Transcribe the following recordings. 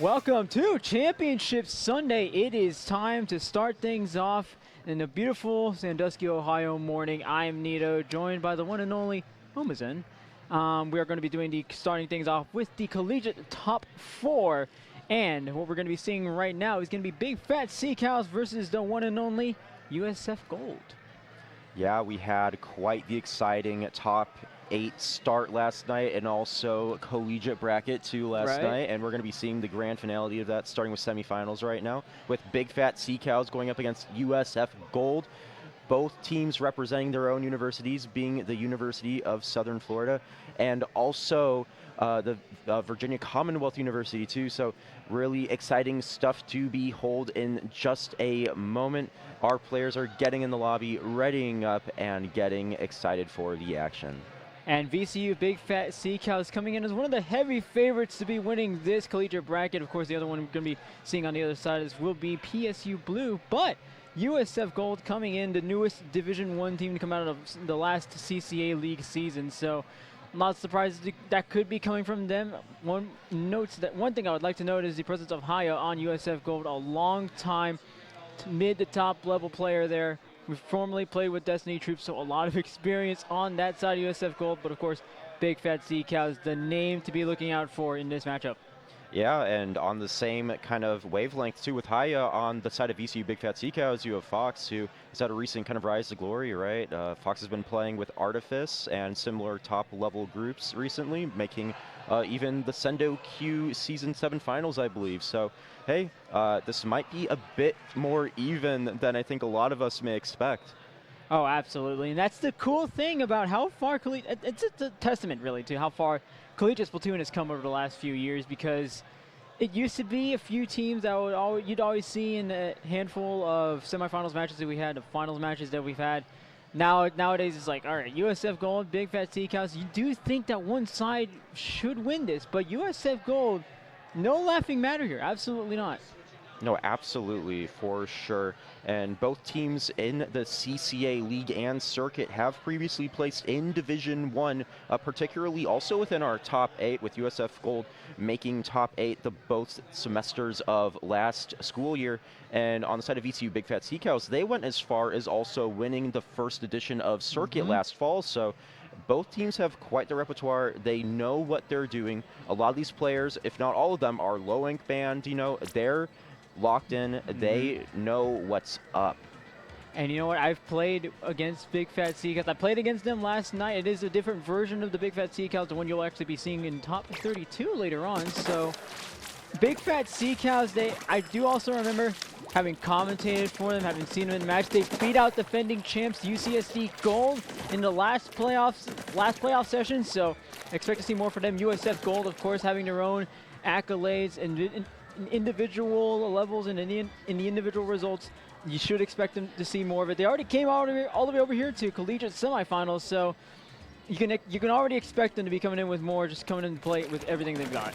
Welcome to Championship Sunday. It is time to start things off in a beautiful Sandusky, Ohio morning. I am Nito, joined by the one and only Homazen. We are going to be starting things off with the collegiate top 4. And what we're going to be seeing right now is going to be Big Fat Sea Cows versus the one and only USF Gold. Yeah, we had quite the exciting top 8 start last night, and also collegiate bracket too last night, and we're going to be seeing the grand finale of that starting with semifinals right now, with Big Fat Sea Cows going up against USF Gold. Both teams representing their own universities, being the University of Southern Florida and also the Virginia Commonwealth University too. So really exciting stuff to behold in just a moment. Our players are getting in the lobby, readying up, and getting excited for the action. And VCU Big Fat Sea Cows coming in as one of the heavy favorites to be winning this collegiate bracket. Of course, the other one we're going to be seeing on the other side will be PSU Blue, but USF Gold coming in, the newest Division I team to come out of the last CCA League season. So I'm not surprised that could be coming from them. One thing I would like to note is the presence of Haya on USF Gold, a long time mid to top level player there. We've formerly played with Destiny Troops, so a lot of experience on that side of USF Gold, but of course, Big Fat Sea Cows, the name to be looking out for in this matchup. Yeah, and on the same kind of wavelength too with Haya on the side of VCU Big Fat Sea Cows, you have Fox, who has had a recent kind of rise to glory, right? Fox has been playing with Artifice and similar top-level groups recently, making even the Sendo Q Season 7 finals, I believe. So, hey, this might be a bit more even than I think a lot of us may expect. Oh, absolutely. And that's the cool thing about how far it's a testament, really, to how far collegiate Splatoon has come over the last few years, because it used to be a few teams that you'd always see in a handful of semifinals matches that we had, the finals matches that we've had. Nowadays, it's like, all right, USF Gold, Big Fat Sea Cows. You do think that one side should win this, but USF Gold, no laughing matter here. Absolutely not. No, absolutely, for sure. And both teams in the CCA League and Circuit have previously placed in Division I, particularly also within our top 8, with USF Gold making top 8 the both semesters of last school year. And on the side of VCU Big Fat Sea Cows, they went as far as also winning the first edition of Circuit last fall. So both teams have quite the repertoire. They know what they're doing. A lot of these players, if not all of them, are low ink band. You know, they're locked in. They know what's up. And you know what? I've played against Big Fat Sea Cows. I played against them last night. It is a different version of the Big Fat Sea Cows, the one you'll actually be seeing in top 32 later on. So Big Fat Sea Cows, I do also remember having commentated for them, having seen them in the match. They beat out defending champs UCSD Gold in the last playoff session. So expect to see more for them. USF Gold, of course, having their own accolades and individual levels and in the individual results. You should expect them to see more of it. They already came all the way over here to collegiate semifinals, so you can already expect them to be coming in with more, just coming in to play with everything they've got.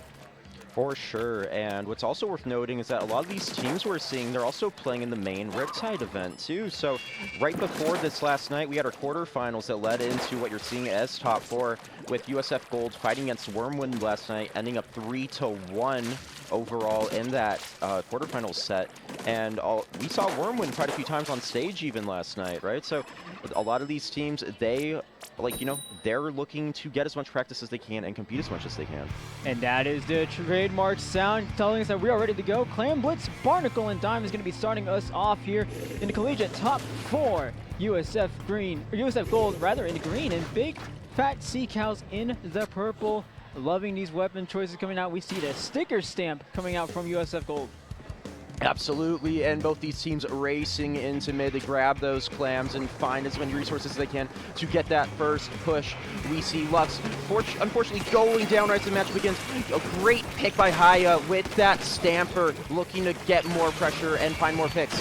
For sure, and what's also worth noting is that a lot of these teams we're seeing, they're also playing in the main Riptide event too. So right before this last night, we had our quarterfinals that led into what you're seeing as top 4, with USF Gold fighting against Wyrmwind last night, ending up 3-1 overall in that quarterfinals set. And we saw Wyrmwind quite a few times on stage even last night, right? So a lot of these teams, they're looking to get as much practice as they can and compete as much as they can. And that is the trademark sound telling us that we are ready to go. Clam Blitz, Barnacle, and Dime is going to be starting us off here in the collegiate top 4. USF Gold rather in the green, and Big Fat Sea Cows in the purple. Loving these weapon choices coming out. We see the sticker stamp coming out from USF Gold. Absolutely, and both these teams racing into mid to grab those clams and find as many resources as they can to get that first push. We see Lux, unfortunately, going down right as the match begins. A great pick by Haya with that stamper, looking to get more pressure and find more picks.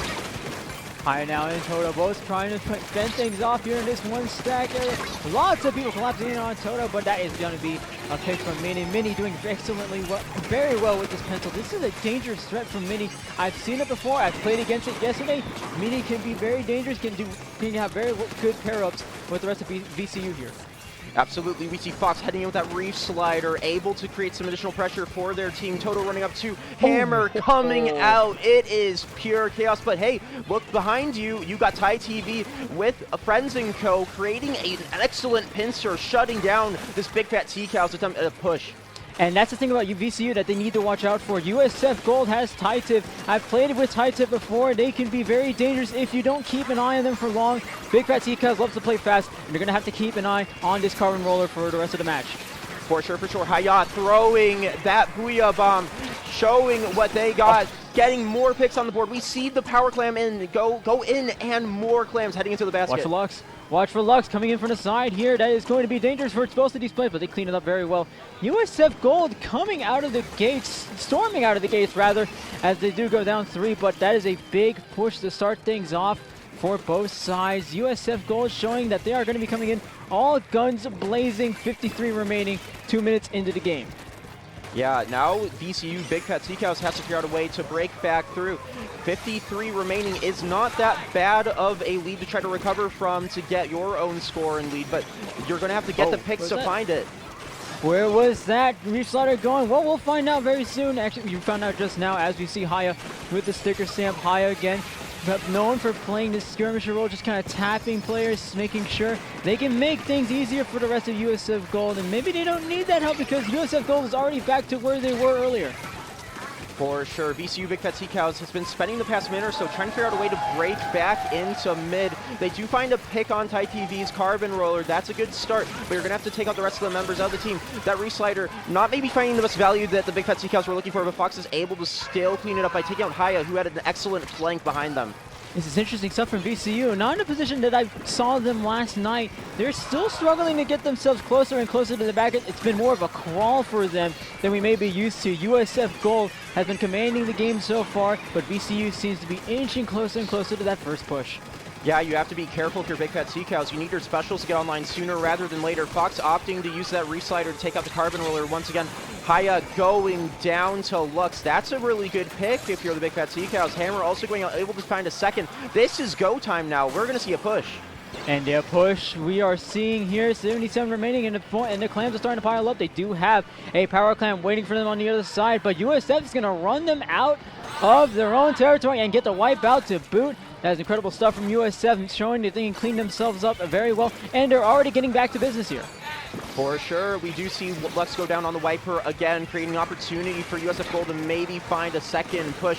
Haya now and Toto both trying to fend things off here in this one stack area. Lots of people collapsing in on Toto, but that is going to be a pick from Mini. Mini doing very well with this pencil. This is a dangerous threat from Mini. I've seen it before. I've played against it yesterday. Mini can be very dangerous, can have very good pair-ups with the rest of VCU here. Absolutely, we see Fox heading in with that Reef Slider, able to create some additional pressure for their team. Total running up to Hammer coming out. It is pure chaos, but hey, look behind you. You got Thai TV with Friends & Co. creating an excellent pincer, shutting down this Big Fat Sea Cow's attempt at a push. And that's the thing about VCU that they need to watch out for. USF Gold has Titip. I've played with Titip before. They can be very dangerous if you don't keep an eye on them for long. Big Fat Sea Cows loves to play fast, and you're going to have to keep an eye on this Carbon Roller for the rest of the match. For sure, for sure. Hayat throwing that Booyah Bomb, showing what they got, getting more picks on the board. We see the Power Clam in, go in, and more clams heading into the basket. Watch for Lux. Watch for Lux coming in from the side here. That is going to be dangerous for both of these plays, but they clean it up very well. USF Gold coming out of the gates, storming out of the gates rather, as they do go down 3, but that is a big push to start things off for both sides. USF Gold showing that they are going to be coming in all guns blazing, 53 remaining, 2 minutes into the game. Yeah, now VCU Big Fat Sea Cows has to figure out a way to break back through. 53 remaining is not that bad of a lead to try to recover from to get your own score and lead, but you're going to have to get the picks to find it. Where was that Reef Slider going? Well, we'll find out very soon. Actually, you found out just now as we see Haya with the sticker stamp. Haya again, but known for playing this skirmisher role, just kind of tapping players, making sure they can make things easier for the rest of USF Gold. And maybe they don't need that help because USF Gold is already back to where they were earlier. For sure, VCU Big Fat Sea Cows has been spending the past minute or so trying to figure out a way to break back into mid. They do find a pick on Thai TV's Carbon Roller. That's a good start, but you're going to have to take out the rest of the members of the team. That Re-Slider, not maybe finding the best value that the Big Fat Sea Cows were looking for, but Fox is able to still clean it up by taking out Haya, who had an excellent flank behind them. This is interesting stuff from VCU. Not in a position that I saw them last night. They're still struggling to get themselves closer and closer to the back. It's been more of a crawl for them than we may be used to. USF Gold has been commanding the game so far, but VCU seems to be inching closer and closer to that first push. Yeah, you have to be careful if you're Big Fat Sea Cows. You need your specials to get online sooner rather than later. Fox opting to use that Re-Slider to take out the Carbon Roller once again. Haya going down to Lux. That's a really good pick if you're the Big Fat Sea Cows. Hammer also going out, able to find a second. This is go time now. We're going to see a push. And a push we are seeing here, 77 remaining, and the clams are starting to pile up. They do have a power clam waiting for them on the other side, but USF is going to run them out of their own territory and get the wipe out to boot. That is incredible stuff from USF, showing that they can clean themselves up very well, and they're already getting back to business here. For sure, we do see Lux go down on the Wiper again, creating an opportunity for USF Gold to maybe find a second push.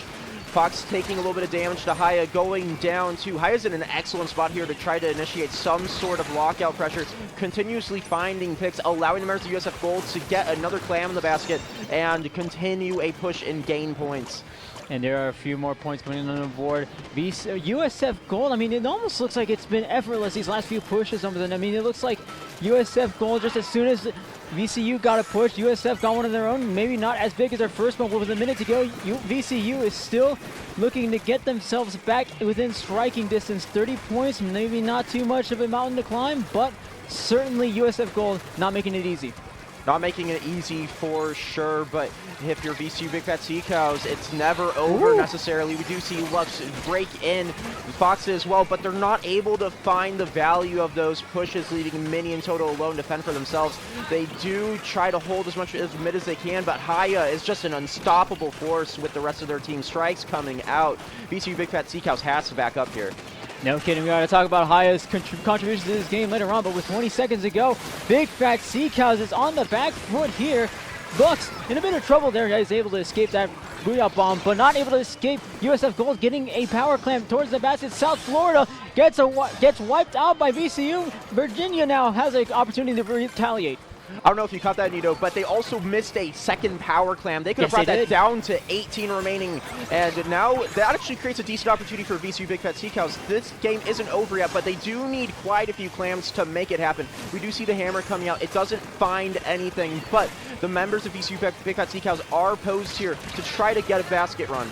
Fox taking a little bit of damage to Haya, going down to Haya's in an excellent spot here to try to initiate some sort of lockout pressure, continuously finding picks, allowing the members of USF Gold to get another clam in the basket and continue a push and gain points. And there are a few more points coming in on the board. USF Gold, I mean, it almost looks like it's been effortless these last few pushes. I mean, it looks like USF Gold, just as soon as VCU got a push, USF got one of their own. Maybe not as big as their first one, but with a minute to go, VCU is still looking to get themselves back within striking distance. 30 points, maybe not too much of a mountain to climb, but certainly USF Gold not making it easy. Not making it easy for sure, but if you're VCU Big Fat Sea Cows, it's never over necessarily. We do see Lux break in, Fox as well, but they're not able to find the value of those pushes, leaving Mini and Toto alone to fend for themselves. They do try to hold as much as mid as they can, but Haya is just an unstoppable force with the rest of their team. Strikes coming out. VCU Big Fat Sea Cows has to back up here. No kidding, we got to talk about Haya's contributions to this game later on, but with 20 seconds to go, Big Fat Sea Cows is on the back foot here. Lux in a bit of trouble there. He's able to escape that Booyah Bomb, but not able to escape USF Gold getting a power clamp towards the basket. South Florida gets wiped out by VCU. Virginia now has an opportunity to retaliate. I don't know if you caught that, Nito, but they also missed a second power clam. They could have brought that down to 18 remaining, and now that actually creates a decent opportunity for VCU Big Fat Sea Cows. This game isn't over yet, but they do need quite a few clams to make it happen. We do see the hammer coming out. It doesn't find anything, but the members of VCU Big Fat Sea Cows are posed here to try to get a basket run.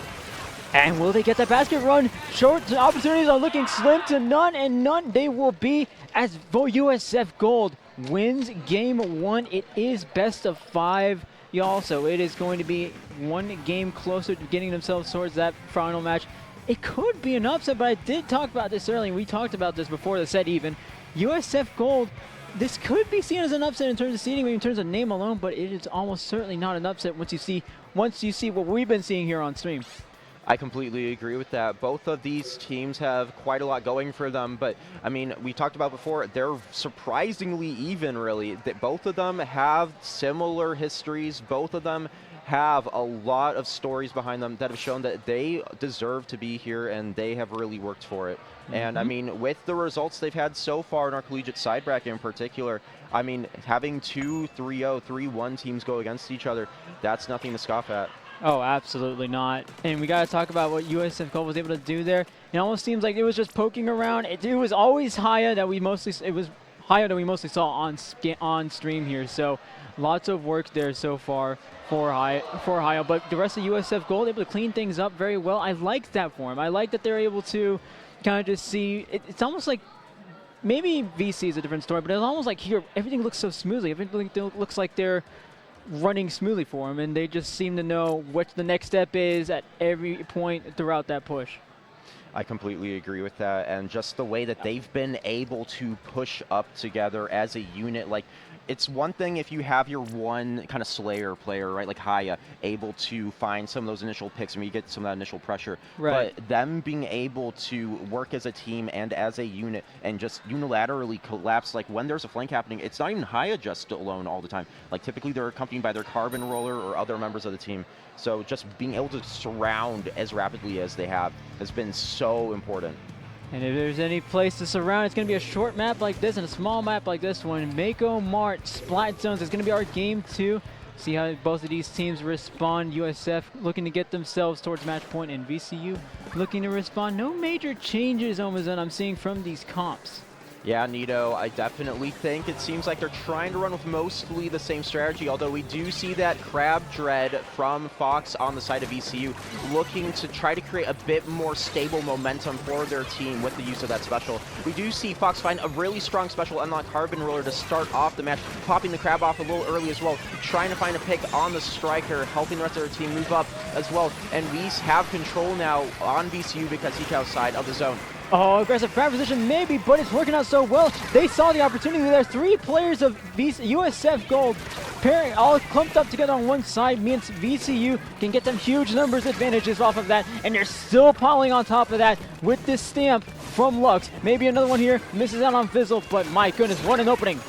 And will they get that basket run? Short opportunities are looking slim to none, and none they will be as USF Gold wins game one. It is best of 5, y'all, so it is going to be one game closer to getting themselves towards that final match. It could be an upset, but I did talk about this earlier. We talked about this before the set even. USF Gold this could be seen as an upset in terms of seeding, maybe in terms of name alone, but it is almost certainly not an upset once you see what we've been seeing here on stream. I completely agree with that. Both of these teams have quite a lot going for them, but I mean, we talked about before, they're surprisingly even, really. Both of them have similar histories. Both of them have a lot of stories behind them that have shown that they deserve to be here and they have really worked for it. And I mean, with the results they've had so far in our collegiate side bracket in particular, I mean, having 2 3-0, 3-1 teams go against each other, that's nothing to scoff at. Oh, absolutely not. And we got to talk about what USF Gold was able to do there. It almost seems like it was just poking around. It was always Hyah that we mostly saw on stream here. So lots of work there so far for Hyah. But the rest of USF Gold able to clean things up very well. I like that for him. I like that they're able to kind of just see. It's almost like maybe VC is a different story, but it's almost like here everything looks so smoothly. Everything looks like they're running smoothly for them, and they just seem to know what the next step is at every point throughout that push. I completely agree with that, and just the way that they've been able to push up together as a unit. Like, it's one thing if you have your one kind of slayer player, right, like Hyah, able to find some of those initial picks and you get some of that initial pressure. Right. But them being able to work as a team and as a unit and just unilaterally collapse, like when there's a flank happening, it's not even Hyah just alone all the time. Like, typically they're accompanied by their carbon roller or other members of the team. So just being able to surround as rapidly as they have has been so important. And if there's any place to surround, it's going to be a short map like this and a small map like this one. Mako Mart, Splat Zones is going to be our game 2. See how both of these teams respond. USF looking to get themselves towards match point, and VCU looking to respond. No major changes, Omazon, I'm seeing from these comps. Yeah, Nito, I definitely think it seems like they're trying to run with mostly the same strategy, although we do see that Crab Dread from Fox on the side of ECU looking to try to create a bit more stable momentum for their team with the use of that special. We do see Fox find a really strong special unlock Carbon Roller to start off the match, popping the Crab off a little early as well, trying to find a pick on the Striker, helping the rest of their team move up as well, and we have control now on VCU because Hikao's side of the zone. Oh, aggressive crab position maybe, but it's working out so well. They saw the opportunity there. 3 players of USF Gold pairing all clumped up together on one side means VCU can get some huge numbers advantages off of that, and they're still piling on top of that with this stamp from Lux. Maybe another one here, misses out on Fizzle, but my goodness, what an opening.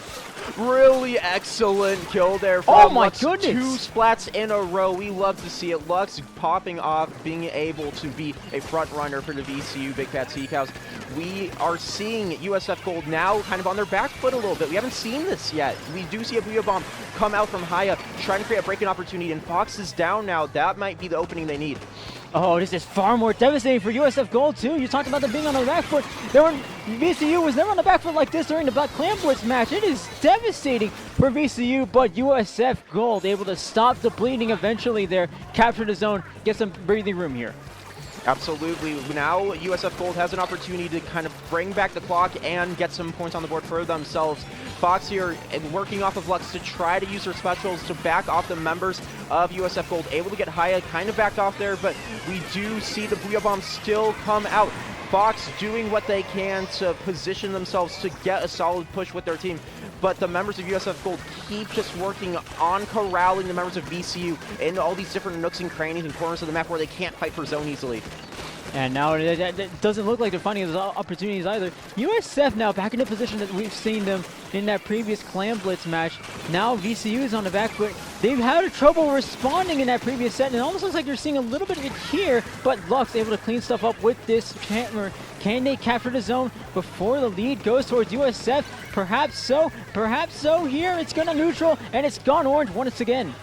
Really excellent kill there from oh my Lux. goodness. 2 splats in a row. We love to see it. Lux popping off, being able to be a front runner for the VCU Big Fat Sea Cows. We are seeing USF Gold now kind of on their back foot a little bit. We haven't seen this yet. We do see a Booyah Bomb come out from Hyah, trying to create a break-in opportunity, and Fox is down now. That might be the opening they need. Oh, this is far more devastating for USF Gold, too. You talked about them being on the back foot. VCU was never on the back foot like this during the Black Clan Blitz match. It is devastating for VCU, but USF Gold able to stop the bleeding eventually there, capture the zone, get some breathing room here. Absolutely. Now USF Gold has an opportunity to kind of bring back the clock and get some points on the board for themselves. Fox here and working off of Lux to try to use their specials to back off the members of USF Gold. Able to get Hyah kind of backed off there, but we do see the Booyah Bomb still come out. Fox doing what they can to position themselves to get a solid push with their team. But the members of USF Gold keep just working on corralling the members of VCU in all these different nooks and crannies and corners of the map where they can't fight for zone easily. And now it doesn't look like they're finding those opportunities either. USF now back in the position that we've seen them in that previous Clan Blitz match. Now VCU is on the back foot. They've had trouble responding in that previous set, and it almost looks like they're seeing a little bit of it here, but Lux able to clean stuff up with this hammer. Can they capture the zone before the lead goes towards USF? Perhaps so here. It's gonna neutral, and it's gone orange once again.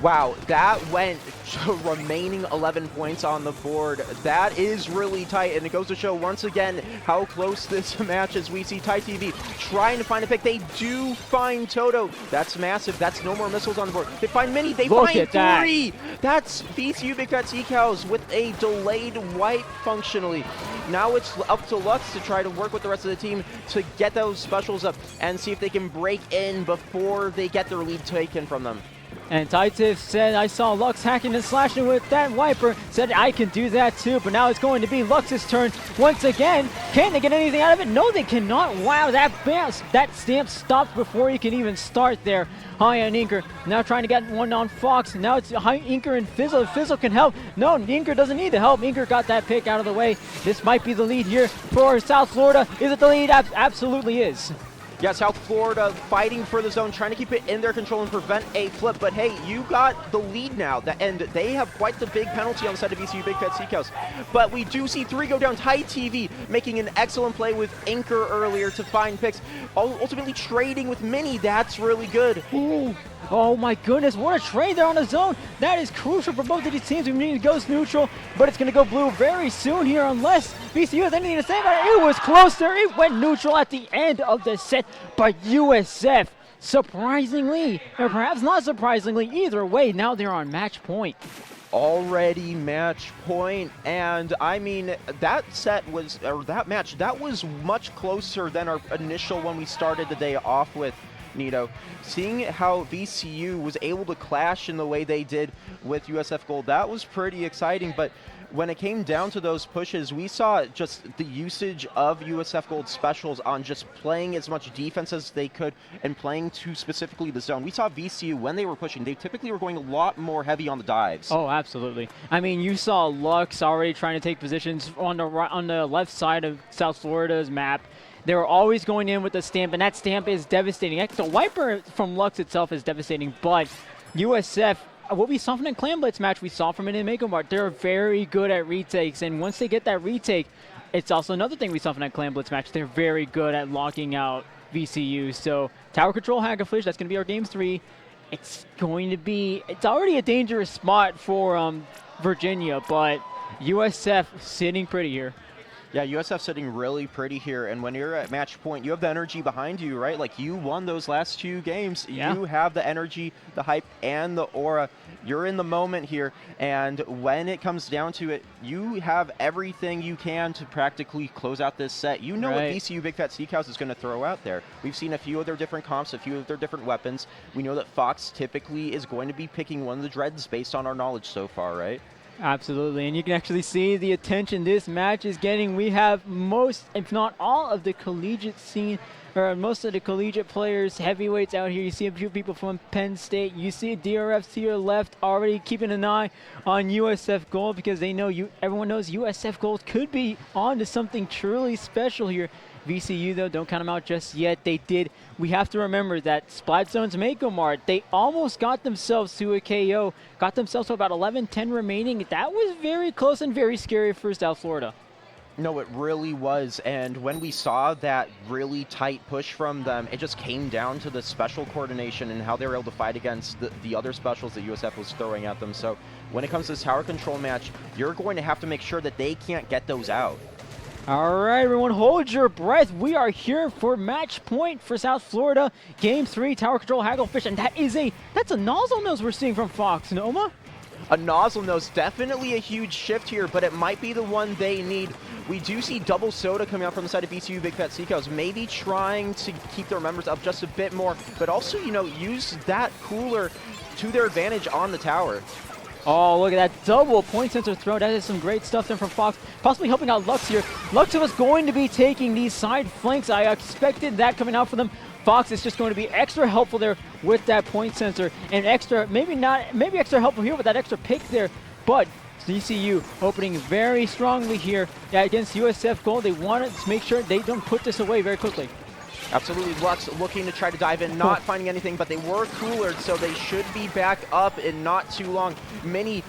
Wow, that went to remaining 11 points on the board. That is really tight, and it goes to show once again how close this match is. We see Thai TV trying to find a pick. They do find Toto. That's massive. That's no more missiles on the board. They find Mini. They Look find at that. 3. That's VCU Big Fat Sea Cows with a delayed wipe functionally. Now it's up to Lux to try to work with the rest of the team to get those specials up and see if they can break in before they get their lead taken from them. And Tytif said, I saw Lux hacking and slashing with that wiper, said I can do that too, but now it's going to be Lux's turn once again. Can they get anything out of it? No, they cannot. Wow, that stamp stopped before he can even start there. High on Inker, now trying to get one on Fox. Now it's High Inker and Fizzle. If Fizzle can help, no, Inker doesn't need the help. Inker got that pick out of the way. This might be the lead here for South Florida. Is it the lead? Absolutely is. Yeah, South Florida fighting for the zone, trying to keep it in their control and prevent a flip. But hey, you got the lead now, and they have quite the big penalty on the side of VCU Big Fat Sea Cows. But we do see 3 go down. High TV making an excellent play with Inker earlier to find picks. Ultimately trading with Mini, that's really good. Ooh. Oh my goodness, what a trade there on the zone. That is crucial for both of these teams. We need to go neutral, but it's going to go blue very soon here unless VCU has anything to say about it. It was closer. It went neutral at the end of the set, but USF, surprisingly, or perhaps not surprisingly, either way, now they're on match point. Already match point, and I mean that set was, or that match, that was much closer than our initial one we started the day off with. Nito, seeing how VCU was able to clash in the way they did with USF Gold, that was pretty exciting. But when it came down to those pushes, we saw just the usage of USF Gold specials on just playing as much defense as they could and playing to specifically the zone. We saw VCU, when they were pushing, they typically were going a lot more heavy on the dives. Oh, absolutely. I mean, you saw Lux already trying to take positions on the left side of South Florida's map. They were always going in with the stamp, and that stamp is devastating. The wiper from Lux itself is devastating, but USF, what we saw from the Clan Blitz match, we saw from it in Mako Mart. They're very good at retakes, and once they get that retake, it's also another thing we saw from that Clan Blitz match. They're very good at locking out VCU. So tower control Hagfish, that's going to be our game 3. It's already a dangerous spot for Virginia, but USF sitting pretty here. Yeah, USF sitting really pretty here, and when you're at match point, you have the energy behind you, right? Like, you won those last 2 games. Yeah. You have the energy, the hype, and the aura. You're in the moment here, and when it comes down to it, you have everything you can to practically close out this set. You know what VCU Big Fat Sea Cows is going to throw out there. We've seen a few of their different comps, a few of their different weapons. We know that Fox typically is going to be picking one of the dreads based on our knowledge so far, right? Absolutely, and you can actually see the attention this match is getting. We have most, if not all, of the collegiate scene, or most of the collegiate players, heavyweights out here. You see a few people from Penn State. You see DRFs to your left already keeping an eye on USF Gold because they know everyone knows USF Gold could be on to something truly special here. VCU, though, don't count them out just yet. They did. We have to remember that Splat Zone's Mako Mart, they almost got themselves to a KO, got themselves to about 11-10 remaining. That was very close and very scary for South Florida. No, it really was, and when we saw that really tight push from them, it just came down to the special coordination and how they were able to fight against the other specials that USF was throwing at them. So when it comes to this tower control match, you're going to have to make sure that they can't get those out. All right, everyone, hold your breath. We are here for match point for South Florida. Game 3, tower control Hagglefish, and that's a nozzle nose we're seeing from Fox. Noma? A nozzle nose, definitely a huge shift here, but it might be the one they need. We do see double soda coming out from the side of VCU Big Fat Sea Cows, maybe trying to keep their members up just a bit more, but also, use that cooler to their advantage on the tower. Oh, look at that double point sensor throw. That is some great stuff there from Fox, possibly helping out Lux here. Lux was going to be taking these side flanks. I expected that coming out for them. Fox is just going to be extra helpful there with that point sensor, and maybe extra helpful here with that extra pick there, but VCU opening very strongly here against USF Gold. They want to make sure they don't put this away very quickly. Absolutely, Lux looking to try to dive in, not finding anything, but they were coolered, so they should be back up in not too long. Mini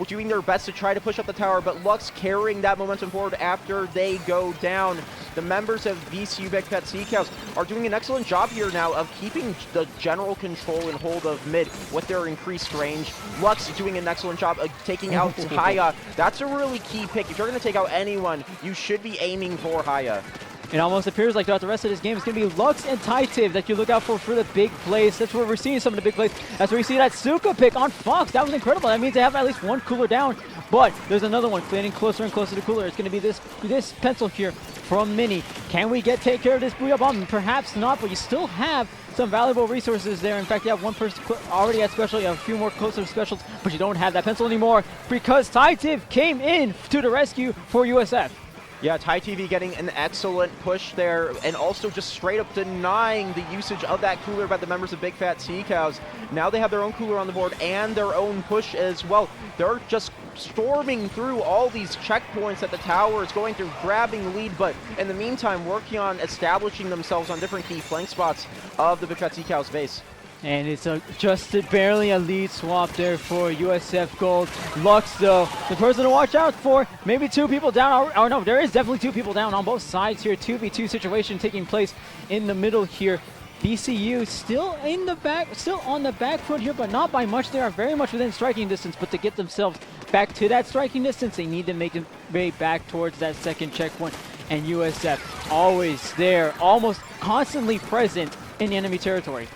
doing their best to try to push up the tower, but Lux carrying that momentum forward after they go down. The members of VCU Big Fat Sea Cows are doing an excellent job here now of keeping the general control and hold of mid with their increased range. Lux doing an excellent job of taking out Haya. That's a really key pick. If you're going to take out anyone, you should be aiming for Haya. It almost appears like throughout the rest of this game, it's going to be Lux and Tytiv that you look out for the big plays. That's where we're seeing some of the big plays. That's where we see that Suka pick on Fox. That was incredible. That means they have at least one cooler down. But there's another one getting closer and closer to cooler. It's going to be this pencil here from Mini. Can we take care of this Booyah Bomb? Perhaps not, but you still have some valuable resources there. In fact, you have one person already at special. You have a few more closer specials, but you don't have that pencil anymore because TIE came in to the rescue for USF. Yeah, TIE getting an excellent push there, and also just straight up denying the usage of that cooler by the members of Big Fat Sea Cows. Now they have their own cooler on the board and their own push as well. They're just storming through all these checkpoints that the tower is going through, grabbing the lead, but in the meantime working on establishing themselves on different key flank spots of the Big Fat Sea Cows base. And it's just barely a lead swap there for USF Gold. Lux, though, the person to watch out for. Maybe 2 people down. Oh, no, there is definitely 2 people down on both sides here. 2v2 situation taking place in the middle here. VCU still in the back, still on the back foot here, but not by much. They are very much within striking distance, but to get themselves back to that striking distance, they need to make their way back towards that second checkpoint. And USF always there, almost constantly present in the enemy territory.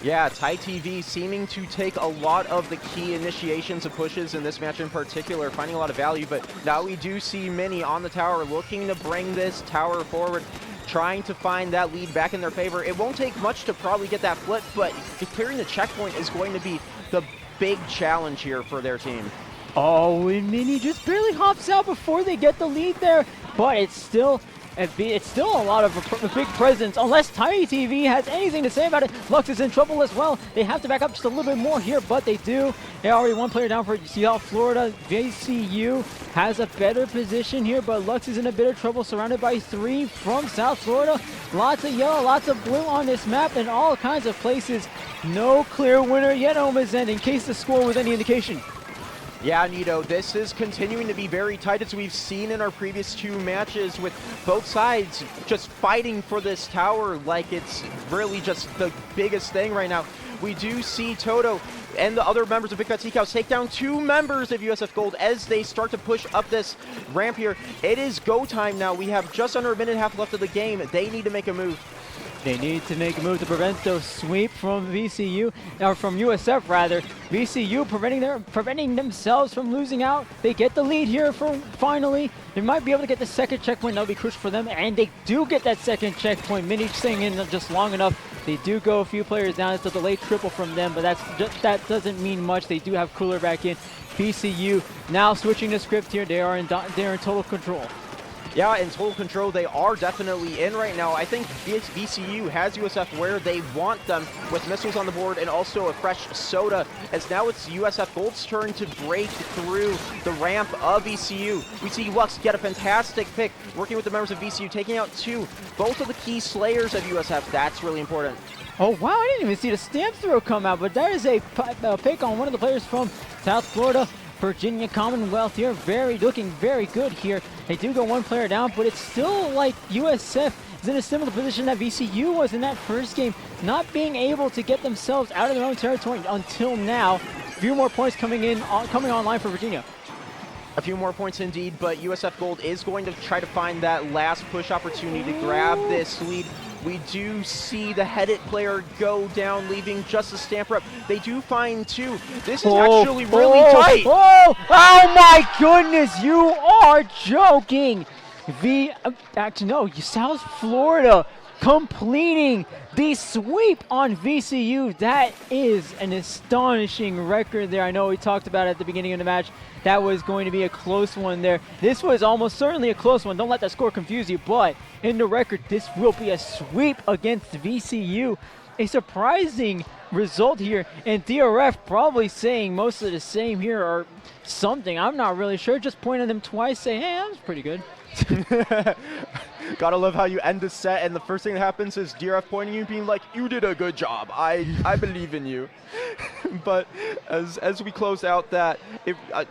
Yeah, TIE seeming to take a lot of the key initiations and pushes in this match in particular, finding a lot of value, but now we do see Mini on the tower looking to bring this tower forward, trying to find that lead back in their favor. It won't take much to probably get that flip, but clearing the checkpoint is going to be the big challenge here for their team. Oh, and Mini just barely hops out before they get the lead there, but it's still a lot of a big presence. Unless TIE has anything to say about it, Lux is in trouble as well. They have to back up just a little bit more here, but they do. They already 1 player down for South Florida. VCU has a better position here, but Lux is in a bit of trouble, surrounded by 3 from South Florida. Lots of yellow, lots of blue on this map in all kinds of places. No clear winner yet on this end, in case the score was any indication. Yeah, Nito, this is continuing to be very tight, as we've seen in our previous 2 matches, with both sides just fighting for this tower like it's really just the biggest thing right now. We do see Toto and the other members of Big Fat Sea Cows take down 2 members of USF Gold as they start to push up this ramp here. It is go time now. We have just under a minute and a half left of the game. They need to make a move. They need to make a move to prevent those sweep from VCU, or from USF rather. VCU preventing themselves from losing out. They get the lead here finally. They might be able to get the second checkpoint. That'll be crucial for them, and they do get that second checkpoint. Mini staying in just long enough. They do go a few players down. It's a delayed triple from them, but that doesn't mean much. They do have cooler back in. VCU now switching the script here. They're in total control. Yeah, in total control, they are definitely in right now. I think VCU has USF where they want them, with missiles on the board and also a fresh soda, as now it's USF Gold's turn to break through the ramp of VCU. We see Lux get a fantastic pick, working with the members of VCU, taking out both of the key slayers of USF. That's really important. Oh, wow, I didn't even see the stamp throw come out, but there is a pick on one of the players from South Florida. Virginia Commonwealth here, looking very good here. They do go 1 player down, but it's still like USF is in a similar position that VCU was in that first game, not being able to get themselves out of their own territory until now. A few more points coming online for Virginia. A few more points indeed, but USF Gold is going to try to find that last push opportunity to grab this lead. We do see the headed player go down, leaving just a stamper up. They do find 2. This is actually really tight. Oh my goodness, you are joking. South Florida completing the sweep on VCU. That is an astonishing record there. I know we talked about it at the beginning of the match. That was going to be a close one there. This was almost certainly a close one. Don't let that score confuse you, but in the record, this will be a sweep against VCU. A surprising result here, and DRF probably saying most of the same here or something. I'm not really sure. Just point at them twice, say, hey, that was pretty good. Gotta love how you end the set and the first thing that happens is DRF pointing you, being like, you did a good job. I believe in you. But as we close out that,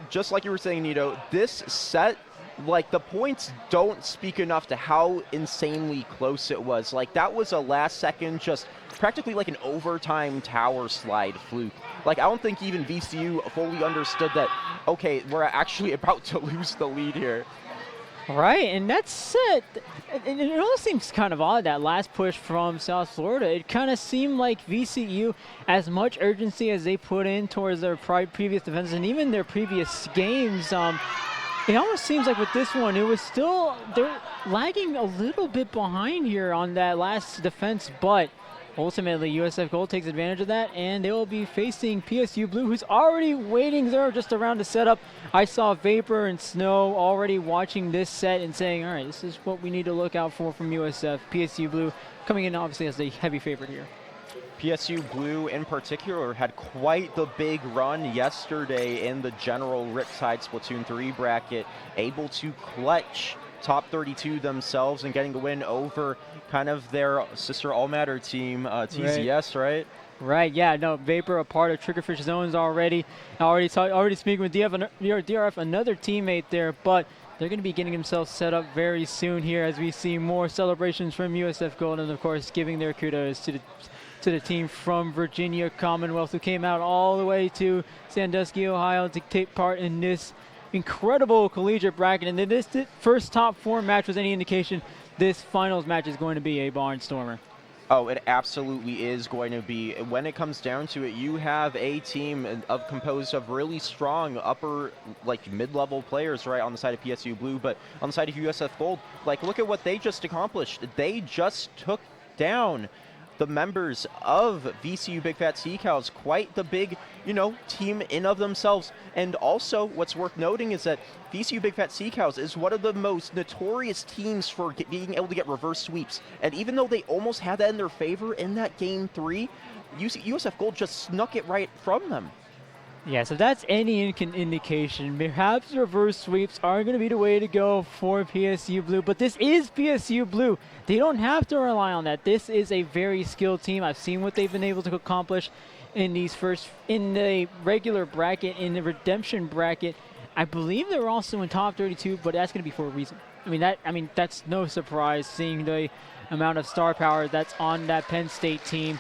just like you were saying, Nito, this set, like, the points don't speak enough to how insanely close it was. Like, that was a last second, just practically like an overtime tower slide fluke. Like, I don't think even VCU fully understood that, okay, we're actually about to lose the lead here. Right, and that's it. It almost seems kind of odd, that last push from South Florida. It kind of seemed like VCU, as much urgency as they put in towards their previous defense and even their previous games, it almost seems like with this one, it was still, they're lagging a little bit behind here on that last defense, but ultimately, USF Gold takes advantage of that, and they will be facing PSU Blue, who's already waiting there just around to set up. I saw Vapor and Snow already watching this set and saying, all right, this is what we need to look out for from USF. PSU Blue coming in obviously as the heavy favorite here. PSU Blue in particular had quite the big run yesterday in the general Riptide Splatoon 3 bracket, able to clutch top 32 themselves and getting the win over kind of their sister all-matter team, TZS, right? Right, yeah, no, Vapor a part of Triggerfish Zones already. Already speaking with DRF, another teammate there, but they're going to be getting themselves set up very soon here as we see more celebrations from USF Gold and, of course, giving their kudos to the team from Virginia Commonwealth who came out all the way to Sandusky, Ohio to take part in this incredible collegiate bracket. And this first top 4 match was any indication, this finals match is going to be a barnstormer. Oh, it absolutely is going to be. When it comes down to it, you have a team composed of really strong upper, like mid-level players, right, on the side of PSU Blue, but on the side of USF Gold, like look at what they just accomplished. They just took down the members of VCU Big Fat Sea Cows, quite the big, team in of themselves. And also, what's worth noting is that VCU Big Fat Sea Cows is one of the most notorious teams for being able to get reverse sweeps. And even though they almost had that in their favor in that Game 3, USF Gold just snuck it right from them. Yeah, so that's any indication. Perhaps reverse sweeps are going to be the way to go for PSU Blue, but this is PSU Blue. They don't have to rely on that. This is a very skilled team. I've seen what they've been able to accomplish in the regular bracket, in the redemption bracket. I believe they were also in top 32, but that's going to be for a reason. I mean that's no surprise seeing the amount of star power that's on that Penn State team.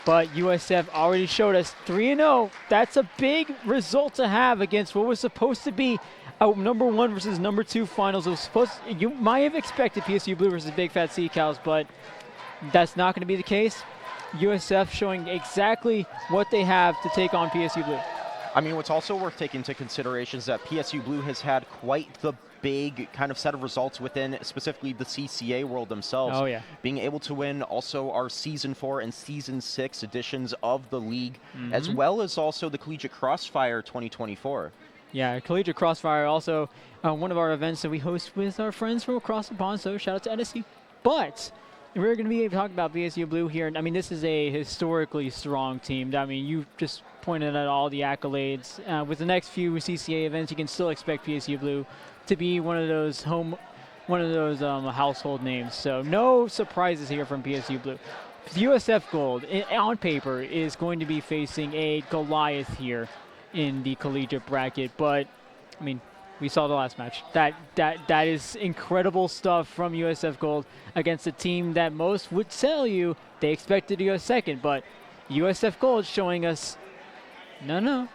But USF already showed us 3-0. That's a big result to have against what was supposed to be a #1 versus #2 finals. It was you might have expected PSU Blue versus Big Fat Sea Cows, but that's not going to be the case. USF showing exactly what they have to take on PSU Blue. I mean, what's also worth taking into consideration is that PSU Blue has had quite the big kind of set of results within specifically the CCA world themselves. Oh, yeah. Being able to win also our Season 4 and Season 6 editions of the league, as well as also the Collegiate Crossfire 2024. Yeah, Collegiate Crossfire also one of our events that we host with our friends from across the pond, so shout out to Edison. But we're going to be talking about PSU Blue here. I mean, this is a historically strong team. I mean, you just pointed at all the accolades. With the next few CCA events, you can still expect PSU Blue to be one of those household names. So no surprises here from PSU Blue. USF Gold, on paper, is going to be facing a Goliath here in the collegiate bracket. But, I mean, we saw the last match. That is incredible stuff from USF Gold against a team that most would tell you they expected to go second. But USF Gold showing us, no.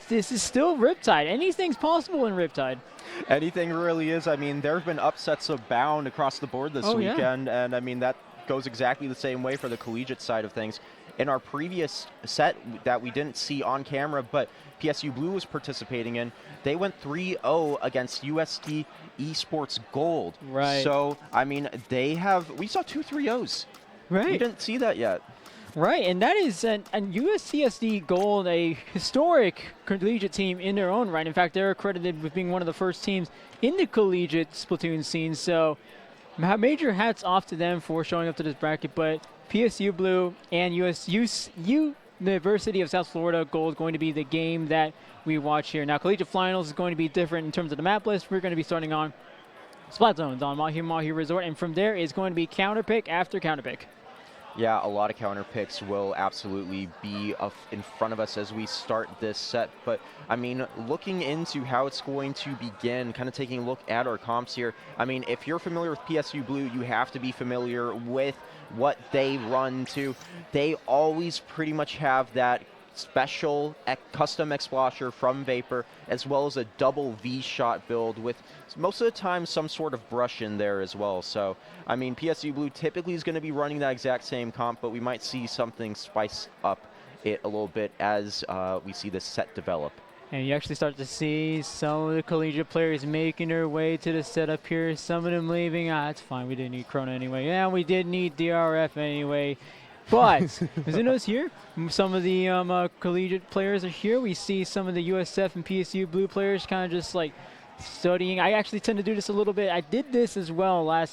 This is still Riptide. Anything's possible in Riptide. Anything really is. I mean, there have been upsets abound across the board this weekend, and I mean, that goes exactly the same way for the collegiate side of things. In our previous set that we didn't see on camera, but PSU Blue was participating in, they went 3-0 against USD Esports Gold. Right. So, I mean, we saw 2 3-0s. Right. We didn't see that yet. Right, and that is an USCSD Gold, a historic collegiate team in their own right. In fact, they're accredited with being one of the first teams in the collegiate Splatoon scene. So major hats off to them for showing up to this bracket. But PSU Blue and University of South Florida Gold going to be the game that we watch here. Now, collegiate finals is going to be different in terms of the map list. We're going to be starting on Splat Zones on Kalahari Resort, and from there is going to be counter pick after counter pick. Yeah, a lot of counter picks will absolutely be in front of us as we start this set. But, I mean, looking into how it's going to begin, kind of taking a look at our comps here, I mean, if you're familiar with PSU Blue, you have to be familiar with what they run to. They always pretty much have that special custom Explosher from Vapor, as well as a double V-shot build with most of the time some sort of brush in there as well. So, I mean, PSU Blue typically is going to be running that exact same comp, but we might see something spice up it a little bit as we see this set develop. And you actually start to see some of the collegiate players making their way to the setup here. Some of them leaving. It's fine. We didn't need Chrono anyway. Yeah, we did need DRF anyway. But Mizuno's here. Some of the collegiate players are here. We see some of the USF and PSU Blue players kind of just like studying. I actually tend to do this a little bit. I did this as well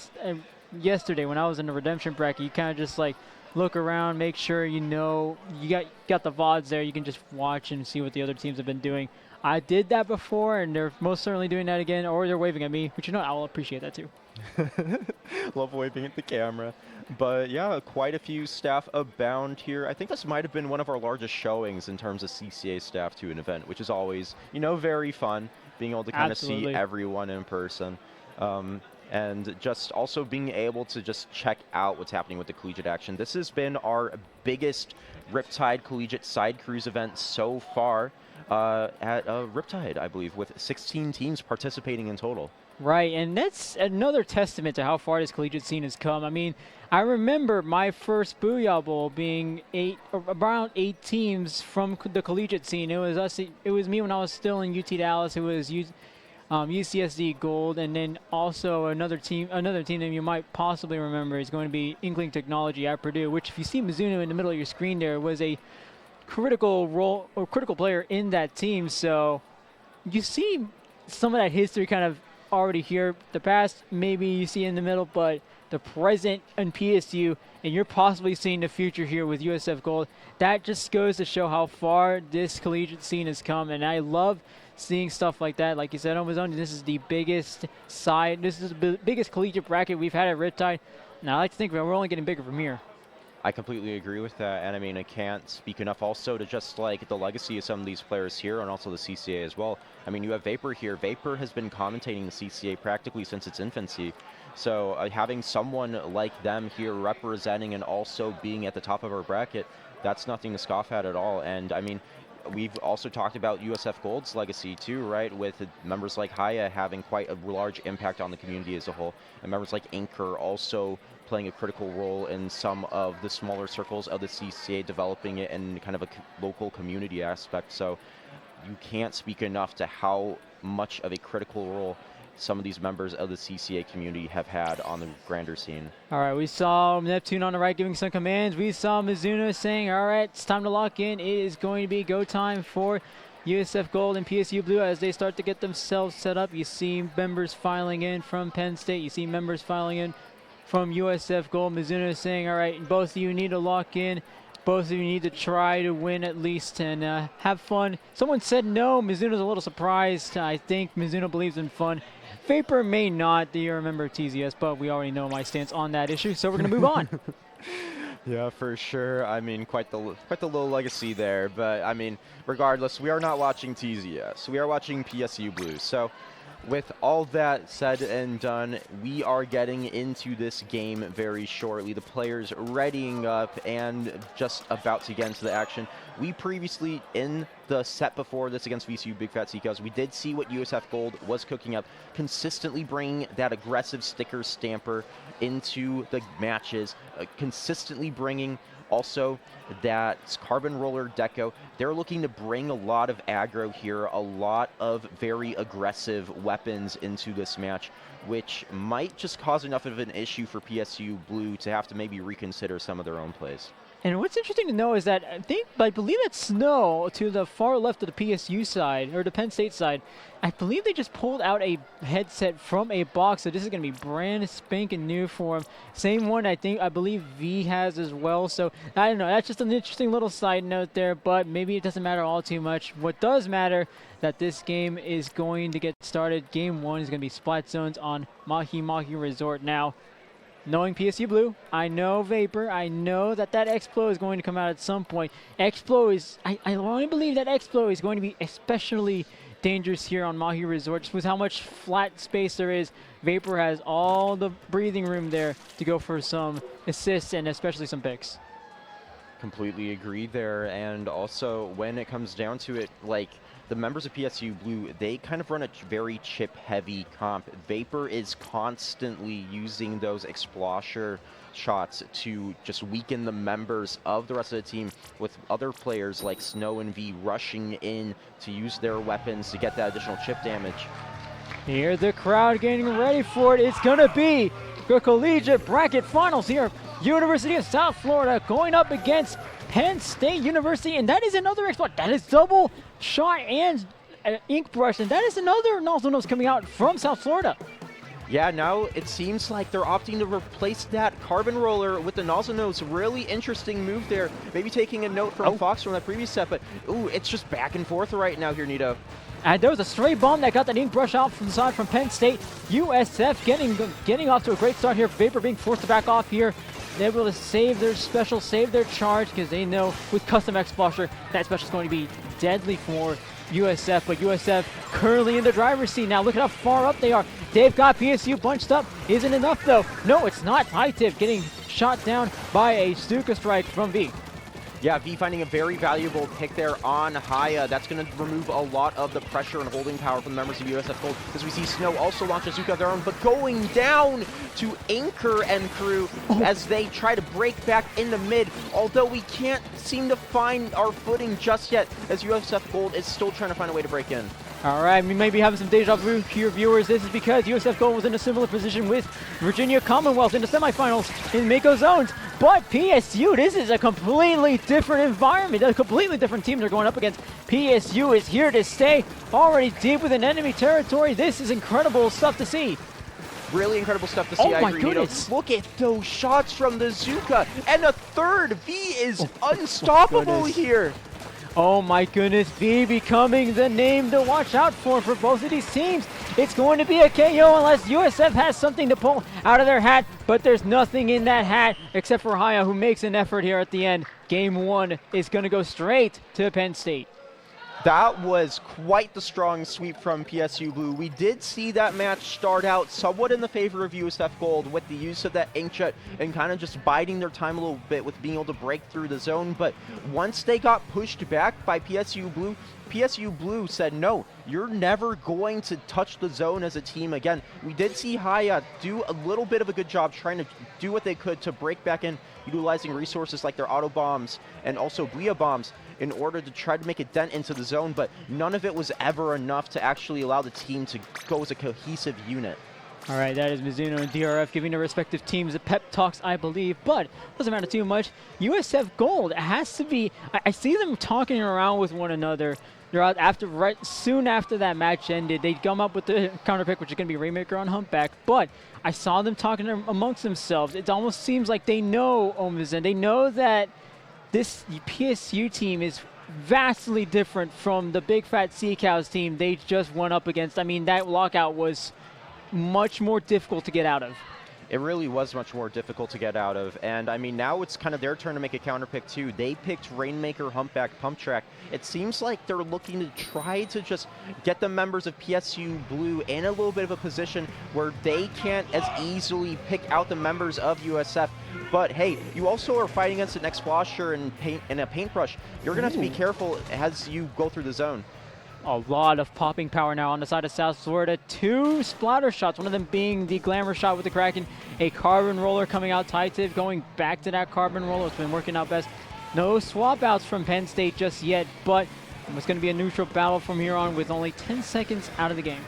yesterday when I was in the redemption bracket. You kind of just like look around, make sure you know you got the VODs there. You can just watch and see what the other teams have been doing. I did that before, and they're most certainly doing that again, or they're waving at me, which you know I'll appreciate that too. Love waving at the camera. But yeah, quite a few staff abound here. I think this might have been one of our largest showings in terms of CCA staff to an event, which is always, you know, very fun, being able to kind of see everyone in person. And just also being able to just check out what's happening with the collegiate action. This has been our biggest Riptide collegiate side cruise event so far at Riptide, I believe, with 16 teams participating in total. Right, and that's another testament to how far this collegiate scene has come. I mean, I remember my first Booyah Bowl being around 8 teams from the collegiate scene. It was me when I was still in UT Dallas. It was UCSD Gold, and then also another team that you might possibly remember is going to be Inkling Technology at Purdue, which if you see Mizuno in the middle of your screen there, was a critical player in that team. So you see some of that history kind of already here. The past maybe you see in the middle, but the present in PSU, and you're possibly seeing the future here with USF Gold. That just goes to show how far this collegiate scene has come, and I love seeing stuff like that. Like you said, on his own, this is the biggest biggest collegiate bracket we've had at Riptide, and I like to think we're only getting bigger from here. I completely agree with that, and I mean, I can't speak enough also to just like the legacy of some of these players here and also the CCA as well. I mean, you have Vapor here. Vapor has been commentating the CCA practically since its infancy. So having someone like them here representing and also being at the top of our bracket, that's nothing to scoff at all. And I mean, we've also talked about USF Gold's legacy too, right? With members like Haya having quite a large impact on the community as a whole, and members like Anchor also playing a critical role in some of the smaller circles of the CCA, developing it in kind of a local community aspect. So you can't speak enough to how much of a critical role some of these members of the CCA community have had on the grander scene. All right, we saw Neptune on the right giving some commands. We saw Mizuno saying, all right, it's time to lock in. It is going to be go time for USF Gold and PSU Blue as they start to get themselves set up. You see members filing in from Penn State. You see members filing in from USF Gold. Mizuno saying, all right, both of you need to lock in. Both of you need to try to win at least and have fun. Someone said no. Mizuno's a little surprised. I think Mizuno believes in fun. Vapor may not. Do you remember TZS? But we already know my stance on that issue, so we're going to move on. Yeah, for sure. I mean, quite the little legacy there. But, I mean, regardless, we are not watching TZS. We are watching PSU Blue. So, with all that said and done, we are getting into this game very shortly. The players readying up and just about to get into the action. We previously, in the set before this against VCU Big Fat Sea Cows, we did see what USF Gold was cooking up, consistently bringing that aggressive sticker stamper into the matches, consistently bringing also that carbon roller deco. They're looking to bring a lot of aggro here, a lot of very aggressive weapons into this match, which might just cause enough of an issue for PSU Blue to have to maybe reconsider some of their own plays. And what's interesting to know is that I believe that Snow to the far left of the PSU side, or the Penn State side, I believe they just pulled out a headset from a box, so this is going to be brand spanking new for him. Same one I believe V has as well, so I don't know, that's just an interesting little side note there, but maybe it doesn't matter all too much. What does matter that this game is going to get started. Game 1 is going to be Splat Zones on Mahi Mahi Resort. Now, knowing PSU Blue, I know Vapor, I know that Explo is going to come out at some point. Explo is, I want to believe that Explo is going to be especially dangerous here on Mahi Resort, just with how much flat space there is. Vapor has all the breathing room there to go for some assists and especially some picks. Completely agree there, and also when it comes down to it, like, the members of PSU Blue, they kind of run a very chip-heavy comp. Vapor is constantly using those explosure shots to just weaken the members of the rest of the team, with other players like Snow and V rushing in to use their weapons to get that additional chip damage. Here the crowd getting ready for it. It's going to be the collegiate bracket finals here. University of South Florida going up against Penn State University, and that is another exploit. That is double shot and ink brush, and that is another nozzle nose coming out from South Florida. Yeah, now it seems like they're opting to replace that carbon roller with the nozzle nose. Really interesting move there. Maybe taking a note from Fox from that previous set, but ooh, it's just back and forth right now here, Nito. And there was a stray bomb that got that ink brush out from the side from Penn State. USF getting off to a great start here. Vapor being forced to back off here. They're able to save their special, save their charge, because they know with custom X-Splasher, that special is going to be deadly for USF, but USF currently in the driver's seat now. Look at how far up they are. They've got PSU bunched up. Isn't enough though. No, it's not. High-Tip getting shot down by a Stuka strike from V. Yeah, V finding a very valuable pick there on Haya. That's going to remove a lot of the pressure and holding power from the members of USF Gold. As we see Snow also launch a Zuka of their own, but going down to Anchor and crew as they try to break back in the mid. Although we can't seem to find our footing just yet, as USF Gold is still trying to find a way to break in. All right, we may be having some deja vu here, viewers. This is because USF Gold was in a similar position with Virginia Commonwealth in the semifinals in Mako Zones. But PSU, this is a completely different environment, a completely different team they're going up against. PSU is here to stay, already deep within enemy territory. This is incredible stuff to see. Really incredible stuff to see. Oh my goodness. Look at those shots from the Zuka. And a third. V is unstoppable here. Oh my goodness, V becoming the name to watch out for both of these teams. It's going to be a KO unless USF has something to pull out of their hat, but there's nothing in that hat except for Haya, who makes an effort here at the end. Game 1 is going to go straight to Penn State. That was quite the strong sweep from PSU Blue. We did see that match start out somewhat in the favor of USF Gold with the use of that inkjet and kind of just biding their time a little bit with being able to break through the zone. But once they got pushed back by PSU Blue said, no, you're never going to touch the zone as a team again. We did see Haya do a little bit of a good job trying to do what they could to break back in, utilizing resources like their auto bombs and also Blia bombs in order to try to make a dent into the zone, but none of it was ever enough to actually allow the team to go as a cohesive unit. All right, that is Mizuno and DRF giving their respective teams the pep talks, I believe, but doesn't matter too much. USF Gold has to be, I see them talking around with one another. They're out soon after that match ended. They come up with the counter pick, which is going to be Rainmaker on Humpback, but I saw them talking amongst themselves. It almost seems like they know Omizen. They know that this PSU team is vastly different from the Big Fat Sea Cows team they just went up against. I mean, that lockout was much more difficult to get out of. It really was much more difficult to get out of, and I mean, now it's kind of their turn to make a counter pick too. They picked Rainmaker, Humpback, Pump Track. It seems like they're looking to try to just get the members of PSU Blue in a little bit of a position where they can't as easily pick out the members of USF. But hey, you also are fighting against an X-Splasher and a paintbrush. You're gonna have to be careful as you go through the zone. A lot of popping power now on the side of South Florida. 2 splatter shots, one of them being the glamour shot with the Kraken. A carbon roller coming out, Tytiv going back to that carbon roller. It's been working out best. No swap outs from Penn State just yet, but it's going to be a neutral battle from here on with only 10 seconds out of the game.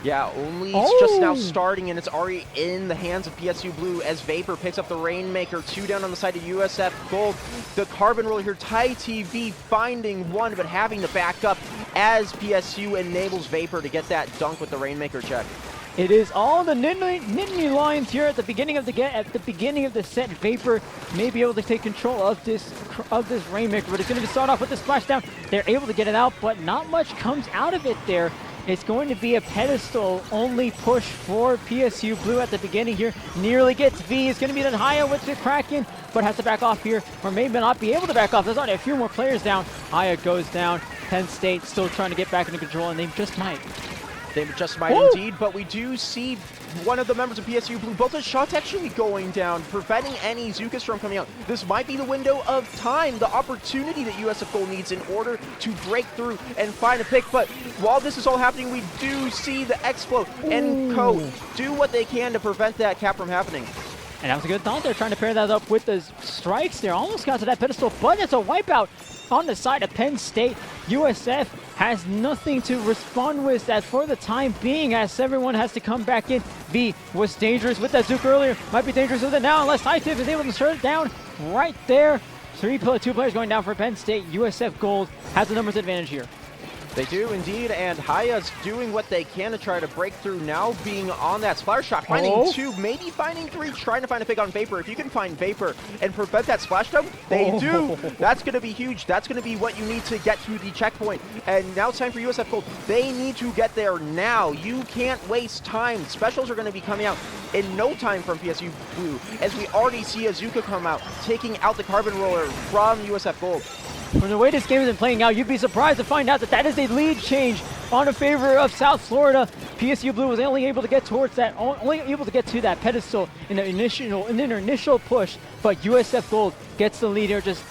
Yeah, only it's just now starting, and it's already in the hands of PSU Blue as Vapor picks up the Rainmaker. 2 down on the side of USF Gold. The carbon roller here, Tai TV finding one, but having to back up as PSU enables Vapor to get that dunk with the Rainmaker check. It is all the Nittany Lions here at the beginning of the set. Vapor may be able to take control of this Rainmaker, but it's going to start off with the splashdown. They're able to get it out, but not much comes out of it there. It's going to be a pedestal-only push for PSU Blue at the beginning here. Nearly gets V. It's going to be the Haya with the Kraken, but has to back off here, or may not be able to back off. There's already a few more players down. Haya goes down. Penn State still trying to get back into control, and they just might. They just might indeed, but we do see one of the members of PSU Blue, both the shots actually going down, preventing any Zukas from coming out. This might be the window of time, the opportunity that USF Gold needs in order to break through and find a pick. But while this is all happening, we do see the X-Flow and Co do what they can to prevent that cap from happening. And that was a good thought there, trying to pair that up with the strikes there. Almost got to that pedestal, but it's a wipeout. on the side of Penn State. USF has nothing to respond with that for the time being, as everyone has to come back in. V was dangerous with that Zook earlier, might be dangerous with it now unless HiTip is able to shut it down right there. Two players going down for Penn State. USF Gold has the numbers advantage here. They do indeed, and Haya's doing what they can to try to break through, now being on that splash shot, finding 2, maybe finding 3, trying to find a pick on Vapor. If you can find Vapor and prevent that splash down, they do. That's going to be huge. That's going to be what you need to get to the checkpoint. And now it's time for USF Gold. They need to get there now. You can't waste time. Specials are going to be coming out in no time from PSU Blue, as we already see Azuka come out, taking out the Carbon Roller from USF Gold. From the way this game has been playing out, you'd be surprised to find out that that is a lead change on a favor of South Florida. PSU Blue was only able to get towards that, only able to get to that pedestal in their initial push, but USF Gold gets the lead here, just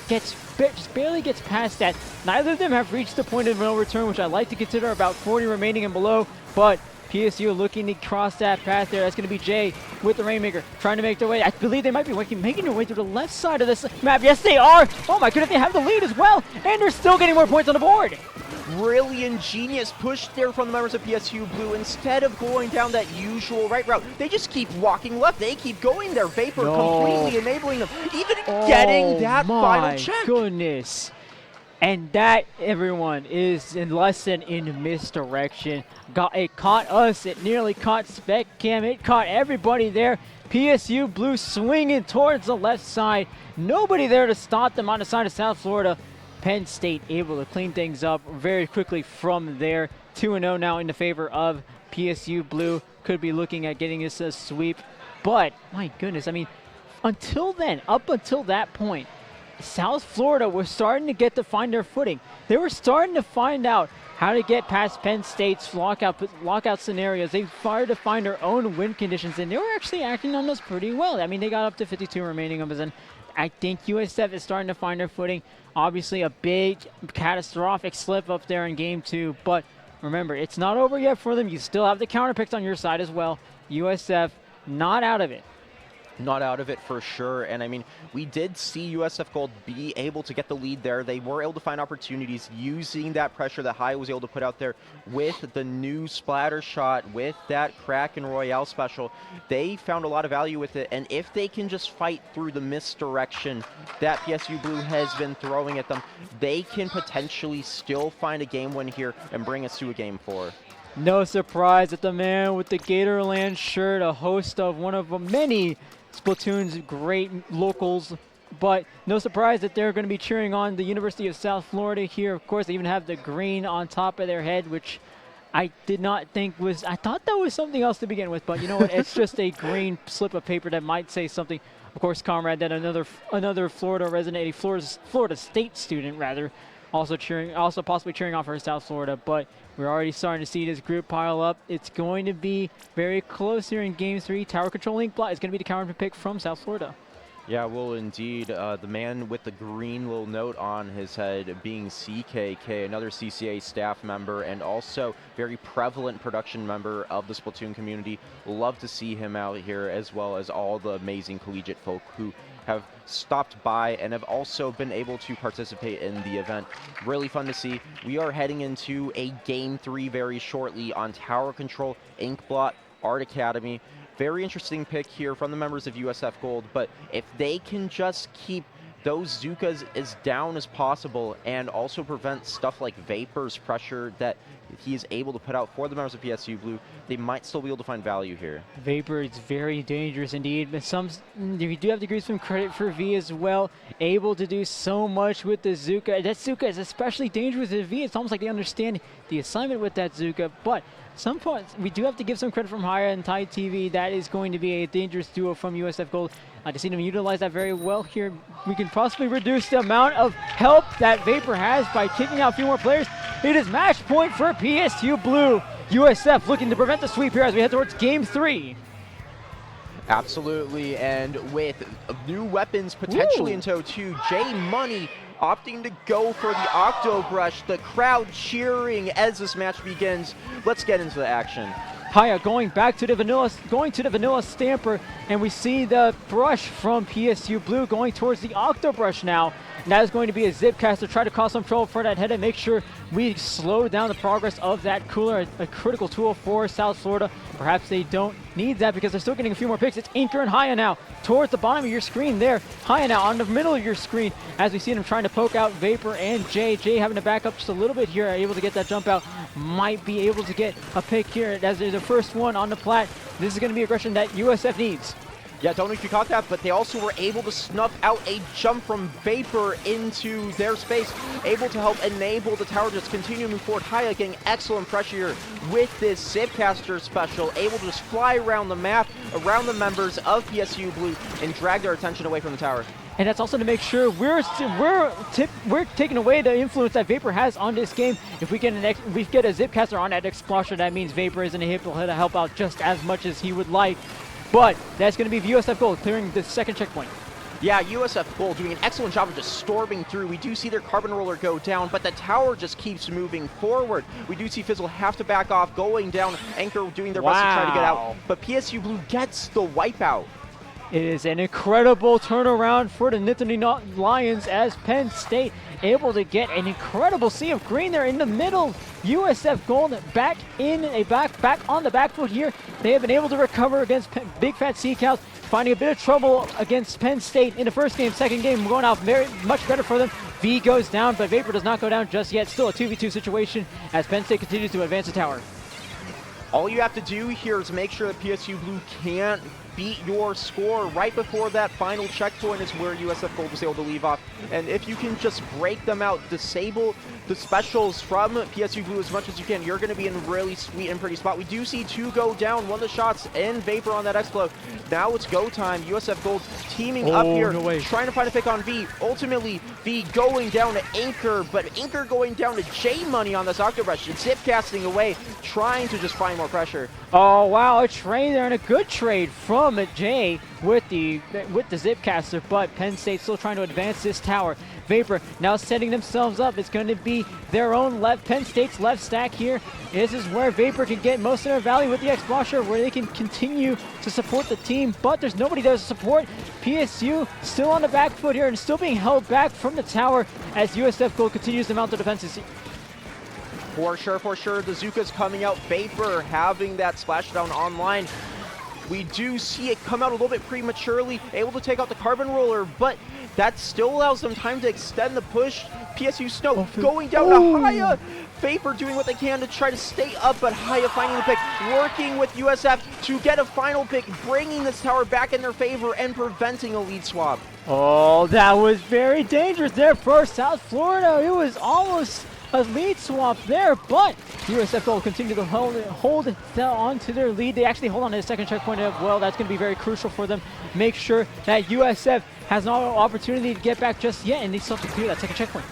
barely gets past that. Neither of them have reached the point of no return, which I like to consider about 40 remaining and below, but PSU looking to cross that path there. That's going to be Jay with the Rainmaker trying to make their way. I believe they might be making their way to the left side of this map. Yes, they are. Oh my goodness, they have the lead as well. And they're still getting more points on the board. Really ingenious push there from the members of PSU Blue. Instead of going down that usual right route, they just keep walking left. They keep going there. Vapor completely enabling them, even getting that final check. Oh my goodness. And that, everyone, is in lesson in misdirection. It caught us, it nearly caught Spec Cam, it caught everybody there. PSU Blue swinging towards the left side. Nobody there to stop them on the side of South Florida. Penn State able to clean things up very quickly from there. 2-0 now in the favor of PSU Blue. Could be looking at getting this a sweep. But, my goodness, I mean, until then, up until that point, South Florida was starting to find their footing. They were starting to find out how to get past Penn State's lockout scenarios. They started to find their own win conditions, and they were actually acting on those pretty well. I mean, they got up to 52 remaining of us, and I think USF is starting to find their footing. Obviously, a big, catastrophic slip up there in Game 2, but remember, it's not over yet for them. You still have the counter picks on your side as well. USF not out of it. Not out of it for sure, and I mean, we did see USF Gold be able to get the lead there. They were able to find opportunities using that pressure that High was able to put out there with the new splatter shot, with that Kraken Royale special. They found a lot of value with it, and if they can just fight through the misdirection that PSU Blue has been throwing at them, they can potentially still find a game win here and bring us to a Game 4. No surprise that the man with the Gatorland shirt, a host of one of many Splatoon's great locals, but no surprise that they're going to be cheering on the University of South Florida here. Of course, they even have the green on top of their head, which I did not think was, I thought that was something else to begin with, but you know what, it's just a green slip of paper that might say something. Of course, Comrade, that another Florida resident, a Florida State student rather, also possibly cheering on for South Florida, but we're already starting to see this group pile up. It's going to be very close here in Game 3. Tower Control Link Block is going to be the counter pick from South Florida. Yeah, well, indeed. The man with the green little note on his head being CKK, another CCA staff member and also very prevalent production member of the Splatoon community. Love to see him out here, as well as all the amazing collegiate folk who have stopped by and have also been able to participate in the event. Really fun to see. We are heading into a Game 3 very shortly on Tower Control, Inkblot, Art Academy. Very interesting pick here from the members of USF Gold, but if they can just keep those Zukas as down as possible and also prevent stuff like Vapor's pressure that he is able to put out for the members of PSU Blue, they might still be able to find value here. Vapor is very dangerous indeed, but you do have to give some credit for V as well. Able to do so much with the Zuka. That Zuka is especially dangerous with V. It's almost like they understand the assignment with that Zuka, but some points we do have to give some credit from Haya and Tide TV. That is going to be a dangerous duo from USF Gold. I just see them utilize that very well here. We can possibly reduce the amount of help that Vapor has by kicking out a few more players. It is match point for PSU Blue. USF looking to prevent the sweep here as we head towards Game 3. Absolutely, and with new weapons potentially in tow too, J Money opting to go for the Octo Brush, the crowd cheering as this match begins. Let's get into the action. Haya going back to the vanilla stamper, and we see the brush from PSU Blue going towards the Octo Brush now. And that is going to be a Zipcaster, try to cause some trouble for that head and make sure we slow down the progress of that cooler, a critical tool for South Florida. Perhaps they don't need that because they're still getting a few more picks. It's Inker and Haya now towards the bottom of your screen there. Haya now on the middle of your screen as we see them trying to poke out Vapor and Jay. Jay having to back up just a little bit here, able to get that jump out. Might be able to get a pick here as they're the first one on the plat. This is going to be aggression that USF needs. Yeah, don't know if you caught that, but they also were able to snuff out a jump from Vapor into their space, able to help enable the tower to just continue to move forward. Haya getting excellent pressure here with this Zipcaster special, able to just fly around the map, around the members of PSU Blue, and drag their attention away from the tower. And that's also to make sure we're taking away the influence that Vapor has on this game. If we get a Zipcaster on that Explosion, that means Vapor isn't able to help out just as much as he would like. But that's going to be USF Gold clearing the second checkpoint. Yeah, USF Gold doing an excellent job of just storming through. We do see their Carbon Roller go down, but the tower just keeps moving forward. We do see Fizzle have to back off, going down. Anchor doing their best to try to get out. But PSU Blue gets the wipeout. It is an incredible turnaround for the Nittany Lions as Penn State able to get an incredible sea of green there in the middle. USF Gold back on the back foot here. They have been able to recover against Big Fat Sea Cows, finding a bit of trouble against Penn State in the first game. Second game going out very much better for them. V goes down, but Vapor does not go down just yet. Still a 2v2 situation as Penn State continues to advance the tower. All you have to do here is make sure that PSU Blue can't beat your score right before that final checkpoint is where USF Gold was able to leave off. And if you can just break them out, disable the specials from PSU Blue as much as you can, you're going to be in a really sweet and pretty spot. We do see two go down, one of the shots in Vapor on that Explode. Now it's go time. USF Gold teaming up here, trying to find a pick on V. Ultimately, V going down to Anchor, but Anchor going down to J Money on this Octobrush. It's zip casting away, trying to just find more pressure. Oh wow, a trade there and a good trade from Jay with the Zipcaster, but Penn State still trying to advance this tower. Vapor now setting themselves up. It's going to be their own Penn State's left stack here. This is where Vapor can get most of their value with the X-Blosher, where they can continue to support the team, but there's nobody there to support. PSU still on the back foot here and still being held back from the tower as USF Gold continues to mount their defenses. For sure, the Zuka's coming out. Vapor having that splashdown online. We do see it come out a little bit prematurely, able to take out the Carbon Roller, but that still allows them time to extend the push. PSU Snow going down to Haya. Vapor doing what they can to try to stay up, but Haya finding the pick, working with USF to get a final pick, bringing this tower back in their favor and preventing a lead swap. Oh, that was very dangerous there for South Florida. It was almost a lead swap there, but USF Gold continue to hold on to their lead. They actually hold on to the second checkpoint as well. That's going to be very crucial for them. Make sure that USF has no opportunity to get back just yet, and they still have to clear that second checkpoint.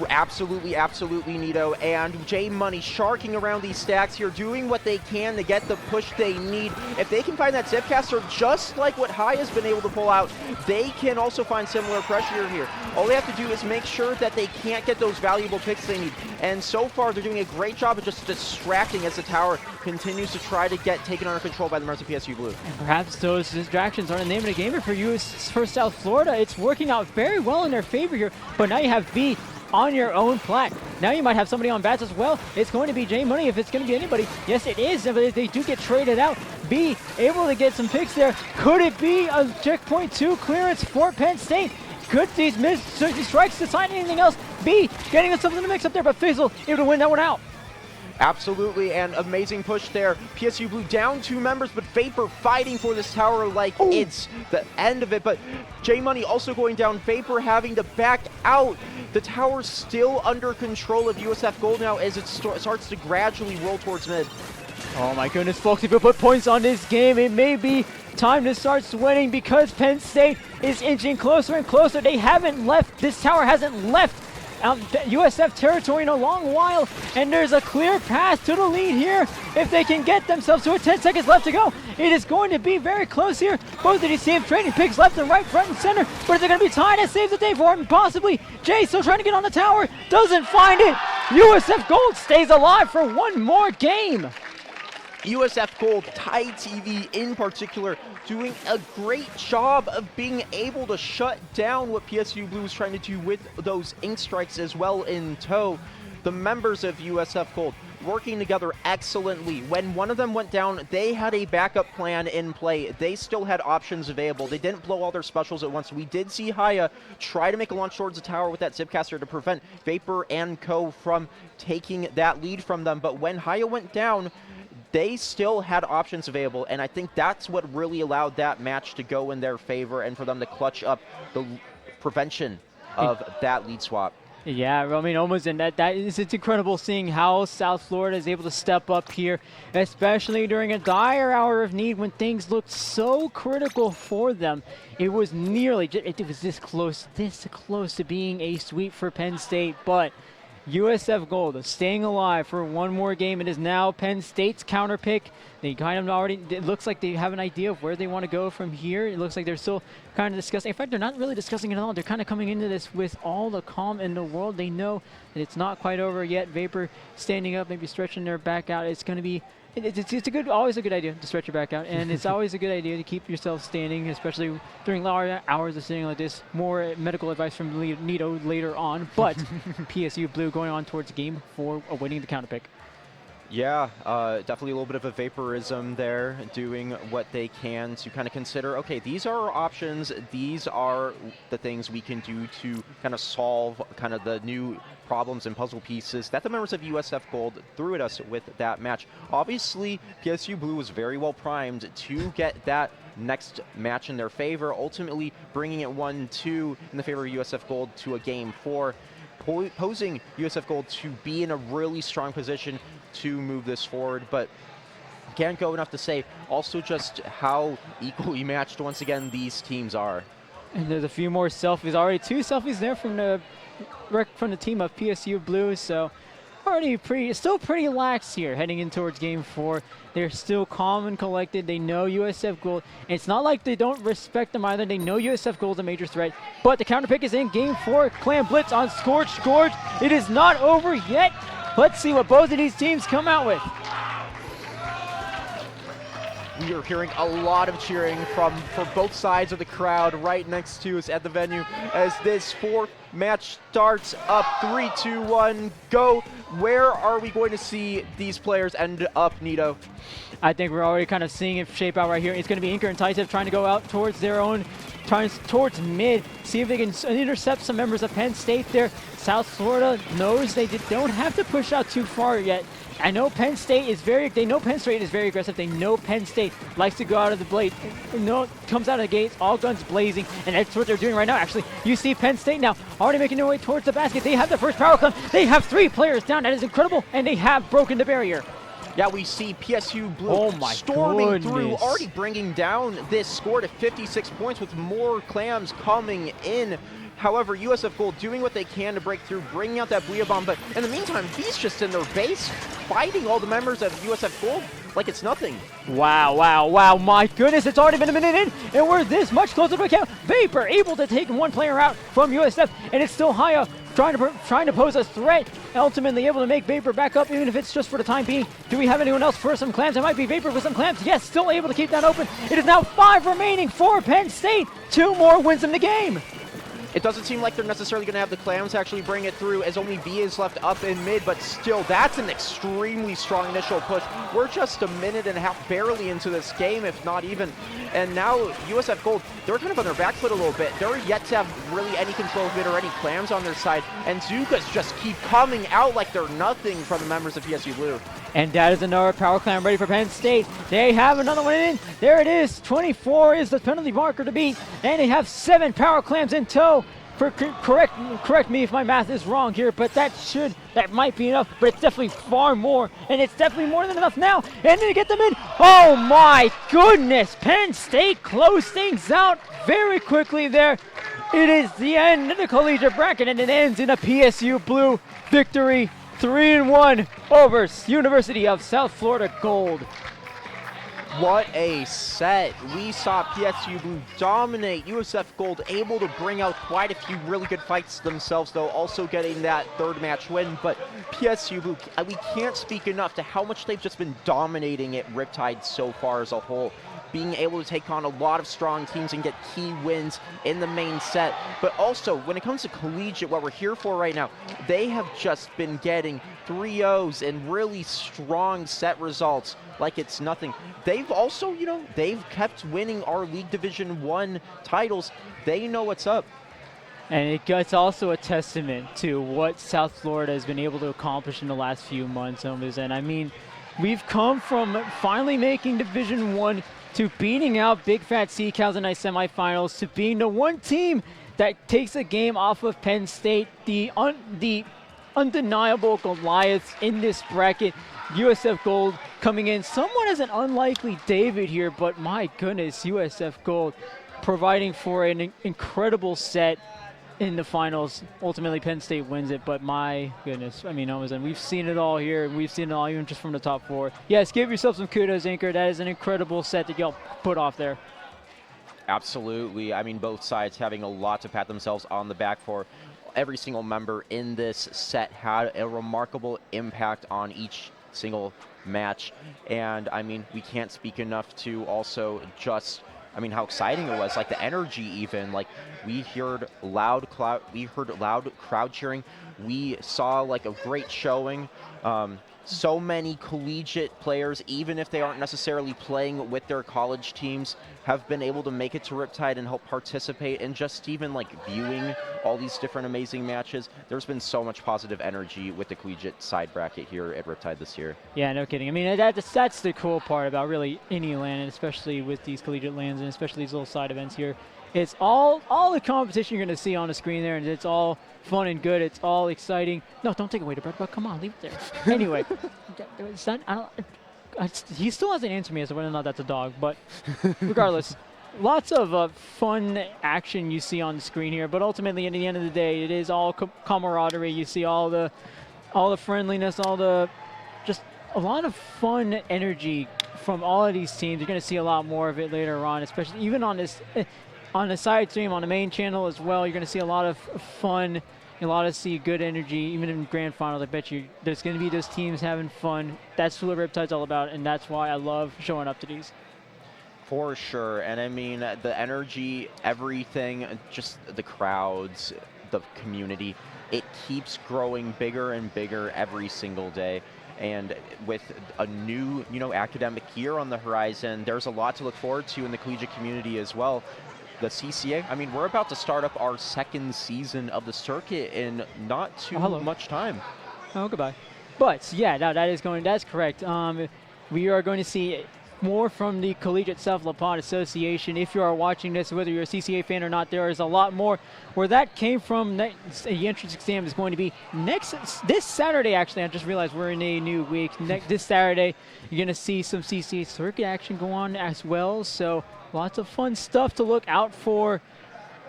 Absolutely, Nito. And J Money sharking around these stacks here, doing what they can to get the push they need. If they can find that Zipcaster, just like what Haya's been able to pull out, they can also find similar pressure here. All they have to do is make sure that they can't get those valuable picks they need. And so far, they're doing a great job of just distracting as the tower continues to try to get taken under control by the members of PSU Blue. And perhaps those distractions are the name of the game for South Florida. It's working out very well in their favor here, but now you have V on your own plat. Now you might have somebody on bats as well. It's going to be J Money if it's going to be anybody. Yes, it is. They do get traded out. B able to get some picks there. Could it be a checkpoint 2 clearance for Penn State? Could these strikes decide anything else? B getting themselves in the mix up there, but Fizzle able to win that one out. Absolutely, and amazing push there. PSU Blue down 2 members, but Vapor fighting for this tower like it's the end of it. But J Money also going down, Vapor having to back out. The tower's still under control of USF Gold now as it starts to gradually roll towards mid. Oh my goodness, folks, if you put points on this game, it may be time to start sweating because Penn State is inching closer and closer. They haven't left, this tower hasn't left USF territory in a long while, and there's a clear path to the lead here if they can get themselves to it. 10 seconds left to go. It is going to be very close here. Both of these teams trading picks left and right, front and center, but is it going to be tied that saves the day for him? Possibly. Jay still trying to get on the tower, doesn't find it. USF Gold stays alive for one more game. USF Gold, Tide TV in particular, doing a great job of being able to shut down what PSU Blue is trying to do with those ink strikes as well in tow. The members of USF Gold working together excellently. When one of them went down, they had a backup plan in play. They still had options available. They didn't blow all their specials at once. We did see Haya try to make a launch towards the tower with that Zipcaster to prevent Vapor and Co from taking that lead from them. But when Haya went down, they still had options available, and I think that's what really allowed that match to go in their favor and for them to clutch up the prevention of that lead swap. Yeah, I mean, almost, and it's incredible seeing how South Florida is able to step up here, especially during a dire hour of need when things looked so critical for them. It was nearly, it was this close to being a sweep for Penn State, but USF Gold staying alive for one more game. It is now Penn State's counter pick. They kind of already, it looks like they have an idea of where they want to go from here. It looks like they're still kind of discussing. In fact, they're not really discussing it at all. They're kind of coming into this with all the calm in the world. They know that it's not quite over yet. Vapor standing up, maybe stretching their back out. It's going to be, it's always a good idea to stretch your back out, and it's always a good idea to keep yourself standing, especially during long hours of sitting like this. More medical advice from Nito later on, but PSU Blue going on towards game 4, awaiting the counter pick. Yeah, definitely a little bit of a vaporism there, doing what they can to kind of consider, okay, these are our options, these are the things we can do to kind of solve kind of the new problems and puzzle pieces that the members of USF Gold threw at us with that match. Obviously, PSU Blue was very well primed to get that next match in their favor, ultimately bringing it 1-2 in the favor of USF Gold to a game 4, posing USF Gold to be in a really strong position to move this forward, but can't go enough to say also just how equally matched once again these teams are. And there's a few more selfies already. 2 selfies there from the team of PSU Blue, so already still pretty lax here heading in towards game 4. They're still calm and collected. They know USF Gold. And it's not like they don't respect them either. They know USF Gold's a major threat. But the counter pick is in game 4. Clan Blitz on Scorched Gorge. It is not over yet. Let's see what both of these teams come out with. We are hearing a lot of cheering for both sides of the crowd right next to us at the venue as this 4th match starts up. 3, 2, 1, go. Where are we going to see these players end up, Nito? I think we're already kind of seeing it shape out right here. It's going to be Inker and Tysev trying to go out towards their own, towards mid, see if they can intercept some members of Penn State there. South Florida knows they don't have to push out too far yet. I know Penn State is they know Penn State is very aggressive. They know Penn State likes to go out of the blade. Comes out of the gates, all guns blazing, and that's what they're doing right now. Actually, you see Penn State now already making their way towards the basket. They have the first power climb. They have 3 players down. That is incredible, and they have broken the barrier. Yeah, we see PSU Blue storming through, already bringing down this score to 56 points with more clams coming in. However, USF Gold doing what they can to break through, bringing out that Booyah Bomb, but in the meantime, he's just in their base, fighting all the members of USF Gold like it's nothing. Wow, wow, wow, my goodness, it's already been a minute in, and we're this much closer to a count. Vapor able to take one player out from USF, and it's still Haya trying to pose a threat, ultimately able to make Vapor back up, even if it's just for the time being. Do we have anyone else for some clams? It might be Vapor with some clams. Yes, still able to keep that open. It is now 5 remaining for Penn State. 2 more wins them the game. It doesn't seem like they're necessarily going to have the clams actually bring it through, as only V is left up in mid, but still, that's an extremely strong initial push. We're just a minute and a half barely into this game, if not even. And now USF Gold, they're kind of on their back foot a little bit. They're yet to have really any control of it or any clams on their side, and Zukas just keep coming out like they're nothing from the members of PSU Blue. And that is another power clam ready for Penn State. They have another one in. There it is. 24 is the penalty marker to beat. And they have 7 power clams in tow. Correct me if my math is wrong here, but that might be enough, but it's definitely far more, and it's definitely more than enough now. And to get them in. Oh my goodness. Penn State closed things out very quickly there. It is the end of the collegiate bracket, and it ends in a PSU Blue victory. 3-1 over University of South Florida Gold. What a set. We saw PSU Blue dominate USF Gold, able to bring out quite a few really good fights themselves, though, also getting that third match win. But PSU Blue, we can't speak enough to how much they've just been dominating at Riptide so far as a whole, being able to take on a lot of strong teams and get key wins in the main set. But also, when it comes to collegiate, what we're here for right now, they have just been getting 3-0s and really strong set results like it's nothing. They've also, you know, they've kept winning our League Division 1 titles. They know what's up. And it's also a testament to what South Florida has been able to accomplish in the last few months, and I mean, we've come from finally making Division 1 to beating out Big Fat Sea Cows in the semifinals, to being the one team that takes a game off of Penn State, the undeniable Goliaths in this bracket. USF Gold coming in somewhat as an unlikely David here, but my goodness, USF Gold providing for an incredible set in the finals. Ultimately, Penn State wins it, but my goodness, I mean, we've seen it all here. We've seen it all even just from the top four. Yes, give yourself some kudos, Anchor. That is an incredible set that y'all put off there. Absolutely. I mean, both sides having a lot to pat themselves on the back for. Every single member in this set had a remarkable impact on each single match. And I mean, we can't speak enough to also just, I mean, how exciting it was, like the energy even, like we heard loud crowd cheering. We saw like a great showing. So many collegiate players, even if they aren't necessarily playing with their college teams, have been able to make it to Riptide and help participate, and just even like viewing all these different amazing matches. There's been so much positive energy with the collegiate side bracket here at Riptide this year. Yeah, no kidding. I mean, that's the cool part about really any LAN, and especially with these collegiate LANs, and especially these little side events here. It's all the competition you're going to see on the screen there, and it's all fun and good. It's all exciting. No, don't take away the bread, but come on, leave it there. Anyway, it's not, he still hasn't answered me as to whether or not that's a dog, but regardless, lots of fun action you see on the screen here, but ultimately, at the end of the day, it is all camaraderie. You see all the friendliness, just a lot of fun energy from all of these teams. You're going to see a lot more of it later on, especially even on this. On the side stream, on the main channel as well, you're going to see a lot of fun, a lot of good energy, even in grand finals. I bet you there's going to be those teams having fun. That's what Riptide's all about, and that's why I love showing up to these. For sure, and I mean, the energy, everything, just the crowds, the community, it keeps growing bigger and bigger every single day. And with a new, academic year on the horizon, there's a lot to look forward to in the collegiate community as well. The CCA, I mean, we're about to start up our second season of the circuit in not too much time. Oh, goodbye. But yeah, that's correct. We are going to see more from the Collegiate South La Paz Association. If you are watching this, whether you're a CCA fan or not, there is a lot more. Where that came from, the entrance exam is going to be this Saturday, actually. I just realized we're in a new week. This Saturday, you're going to see some CCA circuit action go on as well. So lots of fun stuff to look out for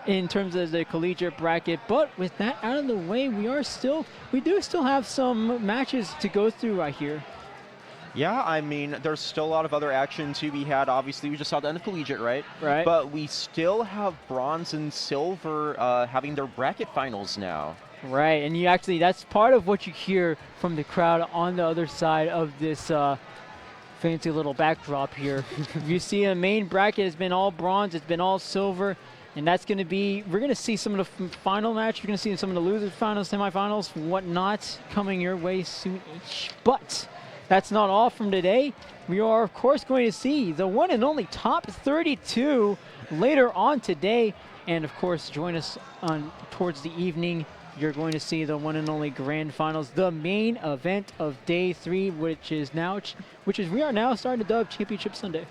in terms of the collegiate bracket. But with that out of the way, we do still have some matches to go through right here. Yeah, I mean, there's still a lot of other action to be had. Obviously, we just saw the end of collegiate, right? Right. But we still have bronze and silver having their bracket finals now. Right, and that's part of what you hear from the crowd on the other side of this fancy little backdrop here. You see a main bracket has been all bronze, it's been all silver, and that's going to be, we're going to see some of the final match, you're going to see some of the losers finals, semifinals, whatnot coming your way soon-ish. But that's not all from today. We are, of course, going to see the one and only top 32 later on today. And, of course, join us towards the evening. You're going to see the one and only grand finals, the main event of day 3, which is we are now starting to dub Championship Sunday.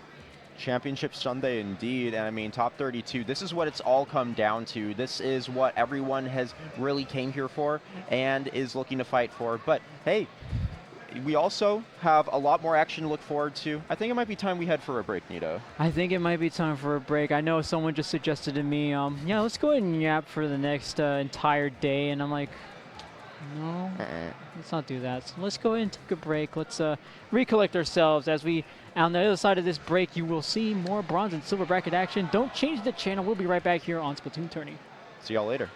Championship Sunday, indeed. And I mean, top 32, this is what it's all come down to. This is what everyone has really came here for and is looking to fight for. But, hey, we also have a lot more action to look forward to. I think it might be time we head for a break, Nito. I think it might be time for a break. I know someone just suggested to me, yeah, let's go ahead and yap for the next entire day. And I'm like, no, let's not do that. So let's go ahead and take a break. Let's recollect ourselves as we On the other side of this break, you will see more bronze and silver bracket action. Don't change the channel. We'll be right back here on SplatoonTourney. See y'all later.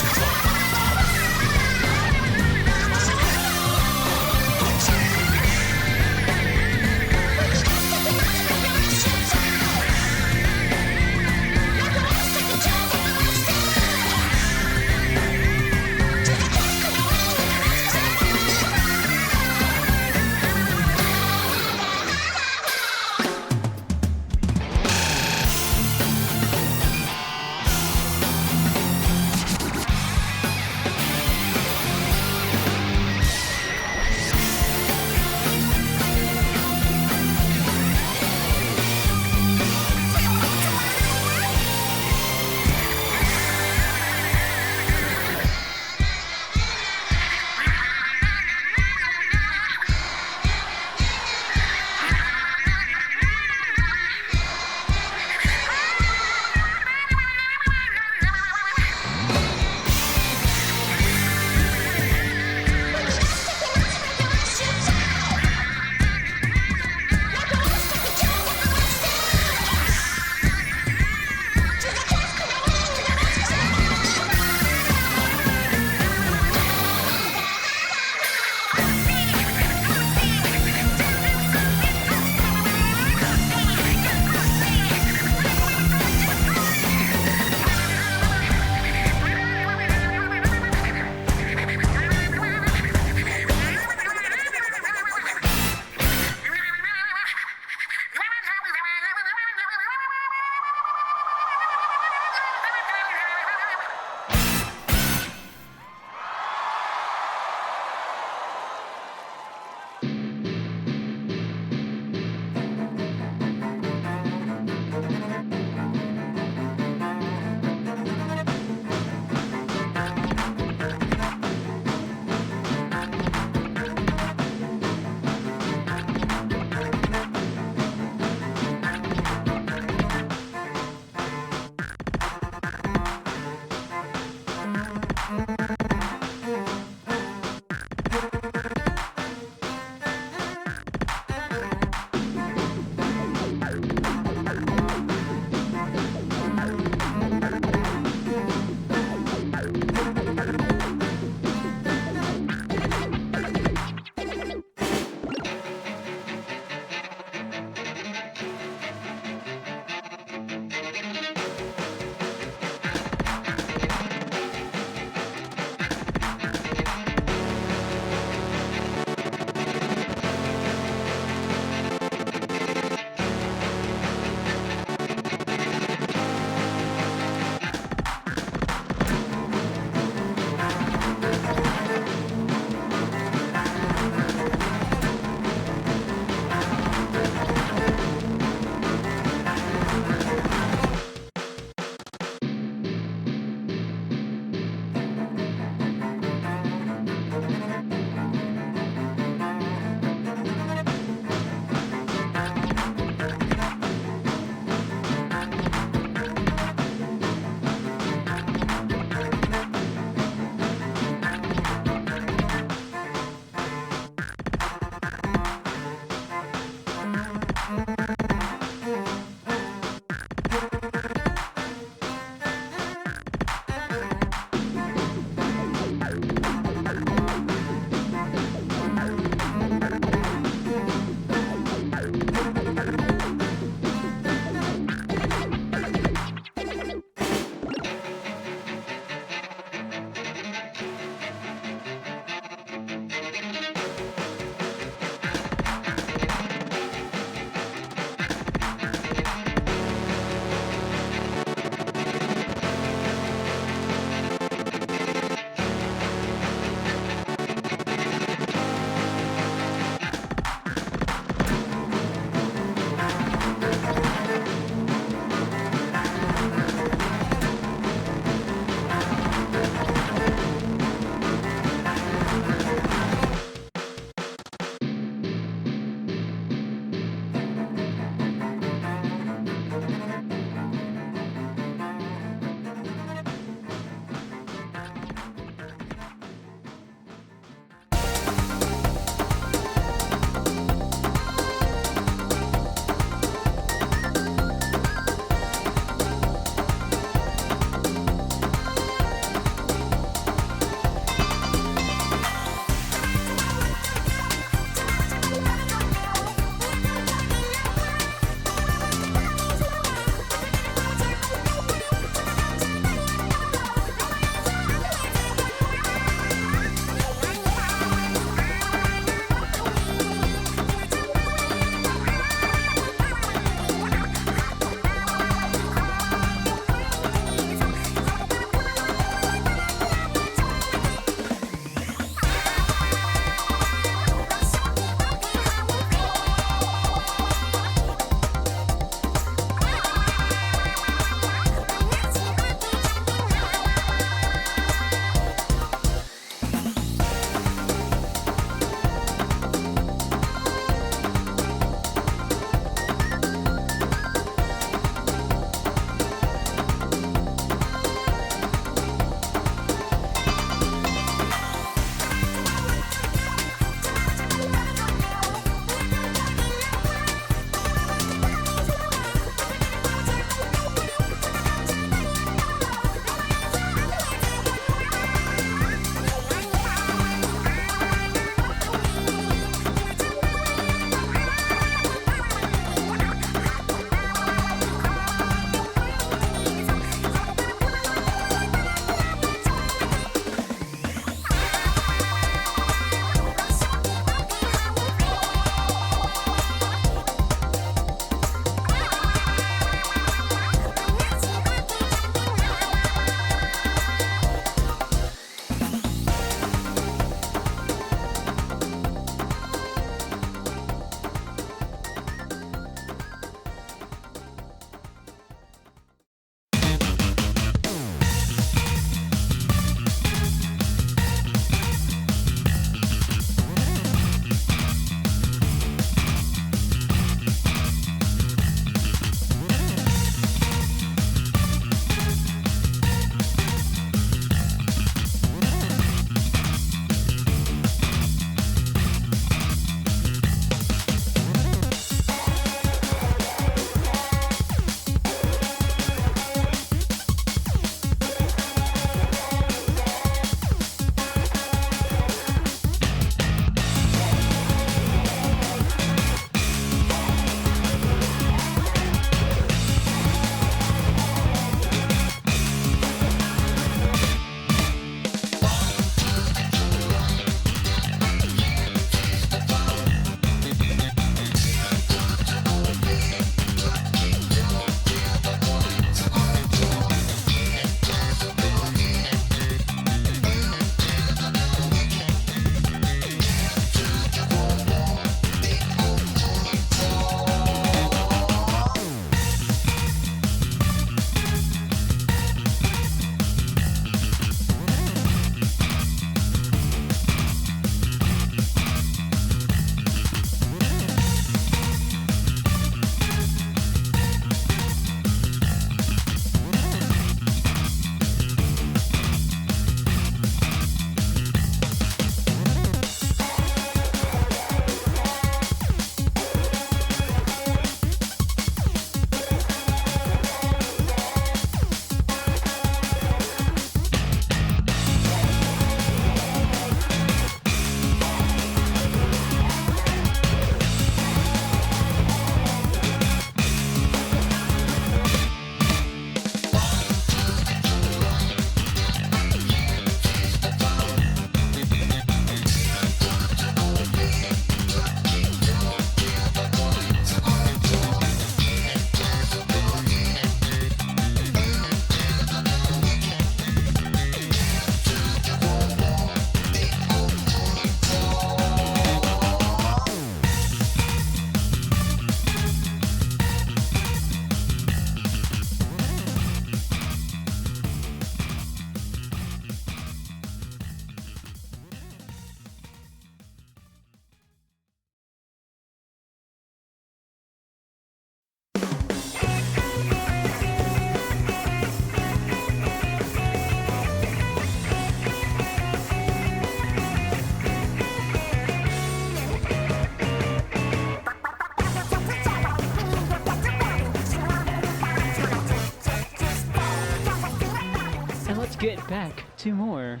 back to more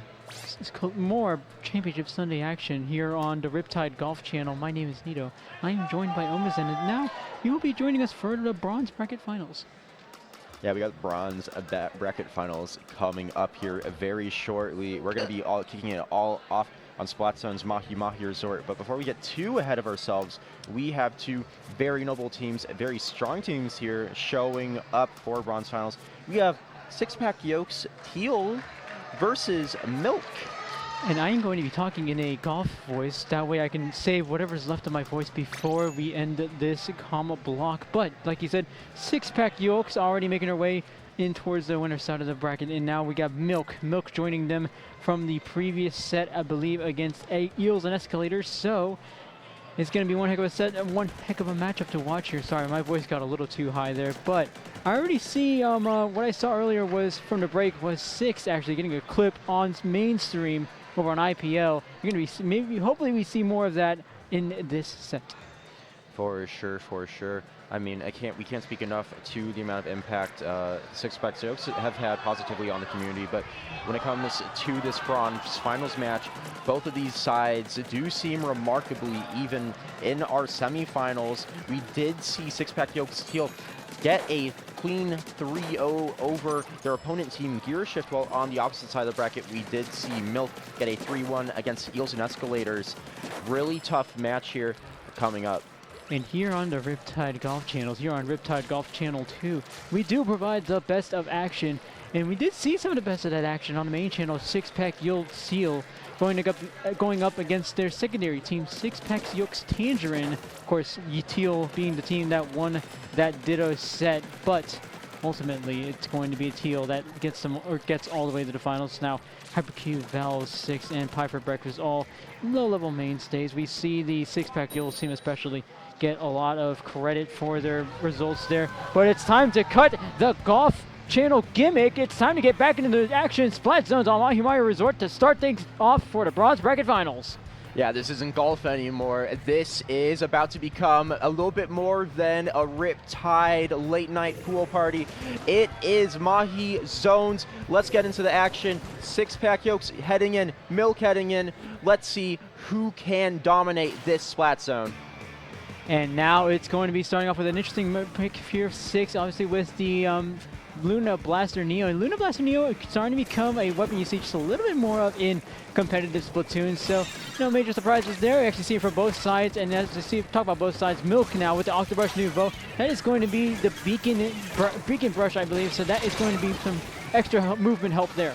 Championship Sunday action here on the Riptide Golf Channel. My name is Nito. I am joined by Omazen, and now you will be joining us for the Bronze Bracket Finals. Yeah, we got Bronze Bracket Finals coming up here very shortly. We're going to be kicking it all off on Splatzone's Kalahari Resort. But before we get too ahead of ourselves, we have two very noble teams, very strong teams here showing up for Bronze Finals. We have Six-Pack Yokes TEAL versus Milk. And I am going to be talking in a golf voice. That way I can save whatever's left of my voice before we end this comma block. But like you said, Six-Pack Yokes already making their way in towards the winner side of the bracket. And now we got Milk joining them from the previous set, I believe, against Eels and Escalators. So it's going to be one heck of a set and one heck of a matchup to watch here. Sorry, my voice got a little too high there. But I already see what I saw earlier was from the break was Six actually getting a clip on mainstream over on IPL. You're going to be hopefully we see more of that in this set. For sure. I mean, we can't speak enough to the amount of impact Six-Pack Yokes have had positively on the community. But when it comes to this Bronze Finals match, both of these sides do seem remarkably even. In our semifinals, we did see Six-Pack Yokes TEAL get a clean 3-0 over their opponent team Gear Shift, while on the opposite side of the bracket, we did see Milk get a 3-1 against Eels and Escalators. Really tough match here coming up. And here on the Riptide Golf Channels, here on Riptide Golf Channel 2, we do provide the best of action. And we did see some of the best of that action on the main channel, Six-Pack Yokes TEAL going up against their secondary team, Six-Pack Yokes Tangerine. Of course, TEAL being the team that won that Ditto set, but ultimately it's going to be a TEAL that gets all the way to the finals. Now, HyperQ, Valve, Six, and Pie for Breakfast, all low-level mainstays. We see the Six-Pack Yokes team especially get a lot of credit for their results there. But it's time to cut the golf channel gimmick. It's time to get back into the action. Splat Zones on Kalahari Resort to start things off for the Bronze Bracket Finals. Yeah, this isn't golf anymore. This is about to become a little bit more than a Riptide late night pool party. It is Mahi Zones. Let's get into the action. Six-Pack Yokes heading in, Milk heading in. Let's see who can dominate this Splat Zone. And now it's going to be starting off with an interesting pick here, Six, obviously with the Luna Blaster Neo. And Luna Blaster Neo is starting to become a weapon you see just a little bit more of in competitive Splatoon. So, no major surprises there. We actually see it from both sides. And as you see, talk about both sides, Milk now with the Octobrush Nouveau. That is going to be the beacon brush, I believe. So that is going to be some extra movement help there.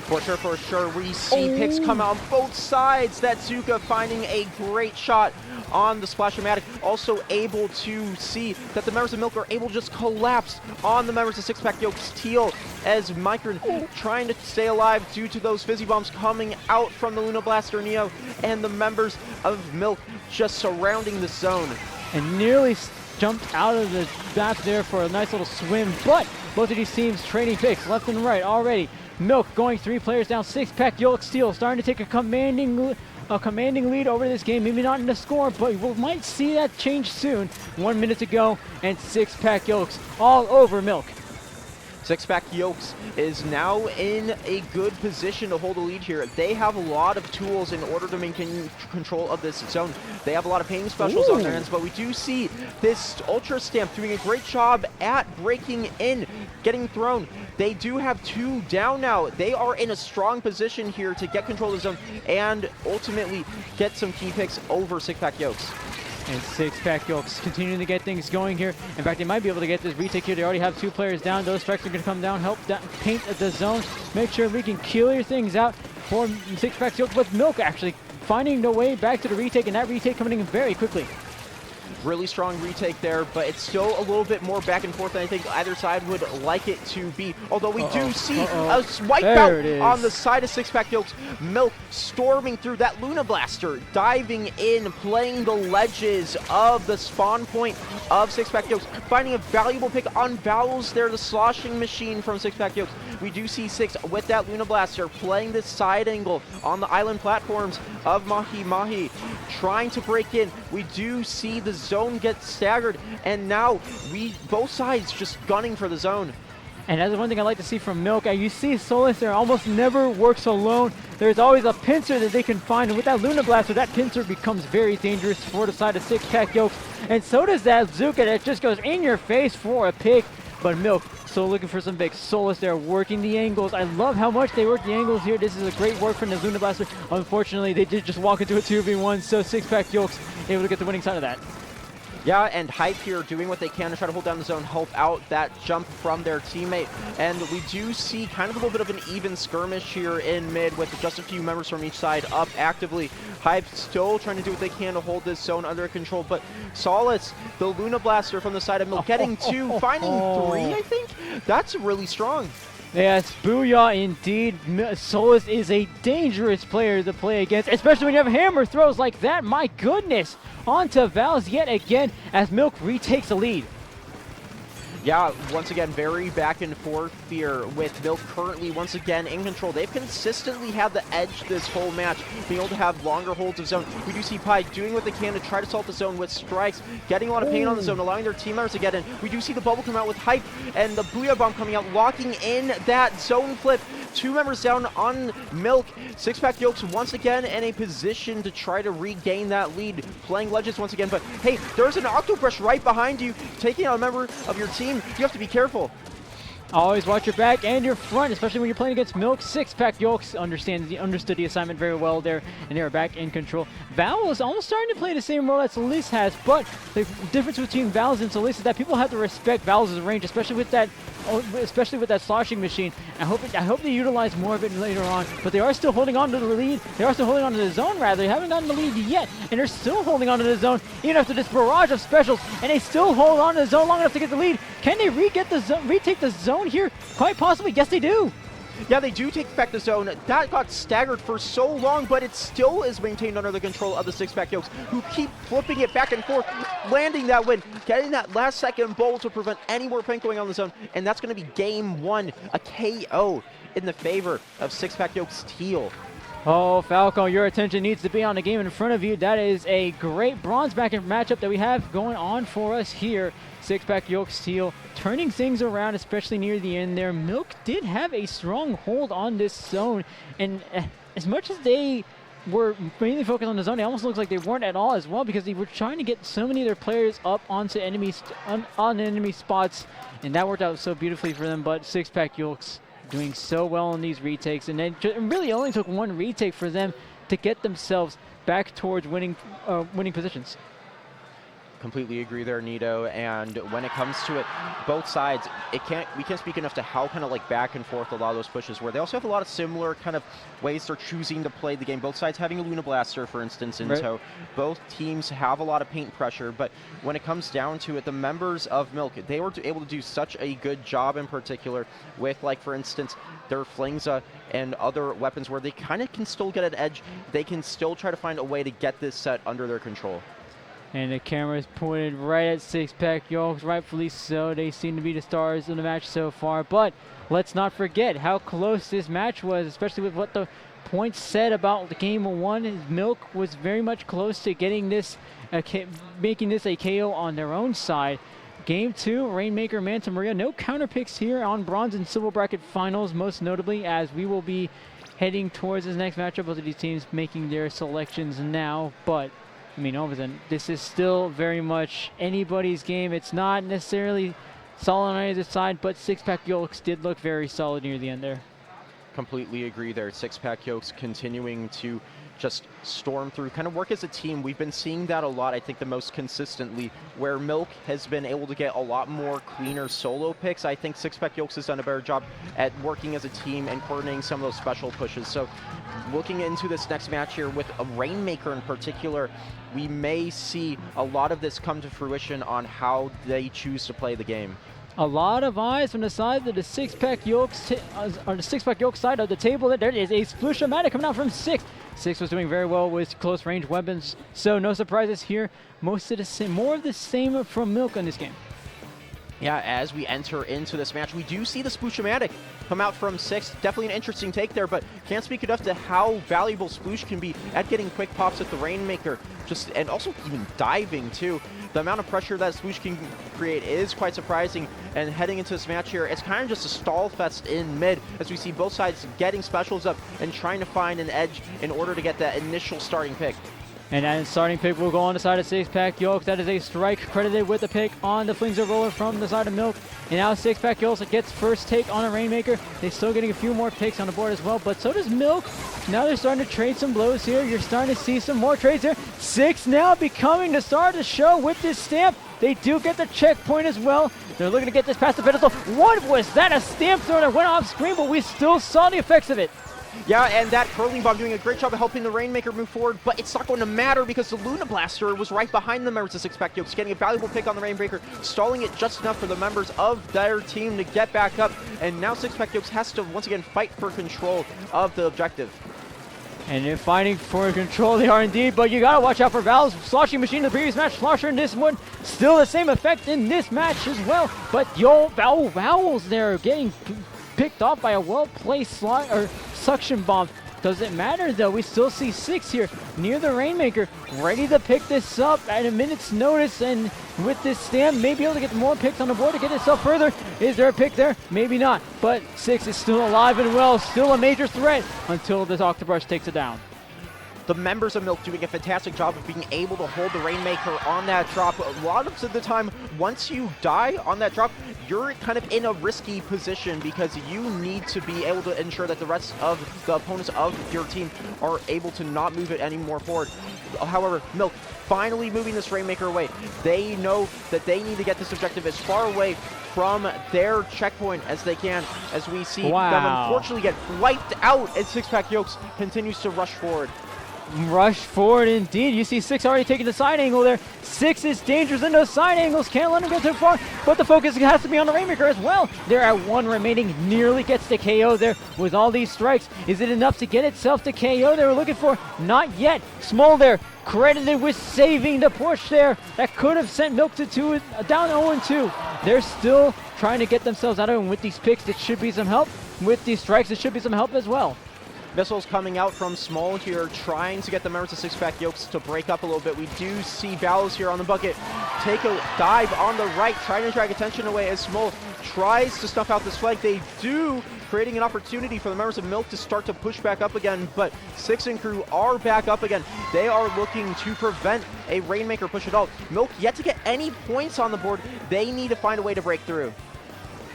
For sure. We see picks come out on both sides. That Zuka finding a great shot on the Splash-O-Matic. Also able to see that the members of Milk are able to just collapse on the members of Six-Pack Yokes TEAL as Micron trying to stay alive due to those fizzy bombs coming out from the Luna Blaster Neo, and the members of Milk just surrounding the zone. And nearly jumped out of the map there for a nice little swim, but both of these teams trading picks left and right already. Milk going 3 players down, Six-Pack Yokes TEAL starting to take a commanding lead over this game. Maybe not in the score, but we might see that change soon. 1 minute to go, and Six-Pack Yokes all over Milk. Six-Pack Yokes is now in a good position to hold the lead here. They have a lot of tools in order to maintain control of this zone. They have a lot of pain specials on their hands, but we do see this Ultra Stamp doing a great job at breaking in, getting thrown. They do have 2 down now. They are in a strong position here to get control of the zone and ultimately get some key picks over Six-Pack Yokes. And Six-Pack Yokes continuing to get things going here. In fact, they might be able to get this retake here. They already have 2 players down. Those strikes are going to come down, help paint the zone, make sure we can clear things out for Six-Pack Yokes, with Milk actually finding the way back to the retake, and that retake coming in very quickly. Really strong retake there, but it's still a little bit more back and forth than I think either side would like it to be. Although we do see a wipeout on the side of Six-Pack Yokes. Milk storming through that Luna Blaster, diving in, playing the ledges of the spawn point of Six-Pack Yokes, finding a valuable pick on Vowels there, the sloshing machine from Six-Pack Yokes. We do see Six with that Luna Blaster playing this side angle on the island platforms of Mahi, trying to break in. We do see the zone get staggered, and now both sides just gunning for the zone. And that's one thing I like to see from Milk. You see Solus there almost never works alone. There's always a pincer that they can find. And with that Luna Blaster, that pincer becomes very dangerous for the side of Six-Pack Yokes. And so does that Zuka that just goes in your face for a pick. But Milk still looking for some big Solus there, working the angles. I love how much they work the angles here. This is a great work from the Luna Blaster. Unfortunately, they did just walk into a 2v1, so Six-Pack Yokes able to get the winning side of that. Yeah, and Hype here doing what they can to try to hold down the zone, help out that jump from their teammate. And we do see kind of a little bit of an even skirmish here in mid with just a few members from each side up actively. Hype still trying to do what they can to hold this zone under control, but Solus, the Luna Blaster from the side of Milk, getting 2, finding 3, I think? That's really strong. Yes, booyah indeed. Solus is a dangerous player to play against, especially when you have hammer throws like that. My goodness. On to Val's yet again as Milk retakes the lead. Yeah, once again, very back and forth here with Milk currently once again in control. They've consistently had the edge this whole match, being able to have longer holds of zone. We do see Pi doing what they can to try to salt the zone with strikes, getting a lot of pain on the zone, allowing their team members to get in. We do see the bubble come out with Hype and the Booyah Bomb coming out, locking in that zone flip. 2 members down on Milk. Six-Pack Yokes once again in a position to try to regain that lead, playing ledges once again. But hey, there's an Octo Brush right behind you, taking out a member of your team. You have to be careful. Always watch your back and your front, especially when you're playing against Milk. Six-Pack Yokes understood the assignment very well there, and they are back in control. Val is almost starting to play the same role that Solis has, but the difference between Val's and Solis is that people have to respect Val's range, especially with that sloshing machine. I hope they utilize more of it later on, but they are still holding on to the lead. They are still holding on to the zone, rather. They haven't gotten the lead yet, and they're still holding on to the zone, even after this barrage of specials, and they still hold on to the zone long enough to get the lead. Can they retake the zone here? Quite possibly. Yes, they do. Yeah, they do take back the zone. That got staggered for so long, but it still is maintained under the control of the Six-Pack Yokes, who keep flipping it back and forth, landing that win, getting that last second bowl to prevent any more paint going on the zone, and that's going to be game 1, a KO in the favor of Six-Pack Yokes TEAL. Oh, Falco, your attention needs to be on the game in front of you. That is a great bronze bracket matchup that we have going on for us here. Six-Pack Yokes TEAL turning things around, especially near the end there. Milk did have a strong hold on this zone, and as much as they were mainly focused on the zone, it almost looks like they weren't at all as well, because they were trying to get so many of their players up onto on enemy spots, and that worked out so beautifully for them. But Six-Pack Yokes doing so well on these retakes, and it really only took 1 retake for them to get themselves back towards winning positions. Completely agree there, Nito. And when it comes to it, both sides, we can't speak enough to how kind of like back and forth a lot of those pushes were. They also have a lot of similar kind of ways they're choosing to play the game. Both sides having a Luna Blaster, for instance, in tow. Both teams have a lot of paint pressure, but when it comes down to it, the members of Milk, they were able to do such a good job in particular with, like, for instance, their Flingza and other weapons where they kind of can still get an edge. They can still try to find a way to get this set under their control. And the camera is pointed right at Six-Pack Yokes, rightfully so. They seem to be the stars of the match so far. But let's not forget how close this match was, especially with what the points said about the game 1. Milk was very much close to getting this, making this a KO on their own side. Game 2, Rainmaker, Manta Maria. No counter picks here on bronze and silver bracket finals, most notably, as we will be heading towards this next matchup. Both of these teams making their selections now, but I mean, all of a sudden, this is still very much anybody's game. It's not necessarily solid on either side, but Six-Pack Yokes did look very solid near the end there. Completely agree there. Six-Pack Yokes continuing to just storm through, kind of work as a team. We've been seeing that a lot, I think the most consistently, where Milk has been able to get a lot more cleaner solo picks. I think Six-Pack Yokes has done a better job at working as a team and coordinating some of those special pushes. So looking into this next match here with a Rainmaker in particular, we may see a lot of this come to fruition on how they choose to play the game. A lot of eyes from the side of the Six-Pack Yokes, on the Six-Pack Yokes side of the table. There is a Splush-O-Matic coming out from Six. Six was doing very well with close range weapons, so no surprises here. More of the same from Milk in this game. Yeah, as we enter into this match, we do see the Sploosh-o-matic come out from 6. Definitely an interesting take there, but can't speak enough to how valuable Sploosh can be at getting quick pops with the Rainmaker, and also even diving too. The amount of pressure that Sploosh can create is quite surprising, and heading into this match here, it's kind of just a stall fest in mid, as we see both sides getting specials up and trying to find an edge in order to get that initial starting pick. And that starting pick will go on the side of Six-Pack Yokes. That is a strike credited with the pick on the Flingser Roller from the side of Milk. And now Six-Pack Yokes gets first take on a Rainmaker. They're still getting a few more picks on the board as well, but so does Milk. Now they're starting to trade some blows here. You're starting to see some more trades here. 6 now becoming the star of the show with this stamp. They do get the checkpoint as well. They're looking to get this past the pedestal. What was that? A stamp throw that went off screen, but we still saw the effects of it. Yeah, and that curling bomb doing a great job of helping the Rainmaker move forward, but it's not going to matter because the Luna Blaster was right behind the members of Six-Pack Yokes, getting a valuable pick on the Rainmaker, stalling it just enough for the members of their team to get back up, and now Six-Pack Yokes has to once again fight for control of the objective. And they're fighting for control, they are indeed, but you gotta watch out for Valve's sloshing machine in the previous match. Slosher in this one, still the same effect in this match as well, but Vowels there getting picked off by a well-placed suction bomb. Doesn't matter though, we still see 6 here near the Rainmaker, ready to pick this up at a minute's notice, and with this stand, maybe able to get more picks on the board to get itself further. Is there a pick there? Maybe not, but 6 is still alive and well, still a major threat until this Octobrush takes it down. The members of Milk doing a fantastic job of being able to hold the Rainmaker on that drop. A lot of the time, once you die on that drop, you're kind of in a risky position because you need to be able to ensure that the rest of the opponents of your team are able to not move it any more forward. However, Milk finally moving this Rainmaker away. They know that they need to get this objective as far away from their checkpoint as they can, as we see them unfortunately get wiped out as Six-Pack Yokes continues to rush forward. Rush forward indeed. You see 6 already taking the side angle there. 6 is dangerous in those side angles. Can't let him go too far, but the focus has to be on the Rainmaker as well. They're at 1 remaining. Nearly gets the KO there with all these strikes. Is it enough to get itself to KO they were looking for? Not yet. Small there, credited with saving the push there. That could have sent Milk to down 0-2. They're still trying to get themselves out of it, and with these picks, it should be some help. With these strikes, it should be some help as well. Missiles coming out from Small here, trying to get the members of Six-Pack Yokes to break up a little bit. We do see Valves here on the bucket take a dive on the right, trying to drag attention away as Small tries to snuff out this flag. They do, creating an opportunity for the members of Milk to start to push back up again, but 6 and crew are back up again. They are looking to prevent a Rainmaker push at all. Milk yet to get any points on the board. They need to find a way to break through.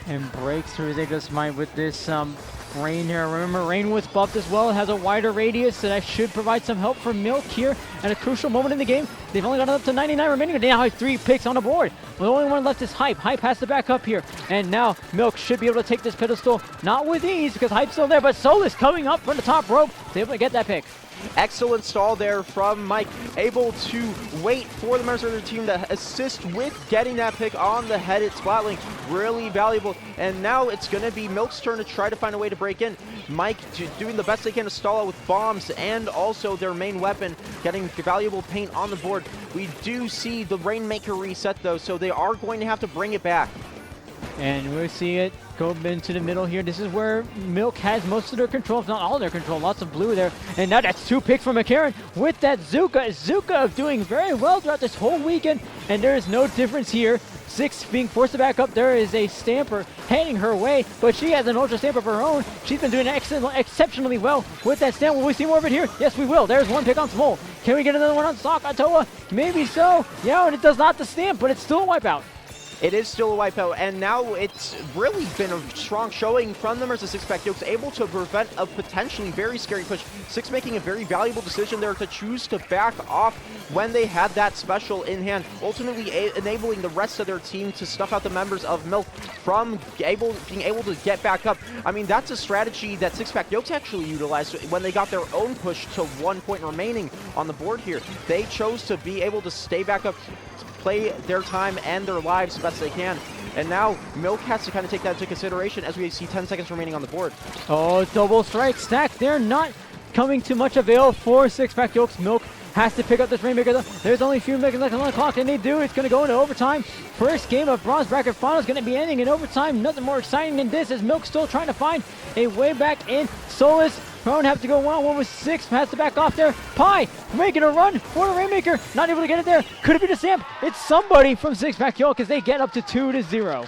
And breaks through, they just might with this Rain here. Remember, Rain was buffed as well. It has a wider radius, so that should provide some help for Milk here at a crucial moment in the game. They've only got up to 99 remaining. They now have 3 picks on the board. The only one left is Hype. Hype has to back up here. And now Milk should be able to take this pedestal. Not with ease, because Hype's still there, but Solus coming up from the top rope to be able to get that pick. Excellent stall there from Mike, able to wait for the members of their team to assist with getting that pick on the headed Splatling. Really valuable. And now it's going to be Milk's turn to try to find a way to break in. Mike doing the best they can to stall out with bombs and also their main weapon, getting valuable paint on the board. We do see the Rainmaker reset though, so they are going to have to bring it back. And we'll see it go into the middle here. This is where Milk has most of their control, if not all their control. Lots of blue there. And now that's 2 picks from McCarran with that Zuka. Zuka doing very well throughout this whole weekend. And there is no difference here. 6 being forced to back up. There is a Stamper heading her way, but she has an Ultra Stamper of her own. She's been doing exceptionally well with that Stamp. Will we see more of it here? Yes, we will. There's 1 pick on Small. Can we get another one on Sakatoa? Maybe so. Yeah, and it does not the Stamp, but it's still a wipeout. It is still a wipeout, and now it's really been a strong showing from the members of Six-Pack Yokes, able to prevent a potentially very scary push. 6 making a very valuable decision there to choose to back off when they had that special in hand, ultimately enabling the rest of their team to snuff out the members of Milk from being able to get back up. I mean, that's a strategy that Six-Pack Yokes actually utilized when they got their own push to 1 point remaining on the board here. They chose to be able to stay back up, play their time and their lives the best they can. And now Milk has to kind of take that into consideration as we see 10 seconds remaining on the board. Oh, double strike stack. They're not coming to much avail for Six-Pack Yokes. Milk has to pick up this Rainmaker though. There's only a few minutes left on the clock, and they do. It's going to go into overtime. First game of Bronze Bracket Finals going to be ending in overtime. Nothing more exciting than this as Milk still trying to find a way back in. Solus Prone have to go one-on-one with 6, has to back off there. Pie making a run for the Rainmaker, not able to get it there. Could it be the Samp? It's somebody from 6-Pack Yolk as they get up to 2-0.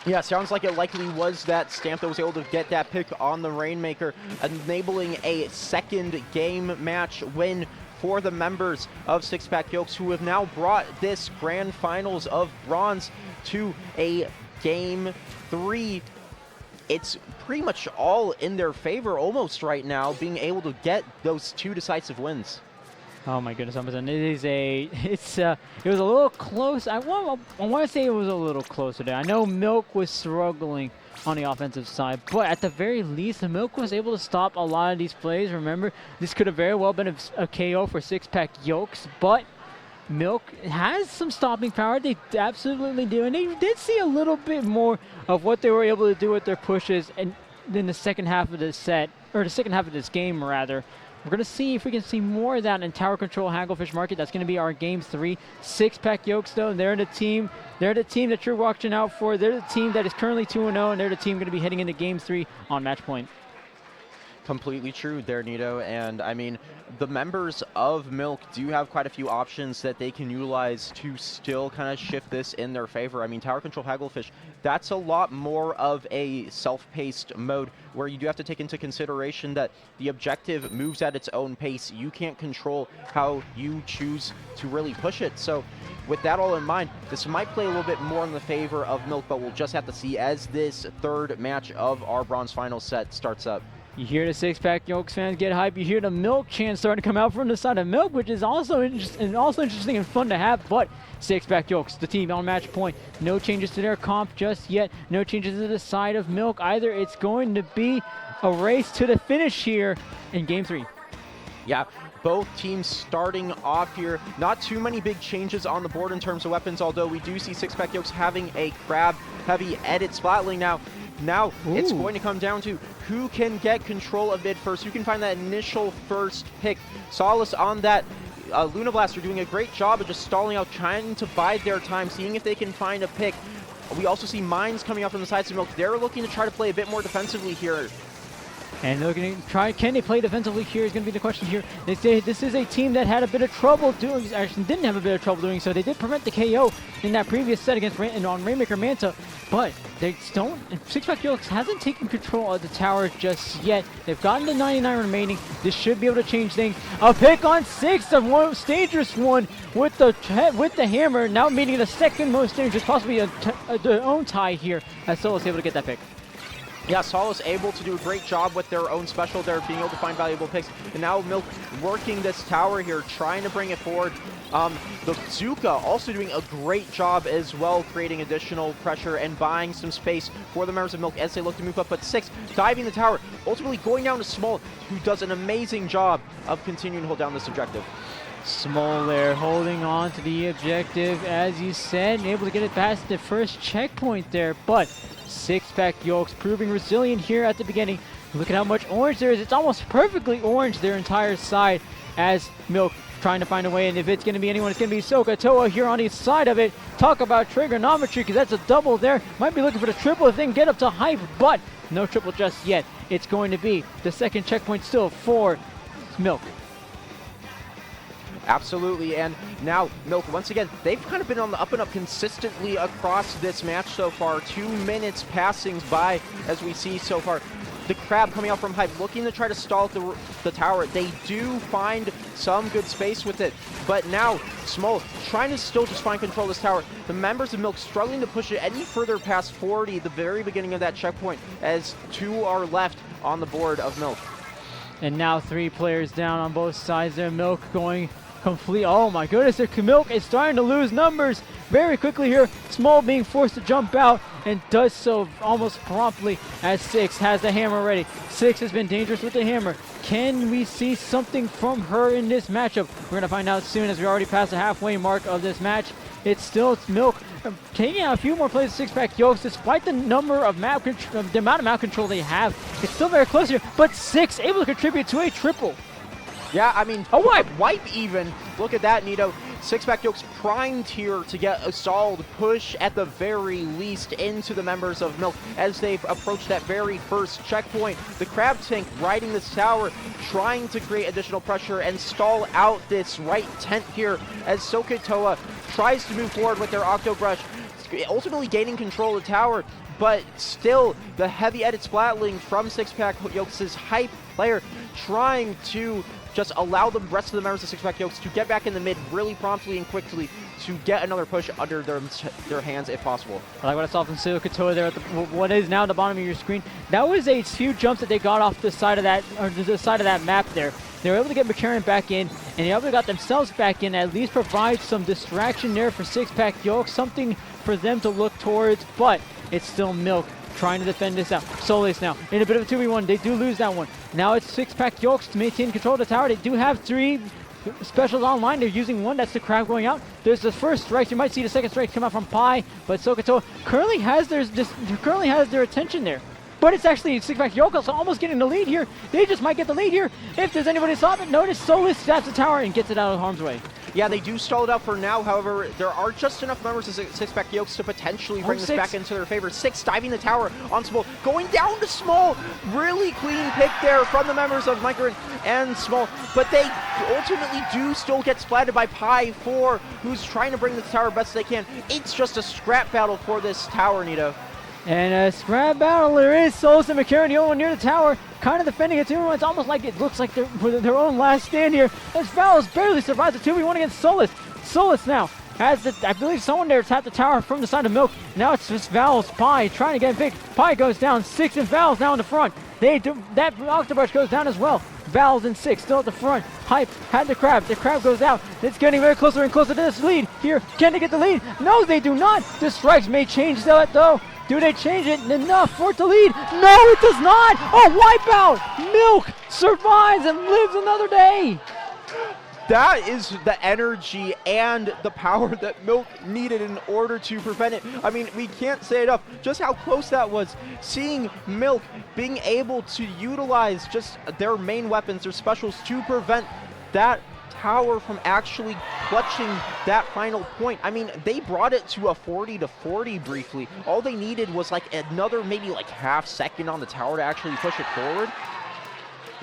Yeah, sounds like it likely was that Stamp that was able to get that pick on the Rainmaker, enabling a second game match win for the members of 6-Pack Yolks, who have now brought this grand finals of bronze to a game 3. It's pretty much all in their favor almost right now, being able to get those 2 decisive wins. Oh my goodness, it was a little close. I want to say it was a little closer there. I know Milk was struggling on the offensive side, but at the very least, Milk was able to stop a lot of these plays. Remember, this could have very well been a KO for 6-Pack Yolks, but Milk has some stopping power. They absolutely do, and they did see a little bit more of what they were able to do with their pushes, and in the second half of this set, or the second half of this game rather. We're going to see if we can see more of that in Tower Control Hagglefish Market. That's going to be our game 3. 6-Pack Yolks, though, they're the team that you're watching out for. They're the team that is currently 2-0, and they're the team going to be heading into game 3 on match point. Completely true there, Nito. And I mean, the members of Milk do have quite a few options that they can utilize to still kind of shift this in their favor. I mean, Tower Control Hagglefish, that's a lot more of a self-paced mode where you do have to take into consideration that the objective moves at its own pace. You can't control how you choose to really push it. So with that all in mind, this might play a little bit more in the favor of Milk, but we'll just have to see as this third match of our bronze final set starts up. You hear the 6-Pack Yolks fans get hype. You hear the Milk chant starting to come out from the side of Milk, which is also interesting and fun to have. But 6-Pack Yolks, the team on match point. No changes to their comp just yet. No changes to the side of Milk either. It's going to be a race to the finish here in game 3. Yeah, both teams starting off here. Not too many big changes on the board in terms of weapons, although we do see 6-Pack Yolks having a crab-heavy edit Splatling now. Now, it's going to come down to who can get control of mid first, who can find that initial first pick. Solace on that Luna Blaster doing a great job of just stalling out, trying to bide their time, seeing if they can find a pick. We also see Mines coming up from the sides of Milk. They're looking to try to play a bit more defensively here. And looking to try, can they play defensively here is going to be the question here. They say this is a team that had a bit of trouble doing, actually didn't have a bit of trouble doing so. They did prevent the KO in that previous set against on Rainmaker Manta, but they don't, 6-Pack Yolks hasn't taken control of the tower just yet. They've gotten to 99 remaining. This should be able to change things. A pick on 6, the most dangerous one with the hammer, now meeting the second most dangerous, possibly their own tie here, as Solo's able to get that pick. Yeah, Solace able to do a great job with their own special there, being able to find valuable picks. And now Milk working this tower here, trying to bring it forward. The Zuka also doing a great job as well, creating additional pressure and buying some space for the members of Milk as they look to move up. But 6 diving the tower, ultimately going down to Small, who does an amazing job of continuing to hold down this objective. Small there holding on to the objective, as you said, and able to get it past the first checkpoint there. But 6-Pack Yolks proving resilient here at the beginning. Look at how much orange there is. It's almost perfectly orange their entire side as Milk trying to find a way. And if it's going to be anyone, it's going to be Soka Toa here on each side of it. Talk about trigonometry, because that's a double there. Might be looking for the triple if they can get up to Hype, but no triple just yet. It's going to be the second checkpoint still for Milk. Absolutely, and now Milk, once again, they've kind of been on the up and up consistently across this match so far. 2 minutes passing by as we see so far. The crab coming out from Hype, looking to try to stall the tower. They do find some good space with it, but now Small trying to still just find control of this tower. The members of Milk struggling to push it any further past 40, the very beginning of that checkpoint, as 2 are left on the board of Milk. And now 3 players down on both sides there. Milk going complete. Oh my goodness, Milk is starting to lose numbers very quickly here. Small being forced to jump out and does so almost promptly as 6 has the hammer ready. 6 has been dangerous with the hammer. Can we see something from her in this matchup? We're going to find out soon as we already passed the halfway mark of this match. It's still Milk taking out a few more plays of 6-Pack Yolks despite the number of the amount of map control they have. It's still very close here, but 6 able to contribute to a triple. Yeah, I mean, a wipe! Wipe even. Look at that, Nito. Six-pack Yokes primed here to get a solid push at the very least into the members of Milk as they approach that very first checkpoint. The Crab Tank riding this tower, trying to create additional pressure and stall out this right tent here as Sokotoa tries to move forward with their Octo Brush, ultimately gaining control of the tower. But still, the heavy edit splatling from Six-pack Yokes' Hype player trying to just allow the rest of the members of Six-pack Yokes to get back in the mid really promptly and quickly to get another push under their hands if possible. I like what I saw from Katoa there at what is now the bottom of your screen. That was a few jumps that they got off the side of that, or the side of that map there. They were able to get McCarran back in, and they able to got themselves back in, at least provide some distraction there for Six-pack Yokes, something for them to look towards, but it's still Milk trying to defend this out. Solis now in a bit of a 2v1. They do lose that one. Now it's Six-pack Yokes to maintain control of the tower. They do have 3 specials online. They're using one. That's the crab going out. There's the first strike. You might see the second strike come out from Pi, but Sokotoa currently has their attention there. But it's actually Six-pack Yokes almost getting the lead here. They just might get the lead here if there's anybody to stop it. Notice Solis stabs the tower and gets it out of harm's way. Yeah, they do stall it out for now. However, there are just enough members of Six-pack Yokes to potentially bring this back into their favor. Six diving the tower on Small, going down to Small. Really clean pick there from the members of Micron and Small, but they ultimately do still get splatted by Pi 4, who's trying to bring the tower best they can. It's just a scrap battle for this tower, Nito. And a scrap battle, there is Solis and McCarran, the only one near the tower, kind of defending it too. It's almost like it looks like they're their own last stand here. As Valos barely survives the 2v1 against Solis. Solis now has the, I believe someone there tapped the tower from the side of Milk. Now it's just Valos, Pi trying to get big. Pi goes down, 6 and Valos now in the front. They do, that Octobrush goes down as well. Valos and 6 still at the front. Hype had the crab goes out. It's getting very closer and closer to this lead. Here, can they get the lead? No, they do not. The strikes may change that though. Do they change it enough for it to lead? No, it does not! Oh, wipeout! Milk survives and lives another day! That is the energy and the power that Milk needed in order to prevent it. I mean, we can't say enough just how close that was. Seeing Milk being able to utilize just their main weapons, their specials, to prevent that tower from actually clutching that final point. I mean, they brought it to a 40-40 briefly. All they needed was like another maybe like half second on the tower to actually push it forward.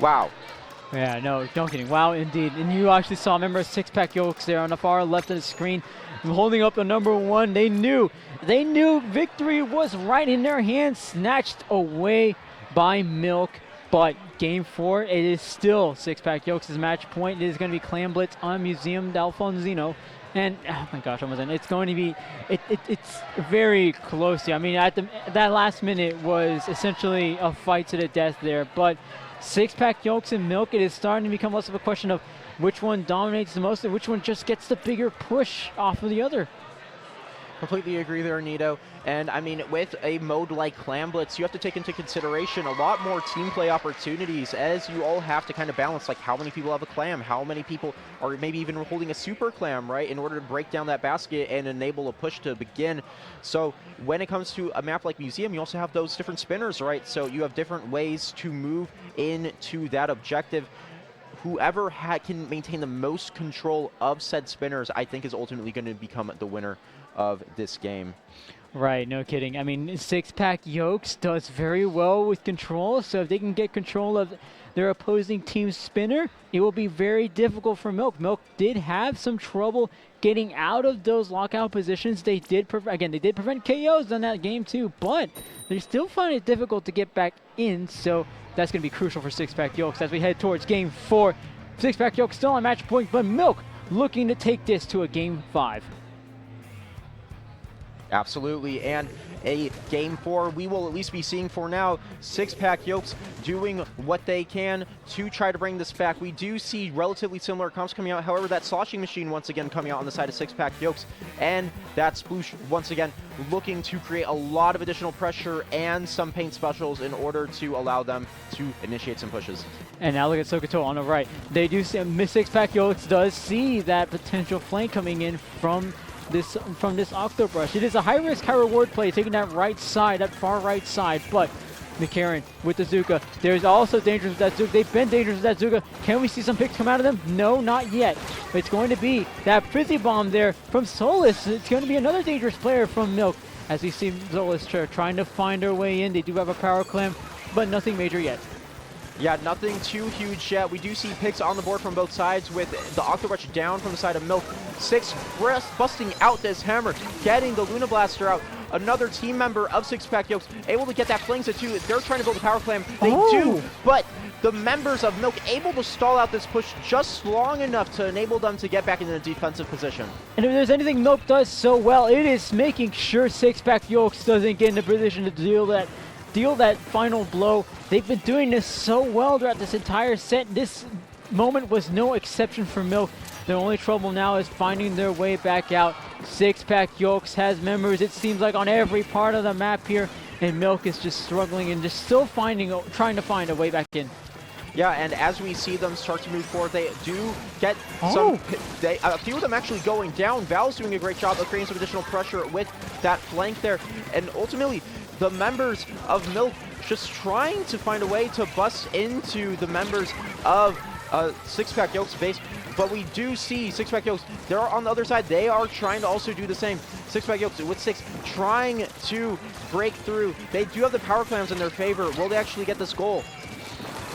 Wow. Yeah, no kidding. Wow, indeed. And you actually saw, remember, Six-pack Yokes there on the far left of the screen, holding up the #1. They knew victory was right in their hands, snatched away by Milk. But Game 4, it is still Six-pack Yokes' match point. It is going to be Clan Blitz on Museum d'Alfonzino. And, oh my gosh, it's going to be, it's very close here. I mean, that last minute was essentially a fight to the death there. But Six-pack Yokes and Milk, it is starting to become less of a question of which one dominates the most and which one just gets the bigger push off of the other. Completely agree there, Nito. And I mean, with a mode like Clan Blitz, you have to take into consideration a lot more team play opportunities, as you all have to kind of balance like how many people have a clam, how many people are maybe even holding a super clam, right, in order to break down that basket and enable a push to begin. So when it comes to a map like Museum, you also have those different spinners, right? So you have different ways to move into that objective. Whoever can maintain the most control of said spinners, I think, is ultimately going to become the winner of this game. Right, no kidding. I mean, Six-pack Yokes does very well with control, so if they can get control of their opposing team's spinner, it will be very difficult for Milk. Milk did have some trouble getting out of those lockout positions. They did prevent KOs in that game too, but they still find it difficult to get back in, so that's going to be crucial for Six-pack Yokes as we head towards Game 4. Six-pack Yokes still on match point, but Milk looking to take this to a Game 5. Absolutely, and a Game 4 we will at least be seeing for now. Six-pack Yokes doing what they can to try to bring this back. We do see relatively similar comps coming out. However, that sloshing machine once again coming out on the side of Six-pack Yokes, and that Sploosh once again looking to create a lot of additional pressure and some paint specials in order to allow them to initiate some pushes. And now look at Sokotoa on the right. They do see, Six-pack Yokes does see that potential flank coming in from this Octobrush. It is a high-risk, high-reward play, taking that right side, that far right side, but McCarran with the Zuka. There's also dangerous with that Zuka. They've been dangerous with that Zuka. Can we see some picks come out of them? No, not yet. It's going to be that Frizzy Bomb there from Solus. It's going to be another dangerous player from Milk as we see Solus trying to find her way in. They do have a power clam, but nothing major yet. Yeah, nothing too huge yet. We do see picks on the board from both sides with the Octorush down from the side of Milk. 6 busting out this hammer, getting the Luna Blaster out. Another team member of Six-Pack Yokes able to get that Flingsa too. They're trying to build a power clam. They do, but the members of Milk able to stall out this push just long enough to enable them to get back into the defensive position. And if there's anything Milk does so well, it is making sure Six-Pack Yokes doesn't get in a position to deal that final blow. They've been doing this so well throughout this entire set. This moment was no exception for Milk. Their only trouble now is finding their way back out. Six-Pack Yokes has members, it seems like, on every part of the map here, and Milk is just struggling and just still trying to find a way back in. Yeah, and as we see them start to move forward, they do get a few of them actually going down. Val's doing a great job of creating some additional pressure with that flank there, and ultimately, the members of Milk just trying to find a way to bust into the members of Six-Pack Yokes base. But we do see Six-Pack Yokes, they're on the other side. They are trying to also do the same. Six-Pack Yokes with 6 trying to break through. They do have the power clams in their favor. Will they actually get this goal?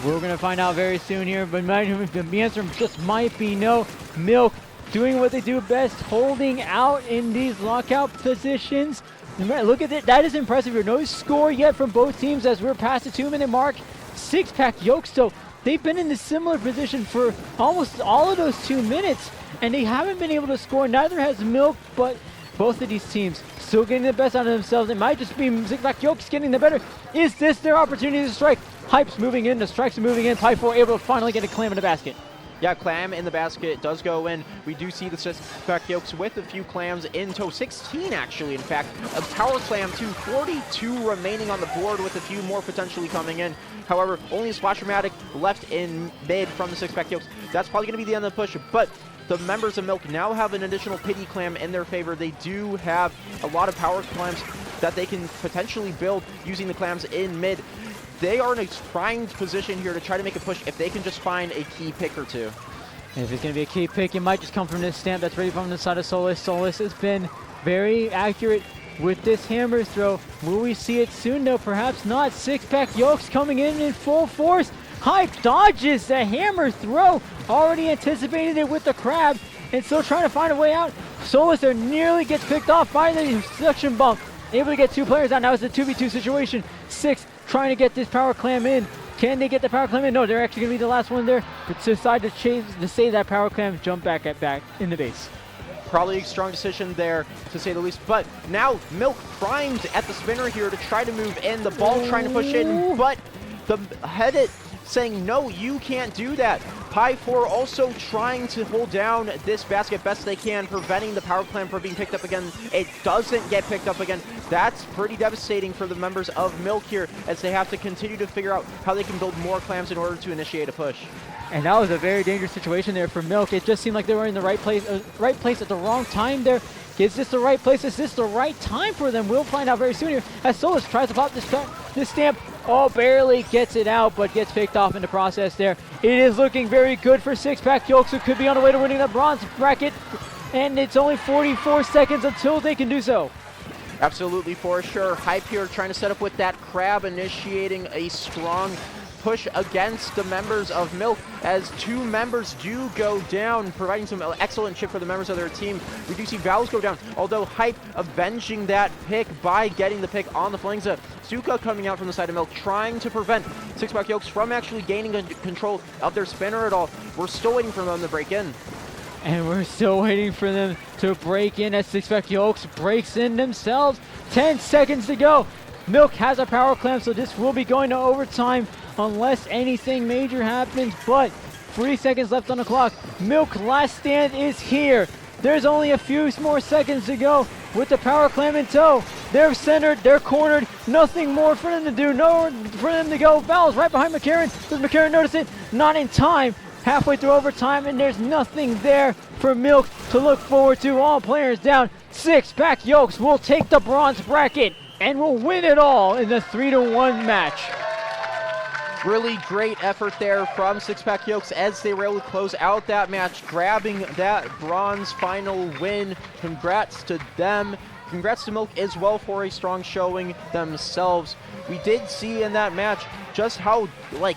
We're going to find out very soon here, but the answer just might be no. Milk doing what they do best, holding out in these lockout positions. Look at it. That is impressive here. No score yet from both teams as we're past the 2-minute mark. Six-Pack Yokes, though, they've been in a similar position for almost all of those 2 minutes, and they haven't been able to score. Neither has Milk, but both of these teams still getting the best out of themselves. It might just be Six-Pack Yokes getting the better. Is this their opportunity to strike? Hype's moving in, the strikes are moving in. Pi4 able to finally get a clam in the basket. Yeah, clam in the basket does go in. We do see the Six-Pack Yokes with a few clams in tow. 16 actually, in fact. A power clam too. 42 remaining on the board with a few more potentially coming in. However, only a Splash-O-Matic left in mid from the Six-Pack Yokes. That's probably going to be the end of the push, but the members of Milk now have an additional pity clam in their favor. They do have a lot of power clams that they can potentially build using the clams in mid. They are in a primed position here to try to make a push if they can just find a key pick or two. And if it's going to be a key pick, it might just come from this stamp that's ready from the side of Solus. Solus has been very accurate with this hammer throw. Will we see it soon? No, perhaps not. Six-Pack Yokes coming in full force. Hype dodges the hammer throw. Already anticipated it with the crab and still trying to find a way out. Solus there nearly gets picked off by the suction bump. Able to get 2 players out. Now it's a 2v2 situation. 6 trying to get this power clam in. Can they get the power clam in? No, they're actually going to be the last one there. But decide to save that power clam, jump back in the base. Probably a strong decision there, to say the least. But now Milk primed at the spinner here to try to move in. The ball trying to push in, but the head saying, no, you can't do that. Pi4 also trying to hold down this basket best they can, preventing the power clam from being picked up again. It doesn't get picked up again. That's pretty devastating for the members of Milk here, as they have to continue to figure out how they can build more clams in order to initiate a push. And that was a very dangerous situation there for Milk. It just seemed like they were in the right place at the wrong time there. Is this the right place? Is this the right time for them? We'll find out very soon here as Solus tries to pop this stamp. Oh, barely gets it out, but gets picked off in the process there. It is looking very good for Six-Pack Yokes, who could be on the way to winning the bronze bracket. And it's only 44 seconds until they can do so. Absolutely, for sure. Hype here trying to set up with that crab, initiating a strong push against the members of Milk, as 2 members do go down, providing some excellent chip for the members of their team. We do see Val's go down, although Hype avenging that pick by getting the pick on the Flingsa. Suka coming out from the side of Milk, trying to prevent Six-Pack Yokes from actually gaining control of their spinner at all. We're still waiting for them to break in. And we're still waiting for them to break in as Six-Pack Yokes breaks in themselves. 10 seconds to go. Milk has a power clam, so this will be going to overtime unless anything major happens, but 3 seconds left on the clock. Milk last stand is here. There's only a few more seconds to go with the power clam in tow. They're centered, they're cornered, nothing more for them to do, nowhere for them to go. Val's right behind McCarran. Does McCarran notice it? Not in time. Halfway through overtime, and there's nothing there for Milk to look forward to. All players down. Six-Pack Yokes will take the bronze bracket and will win it all in the 3-1 match. Really great effort there from Six-Pack Yokes as they were able to close out that match, grabbing that bronze final win. Congrats to them. Congrats to Milk as well for a strong showing themselves. We did see in that match just how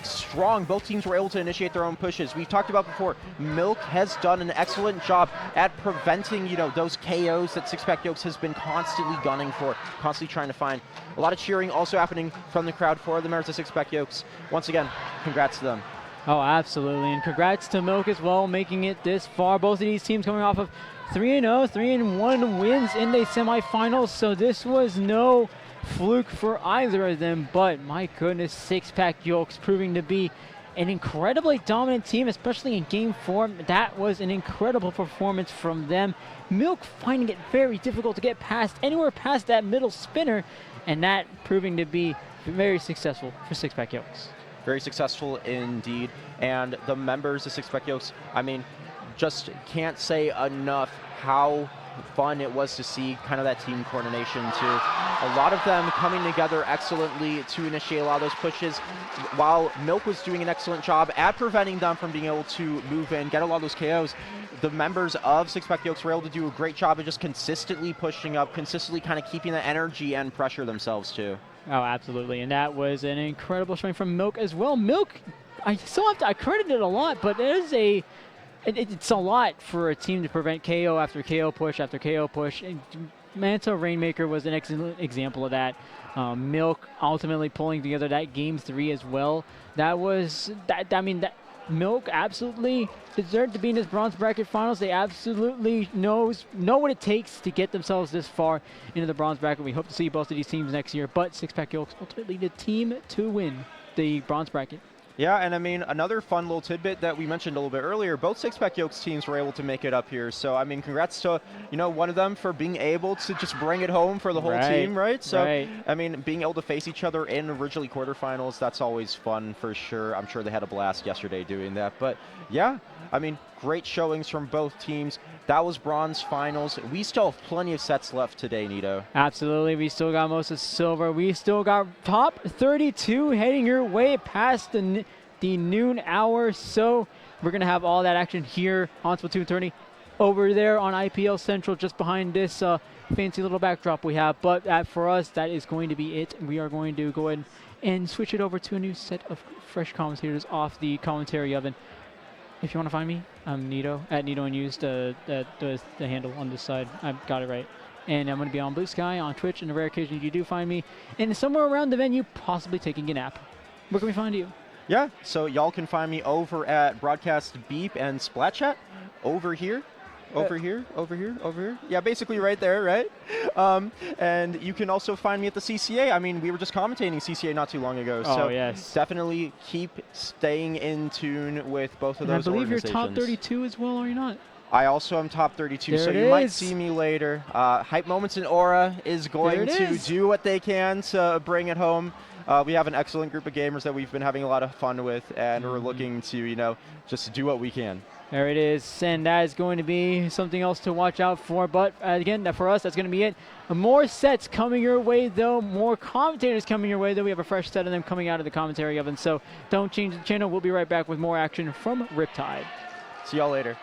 strong both teams were able to initiate their own pushes. We've talked about before, Milk has done an excellent job at preventing, those KOs that Six-Pack Yokes has been constantly gunning for, constantly trying to find. A lot of cheering also happening from the crowd for the members of Six-Pack Yokes. Once again, congrats to them. Oh, absolutely, and congrats to Milk as well, making it this far. Both of these teams coming off of 3-0, 3-1 wins in the semifinals, so this was no fluke for either of them, but my goodness, Six-Pack Yokes proving to be an incredibly dominant team, especially in Game 4. That was an incredible performance from them. Milk finding it very difficult to get anywhere past that middle spinner, and that proving to be very successful for Six-Pack Yokes. Very successful indeed, and the members of Six-Pack Yokes, just can't say enough how fun it was to see kind of that team coordination too. A lot of them coming together excellently to initiate a lot of those pushes, while Milk was doing an excellent job at preventing them from being able to move in, get a lot of those KOs. The members of Six-Pack Yokes were able to do a great job of just consistently pushing up, consistently kind of keeping the energy and pressure themselves too. Oh, absolutely, and that was an incredible showing from Milk as well. Milk, I credit it a lot, but it's a lot for a team to prevent KO after KO push after KO push. And Manta Rainmaker was an excellent example of that. Milk ultimately pulling together that Game 3 as well. That Milk absolutely deserved to be in this bronze bracket finals. They absolutely know what it takes to get themselves this far into the bronze bracket. We hope to see both of these teams next year, but Six-Pack Yokes ultimately the team to win the bronze bracket. Yeah, and another fun little tidbit that we mentioned a little bit earlier, both Six-Pack Yokes teams were able to make it up here. So, congrats to, one of them for being able to just bring it home for the whole team, right? So, being able to face each other in originally quarterfinals, that's always fun for sure. I'm sure they had a blast yesterday doing that. But, yeah, great showings from both teams. That was bronze finals. We still have plenty of sets left today, Nito. Absolutely. We still got most of silver. We still got top 32 heading your way past the noon hour. So we're going to have all that action here on SplatoonTourney over there on IPL Central, just behind this fancy little backdrop we have. But for us, that is going to be it. We are going to go ahead and switch it over to a new set of fresh commentators off the commentary oven. If you want to find me, I'm Nito, at Nito and Used, the handle on this side. I've got it right. And I'm going to be on Blue Sky, on Twitch, and the rare occasion you do find me, and somewhere around the venue, possibly taking a nap. Where can we find you? Yeah, so y'all can find me over at Broadcast Beep and Splat Chat, over here. Over here. Yeah, basically right there, right? And you can also find me at the CCA. We were just commentating CCA not too long ago. So yes. Definitely keep staying in tune with both of those organizations. I believe you're top 32 as well, are you not? I also am top 32, there so you might see me later. Hype Moments and Aura is going to do what they can to bring it home. We have an excellent group of gamers that we've been having a lot of fun with, and we're looking to, just do what we can. There it is, and that is going to be something else to watch out for. But again, for us, that's going to be it. More sets coming your way, though. More commentators coming your way, though. We have a fresh set of them coming out of the commentary oven. So don't change the channel. We'll be right back with more action from Riptide. See y'all later.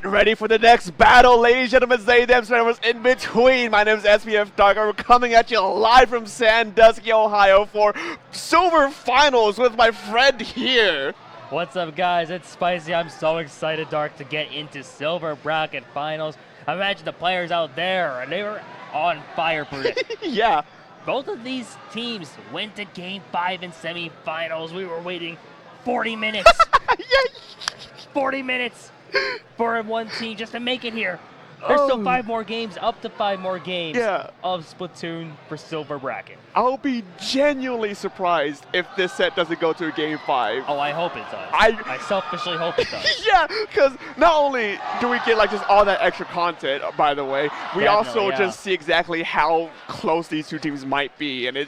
ready for the next battle, ladies and gentlemen, they, them, servers in between. My name is SPF Dark, and we're coming at you live from Sandusky, Ohio for Silver Finals with my friend here. What's up, guys? It's Spicy. I'm so excited, Dark, to get into Silver Bracket Finals. Imagine the players out there, and they were on fire for it. Yeah. Both of these teams went to Game 5 in semifinals. We were waiting 40 minutes. 40 minutes for one team just to make it here. There's still 5 more games, up to 5 more games of Splatoon for Silver Bracket. I'll be genuinely surprised if this set doesn't go to a Game 5. Oh, I hope it does. I selfishly hope it does. Yeah, because not only do we get like just all that extra content, by the way, we also just see exactly how close these two teams might be, and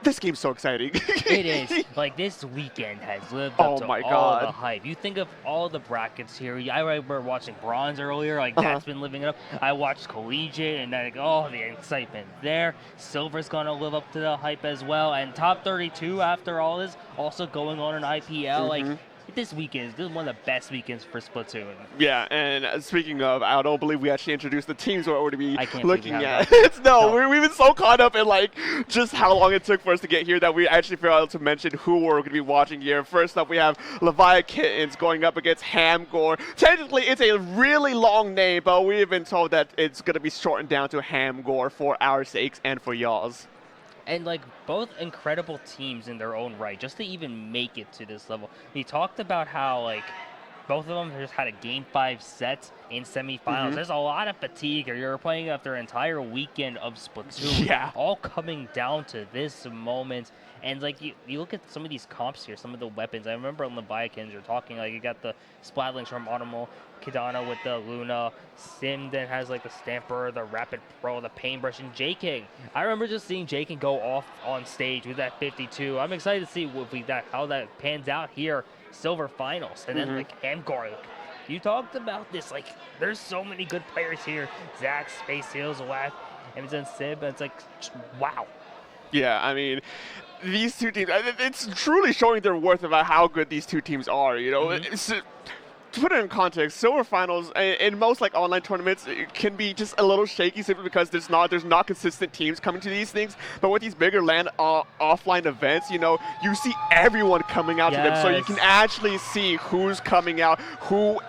this game's so exciting. It is. Like, this weekend has lived up to all the hype. You think of all the brackets here. I remember watching Bronze earlier. Like, that's been living it up. I watched Collegiate, and like, oh, the excitement there. Silver's going to live up to the hype as well. And Top 32 after all this, also going on in IPL. Like, this weekend is one of the best weekends for Splatoon. Yeah, and speaking of, I don't believe we actually introduced the teams we're going to be looking at. We've been so caught up in like just how long it took for us to get here that we actually failed to mention who we're going to be watching here. First up, we have Leviakittens going up against Hamgore. Technically, it's a really long name, but we've been told that it's going to be shortened down to Hamgore for our sakes and for y'all's. And, like, both incredible teams in their own right, just to even make it to this level. He talked about how, like, both of them just had a Game 5 set in semifinals. There's a lot of fatigue. You're playing after an entire weekend of Splatoon. All coming down to this moment. And, like, you look at some of these comps here, some of the weapons. I remember on the Leviakittens, you're talking, like, you got the Splatlinks from Automo, Kidana with the Luna, Sim then has, like, the Stamper, the Rapid Pro, the Paintbrush, and J-King. I remember just seeing J-King go off on stage with that 52. I'm excited to see how that pans out here, Silver Finals. And then, like, Hamgore. You talked about this, like, there's so many good players here. Zach, Space Heels, Wack, Emerson, Sib, it's like, wow. Yeah, I mean, these two teams, it's truly showing their worth about how good these two teams are, you know. To put it in context, Silver Finals in most like online tournaments it can be just a little shaky simply because there's not consistent teams coming to these things. But with these bigger LAN offline events, you know, you see everyone coming out to them, so you can actually see who's coming out,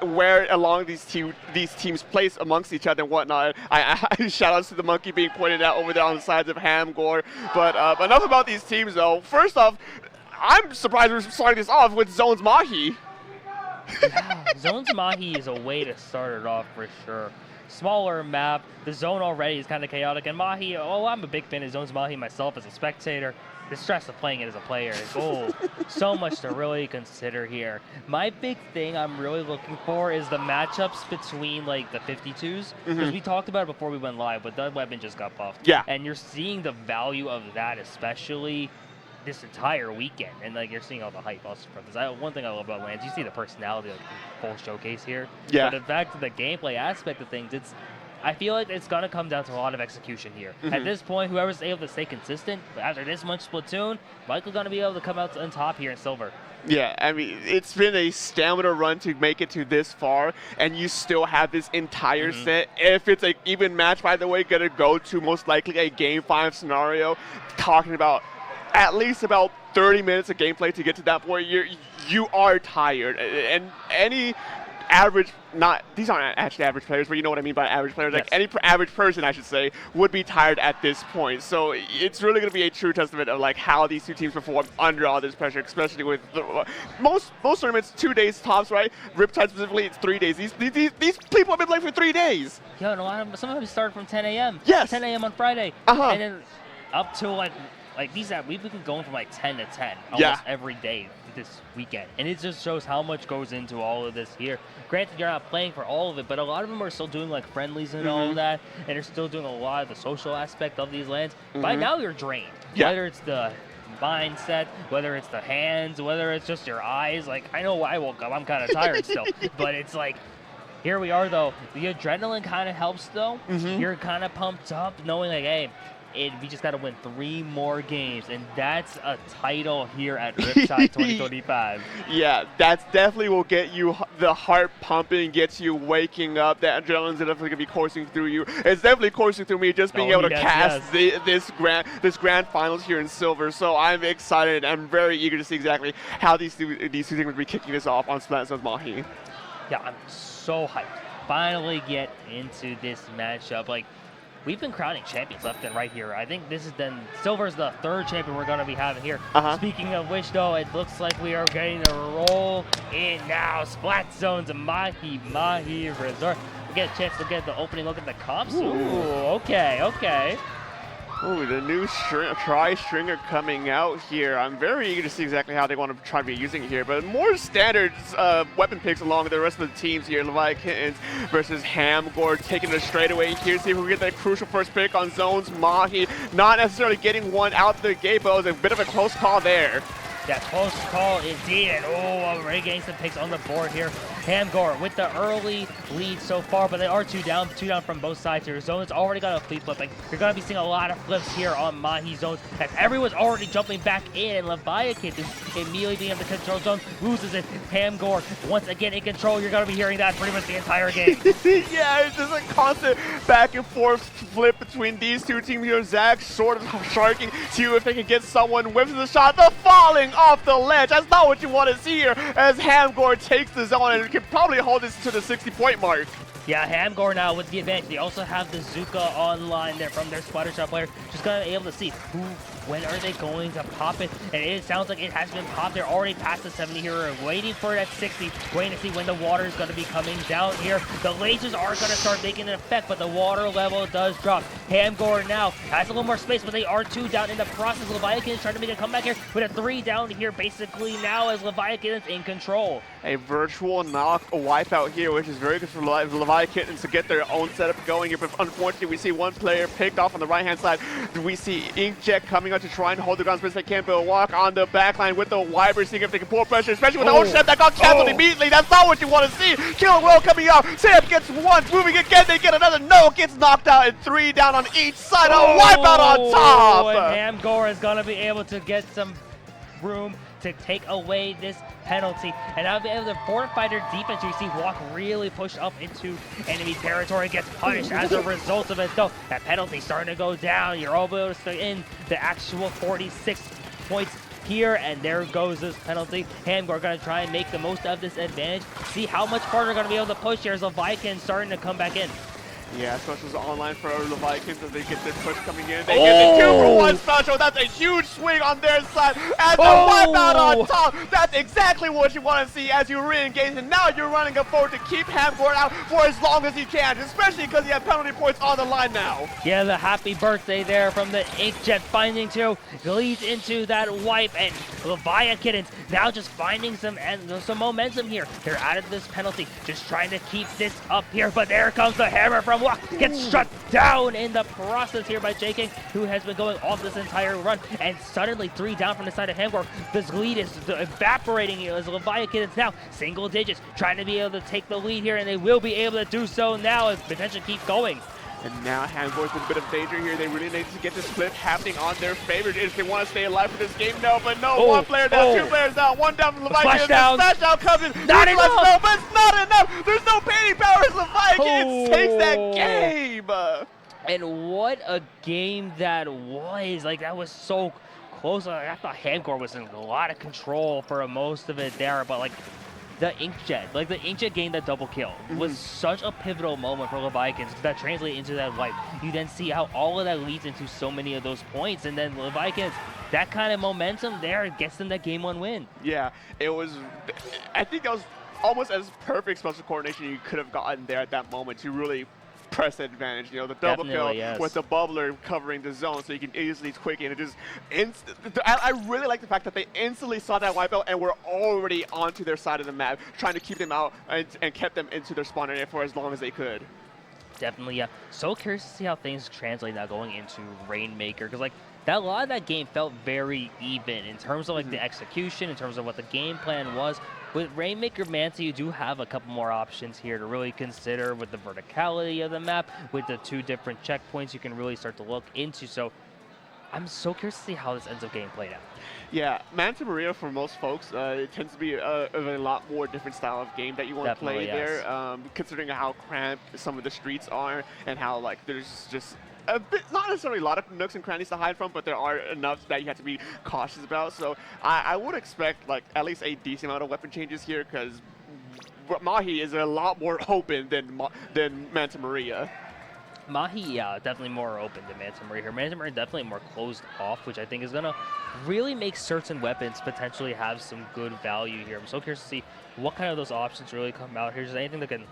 where along these teams place amongst each other and whatnot. I shout outs to the monkey being pointed out over there on the sides of Hamgore. But enough about these teams though. First off, I'm surprised we're starting this off with Zones Mahi. Yeah, Zones Mahi is a way to start it off for sure. Smaller map, the zone already is kind of chaotic, and Mahi, I'm a big fan of Zones Mahi myself as a spectator. The stress of playing it as a player is, so much to really consider here. My big thing I'm really looking for is the matchups between like the 52s, because we talked about it before we went live, but that weapon just got buffed. Yeah. And you're seeing the value of that, especially this entire weekend, and like you're seeing all the hype also from this. One thing I love about LANs, you see the personality, like full showcase here. Yeah. But in fact, the gameplay aspect of things, I feel like it's gonna come down to a lot of execution here. At this point, whoever's able to stay consistent after this much Splatoon, likely gonna be able to come out on top here in Silver. Yeah, I mean, it's been a stamina run to make it to this far, and you still have this entire set. If it's an even match, by the way, gonna go to most likely a Game 5 scenario, talking about at least about 30 minutes of gameplay to get to that point. You are tired, and any average, these aren't actually average players, but you know what I mean by average players, like any average person, I should say, would be tired at this point. So it's really going to be a true testament of like how these two teams perform under all this pressure, especially with most tournaments 2 days tops, right? Riptide specifically, it's 3 days. These people have been playing for 3 days. Yo, and some of them started from 10 a.m. Yes. 10 a.m. on Friday, and then up to like we've been going from like 10 to 10 almost every day this weekend, and it just shows how much goes into all of this here. Granted, you're not playing for all of it, but a lot of them are still doing like friendlies and all of that, and they're still doing a lot of the social aspect of these LANs. By now you're drained, whether it's the mindset, whether it's the hands, whether it's just your eyes. Like, I know I woke up, I'm kind of tired still, but it's like, here we are though. The adrenaline kind of helps though. You're kind of pumped up knowing like, hey, we just got to win 3 more games, and that's a title here at Riptide 2025. Yeah, that's definitely will get you the heart pumping, gets you waking up. That adrenaline's definitely gonna be coursing through you. It's definitely coursing through me just being able to cast this grand finals here in silver. So I'm excited. I'm very eager to see exactly how these two teams will be kicking this off on Splatoon's Mahi. Yeah, I'm so hyped. Finally get into this matchup. Like, we've been crowning champions left and right here. I think this is Silver's the 3rd champion we're going to be having here. Speaking of which, though, it looks like we are getting to roll in now. Splat Zone's Mahi Resort. We get a chance to get the opening look at the comps. Ooh, okay. Ooh, the new tri-stringer coming out here. I'm very eager to see exactly how they want to try to be using it here. But more standard weapon picks along with the rest of the teams here. Leviakittens versus Hamgore taking it straight away here. See if we can get that crucial first pick on Zone's Mahi. Not necessarily getting one out the gate, but it was a bit of a close call there. That close call indeed, and already getting some picks on the board here. Hamgore with the early lead so far, but they are two down from both sides here. Zone's already got a fleet flipping. You're going to be seeing a lot of flips here on Mahi Zones as everyone's already jumping back in, and Leviakittens immediately being able to control Zone, loses it. Hamgore once again in control. You're going to be hearing that pretty much the entire game. Yeah, it's just a constant back and forth flip between these two teams here. Zach sort of sharking, see if they can get someone whips the shot. The falling off the ledge. That's not what you want to see here as Hamgore takes the zone and can probably hold this to the 60-point mark. Yeah, Hamgore now with the advantage. They also have the Zuka online there from their Splatter Shot player. Just going to be able to see when are they going to pop it. And it sounds like it has been popped. They're already past the 70 here, waiting for that 60, waiting to see when the water is going to be coming down here. The lasers are going to start making an effect, but the water level does drop. Hamgore now has a little more space, but they are 2 down in the process. Leviakittens is trying to make a comeback here with a 3 down here basically now as Leviakittens in control. A virtual knock wipeout here, which is very good for Leviakittens to get their own setup going here, but unfortunately we see one player picked off on the right-hand side. We see Inkjet coming up to try and hold the ground, but they can't build a walk on the backline with the Wyvern, seeing if they can pull pressure, especially with the old step that got canceled immediately. That's not what you want to see. Killer Will coming out. Sam gets one, moving again, they get another. No, gets knocked out, and 3 down on each side. A wipeout on top. And Hamgore is going to be able to get some room to take away this penalty, and now be able to fortify their defense. You see Walk really push up into enemy territory, gets punished as a result of it though. That penalty starting to go down. You're able to stay in the actual 46 points here, and there goes this penalty. Hamgore going to try and make the most of this advantage. See how much farther they're going to be able to push here as Leviakittens starting to come back in. Yeah, specials online for Leviakittens as they get this push coming in. They get the 2-for-1 special. That's a huge swing on their side. And the wipeout on top. That's exactly what you want to see as you re-engage. And now you're running up forward to keep Hamgore out for as long as you can, especially because you have penalty points on the line now. Yeah, the happy birthday there from the Inkjet finding 2 leads into that wipe, and Leviakittens now just finding some momentum here. They're out of this penalty, just trying to keep this up here, but there comes the hammer from Walk. Gets shut down in the process here by JK, who has been going off this entire run, and suddenly 3 down from the side of Hamgore. This lead is evaporating as Leviakittens now single digits, trying to be able to take the lead here, and they will be able to do so now as potentially keep going. And now Hamgore's in a bit of danger here. They really need to get this flip happening on their favor if they want to stay alive for this game. No, but no. 1 player down, 2 players down, 1 down from Leviakittens. Smash down comes in. Not enough. No, but it's not enough. There's no painting power as Leviakittens takes that game. And what a game that was. Like, that was so close. I thought Hamgore was in a lot of control for most of it there, but like, the Inkjet getting that double kill was such a pivotal moment for Leviakittens. That translated into that wipe. You then see how all of that leads into so many of those points, and then Leviakittens, that kind of momentum there gets them that game 1 win. Yeah, it was. I think that was almost as perfect special coordination you could have gotten there at that moment to really press the advantage. You know, the double kill with the bubbler covering the zone, so you can easily quick in. It just I really like the fact that they instantly saw that wipeout and were already onto their side of the map, trying to keep them out and kept them into their spawn area for as long as they could. Definitely, yeah. So curious to see how things translate now going into Rainmaker, because like a lot of that game felt very even in terms of like the execution, in terms of what the game plan was. with Rainmaker Manta, you do have a couple more options here to really consider with the verticality of the map, with the 2 different checkpoints you can really start to look into. So I'm so curious to see how this ends up getting played out. Yeah, Manta Maria for most folks, it tends to be a lot more different style of game that you want to play there, considering how cramped some of the streets are and how like there's just a bit, not necessarily a lot of nooks and crannies to hide from, but there are enough that you have to be cautious about. So I would expect like at least a decent amount of weapon changes here, because Mahi is a lot more open than Manta Maria. Mahi, yeah, definitely more open than Manta Maria here. Manta Maria definitely more closed off, which I think is going to really make certain weapons potentially have some good value here. I'm so curious to see what kind of those options really come out here. Just anything that can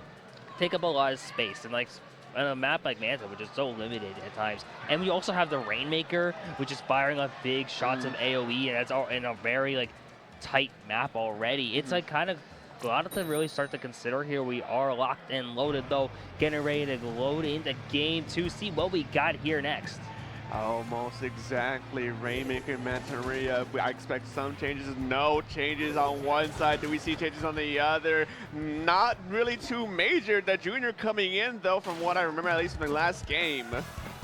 take up a lot of space. And like on a map like Manta, which is so limited at times. And we also have the Rainmaker, which is firing up big shots of AoE, and that's all in a very like tight map already. It's like kind of a lot to really start to consider here. We are locked and loaded though, getting ready to load into game 2, see what we got here next. Almost exactly. Rainmaker, Manta Maria. I expect some changes. No changes on one side. Do we see changes on the other? Not really too major. The Junior coming in though, from what I remember, at least in the last game.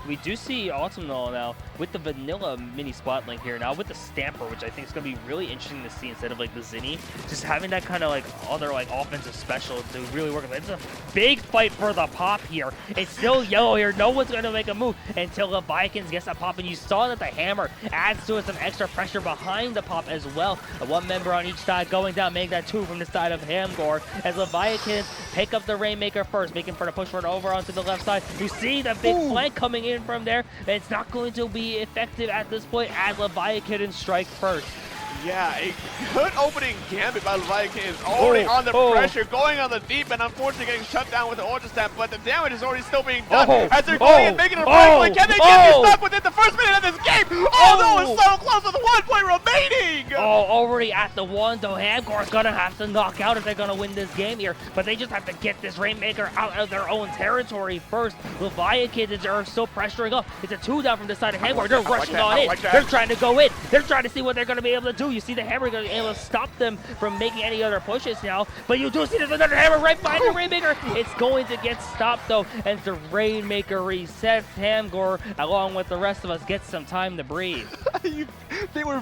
We do see Autumnal now with the vanilla mini spot link here now with the Stamper, which I think is going to be really interesting to see instead of like the Zinni. Just having that kind of like other like offensive special to really work with. It's a big fight for the pop here. It's still yellow here. No one's going to make a move until Leviakittens gets that pop. And you saw that the hammer adds to it some extra pressure behind the pop as well. One member on each side going down, making that 2 from the side of Hamgor. As Leviakittens pick up the Rainmaker first, making for the push for it over onto the left side. You see the big flank coming in from there. It's not going to be effective at this point as Leviakittens strike first. Yeah, a good opening gambit by Leviakittens, already on the pressure, going on the deep, and unfortunately getting shut down with the Ultra Stamp, but the damage is already still being done as they're going and making a breakaway. Can they get me stuck within the first minute of this game? Oh no, it's so close with 1 point remaining! Oh, already at the 1, though. Hamgor's gonna have to knock out if they're gonna win this game here, but they just have to get this Rainmaker out of their own territory first. Leviakittens are still pressuring up. It's a 2 down from the side of Hamgor. They're rushing on in. They're trying to go in. They're trying to see what they're gonna be able to do. You see the hammer going to be able to stop them from making any other pushes now, but you do see there's another hammer right behind the Rainmaker. It's going to get stopped though, and the Rainmaker resets. Hamgor, along with the rest of us, gets some time to breathe. They were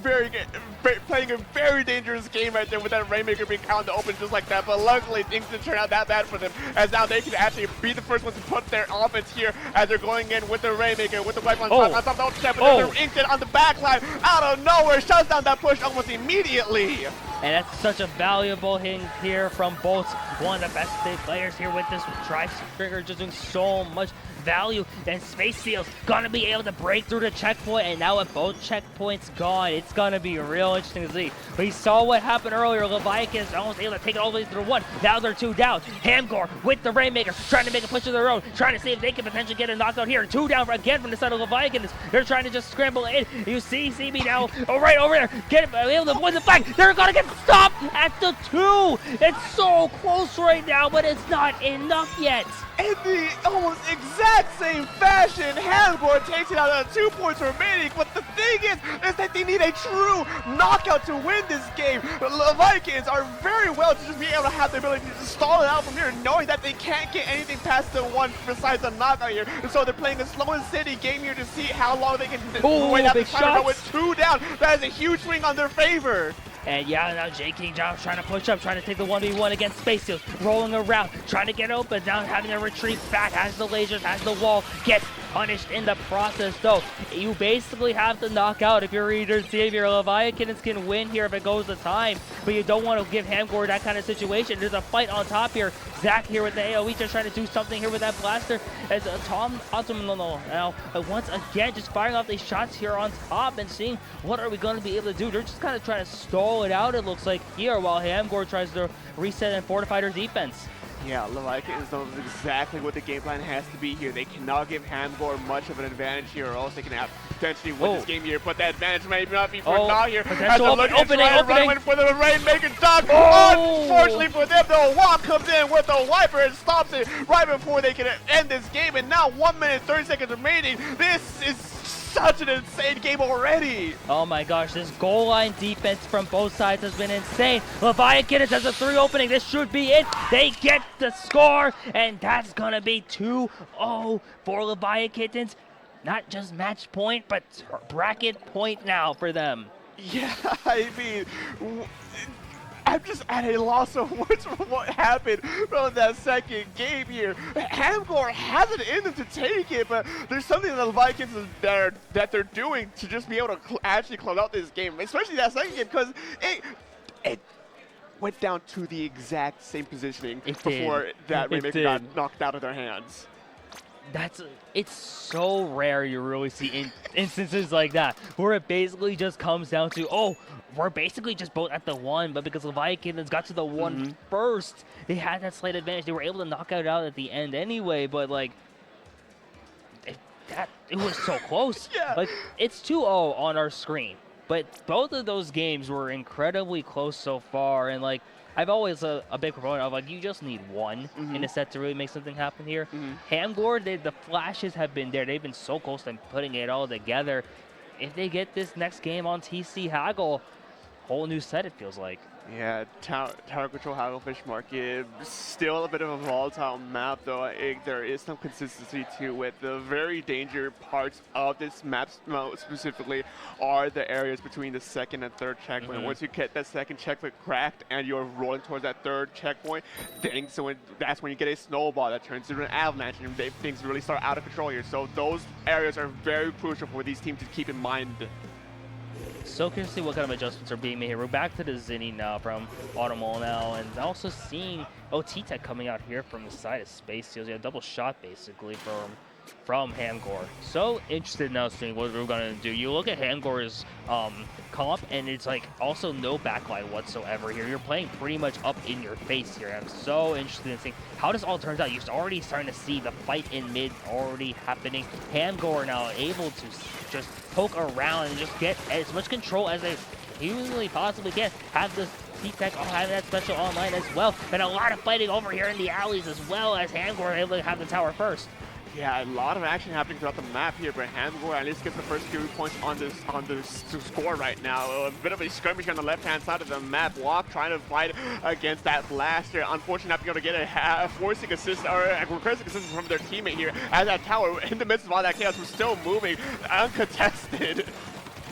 playing a very dangerous game right there with that Rainmaker being out in the open just like that, but luckily things didn't turn out that bad for them, as now they can actually be the first ones to put their offense here as they're going in with the Rainmaker, with the right one on top of the Ultra Step, but they're inked on the backline out of nowhere, shuts down that push almost immediately. And that's such a valuable hit here from both one of the best state players here with this Tri-Trigger, just doing so much value. And Space Seal's gonna be able to break through the checkpoint, and now with both checkpoints gone, it's gonna be real interesting to see. We saw what happened earlier. Leviakittens almost able to take it all the way through 1. Now they're 2 down. Hamgor with the Rainmaker trying to make a push of their own, trying to see if they can potentially get a knockout here. 2 down again from the side of Leviakittens. They're trying to just scramble in. You see CB now, right over there, able to win the fight. They're gonna get stopped at the 2. It's so close right now, but it's not enough yet. In the almost exact same fashion, Hamgor takes it out of 2 points remaining, but the thing is that they need a true knockout to win this game. Leviakittens are very well to just be able to have the ability to just stall it out from here, knowing that they can't get anything past the 1 besides the knockout here. And so they're playing a slow and steady game here to see how long they can wait out the timer. But with 2 down, that is a huge swing on their favor. And yeah, now J King Jobs trying to push up, trying to take the 1v1 against Space Seals, rolling around, trying to get open, now having to retreat back, has the lasers, has the wall, gets punished in the process though. You basically have to knock out if you're Reader's Savior. Leviakittens can win here if it goes to time, but you don't want to give Hamgor that kind of situation. There's a fight on top here. Zach here with the AoE just trying to do something here with that blaster as Tom Autumnal now once again just firing off these shots here on top and seeing what are we going to be able to do. They're just kind of trying to stall it out, it looks like, here while Hamgor tries to reset and fortify their defense. Yeah, Leviakittens knows exactly what the game plan has to be here. They cannot give Hamgor much of an advantage here, or else they can potentially win this game here. But that advantage may not be for now here. As the opening for the Rainmaker dodge. Unfortunately for them, the Womp comes in with a wiper and stops it right before they can end this game. And now 1 minute 30 seconds remaining. This is such an insane game already. Oh my gosh, this goal line defense from both sides has been insane. Leviakittens has a 3 opening. This should be it. They get the score, and that's going to be 2-0 for Leviakittens. Not just match point, but bracket point now for them. Yeah, I mean, I'm just at a loss of words for what happened from that second game here. Hamgor has it in them to take it, but there's something that the Vikings that they're doing to just be able to actually close out this game, especially that second game, because it went down to the exact same positioning before that Rainmaker got knocked out of their hands. It's so rare you really see instances like that, where it basically just comes down to, oh, we're basically just both at the 1, but because Leviakittens got to the 1 first, they had that slight advantage. They were able to knock it out at the end anyway, but like, it was so close. Yeah. Like, it's 2-0 on our screen, but both of those games were incredibly close so far, and like, I've always a big proponent of, like, you just need 1 in a set to really make something happen here. Hamgor, the flashes have been there. They've been so close to putting it all together. If they get this next game on TC Haggle, whole new set, it feels like. Yeah, Tower Control Hagglefish Market, still a bit of a volatile map, though. There is some consistency to it. The very danger parts of this map specifically are the areas between the second and third checkpoint. Once you get that second checkpoint cracked and you're rolling towards that third checkpoint, that's when you get a snowball that turns into an avalanche and things really start out of control here. So those areas are very crucial for these teams to keep in mind. So curious to see what kind of adjustments are being made here. We're back to the Zinni now from Automol now, and also seeing T-Tech coming out here from the side of Space Seals. Yeah, double shot basically from Hamgor. So interested now seeing what we're going to do. You look at Hamgor's comp, and it's like also no backline whatsoever here. You're playing pretty much up in your face here. I'm so interested in seeing how this all turns out. You're already starting to see the fight in mid already happening. Hamgor now able to just poke around and just get as much control as they humanly possibly can. Have this T-Tech having that special online as well. And a lot of fighting over here in the alleys as well, as Hamgor able to have the tower first. Yeah, a lot of action happening throughout the map here, but Hamgor at least gets the first few points on the score right now. A bit of a skirmish on the left-hand side of the map. Walk trying to fight against that blaster. Unfortunately, not being able to get a forcing assist or a requesting assistance from their teammate here, as that tower in the midst of all that chaos was still moving uncontested.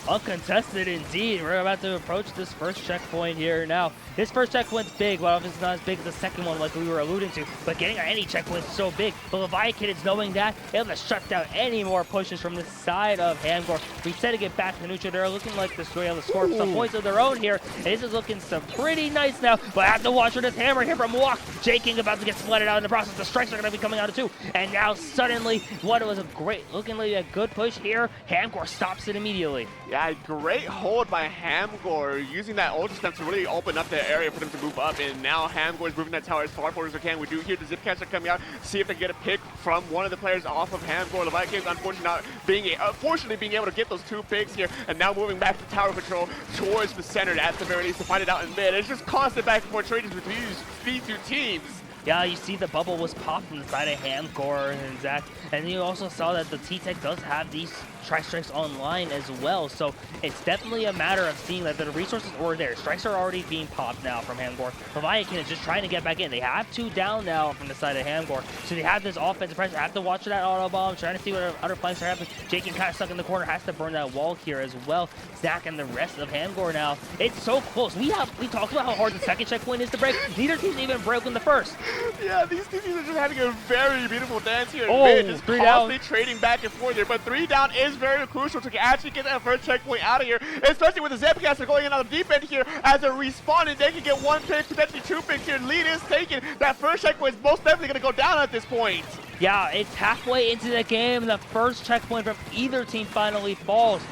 Uncontested indeed. We're about to approach this first checkpoint here now. This first checkpoint's big, but it's not as big as the second one like we were alluding to. But getting any checkpoint is so big. But Leviakittens, knowing that, able to shut down any more pushes from the side of Hamgor. We said to get back to neutral. They're looking like the story on the score for some points of their own here. And this is looking some pretty nice now. But I have to watch for this hammer here from Walk. Jaking about to get splatted out in the process. The strikes are going to be coming out of too. And now suddenly, what was a great, looking like a good push here. Hamgor stops it immediately. Yeah, great hold by Hamgor, using that ultra step to really open up the area for them to move up. And now Hamgor is moving that tower as far forward as they can. We do hear the zip caster coming out, see if they can get a pick from one of the players off of Hamgor. Leviakittens, unfortunately being able to get those 2 picks here, and now moving back to tower control towards the center at the very least to find it out in mid. It's just constant back and forth trades between these 2 teams. Yeah, you see the bubble was popped from the side of Hamgor and Zach, and you also saw that the T-Tech does have these tri-strikes online as well, so it's definitely a matter of seeing that the resources are there. Strikes are already being popped now from Hamgor. Leviakittens just trying to get back in. They have 2 down now from the side of Hamgor, so they have this offensive pressure. Have to watch for that auto bomb, trying to see what other flanks are happening. Jakin kind of stuck in the corner, has to burn that wall here as well. Zach and the rest of Hamgor now. It's so close. We talked about how hard the second checkpoint is to break. Neither team's even broken the first. Yeah, these teams are just having a very beautiful dance here. Just 3 constantly down. trading back and forth here, but 3 down is very crucial to actually get that first checkpoint out of here, especially with the Zepcaster going in on the deep end here as a respawn, and they can get 1 pick, potentially 2 picks here. Lead is taken. That first checkpoint is most definitely going to go down at this point. Yeah, it's halfway into the game. The first checkpoint from either team finally falls.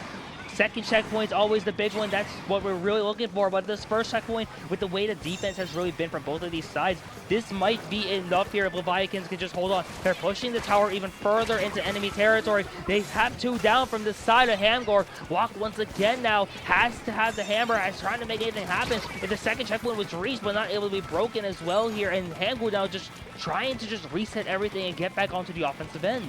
Second checkpoint's always the big one. That's what we're really looking for. But this first checkpoint, with the way the defense has really been from both of these sides, this might be enough here if Leviakittens can just hold on. They're pushing the tower even further into enemy territory. They have 2 down from the side of Hamgor. Walk once again now has to have the hammer as trying to make anything happen. If the second checkpoint was reached but not able to be broken as well here, and Hamgor now just trying to just reset everything and get back onto the offensive end.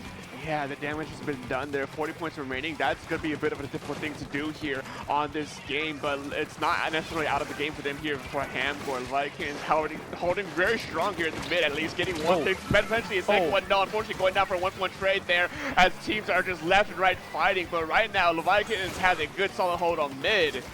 Yeah, the damage has been done there. 40 points remaining. That's going to be a bit of a difficult thing to do here on this game, but it's not necessarily out of the game for them here for Hamgor. Leviakittens holding very strong here in the mid, at least getting one thing, potentially a second one. No, unfortunately going down for a 1-1 trade there as teams are just left and right fighting. But right now, Leviakittens has a good solid hold on mid.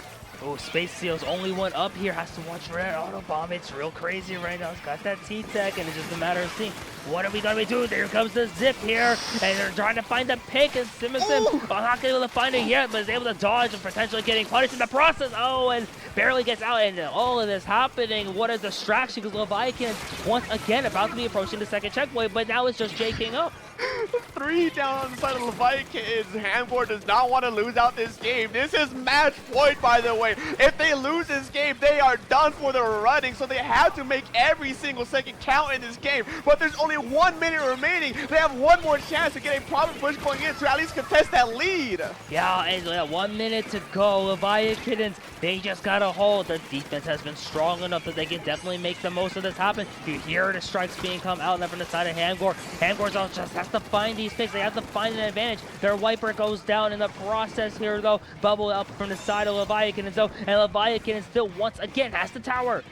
Oh, Space Seal's only one up here. Has to watch for that auto bomb. It's real crazy right now. It's got that T-Tech, and it's just a matter of seeing what are we going to be doing. There comes the zip here, and they're trying to find the pick, and Simonson not able to find it yet, but is able to dodge and potentially getting punished in the process. Oh, and barely gets out, and all of this happening. What a distraction, because Leviakittens once again about to be approaching the second checkpoint, but now it's just jaking up. 3 down on the side of Leviakittens. Hamgor does not want to lose out this game. This is match point, by the way. If they lose this game, they are done for the running, so they have to make every single second count in this game. But there's only 1 minute remaining. They have one more chance to get a proper push going in to at least contest that lead. Yeah, and 1 minute to go. Leviakittens, they just got to hold. The defense has been strong enough that they can definitely make the most of this happen. You hear the strikes being come out from the side of Hamgor. Hamgor's all just has to find these picks. They have to find an advantage. Their wiper goes down in the process here, though. Bubble up from the side of Leviakittens, though. And Leviakittens still once again has the tower.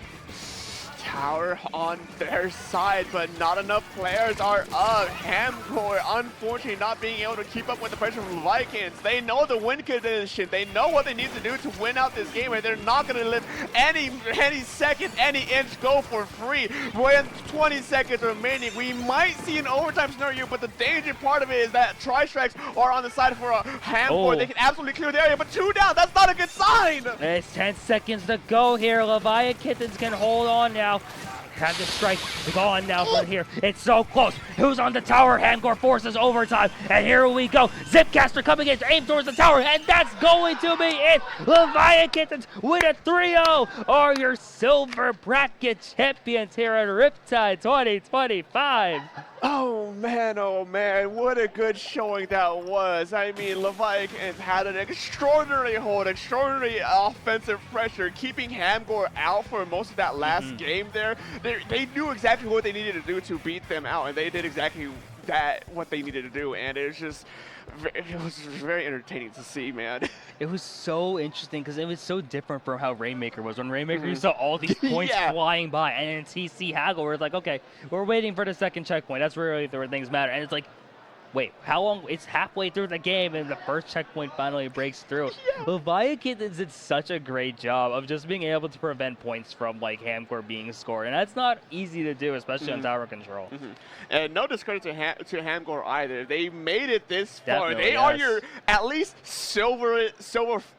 Tower on their side, but not enough players are up. Hamgor, unfortunately, not being able to keep up with the pressure from Leviakittens. They know the win condition. They know what they need to do to win out this game, and they're not going to let any second, any inch go for free. With 20 seconds remaining, we might see an overtime scenario, but the danger part of it is that tri-strikes are on the side for Hamgor. They can absolutely clear the area, but 2 down, that's not a good sign. There's 10 seconds to go here. Leviakittens can hold on now. Have the strike gone now from here. It's so close. Who's on the tower? Hamgor forces overtime. And here we go. Zipcaster coming in, aim towards the tower. And that's going to be it. Leviakittens with a 3-0 are your silver bracket champions here at Riptide 2025. Oh man, what a good showing that was. I mean, Leviakittens had an extraordinary hold, extraordinary offensive pressure, keeping Hamgor out for most of that last game there. They knew exactly what they needed to do to beat them out, and they did exactly what they needed to do, and it was very entertaining to see, man. It was so interesting because it was so different from how Rainmaker was. When Rainmaker, you saw all these points flying by, and then TC Hagel, we're like, okay, we're waiting for the second checkpoint. That's really where things matter. And it's like, wait, how long? It's halfway through the game, and the first checkpoint finally breaks through. Leviakittens did such a great job of just being able to prevent points from like Hamgor being scored, and that's not easy to do, especially on tower control. And no discredit to Hamgor either. They made it this far. Definitely, They are your at least silver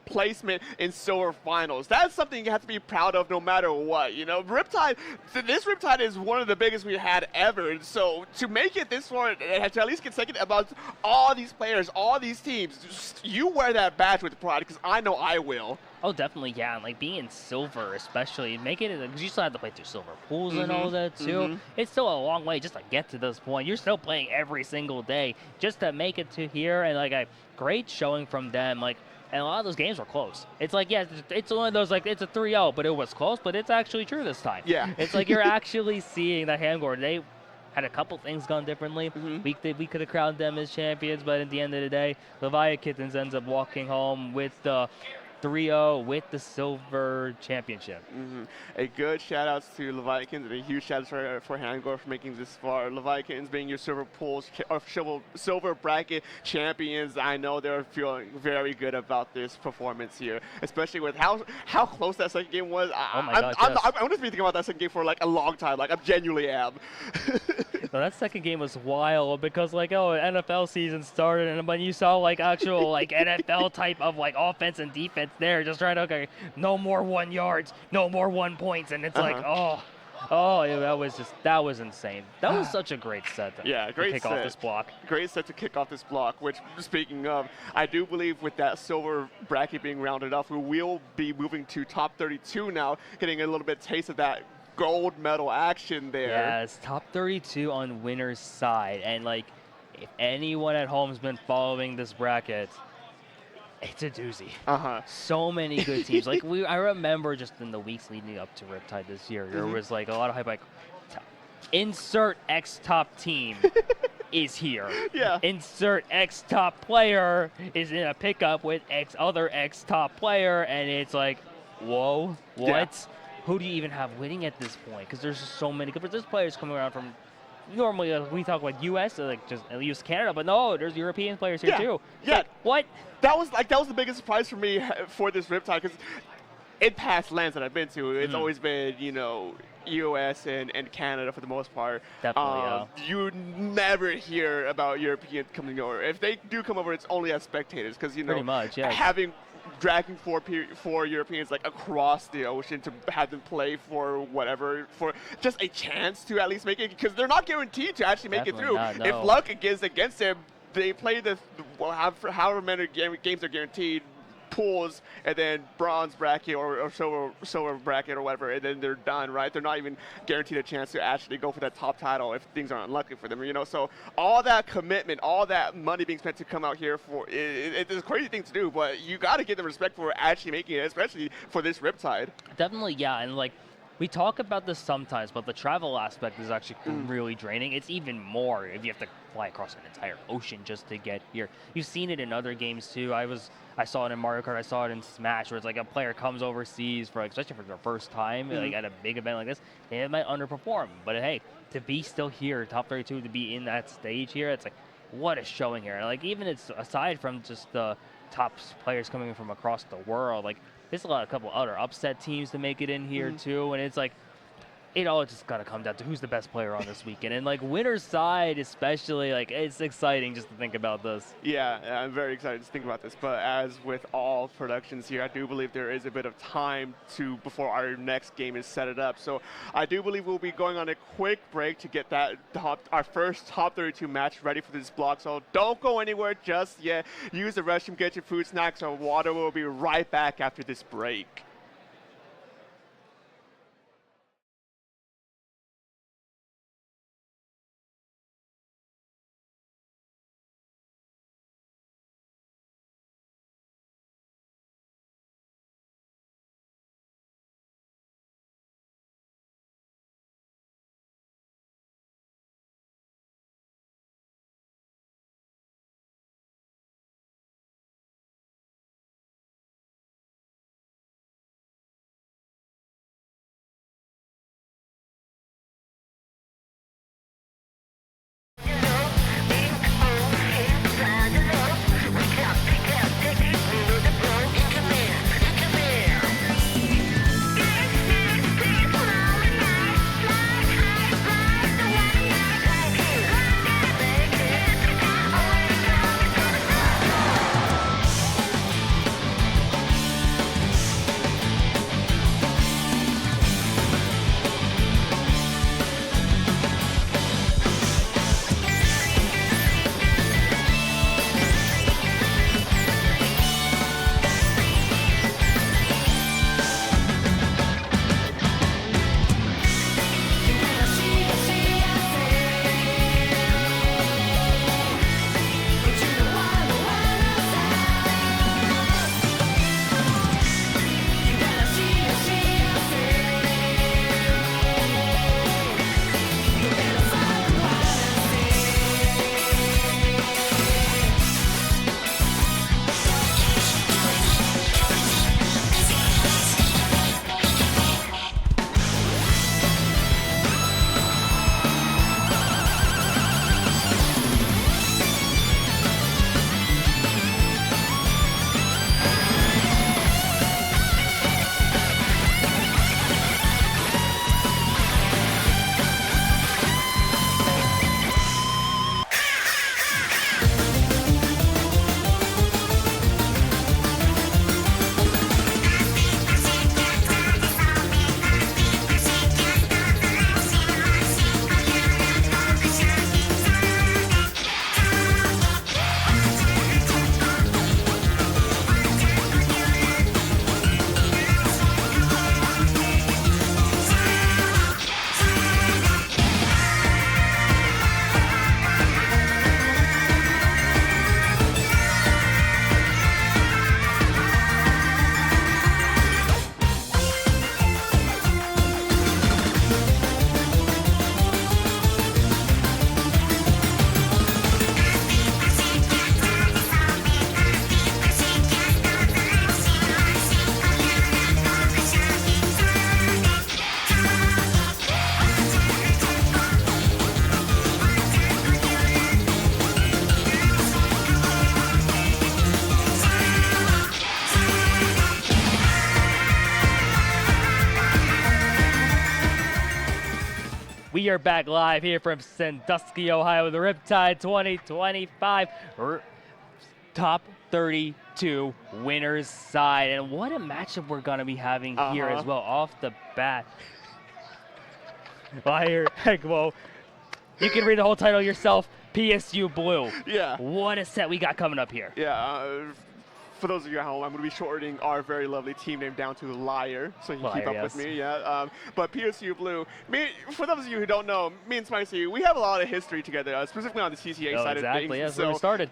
placement in silver finals. That's something you have to be proud of no matter what. You know, Riptide. This Riptide is one of the biggest we had ever. So to make it this far, to at least get second about all these players, all these teams, you wear that badge with pride, because I know I will. Oh, definitely, yeah. And like being in silver, especially, making it because you still have to play through silver pools and all that too. It's still a long way just to get to this point. You're still playing every single day just to make it to here, and like a great showing from them. Like, and a lot of those games were close. It's like, yeah, it's one of those, like, it's a 3-0, but it was close, but it's actually true this time. Yeah. It's like you're actually seeing that Hamgor, they had a couple things gone differently. We could have crowned them as champions, but at the end of the day, Leviakittens ends up walking home with the 3-0 with the silver championship. A good shout out to Leviakittens, and a huge shout out for Hamgor for making this far. Leviakittens being your silver pools or silver bracket champions. I know they're feeling very good about this performance here, especially with how close that second game was. I'm going to be thinking about that second game for like a long time. Like, I genuinely am. No, that second game was wild because, like, NFL season started, and when you saw, like, actual, like, NFL type of, like, offense and defense there, just trying to, okay, no more 1 yards, no more 1 points, and it's like, yeah, that was insane. That was such a great set to kick off this block. Great set to kick off this block, which, speaking of, I do believe with that silver bracket being rounded off, we will be moving to top 32 now, getting a little bit taste of that gold medal action there. Yes, top 32 on winner's side. And, like, if anyone at home has been following this bracket, it's a doozy. So many good teams. Like, I remember just in the weeks leading up to Riptide this year, there was, like, a lot of hype, like, insert X top team is here. Yeah. Insert X top player is in a pickup with X other X top player, and it's like, whoa, what? Yeah. Who do you even have winning at this point? Because there's just so many. There's players coming around from. Normally, we talk about U.S. like just at least Canada, but no, there's European players here too. It's Yeah. like, what? That was the biggest surprise for me for this Riptide, because in past lands that I've been to, it's always been, you know, US and Canada for the most part. Definitely, yeah. You never hear about Europeans coming over. If they do come over, it's only as spectators, because, you know, Pretty much, yeah. dragging four Europeans like across the ocean to have them play for whatever, for just a chance to at least make it, because they're not guaranteed to actually make Definitely it through. not, no. If luck is against them, they play however many games are guaranteed, pools, and then bronze bracket or silver bracket or whatever, and then they're done, right? They're not even guaranteed a chance to actually go for that top title if things are unlucky for them, you know? So all that commitment, all that money being spent to come out here for, it's a crazy thing to do, but you got to give them respect for actually making it, especially for this Riptide. Definitely, yeah, and like, we talk about this sometimes, but the travel aspect is actually really draining. It's even more if you have to fly across an entire ocean just to get here. You've seen it in other games too. I saw it in Mario Kart. I saw it in Smash, where it's like a player comes overseas for, like, especially for their first time, like at a big event like this, they might underperform. But hey, to be still here, top 32, to be in that stage here, it's like, what a showing here. Like, even it's aside from just the top players coming in from across the world, like, there's a couple other upset teams to make it in here too, and it's like, it all just gotta come down to who's the best player on this weekend. And like, winner's side especially, like, it's exciting just to think about this. Yeah, I'm very excited to think about this. But as with all productions here, I do believe there is a bit of time before our next game is set it up. So I do believe we'll be going on a quick break to get that our first top 32 match ready for this block. So don't go anywhere just yet. Use the restroom, get your food, snacks, or water. We'll be right back after this break. are back live here from Sandusky, Ohio with the Riptide 2025 top 32 winners side. And what a matchup we're going to be having here as well off the bat. LYRE, heck, well, you can read the whole title yourself. PSU Blue. Yeah. What a set we got coming up here. Yeah. For those of you at home, I'm going to be shortening our very lovely team name down to LYRE, so you can keep up with me. Yeah. But PSU Blue, for those of you who don't know, me and Spicy, we have a lot of history together, specifically on the CCA side of things. Exactly. That's where we started.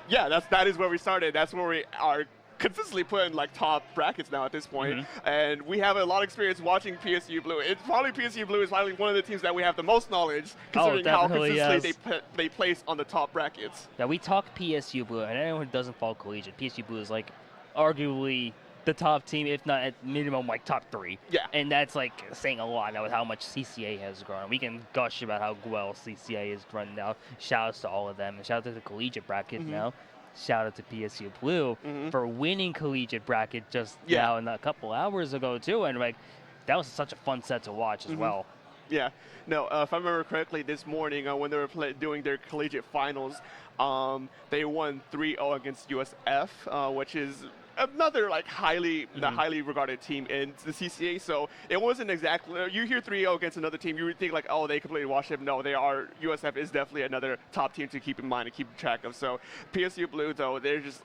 Yeah, that is where we started. That's where we are consistently put in like top brackets now at this point. And we have a lot of experience watching PSU Blue. It's probably PSU Blue is probably one of the teams that we have the most knowledge, considering how consistently they place on the top brackets. Yeah, we talk PSU Blue, and anyone who doesn't follow collegiate, PSU Blue is like arguably the top team, if not at minimum like top 3. Yeah. And that's like saying a lot now with how much CCA has grown. We can gush about how well CCA is run now. Shout outs to all of them, and shout out to the collegiate bracket now. Shout out to PSU Blue for winning collegiate bracket just now and a couple hours ago too, and like that was such a fun set to watch as well. Yeah, no, if I remember correctly, this morning when they were doing their collegiate finals, they won 3-0 against USF, which is another like highly regarded team in the CCA. So it wasn't exactly, you hear 3-0 against another team, you would think like, oh, they completely washed it. No, USF is definitely another top team to keep in mind and keep track of. So PSU Blue though, they're just,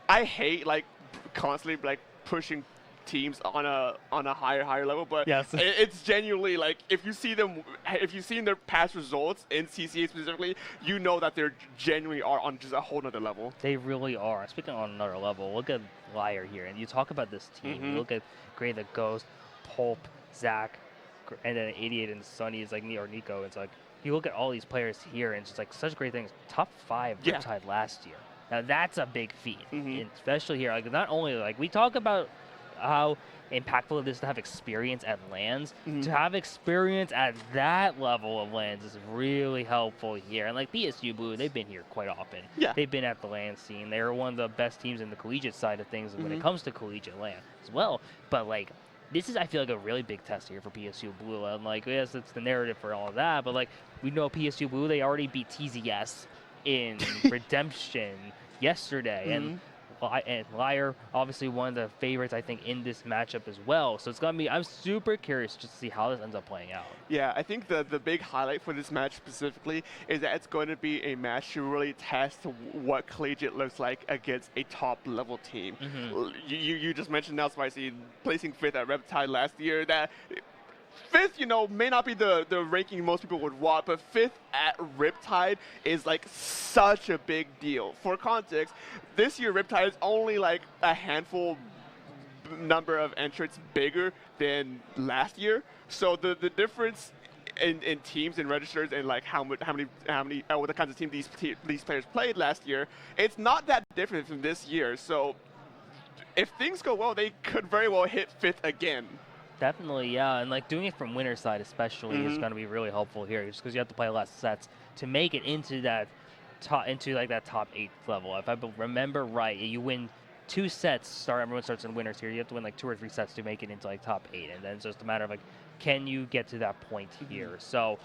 I hate like constantly like pushing teams on a higher level, but it's genuinely like if you've seen their past results in CCA specifically, you know that they're genuinely are on just a whole nother level. They really are. Speaking on another level, look at LYRE here, and you talk about this team. You look at Gray the Ghost, Pulp, Zach, and then 88 and Sunny is like me or Nico. It's like you look at all these players here, and it's just like such great things. Top 5 Riptide last year. Now that's a big feat, and especially here. Like not only like we talk about how impactful it is to have experience at LANs. To have experience at that level of LANs is really helpful here. And like PSU Blue, they've been here quite often. Yeah. They've been at the LAN scene. They're one of the best teams in the collegiate side of things when it comes to collegiate LAN as well. But like, this is, I feel like, a really big test here for PSU Blue. And like, yes, it's the narrative for all of that, but like, we know PSU Blue, they already beat TZS in Redemption yesterday. And LYRE, obviously one of the favorites, I think, in this matchup as well. So it's going to be, I'm super curious just to see how this ends up playing out. Yeah, I think the big highlight for this match specifically is that it's going to be a match to really test what collegiate looks like against a top level team. You just mentioned now, Spicy, placing 5th at Riptide last year. That 5th, may not be the ranking most people would want, but 5th at Riptide is like such a big deal. For context, this year Riptide is only like a handful number of entrants bigger than last year. So the difference in teams and registers and like what the kinds of teams these players played last year, it's not that different from this year. So if things go well, they could very well hit 5th again. Definitely, yeah, and like doing it from winner's side especially is going to be really helpful here, just because you have to play less sets to make it into that top 8 level. If I remember right, you win 2 sets. Everyone starts in winners here. You have to win like 2 or 3 sets to make it into like top 8, and then it's just a matter of like, can you get to that point here? So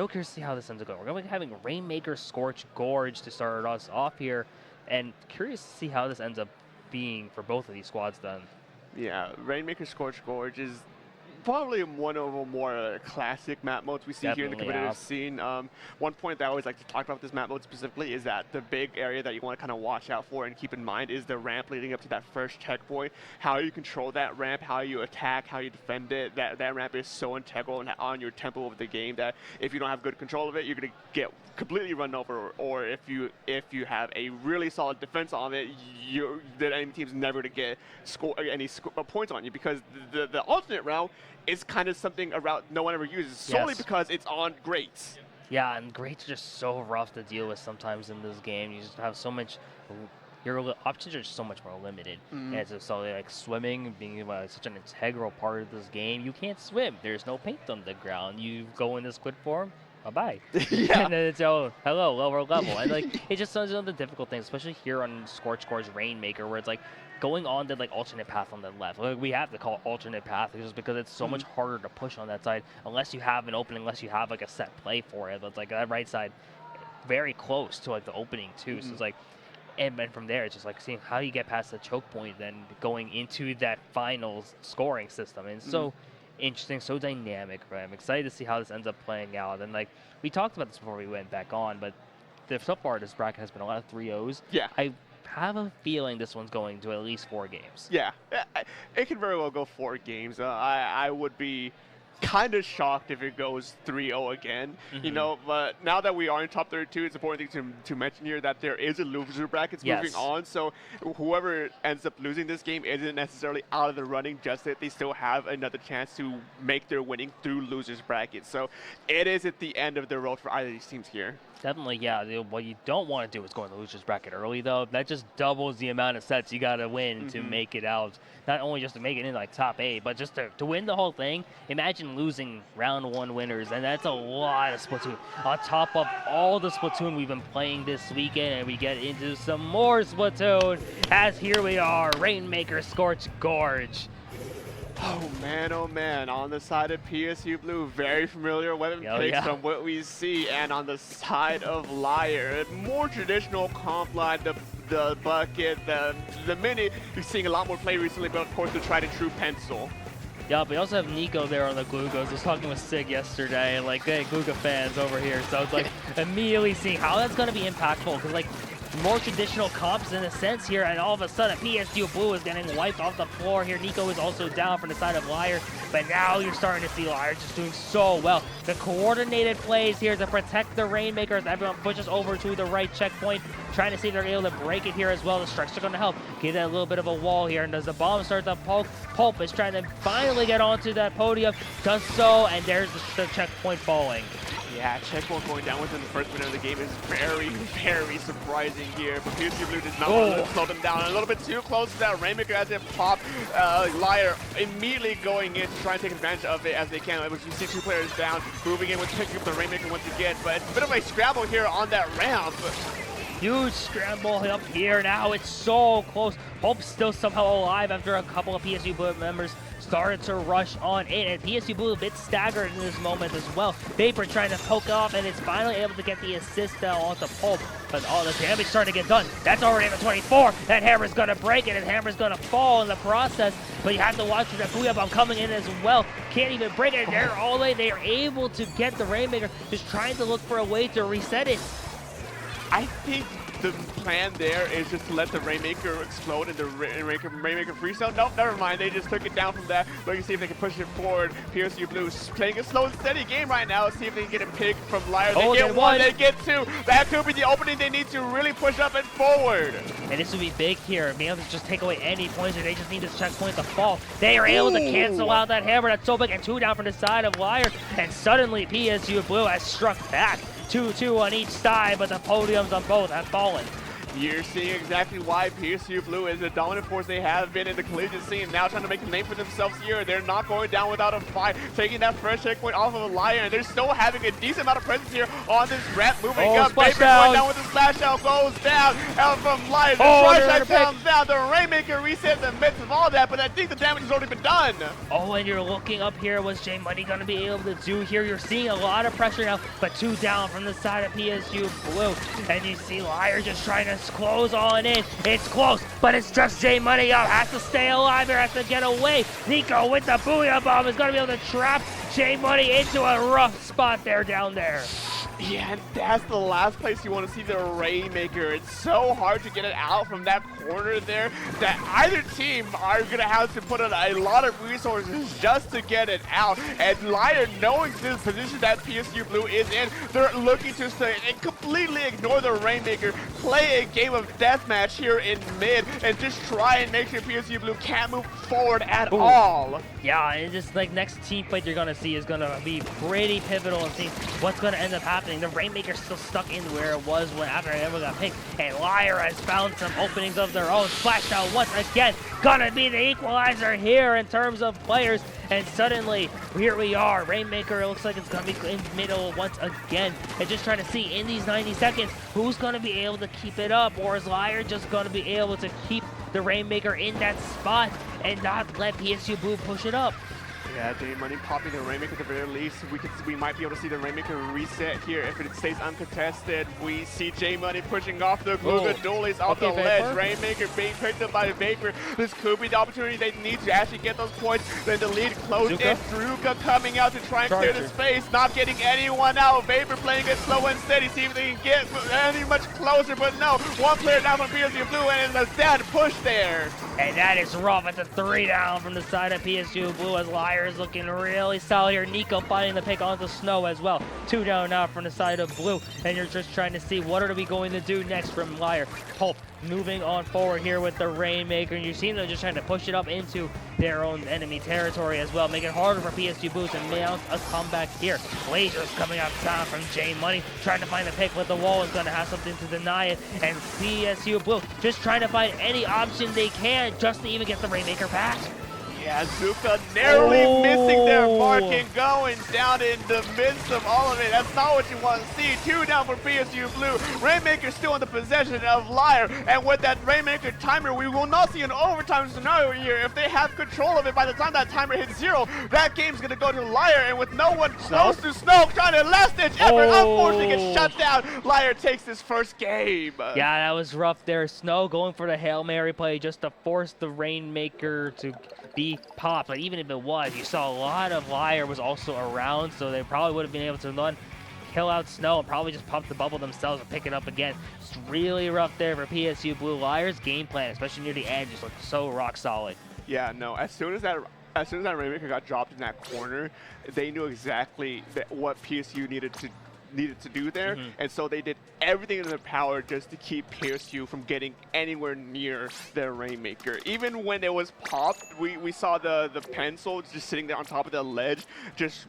curious to see how this ends up going. We're going to be having Rainmaker, Scorch, Gorge to start us off here, and curious to see how this ends up being for both of these squads then. Yeah, Rainmaker, Scorch, Gorge is probably one of the more classic map modes we see here in the competitive scene. One point that I always like to talk about this map mode specifically is that the big area that you want to kind of watch out for and keep in mind is the ramp leading up to that first checkpoint. How you control that ramp, how you attack, how you defend it. That ramp is so integral on your tempo of the game that if you don't have good control of it, you're going to get completely run over. Or if you have a really solid defense on it, the enemy team's never going to get any points on you, because the alternate route is kind of something a route no one ever uses, solely because it's on Greats. Yeah, and Greats are just so rough to deal with sometimes in this game. You just have so much, your options are just so much more limited. And it's just like swimming being such an integral part of this game. You can't swim. There's no paint on the ground. You go in the squid form, bye-bye. Yeah. And then it's, oh, hello, lower level. And, like, it just sounds one of the difficult things, especially here on Scorch Core's Rainmaker, where it's, like, going on the, like, alternate path on the left. Like, we have to call it alternate path just because it's so much harder to push on that side unless you have an opening, unless you have, like, a set play for it. But it's, like, that right side very close to, like, the opening, too. So it's, like, and then from there, it's just, like, seeing how you get past the choke point, then going into that finals scoring system. And so interesting, so dynamic, right? I'm excited to see how this ends up playing out. And, like, we talked about this before we went back on, but so far this bracket has been a lot of 3-0s. Yeah. I have a feeling this one's going to at least 4 games. Yeah, it could very well go 4 games. I would be kind of shocked if it goes 3-0 again, you know, but now that we are in top 32, it's an important thing to mention here that there is a loser brackets moving on, so whoever ends up losing this game isn't necessarily out of the running, just that they still have another chance to make their winning through losers brackets. So it is at the end of the road for either of these teams here. Definitely, yeah. What you don't want to do is go in the losers bracket early, though. That just doubles the amount of sets you got to win to make it out. Not only just to make it in, like, top 8, but just to win the whole thing. Imagine losing round 1 winners, and that's a lot of Splatoon. On top of all the Splatoon we've been playing this weekend, and we get into some more Splatoon, as here we are, Rainmaker Scorch Gorge. Oh man, on the side of PSU Blue, very familiar weapon picks from what we see, and on the side of LYRE, more traditional comp line, the bucket, the mini, you're seeing a lot more play recently, but of course the tried and true pencil. Yeah, but we also have Nico there on the Glugos. I was talking with Sig yesterday, and, like, hey, Gluga fans over here, so it's like immediately seeing how that's going to be impactful, because, like, more traditional comps in a sense here, and all of a sudden PSU Blue is getting wiped off the floor here. Nico is also down from the side of LYRE, but now you're starting to see LYRE just doing so well. The coordinated plays here to protect the Rainmakers. Everyone pushes over to the right checkpoint, trying to see if they're able to break it here as well. The strikes are going to help give that a little bit of a wall here, and does the bomb start to poke? Pulp is trying to finally get onto that podium, does so, and there's the checkpoint falling. Yeah, checkpoint going down within the first minute of the game is very, very surprising here. But PSU Blue does not want to slow them down. A little bit too close to that. Rainmaker as it pop. LYRE immediately going in to try and take advantage of it as they can. You see 2 players down, moving in with picking up the Rainmaker once again. But it's a bit of a scramble here on that ramp. Huge scramble up here now. It's so close. Hope's still somehow alive after a couple of PSU Blue members started to rush on in, and PSU Blue a bit staggered in this moment as well. Vapor trying to poke off, and it's finally able to get the assist down onto Pulp, but all the damage starting to get done. That's already in the 24. That hammer's gonna break it, and hammer's gonna fall in the process, but you have to watch for that Booyah Bomb coming in as well. Can't even break it. They're all the way. They are able to get the Rainmaker, just trying to look for a way to reset it. I think the plan there is just to let the Rainmaker explode and the Rainmaker free zone. Nope, never mind. They just took it down from that. Looking to see if they can push it forward. PSU Blue playing a slow and steady game right now. Let's see if they can get a pick from LYRE. They get 1, they get 2. That could be the opening they need to really push up and forward. And this would be big here. Being able to just take away any points, they just need this checkpoint to fall. They are able to cancel out that hammer. That's so big. And 2 down from the side of LYRE. And suddenly PSU Blue has struck back. 2-2 on each side, but the podiums on both have fallen. You're seeing exactly why PSU Blue is the dominant force they have been in the collegiate scene. Now trying to make a name for themselves here. They're not going down without a fight. Taking that first checkpoint off of LYRE, and they're still having a decent amount of presence here on this ramp. Moving up, Vapor going down with the splash out, goes down. Out from LYRE, the try comes down. The Rainmaker reset in the midst of all that, but I think the damage has already been done. Oh, and you're looking up here. What's J Money going to be able to do here? You're seeing a lot of pressure now, but 2 down from the side of PSU Blue. And you see LYRE just trying to close on in. It's close, but it's just J Money up. Has to stay alive here, has to get away. Nico with the Booyah Bomb is going to be able to trap J Money into a rough spot there down there. Yeah, and that's the last place you want to see the Rainmaker. It's so hard to get it out from that corner there that either team are going to have to put in a lot of resources just to get it out. And LYRE, knowing this position that PSU Blue is in, they're looking to stay and completely ignore the Rainmaker, play a game of deathmatch here in mid, and just try and make sure PSU Blue can't move forward at all. Yeah, and just like next team fight you're going to see is going to be pretty pivotal and see what's going to end up happening. happening. The Rainmaker's still stuck in where it was when after everyone got picked. And LYRE has found some openings of their own. Splashed out once again. Gonna be the equalizer here in terms of players. And suddenly, here we are. Rainmaker, it looks like it's gonna be in the middle once again. And just trying to see in these 90 seconds, who's gonna be able to keep it up? Or is LYRE just gonna be able to keep the Rainmaker in that spot and not let PSU Blue push it up? Yeah, J Money popping the Rainmaker at the very least. We might be able to see the Rainmaker reset here if it stays uncontested. We see J Money pushing off the Guga Dualies off the ledge. Rainmaker being picked up by Vapor. This could be the opportunity they need to actually get those points. Then the lead closed in. Druga coming out to try and clear the space, not getting anyone out. Vapor playing it slow and steady, see if they can get any much closer, but no. One player down from PSU Blue, and it's a dead push there. And that is rough. It's a 3 down from the side of PSU Blue as LYRE is looking really solid here. Nico finding the pick onto Snow as well. 2 down now from the side of Blue. And you're just trying to see what are we going to do next from LYRE. Pulp moving on forward here with the Rainmaker. And you see them just trying to push it up into their own enemy territory as well. Make it harder for PSU Blue to mount a comeback here. Lasers coming out down from J Money. Trying to find the pick, but the wall is going to have something to deny it. And PSU Blue just trying to find any option they can just to even get the Rainmaker back. Yeah, Zuka narrowly missing their mark and going down in the midst of all of it. That's not what you want to see. 2 down for PSU Blue. Rainmaker still in the possession of LYRE. And with that Rainmaker timer, we will not see an overtime scenario here. If they have control of it by the time that timer hits 0, that game's going to go to LYRE. And with no one close to Snow trying to last ditch effort, unfortunately gets shut down. LYRE takes this first game. Yeah, that was rough there. Snow going for the Hail Mary play just to force the Rainmaker to be popped. But even if it was, you saw a lot of LYRE was also around, so they probably would have been able to kill out Snow and probably just pop the bubble themselves and pick it up again. It's really rough there for PSU Blue. LYRE's game plan, especially near the end, just looked so rock solid. Yeah, no, as soon as that Rainmaker got dropped in that corner, they knew exactly what PSU needed to do there, and so they did everything in their power just to keep PSU from getting anywhere near their Rainmaker. Even when it was popped, we saw the pencil just sitting there on top of the ledge, just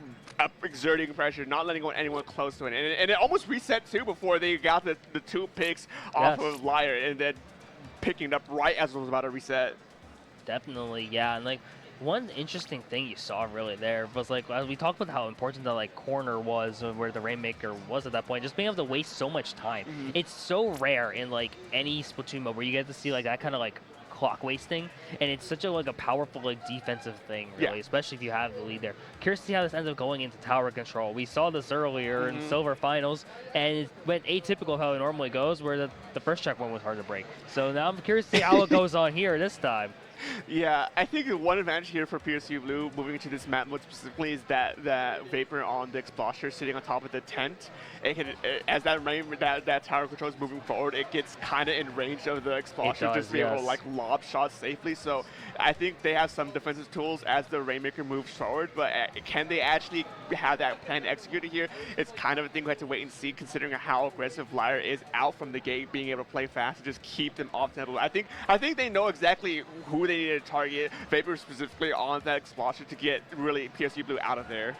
exerting pressure, not letting anyone close to it. And it almost reset too before they got the 2 picks off of LYRE, and then picking it up right as it was about to reset. Definitely, yeah, and like, one interesting thing you saw really there was like, as we talked about how important the like corner was where the Rainmaker was at that point, just being able to waste so much time. It's so rare in like any Splatoon mode where you get to see like that kind of like clock wasting, and it's such a like a powerful like defensive thing really, especially if you have the lead there. Curious to see how this ends up going into tower control. We saw this earlier in Silver Finals, and it went atypical how it normally goes, where the first checkpoint was hard to break. So now I'm curious to see how it goes on here this time. Yeah, I think one advantage here for PSU Blue moving into this map mode specifically is that Vapor on the Explosion sitting on top of the tent. As that tower control is moving forward, it gets kind of in range of the Explosion, just be able to like lob shots safely. So I think they have some defensive tools as the Rainmaker moves forward, but can they actually have that plan executed here? It's kind of a thing we have to wait and see, considering how aggressive LYRE is out from the gate, being able to play fast and just keep them off the level. I think they know exactly who they need to target, Vapor specifically on that Explosion to get really PSU Blue out of there.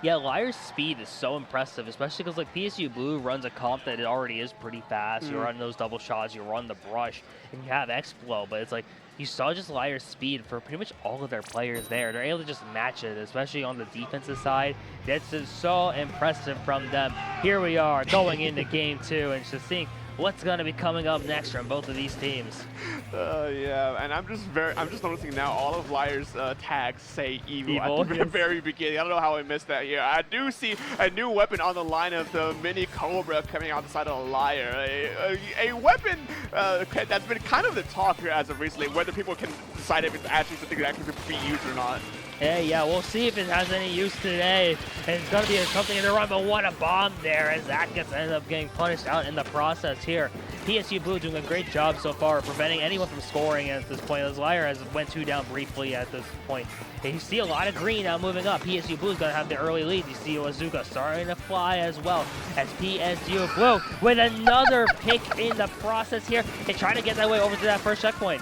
Yeah, LYRE's speed is so impressive, especially because like PSU Blue runs a comp that it already is pretty fast. You run those double shots, you run the brush, and you have X-Flow, but it's like you saw just LYRE's speed for pretty much all of their players there. They're able to just match it, especially on the defensive side. That's just so impressive from them. Here we are going into game 2 and just seeing what's going to be coming up next from both of these teams. Yeah, and I'm just noticing now all of LYRE's tags say evil at the very beginning. I don't know how I missed that here. I do see a new weapon on the line of the Mini Cobra coming out the side of LYRE. A weapon that's been kind of the talk here as of recently, whether people can decide if it's actually something that can be used or not. Yeah, we'll see if it has any use today. And it's going to be something in the run, but what a bomb there as that ends up getting punished out in the process here. PSU Blue doing a great job so far preventing anyone from scoring at this point, as LYRE has went 2 down briefly at this point. And you see a lot of green now moving up. PSU Blue is going to have the early lead. You see Wazuka starting to fly as well as PSU Blue with another pick in the process here and trying to get that way over to that first checkpoint.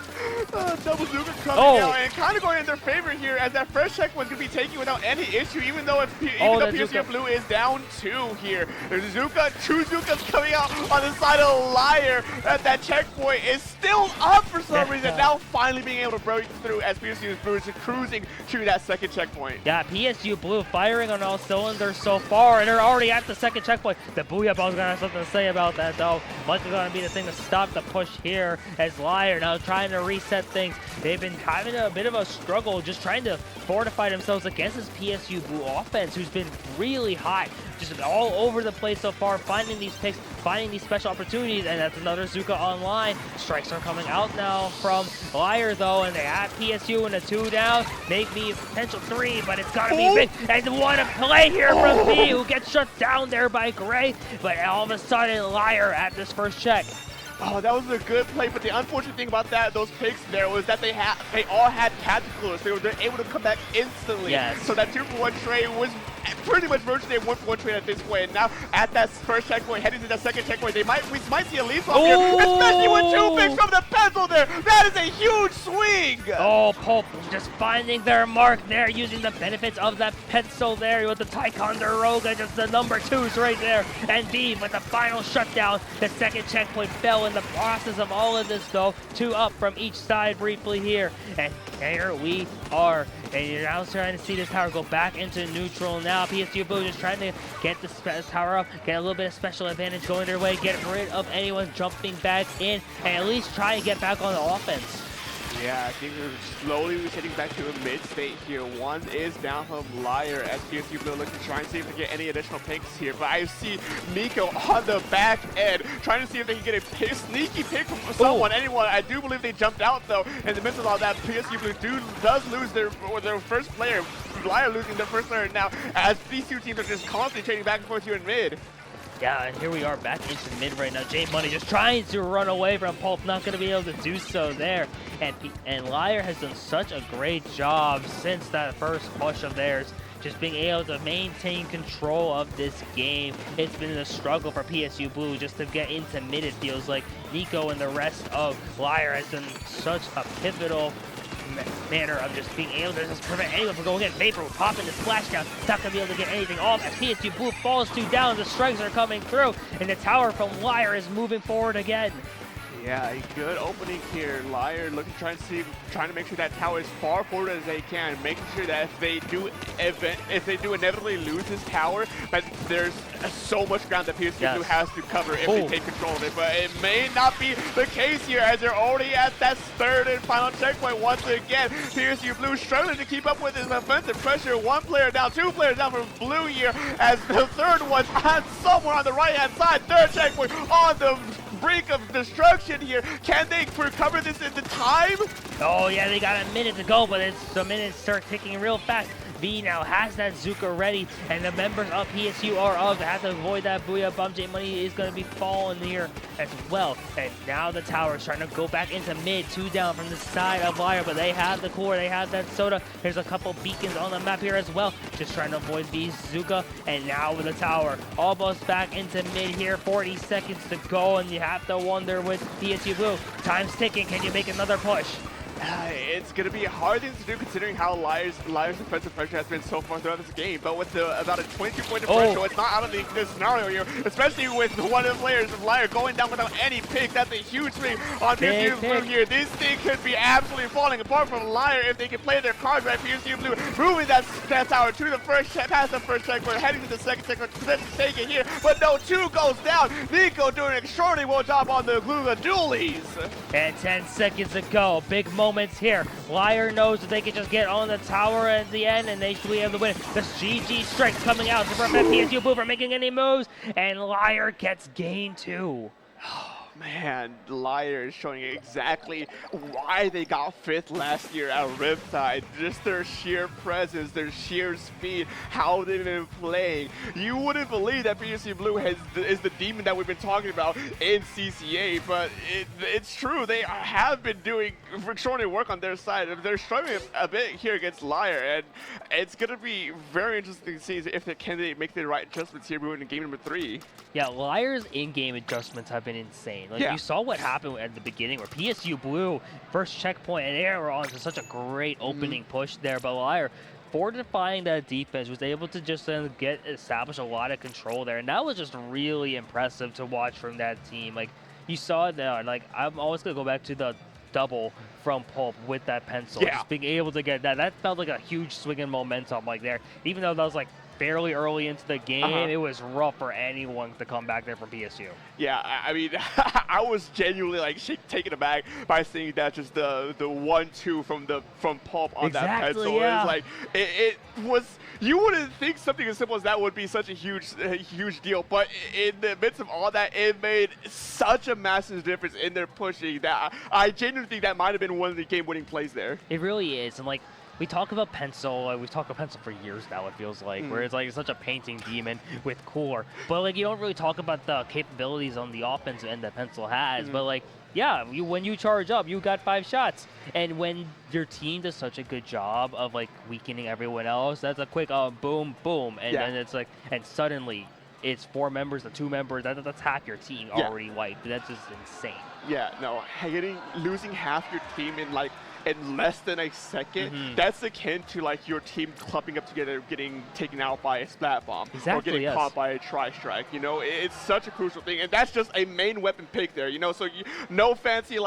Double Zuka coming out and kind of going in their favor here, as that first checkpoint's going to be taken without any issue, even though PSU Blue is down 2 here. There's Zuka, 2 Zukas coming out on the side of LYRE. That checkpoint is still up for some reason, now finally being able to break through as PSU Blue is cruising to that second checkpoint. Yeah, PSU Blue firing on all cylinders so far, and they're already at the second checkpoint. The Booyah Ball's gonna have something to say about that, though. What's gonna be the thing to stop the push here as LYRE now trying to reset things. They've been having a bit of a struggle just trying to fortify themselves against this PSU Blue offense, who's been really hot, just all over the place so far, finding these picks, finding these special opportunities, and that's another Zuka online. Strikes are coming out now from LYRE, though, and they have PSU in a 2 down, maybe a potential 3, but it's gotta be big. And what a play here from B, who gets shut down there by Gray, but all of a sudden LYRE at this first check. Oh, that was a good play, but the unfortunate thing about those picks there was that they all had tacticals. They were able to come back instantly. Yes. So that 2-for-1 trade was pretty much virtually a 1-for-1 trade at this point. And now at that first checkpoint, heading to that second checkpoint, we might see a lead swap here, especially with 2 picks from the pencil there. That is a huge swing. Oh, Pulp just finding their mark there, using the benefits of that pencil there with the Ticonderoga, just the number 2s right there. And B with the final shutdown. The second checkpoint fell in the process of all of this, though. 2 up from each side briefly here. And here we are. And you're now trying to see this tower go back into neutral now. PSU Blue just trying to get the tower up, get a little bit of special advantage going their way, get rid of anyone jumping back in, and at least try and get back on the offense. Yeah, I think we're slowly heading back to a mid-state here. 1 is down from LYRE as PSU Blue looking to try and see if they get any additional picks here. But I see Nico on the back end trying to see if they can get a sneaky pick from someone, anyone. I do believe they jumped out, though. In the midst of all that, PSU Blue does lose their first player. LYRE losing their first player now, as these 2 teams are just constantly trading back and forth here in mid. Yeah, and here we are back into mid right now. J Money just trying to run away from Pulp, not going to be able to do so there. And LYRE has done such a great job since that first push of theirs, just being able to maintain control of this game. It's been a struggle for PSU Blue just to get into mid, it feels like. Nico and the rest of LYRE has done such a pivotal manner of just being able to just prevent anyone from going in. Vapor will pop in the splashdown. Not going to be able to get anything off as PSU Blue falls 2 down. The strikes are coming through, and the tower from LYRE is moving forward again. Yeah, a good opening here. LYRE looking, trying to make sure that tower is far forward as they can, making sure that if they do inevitably lose this tower, that there's so much ground that PSU Blue has to cover if they take control of it. But it may not be the case here, as they're already at that third and final checkpoint once again. PSU Blue struggling to keep up with his offensive pressure. 1 player down, 2 players down from Blue here, as the third one's on somewhere on the right-hand side. Third checkpoint on the brink of destruction here. Can they recover this in the time? Oh yeah, they got a minute to go, but the minutes start ticking real fast. V now has that Zuka ready, and the members of PSU are up. They have to avoid that Booyah Bomb. J Money is going to be falling here as well. And now the tower is trying to go back into mid. 2 down from the side of LYRE, but they have the core, they have that soda. There's a couple beacons on the map here as well. Just trying to avoid these Zuka. And now with the tower almost back into mid here. 40 seconds to go, and you have to wonder with PSU Blue. Time's ticking. Can you make another push? It's going to be a hard thing to do considering how LYRE's defensive pressure has been so far throughout this game. But with about a 22-point differential, it's not out of the scenario here, especially with one of the players of LYRE going down without any pick. That's a huge swing on PSU Blue here. This thing could be absolutely falling apart from LYRE if they can play their cards right. PSU Blue moving that tower to the past the first checkpoint, heading to the second checkpoint, potentially take it here. But no, 2 goes down. Nico doing an extraordinary well job on the Gluga dualies. And 10 seconds to go. Big moments here. LYRE knows that they can just get on the tower at the end, and they should be able to win. The GG strike coming out to prevent PSU Blue from making any moves, and LYRE gets game 2. Man, LYRE is showing exactly why they got 5th last year at Riptide. Just their sheer presence, their sheer speed, how they've been playing. You wouldn't believe that PSU Blue is the demon that we've been talking about in CCA, but it's true. They have been doing extraordinary work on their side. They're struggling a bit here against LYRE, and it's going to be very interesting to see if they can make the right adjustments here moving to game number 3. Yeah, LYRE's in-game adjustments have been insane. Like, Yeah. you saw what happened at the beginning where PSU Blue, first checkpoint, and they were on to such a great opening push there, but LYRE, fortifying that defense, was able to just establish a lot of control there, and that was just really impressive to watch from that team. Like, you saw it there, like, I'm always going to go back to the double from Pulp with that pencil. Yeah. Just being able to get that, that felt like a huge swing in momentum, like, there. Even though that was, like, fairly early into the game, it was rough for anyone to come back there from PSU. Yeah, I mean, I was genuinely like taken aback by seeing that, just the 1-2 from Pulp on that pencil. Yeah. It's like it was. You wouldn't think something as simple as that would be such a huge deal, but in the midst of all that, it made such a massive difference in their pushing that I genuinely think that might have been one of the game-winning plays there. It really is, and like, we talk about pencil, we've talked about pencil for years now, it feels like, where it's like such a painting demon with core. But like, you don't really talk about the capabilities on the offensive end that pencil has. But like, yeah, when you charge up, you got 5 shots. And when your team does such a good job of like weakening everyone else, that's a quick boom, boom. And then it's like, and suddenly it's 4 members to 2 members, that's half your team already wiped. That's just insane. Yeah, no, losing half your team in less than a second, that's akin to like your team clumping up together, getting taken out by a splat bomb, or getting caught by a tri-strike. You know, it's such a crucial thing, and that's just a main weapon pick there. You know, so no fancy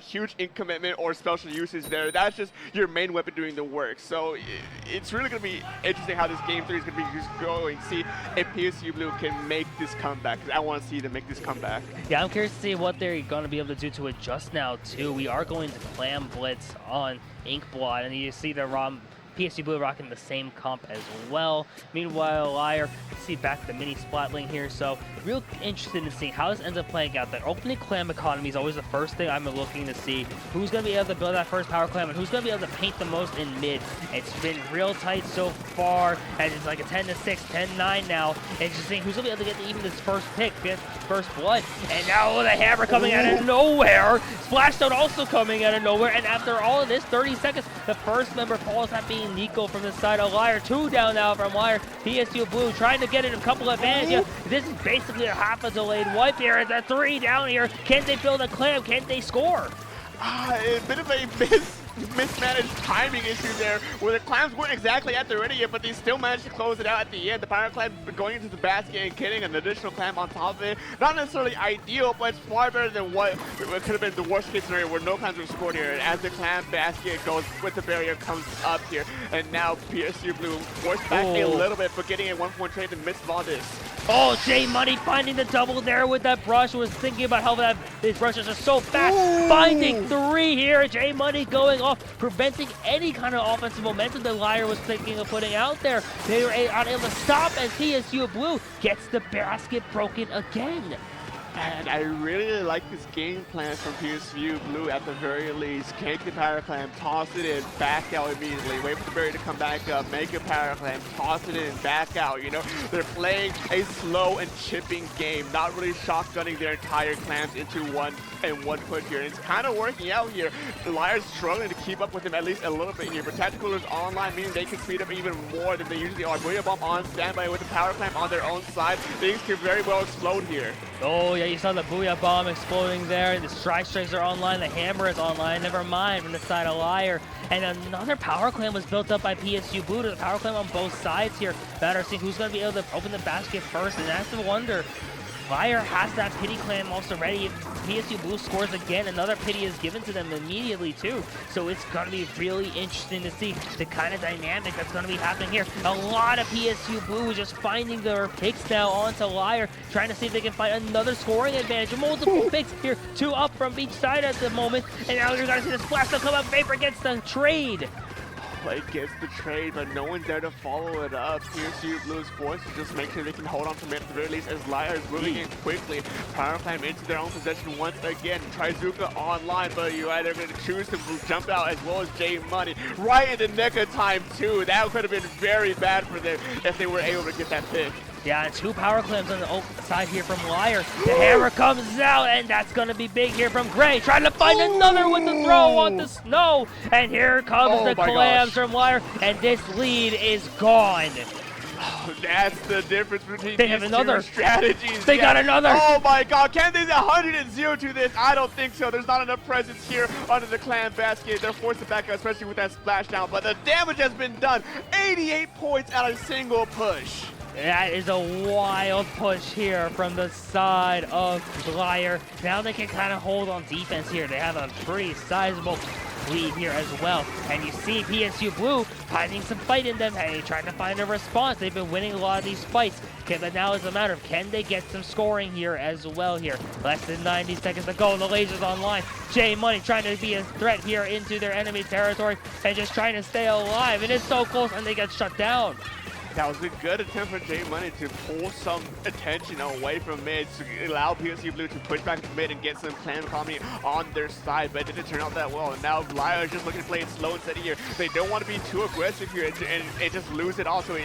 huge ink commitment or special usage there. That's just your main weapon doing the work. So it's really going to be interesting how this game 3 is going to be going. See if PSU Blue can make this comeback, because I want to see them make this comeback. Yeah, I'm curious to see what they're going to be able to do to adjust now too. We are going to Clam Blitz on Inkblot, and you see the PSU Blue rocking the same comp as well. Meanwhile, LYRE, let's see back the mini Splatling here. So real interested in seeing how this ends up playing out. That opening clam economy is always the first thing I'm looking to see. Who's going to be able to build that first power clam, and who's going to be able to paint the most in mid. It's been real tight so far, and it's like a 10-6, 10-9 now. And just seeing who's going to be able to get even this first pick, get first blood. And now the hammer coming out of nowhere. Splashstone also coming out of nowhere. And after all of this, 30 seconds, the first member falls, that being Nico from the side of LYRE. 2 down now from LYRE. PSU Blue trying to get in a couple of advantages. This is basically a half a delayed wipe here. It's a 3 down here. Can they build a clam? Can they score? A bit of a mismanaged timing issue there, where the clams weren't exactly at the ready yet, but they still managed to close it out at the end. The power clam going into the basket and getting an additional clam on top of it. Not necessarily ideal, but it's far better than what could have been the worst case scenario, where no clams were scored here. And as the clam basket goes with the barrier, comes up here, and now PSU Blue forced back a little bit, but getting a 1-point trade in the midst of all this. Oh, J Money finding the double there with that brush. Was thinking about how these brushes are so fast. Finding 3 here. J Money going off, preventing any kind of offensive momentum that LYRE was thinking of putting out there. They were unable to stop, and PSU Blue gets the basket broken again. And I really like this game plan from PSU Blue at the very least. Take the power clam, toss it in, back out immediately. Wait for the barrier to come back up, make a power clam, toss it in, back out. You know, they're playing a slow and chipping game, not really shotgunning their entire clams into one push here. And it's kind of working out here. LYRE's struggling to keep up with them at least a little bit here, but Tactical is online, meaning they can speed up even more than they usually are. Voie Bomb on standby with the power clam on their own side. Things can very well explode here. Oh, yeah, you saw the Booyah Bomb exploding there. The strike strikes are online. The hammer is online. Never mind from the side of LYRE. And another power clam was built up by PSU Blue. There's a power clam on both sides here. Matter of seeing who's going to be able to open the basket first. And that's the wonder. LYRE has that pity clam also ready. If PSU Blue scores again, another pity is given to them immediately too. So it's going to be really interesting to see the kind of dynamic that's going to be happening here. A lot of PSU Blue just finding their picks now onto LYRE, trying to see if they can find another scoring advantage. Multiple picks here, 2 up from each side at the moment. And now you're going to see the splash come up. Vapor gets the trade. play gets the trade, but no one's there to follow it up. PSU Blue is forced to just make sure they can hold on to mid at the very least as LYRE is moving in quickly. Power Climb into their own possession once again. Trizuka online, but you're either going to choose to jump out as well as J Money right in the nick of time too. That could have been very bad for them if they were able to get that pick. Yeah, 2 power clams on the side here from LYRE. The hammer comes out, and that's going to be big here from Gray. Trying to find another with the throw on the Snow. And here comes the clams from LYRE, and this lead is gone. Oh, that's the difference between They these have another strategies. They got another. Oh my god, can they 100-0 to this? I don't think so. There's not enough presence here under the clan basket. They're forced to back up, especially with that splashdown. But the damage has been done. 88 points out of a single push. That is a wild push here from the side of LYRE. Now they can kind of hold on defense here. They have a pretty sizable lead here as well. And you see PSU Blue finding some fight in them. Hey, trying to find a response. They've been winning a lot of these fights. Okay, but now it's a matter of can they get some scoring here as well here. Less than 90 seconds to go. The laser's online. J Money trying to be a threat here into their enemy territory and just trying to stay alive. It is so close and they get shut down. That was a good attempt for J Money to pull some attention away from mid to allow PSU Blue to push back into mid and get some clan economy on their side, but it didn't turn out that well. And now LYRE is just looking to play it slow and steady here. They don't want to be too aggressive here and just lose it also.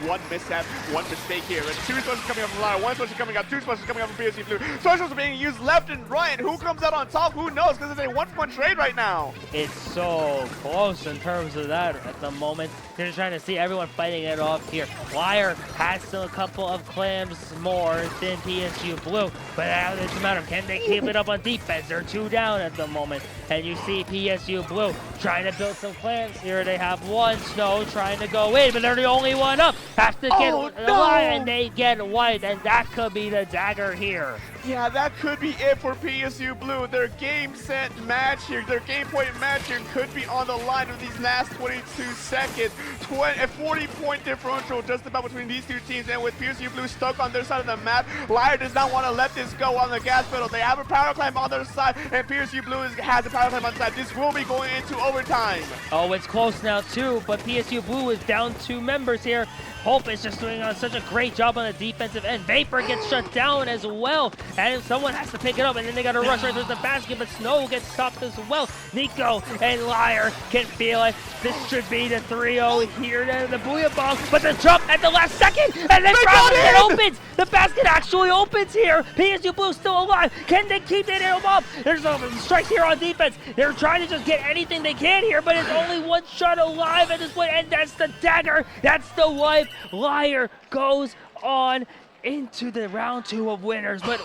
One mishap, one mistake here. And 2 specials coming up from LYRE, 1 special coming up, 2 specials coming up from PSU Blue. Specials are being used left and right. Who comes out on top? Who knows? Because it's a 1-1 trade right now. It's so close in terms of that at the moment. They're just trying to see everyone fighting it off here. LYRE has a couple of clams more than PSU Blue, but now it's a matter of can they keep it up on defense. They're 2 down at the moment, and you see PSU Blue trying to build some clams here. They have 1 Snow trying to go in, but they're the only one up. Have to get LYRE, and they get wiped, and that could be the dagger here. Yeah, that could be it for PSU Blue. Their game set match here, their game point match here could be on the line with these last 22 seconds. A 40-point differential just about between these 2 teams, and with PSU Blue stuck on their side of the map, LYRE does not want to let this go on the gas pedal. They have a power climb on their side, and PSU Blue has a power climb on the side. This will be going into overtime. Oh, it's close now too, but PSU Blue is down 2 members here. Hope is just doing such a great job on the defensive end. Vapor gets shut down as well, and someone has to pick it up, and then they got to rush right towards the basket, but Snow gets stopped as well. Nico and LYRE can feel it. This should be the 3-0 here to the Booyah Bomb, but the jump at the last second, and then it opens. The basket actually opens here. PSU Blue still alive. Can they keep it up? There's a strike here on defense. They're trying to just get anything they can here, but it's only 1 shot alive at this point, and that's the dagger. That's the wipe. LYRE goes on into the round 2 of winners, but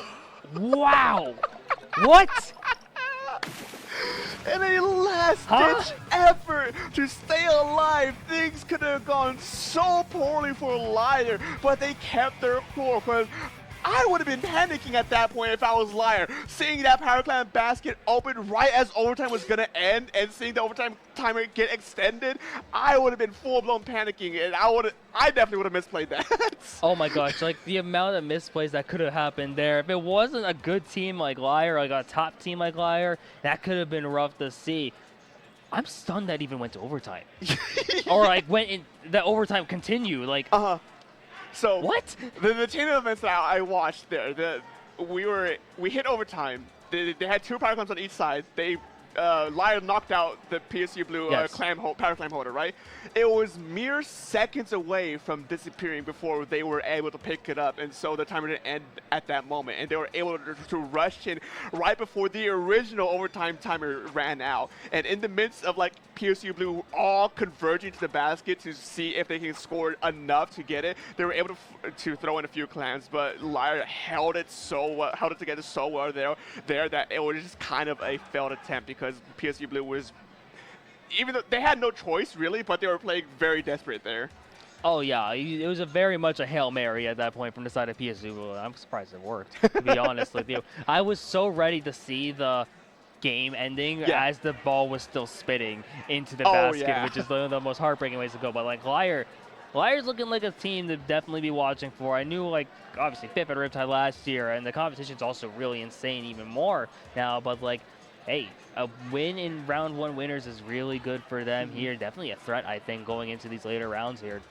wow. What? In a last-ditch effort to stay alive, things could have gone so poorly for LYRE, but they kept their core. Because I would have been panicking at that point if I was LYRE. Seeing that power clan basket open right as overtime was going to end and seeing the overtime timer get extended, I would have been full-blown panicking, and I definitely would have misplayed that. Oh my gosh, like the amount of misplays that could have happened there. If it wasn't a good team like LYRE, like a top team like LYRE, that could have been rough to see. I'm stunned that even went to overtime. Or like went in the overtime continue. Like So what? The chain of events that I watched there, we hit overtime. They had 2 power clams on each side. LYRE knocked out the PSU Blue power climb holder, right? It was mere seconds away from disappearing before they were able to pick it up, and so the timer didn't end at that moment, and they were able to rush in right before the original overtime timer ran out. And in the midst of like PSU Blue all converging to the basket to see if they can score enough to get it, they were able to throw in a few clams, but LYRE held it together so well there that it was just kind of a failed attempt because PSU Blue was, even though they had no choice really, but they were playing very desperate there. Oh yeah, it was very much a Hail Mary at that point from the side of PSU. I'm surprised it worked, to be honest with you. I was so ready to see the game ending as the ball was still spitting into the basket, which is one of the most heartbreaking ways to go. But like LYRE's looking like a team to definitely be watching for. I knew, like, obviously 5th at Riptide last year, and the competition's also really insane even more now, but like hey, a win in round 1 winners is really good for them here. Definitely a threat, I think, going into these later rounds here.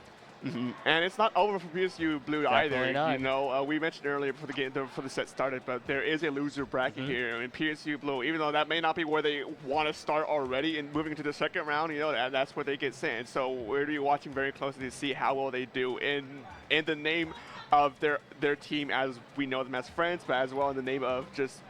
And it's not over for PSU Blue Definitely either. not. You know, we mentioned earlier before the set started, but there is a loser bracket here in PSU Blue. Even though that may not be where they want to start already and moving into the second round, you know, that's where they get sent. So we're going to be watching very closely to see how well they do in the name of their team as we know them as friends, but as well in the name of just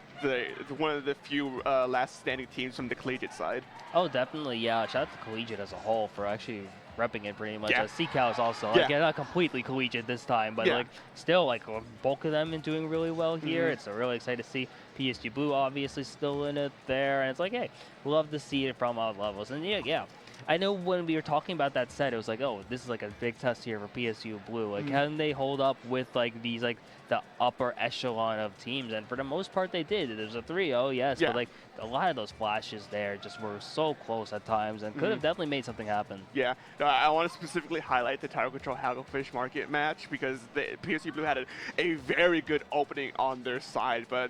one of the few last standing teams from the collegiate side. Oh, definitely, yeah. Shout out to collegiate as a whole for actually repping it pretty much. Yeah. CCAL is also, Yeah. like, not completely collegiate this time, but Yeah. like still, like, a bulk of them and doing really well here. It's really exciting to see PSU Blue obviously still in it there, and it's like, hey, love to see it from all levels. And yeah. I know when we were talking about that set, it was like, oh, this is like a big test here for PSU Blue. Like, can they hold up with like these, like the upper echelon of teams? And for the most part, they did. There's a 3-0, yes, but like a lot of those flashes there just were so close at times and could have definitely made something happen. Yeah, I want to specifically highlight the Title Control Hagglefish Market match because the PSU Blue had a very good opening on their side, but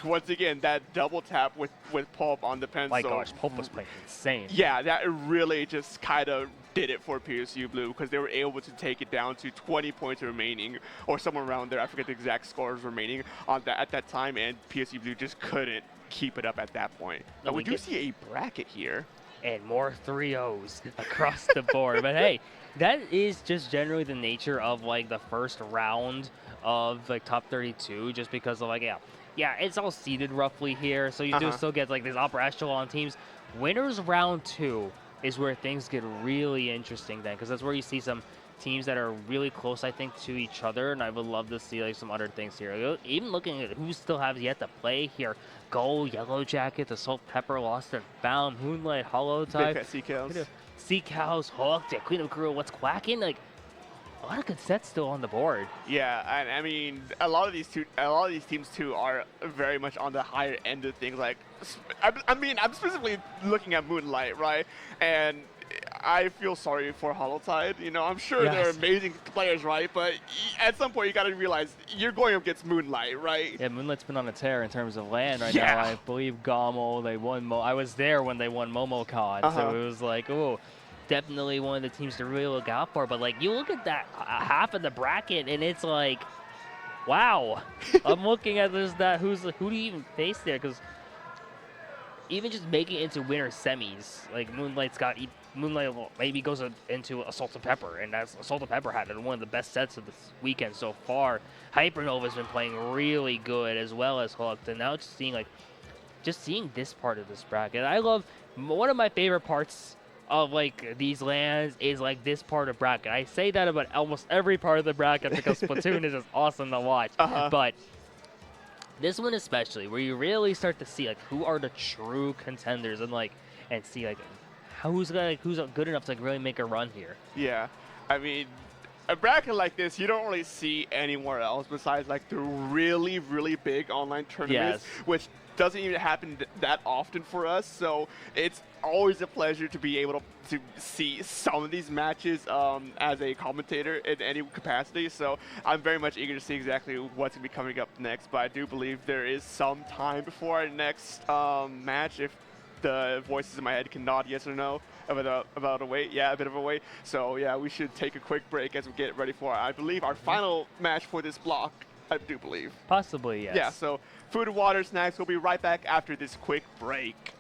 once again, that double tap with Pulp on the pencil. My gosh, Pulp was playing insane. Yeah, that really just kind of did it for PSU Blue because they were able to take it down to 20 points remaining or somewhere around there. I forget the exact scores remaining on that at that time, and PSU Blue just couldn't keep it up at that point. Now, we do see a bracket here. And more 3-0s across the board. But hey, that is just generally the nature of like the first round of like top 32, just because of like, yeah, it's all seeded roughly here. So you do still get like these upper echelon teams. Winners round 2 is where things get really interesting then, because that's where you see some teams that are really close, I think, to each other, and I would love to see like some other things here. Even looking at who still has yet to play here: Gold, Yellow Jacket, Assault Pepper, Lost and Found, Moonlight, Hollow Tide, Big Fat Sea Cows, Hooked, Queen of Crew, What's Quacking? Like, a lot of good sets still on the board. Yeah, and I mean, a lot of these teams too are very much on the higher end of things. Like, I mean, I'm specifically looking at Moonlight, right? And I feel sorry for Hollow Tide. You know, I'm sure they're amazing players, right? But at some point, you got to realize you're going up against Moonlight, right? Yeah, Moonlight's been on a tear in terms of land right now. I believe Gommel, they won. I was there when they won MomoCon, so it was like, oh, definitely one of the teams to really look out for. But like, you look at that half of the bracket, and it's like, wow. I'm looking at this. Who do you even face there? Because even just making it into winner semis, like Moonlight maybe goes into Assault and Pepper, and that's Assault and Pepper had one of the best sets of this weekend so far. Hypernova's been playing really good, as well as Hooked, and now just seeing this part of this bracket. I love, one of my favorite parts of like these lands is like this part of bracket. I say that about almost every part of the bracket because Splatoon is just awesome to watch, but this one especially, where you really start to see like who are the true contenders and see like who's good enough to like really make a run here. Yeah, I mean, a bracket like this you don't really see anywhere else besides like the really, really big online tournaments, which doesn't even happen that often for us. So it's always a pleasure to be able to see some of these matches as a commentator in any capacity. So I'm very much eager to see exactly what's going to be coming up next. But I do believe there is some time before our next match, if the voices in my head can nod yes or no about a wait. Yeah, a bit of a wait. So yeah, we should take a quick break as we get ready for, I believe, our final match for this block. I do believe. Possibly, yes. Yeah, so food, water, snacks. We'll be right back after this quick break.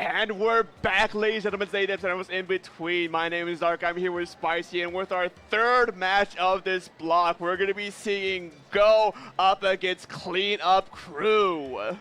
And we're back, ladies and gentlemen, ladies and gentlemen, in between. My name is Dark. I'm here with Spicy, and with our third match of this block, we're going to be seeing Go up against Clean Up Crew.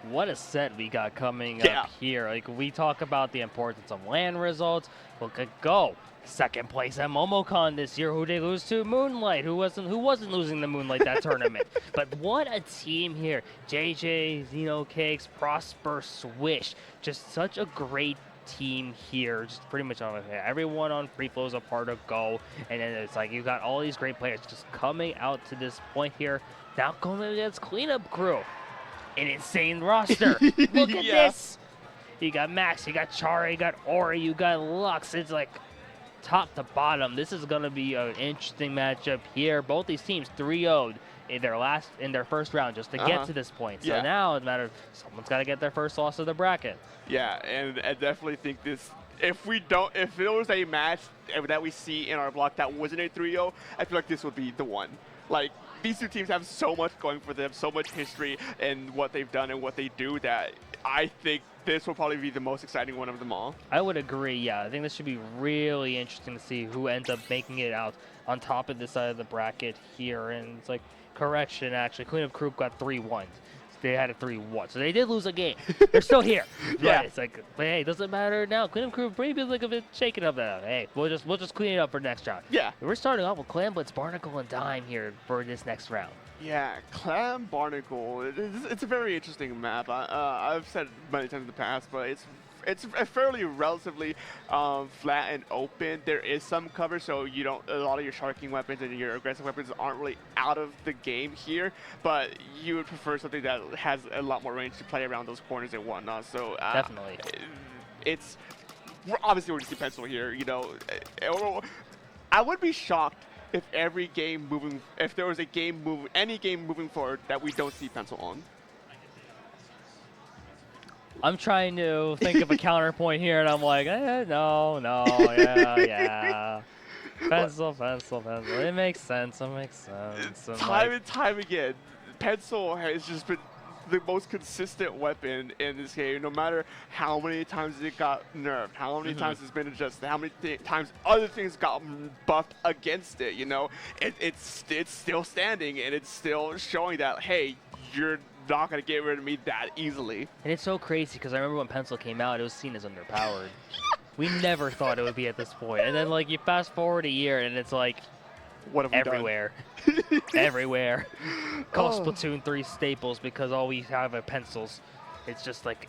What a set we got coming up here. Like, we talk about the importance of LAN results. Look at Go. Second place at MomoCon this year. Who they lose to? Moonlight, who wasn't losing the Moonlight that tournament. But what a team here. JJ, Xenocakes, Prosper, Swish. Just such a great team here. Just pretty much on everyone on Free Flow is a part of Go. And then it's like you got all these great players just coming out to this point here. Now going against Cleanup Crew. An insane roster. Look at this. You got Max, you got Chara, you got Ori, you got Lux. It's like top to bottom. This is going to be an interesting matchup here. Both these teams 3-0'd in their first round just to get to this point. So now it's a matter of someone's got to get their first loss of the bracket. Yeah, and I definitely think this, if there was a match that we see in our block that wasn't a 3-0, I feel like this would be the one. Like, these two teams have so much going for them, so much history in what they've done and what they do, that I think this will probably be the most exciting one of them all. I would agree, yeah. I think this should be really interesting to see who ends up making it out on top of this side of the bracket here. And it's like, correction, actually, Cleanup Crew got 3-1. They had a 3-1, so they did lose a game. They're still here. But it's like, but hey, it doesn't matter now. Cleanup Crew maybe like a bit shaken up now. Hey, we'll just clean it up for next round. Yeah. We're starting off with Clam Blitz, Barnacle, and Dime here for this next round. Yeah, Clam Barnacle. It's a very interesting map. I've said it many times in the past, but it's a fairly relatively flat and open. There is some cover, so you don't. A lot of your sharking weapons and your aggressive weapons aren't really out of the game here. But you would prefer something that has a lot more range to play around those corners and whatnot. So definitely, obviously we're gonna see Pencil here. I would be shocked if any game moving forward that we don't see Pencil on. I'm trying to think of a counterpoint here, and I'm like, no, yeah. Pencil. It makes sense. Time and time again, Pencil has just been the most consistent weapon in this game, no matter how many times it got nerfed, how many times it's been adjusted, how many times other things got buffed against it. It's still standing, and it's still showing that, hey, you're not going to get rid of me that easily. And it's so crazy because I remember when Pencil came out, it was seen as underpowered. We never thought it would be at this point. And then, like, you fast forward a year, and it's like, what have we everywhere. Everywhere. Call Splatoon 3 staples because all we have are pencils. It's just like,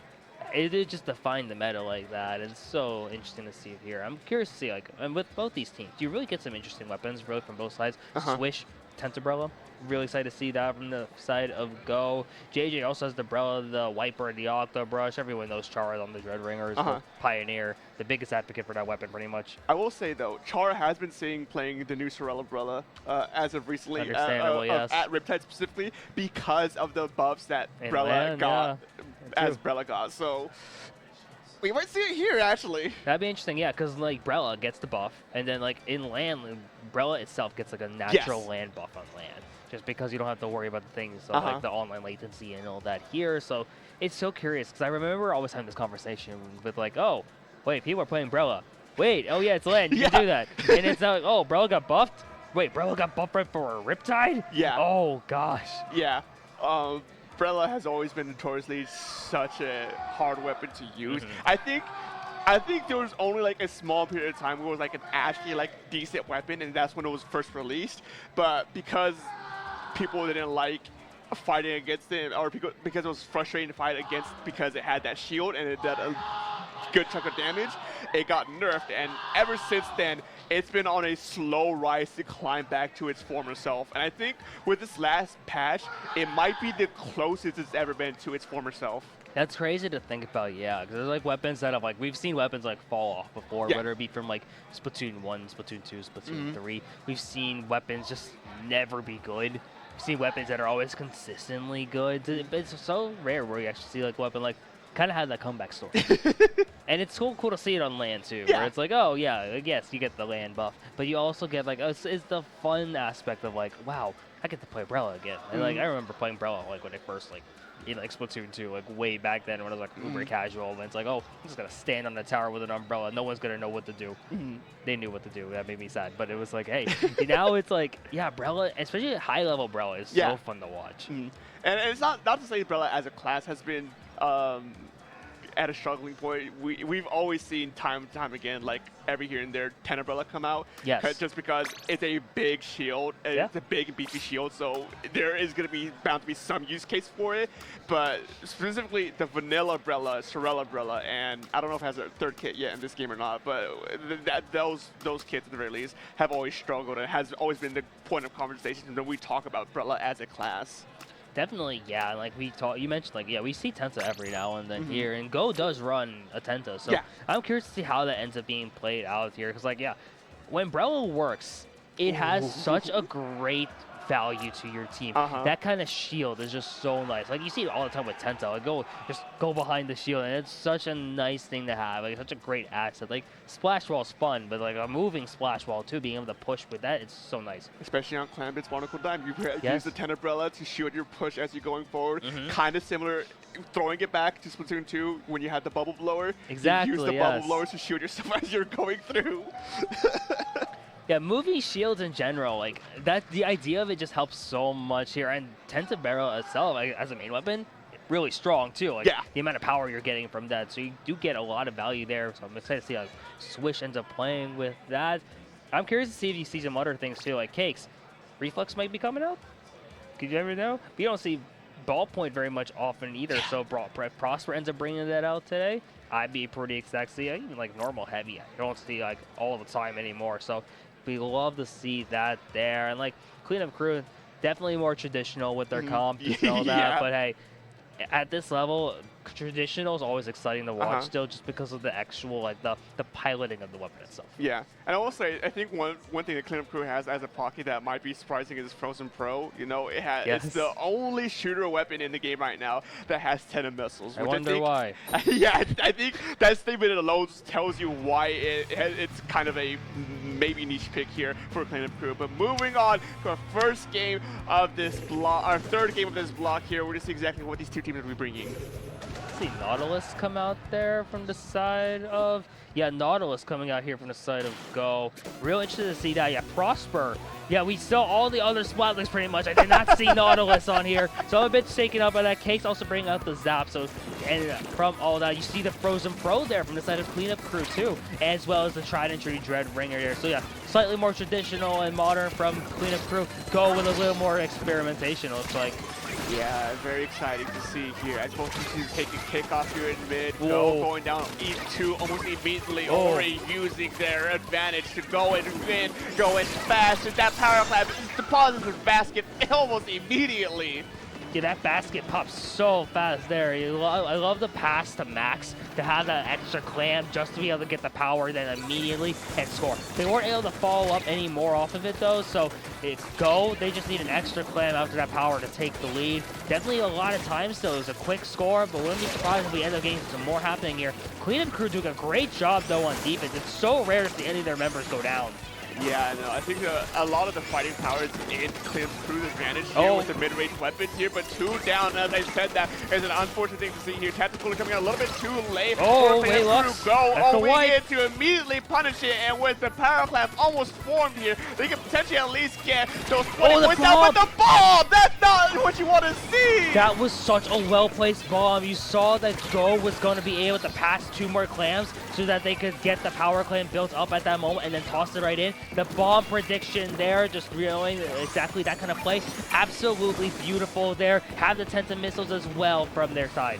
it just defined the meta like that. It's so interesting to see it here. I'm curious to see, like, and with both these teams, do you really get some interesting weapons really from both sides? Swish, Tensorbrella. Really excited to see that from the side of Go. JJ also has the Brella, the Wiper, the Octo Brush. Everyone knows Chara on the Dread Ringers, the Pioneer, the biggest advocate for that weapon, pretty much. I will say, though, Chara has been playing the new Sorella Brella as of recently, yes. at Riptide specifically, because of the buffs that Brella got, as Brella got. So we might see it here, actually. That'd be interesting, yeah, because, like, Brella gets the buff, and then, like, in land, Brella itself gets, like, a natural land buff on land. Just because you don't have to worry about the things like the online latency and all that here. So it's so curious because I remember always having this conversation with like, oh, wait, people are playing Brella. Wait, oh yeah, it's land. You can do that. And it's not like, oh, Brella got buffed? Wait, Brella got buffed right for a Riptide? Yeah. Oh, gosh. Yeah. Brella has always been notoriously such a hard weapon to use. I think there was only like a small period of time where it was like an actually like decent weapon, and that's when it was first released. But because people didn't like fighting against it, or because it was frustrating to fight against because it had that shield and it did a good chunk of damage, it got nerfed. And ever since then, it's been on a slow rise to climb back to its former self. And I think with this last patch, it might be the closest it's ever been to its former self. That's crazy to think about, yeah, because there's like weapons that have like, we've seen weapons like fall off before, whether it be from like Splatoon 1, Splatoon 2, Splatoon 3. We've seen weapons just never be good. We've seen weapons that are always consistently good. It's so rare where you actually see like a weapon like kind of had that comeback story. And it's so cool to see it on land too, where it's like, oh yeah, yes, you get the land buff, but you also get like, it's the fun aspect of like, wow, I get to play Brella again. And like, I remember playing Brella like when it first like in like Splatoon 2, like way back then when it was like uber casual. And it's like, oh, I'm just gonna stand on the tower with an umbrella. No one's gonna know what to do. They knew what to do. That made me sad. But it was like, hey, now it's like, yeah, Brella, especially high level Brella, is so fun to watch. And it's not to say Brella as a class has been at a struggling point. We've always seen time and time again, like every here and there, 10 Umbrella come out. Yes. Just because it's a big shield, and it's a big and beefy shield, so there is going to be bound to be some use case for it. But specifically the vanilla Umbrella, Sorella Umbrella, and I don't know if it has a third kit yet in this game or not, but those kits at the very least have always struggled, and it has always been the point of conversation when we talk about Umbrella as a class. Definitely, yeah. Like you mentioned, like we see Tenta every now and then here, and Go does run a Tenta, so I'm curious to see how that ends up being played out here. Because like, when Brella works, it has such a great value to your team. That kind of shield is just so nice. Like you see it all the time with Tenta. Like just go behind the shield, and it's such a nice thing to have. Like such a great asset. Like splash wall is fun, but like a moving splash wall too, being able to push with that, it's so nice. Especially on Clanbit's Barnacle Dime, you use the 10 Umbrella to shield your push as you're going forward. Kind of similar, throwing it back to Splatoon 2 when you had the bubble blower. Exactly. You use the bubble blower to shield yourself as you're going through. Yeah, moving shields in general, like that, the idea of it just helps so much here. And Tenta Barrel itself, like, as a main weapon, really strong too. Like the amount of power you're getting from that, so you do get a lot of value there. So I'm excited to see how Swish ends up playing with that. I'm curious to see if you see some other things too, like Cakes. Reflex might be coming out. Could you ever know? We don't see Ballpoint very much often either. So Prosper ends up bringing that out today. I'd be pretty excited to see even like normal heavy. You don't see like all the time anymore. So we love to see that there. And like Cleanup Crew, definitely more traditional with their comp and all that. But hey, at this level, traditional is always exciting to watch still, just because of the actual like the piloting of the weapon itself. Yeah, and I will say, I think one thing that Cleanup Crew has as a Pocky that might be surprising is Frozen Pro. You know, it's the only shooter weapon in the game right now that has 10 missiles. I wonder why. Yeah, I think that statement alone tells you why it's kind of a maybe niche pick here for Cleanup Crew. But moving on to our first game of this block, our third game of this block here, we're going to see exactly what these two teams will be bringing. See Nautilus come out there from the side of Nautilus coming out here from the side of Go. Real interested to see that. Yeah, Prosper. Yeah, we saw all the other Splatlings pretty much. I did not see Nautilus on here, so I'm a bit shaken up by that. Cakes also bringing out the Zap. So, and from all that, you see the Frozen Pro there from the side of Cleanup Crew too, as well as the Tried and True Dread Ringer here. So yeah, slightly more traditional and modern from Cleanup Crew. Go with a little more experimentation, it looks like. Yeah, very exciting to see here as both teams taking kickoff here in mid. Go going down E2 almost immediately, already using their advantage to go and win, go as fast as that power clap deposits the basket almost immediately. Yeah, that basket pops so fast there. I love the pass to Max to have that extra clam just to be able to get the power then immediately and score. They weren't able to follow up any more off of it though, so it's Go. They just need an extra clam after that power to take the lead. Definitely a lot of times though, it was a quick score, but wouldn't be surprised if we end up getting some more happening here. Cleanup Crew doing a great job though on defense. It's so rare to see any of their members go down. Yeah, no, I think a lot of the fighting power is in Cleanup Crew's advantage here with the mid-range weapons here, but 2 down, as I said, that is an unfortunate thing to see here. Tactical coming out a little bit too late for Cleanup Crew. Go in to immediately punish it, and with the power clamp almost formed here, they can potentially at least get those 20 points out with the bomb! That's not what you want to see! That was such a well-placed bomb. You saw that Go was going to be able to pass 2 more clams so that they could get the power clam built up at that moment and then toss it right in. The bomb prediction there, just realizing exactly that kind of play. Absolutely beautiful there. Have the Tenta missiles as well from their side.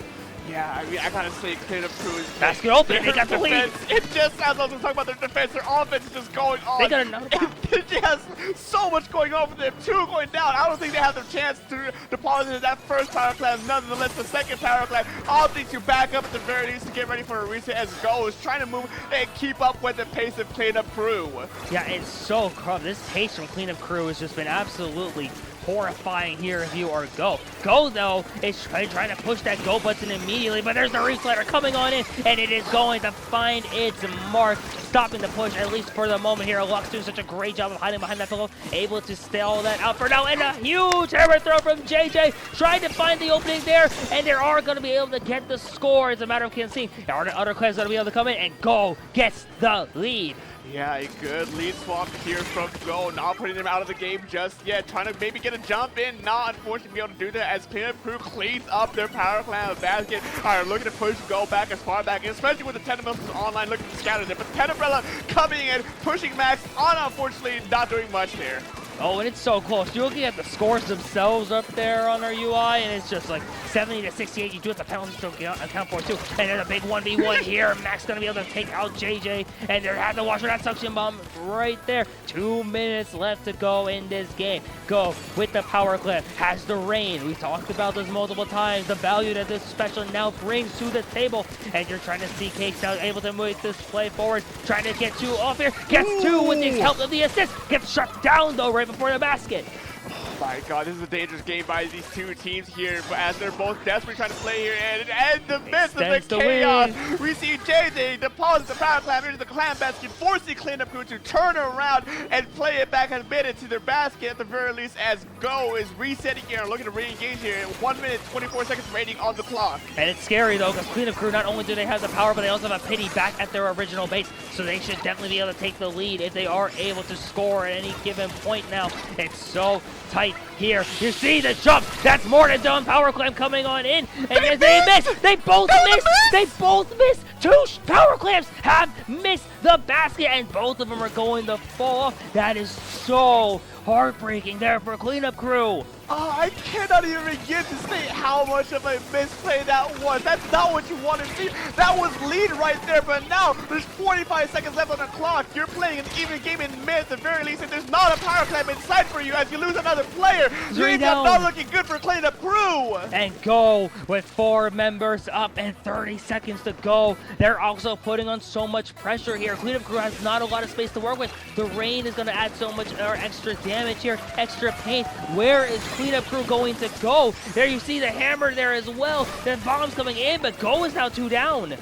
Yeah, I mean, I gotta say, Cleanup Crew is basket open. They got the lead. It just, as I was talking about their defense, their offense is just going on. They got another. It has so much going on for them. 2 going down. I don't think they have the chance to deposit that first power class. Nonetheless, the second power class opting to back up at the very least to get ready for a reset as Go is trying to move and keep up with the pace of Cleanup Crew. Yeah, it's so crumb. This pace from Cleanup Crew has just been absolutely horrifying here if you are Go. Go, though, is trying to push that Go button immediately, but there's the Reflector coming on in, and it is going to find its mark. stopping the push, at least for the moment here. Lux doing such a great job of hiding behind that pillow, able to stall that out for now, and a huge hammer throw from JJ, trying to find the opening there, and they are going to be able to get the score. It's a matter of seeing are the other clans going to be able to come in, and Go gets the lead. Yeah, a good lead swap here from Go, not putting him out of the game just yet, trying to maybe get a jump in, not unfortunately be able to do that as Cleanup Crew cleans up their power clan basket. Alright, looking to push Go back as far back, especially with the Tentamentals online looking to scatter them, but Tenumbrella coming in, pushing Max on, unfortunately not doing much there. Oh, and it's so close. You're looking at the scores themselves up there on our UI, and it's just like 70 to 68. You do have the penalties to account for too. And there's a big 1v1 here. Max gonna be able to take out JJ, and they have to watch for that suction bomb right there. 2 minutes left to go in this game. Go with the power clip, has the rain. We've talked about this multiple times. The value that this special now brings to the table, and you're trying to see Cakes now able to move this play forward, trying to get 2 off here. Gets 2 with the help of the assist. Gets shut down though right before the basket. Oh my god, this is a dangerous game by these two teams here, but as they're both desperately trying to play here, and in the midst of the chaos, we see JJ deposit the power clam into the clan basket, forcing Cleanup Crew to turn around and play it back and mid into their basket at the very least, as Go is resetting here and looking to re-engage here. 1 minute, 24 seconds remaining on the clock. And it's scary though, because Cleanup Crew, not only do they have the power, but they also have a pity back at their original base, so they should definitely be able to take the lead if they are able to score at any given point now. It's so tight here. You see the jump. That's more than done. Power clam coming on in. And they miss. They both miss. They both miss. 2 power clams have missed the basket, and both of them are going to fall off. That is so heartbreaking there for Cleanup Crew. Oh, I cannot even begin to say how much of a misplay that was. That's not what you want to see. That was lead right there, but now there's 45 seconds left on the clock. You're playing an even game in mid at the very least, and there's not a power clam in sight for you as you lose another player. You're not looking good for Cleanup Crew. And Go with 4 members up and 30 seconds to go. They're also putting on so much pressure here. Cleanup Crew has not a lot of space to work with. The rain is going to add so much extra damage here, extra pain. Where is Cleanup Crew going to go? There you see the hammer there as well. The bomb's coming in, but Go is now 2 down.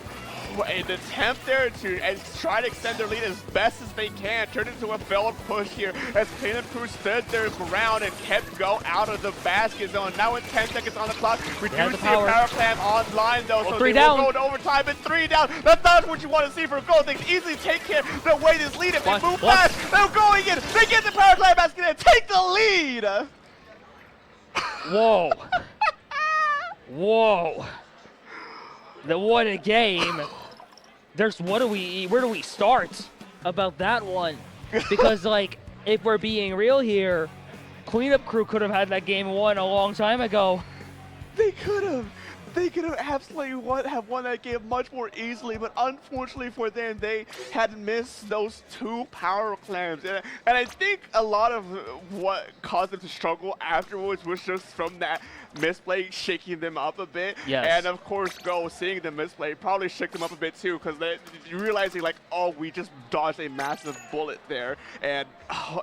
An attempt there to try to extend their lead as best as they can, turned into a failed push here as Cleanup Crew stood their ground and kept Go out of the basket zone. Now with 10 seconds on the clock, reducing the power clam online though, so 3 they down. will go to overtime, and 3 down. That's not what you want to see for Go. They can easily take care of the way this lead if they move fast. They're going in. They get the power clam basket and take the lead. Whoa. Whoa. What a game. Where do we start about that one? Because like, if we're being real here, Cleanup Crew could have had that game won a long time ago. They could have. They could have absolutely won that game much more easily, but unfortunately for them, they had missed those 2 power clams. And I think a lot of what caused them to struggle afterwards was just from that misplay shaking them up a bit. Yes. And of course, Go seeing the misplay probably shook them up a bit too, because they realizing like, oh, we just dodged a massive bullet there, and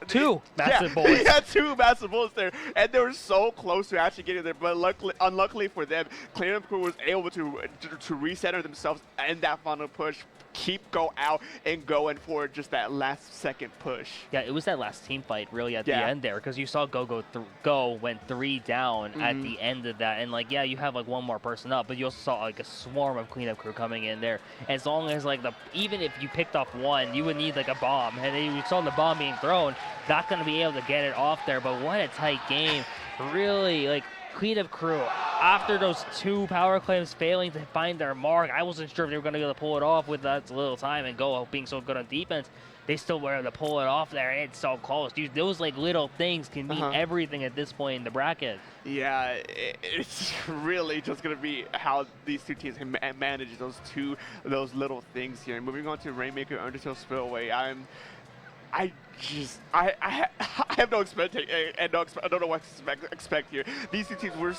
2 massive bullets. Yeah, 2 massive bullets there, and they were so close to actually getting there. But unluckily for them, Cleanup Crew was able to recenter themselves in that final push, keep Go out, and going for just that last second push. Yeah, it was that last team fight really at the end there, because you saw Go went 3 down at the end of that, and like, yeah, you have like 1 more person up, but you also saw like a swarm of Cleanup Crew coming in there. As long as like even if you picked off 1, you would need like a bomb, and then you saw the bomb being thrown, not going to be able to get it off there. But what a tight game. Really, like, Cleanup Crew, after those 2 power claims failing to find their mark, I wasn't sure if they were going to be able to pull it off with that little time, and Go being so good on defense. They still were able to pull it off there, and it's so close. Dude, those like little things can mean everything at this point in the bracket. Yeah, it's really just going to be how these 2 teams manage those little things here. Moving on to Rainmaker Undertale Spillway, I have no expectation, and I don't know what to expect here. These 2 teams were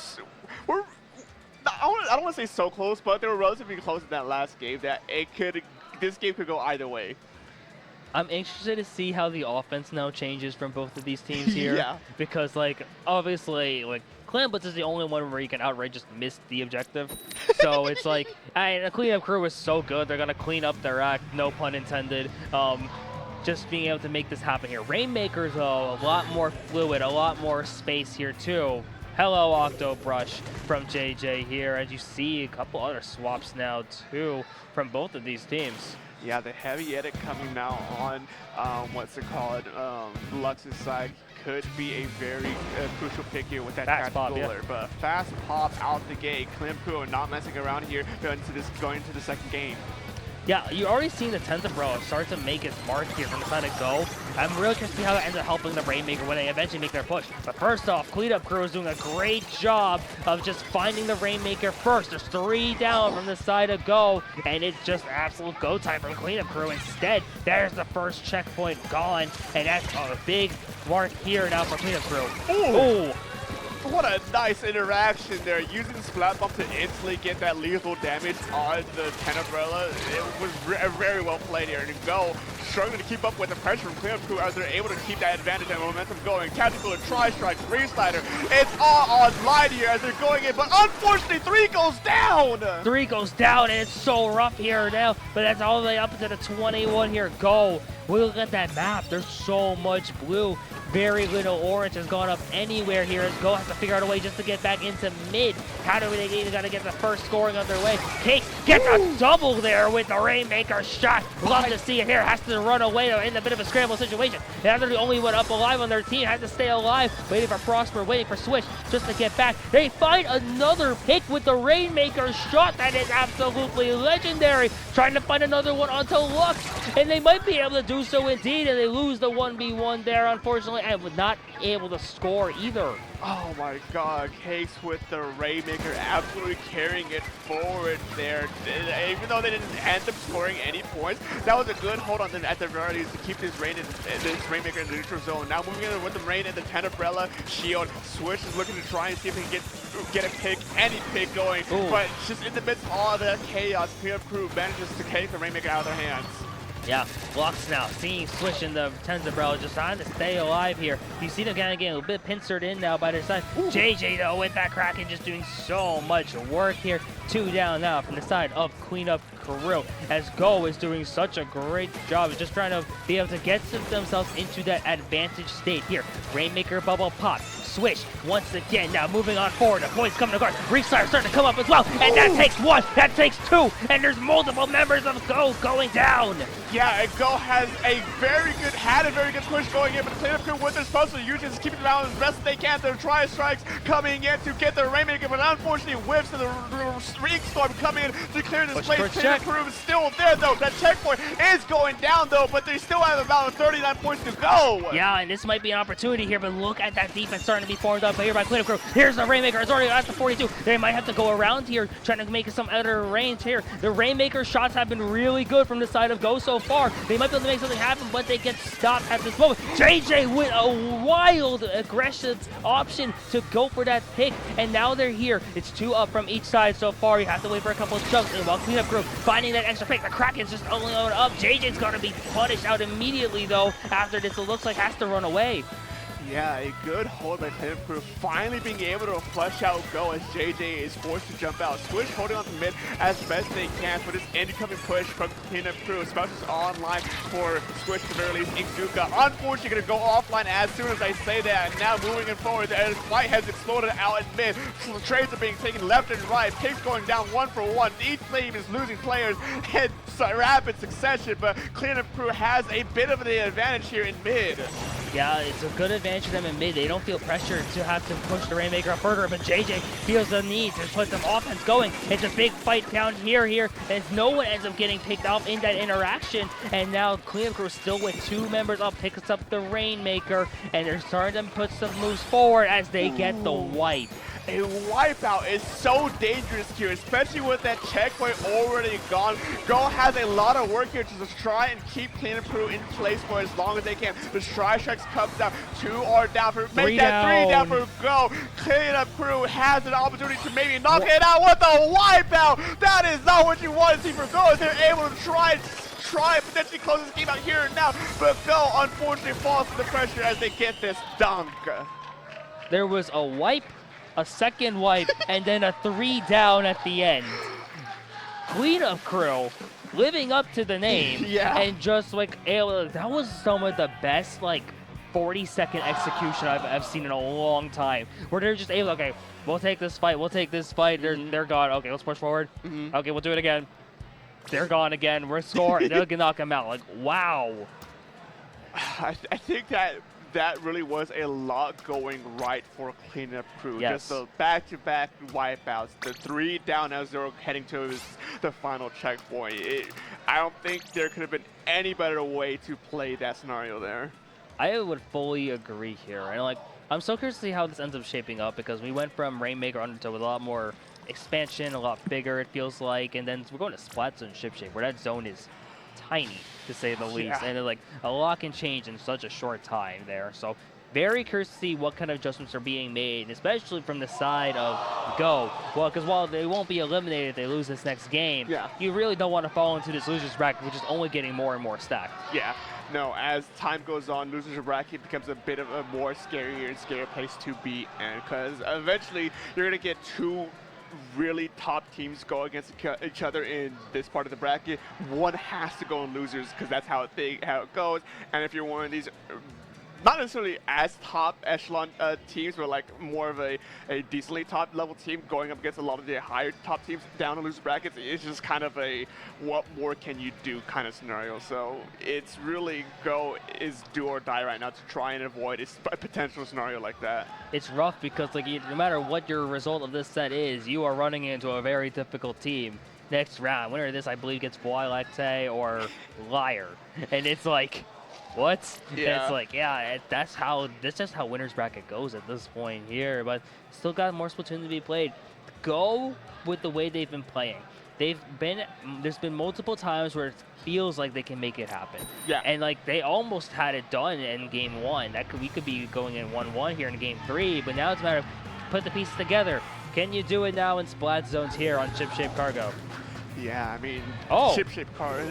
I don't want to say so close, but they were relatively close in that last game that this game could go either way. I'm interested to see how the offense now changes from both of these teams here. Yeah. Because, like, obviously, like, Clamblitz is the only one where you can outright just miss the objective. So it's like, and the cleanup crew is so good. They're going to clean up their act, no pun intended. Just being able to make this happen here. Rainmaker's, though, a lot more fluid, a lot more space here, too. Hello, Octobrush from JJ here. As you see, a couple other swaps now, too, from both of these teams. Yeah, the heavy edit coming now on, what's it called, Lux's side could be a very crucial pick here with that Fast tactical pop, yeah. alert. But fast pop out the gate. Clamp not messing around here going into the second game. Yeah, you already seen the 10th Umbrella start to make its mark here from the side of Go. I'm really curious to see how that ends up helping the Rainmaker when they eventually make their push. But first off, Cleanup Crew is doing a great job of just finding the Rainmaker first. There's 3 down from the side of Go, and it's just absolute go time from Cleanup Crew. Instead, there's the first checkpoint gone, and that's a big mark here now for Cleanup Crew. Ooh. What a nice interaction there, using the Splat Bomb to instantly get that lethal damage on the 10 Umbrella. It was very well played here, and Go struggling to keep up with the pressure from Cleanup Crew as they're able to keep that advantage and momentum going. Tactical, Tri-Strike, Reslider, it's all online here as they're going in, but unfortunately 3 goes down! 3 goes down, and it's so rough here now, but that's all the way up to the 21 here. Go. We look at that map, there's so much blue. Very little orange has gone up anywhere here as Go has to figure out a way just to get back into mid. How do they even got to get the first scoring on their way? Case gets a double there with the Rainmaker shot. Love to see it here. Has to run away in a bit of a scramble situation. Now they're the only one up alive on their team. Has to stay alive. Waiting for Prosper, waiting for Swish just to get back. They find another pick with the Rainmaker shot. That is absolutely legendary. Trying to find another one onto Lux. And they might be able to do so indeed. And they lose the 1v1 there, unfortunately. And was not able to score either. Oh my god, Case with the Rainmaker absolutely carrying it forward there. Even though they didn't end up scoring any points, that was a good hold on them at the very least to keep this Rainmaker in the neutral zone. Now moving in with the Rain and the 10 Umbrella shield. Swish is looking to try and see if he can get a pick, any pick going. Ooh. But just in the midst of all the chaos, Cleanup Crew manages to take the Rainmaker out of their hands. Yeah, Lux now seeing Swish in the 10's Umbrella, just trying to stay alive here. You see them kind of getting a little bit pincered in now by their side. Ooh. JJ though with that Kraken just doing so much work here. 2 down now from the side of Cleanup Crew as Go is doing such a great job of just trying to be able to get themselves into that advantage state here. Rainmaker bubble pop. Swish once again now moving on forward. The points coming to guard. Reslider starting to come up as well. And that takes 1, that takes 2, and there's multiple members of Go going down. Yeah, and Go had a very good push going in, but the Cleanup Crew with their supposed to use is keeping them out as best as they can. Their Tri-Strikes coming in to get the Rainmaker, but unfortunately whiffs to the Ring Storm coming in to clear this place. Cleanup Crew is still there though. That checkpoint is going down though, but they still have about 39 points to go. Yeah, and this might be an opportunity here, but look at that defense starting to be formed up here by Cleanup Crew. Here's the Rainmaker. It's already at the 42. They might have to go around here, trying to make some other range here. The Rainmaker shots have been really good from the side of Go so far. They might be able to make something happen, but they get stopped at this moment. JJ with a wild aggressive option to go for that pick, and now they're here. It's 2 up from each side so far. You have to wait for a couple of chunks, and while Cleanup Crew finding that extra pick, the Kraken's just only going up. JJ's going to be punished out immediately, though, after this. It looks like has to run away. Yeah, a good hold by Cleanup Crew, finally being able to flush out Go as JJ is forced to jump out. Swish holding on to mid as best they can for this incoming push from Cleanup Crew. Specials online for Swish to very least. Inkzuka unfortunately going to go offline as soon as I say that. And now moving forward, as White has exploded out in mid. So trades are being taken left and right. Picks going down 1 for 1. Each team is losing players in rapid succession, but Cleanup Crew has a bit of an advantage here in mid. Yeah, it's a good advantage for them in mid. They don't feel pressure to have to push the Rainmaker up further, but JJ feels the need to put some offense going. It's a big fight down here, as no one ends up getting picked up in that interaction. And now Cleanup Crew still with 2 members up, picks up the Rainmaker, and they're starting to put some moves forward as they get the wipe. A wipeout is so dangerous here, especially with that checkpoint already gone. Go has a lot of work here to just try and keep Cleanup Crew in place for as long as they can. The Tri-Strikes comes down, 2 are down for, make that 3 down for Go. Cleanup Crew has an opportunity to maybe knock it out with a wipeout. That is not what you want to see for Go, as they're able to try and try and potentially close this game out here and now, but Go unfortunately falls to the pressure as they get this dunk. There was a wipe, a second wipe, and then a 3 down at the end. Cleanup crew living up to the name. Yeah. And just like, that was some of the best like 40-second execution I've seen in a long time, where they're just able, okay, we'll take this fight, they're gone, okay, let's push forward, okay, we'll do it again, they're gone again, we're scoring, they'll knock them out, like, wow. I think that really was a lot going right for Cleanup Crew. Yes. Just the back-to-back wipeouts, the 3 down as they're heading to the final checkpoint. I don't think there could have been any better way to play that scenario there. I would fully agree here, and like, I'm so curious to see how this ends up shaping up, because we went from Rainmaker Undertow with a lot more expansion, a lot bigger it feels like, and then we're going to Splatoon Ship Shape, where that zone is tiny, to say the least, and like a lot can change in such a short time there. So very curious to see what kind of adjustments are being made, especially from the side of Go. Well, because while they won't be eliminated if they lose this next game, you really don't want to fall into this losers bracket, which is only getting more and more stacked. Yeah. No, as time goes on, losers bracket becomes a bit of a more scarier and scarier place to be in, because eventually you're going to get 2 really top teams go against each other in this part of the bracket. One has to go in losers, because that's how it goes. And if you're one of these not necessarily as top echelon teams, but like more of a decently top level team going up against a lot of the higher top teams down in loser brackets, it's just kind of a what more can you do kind of scenario. So it's really Go is do or die right now to try and avoid a potential scenario like that. It's rough because like no matter what your result of this set is, you are running into a very difficult team next round. Winner of this, I believe, gets Voie, Lactee, or LYRE, and it's like, what? Yeah. It's like, yeah, that's just how winners bracket goes at this point here, but still got more Splatoon to be played. Go with the way they've been playing. There's been multiple times where it feels like they can make it happen. Yeah. And like they almost had it done in game 1. We could be going in 1-1 here in game 3, but now it's a matter of put the pieces together. Can you do it now in Splat zones here on Ship Shape Cargo? Yeah, I mean, Ship Shape Card,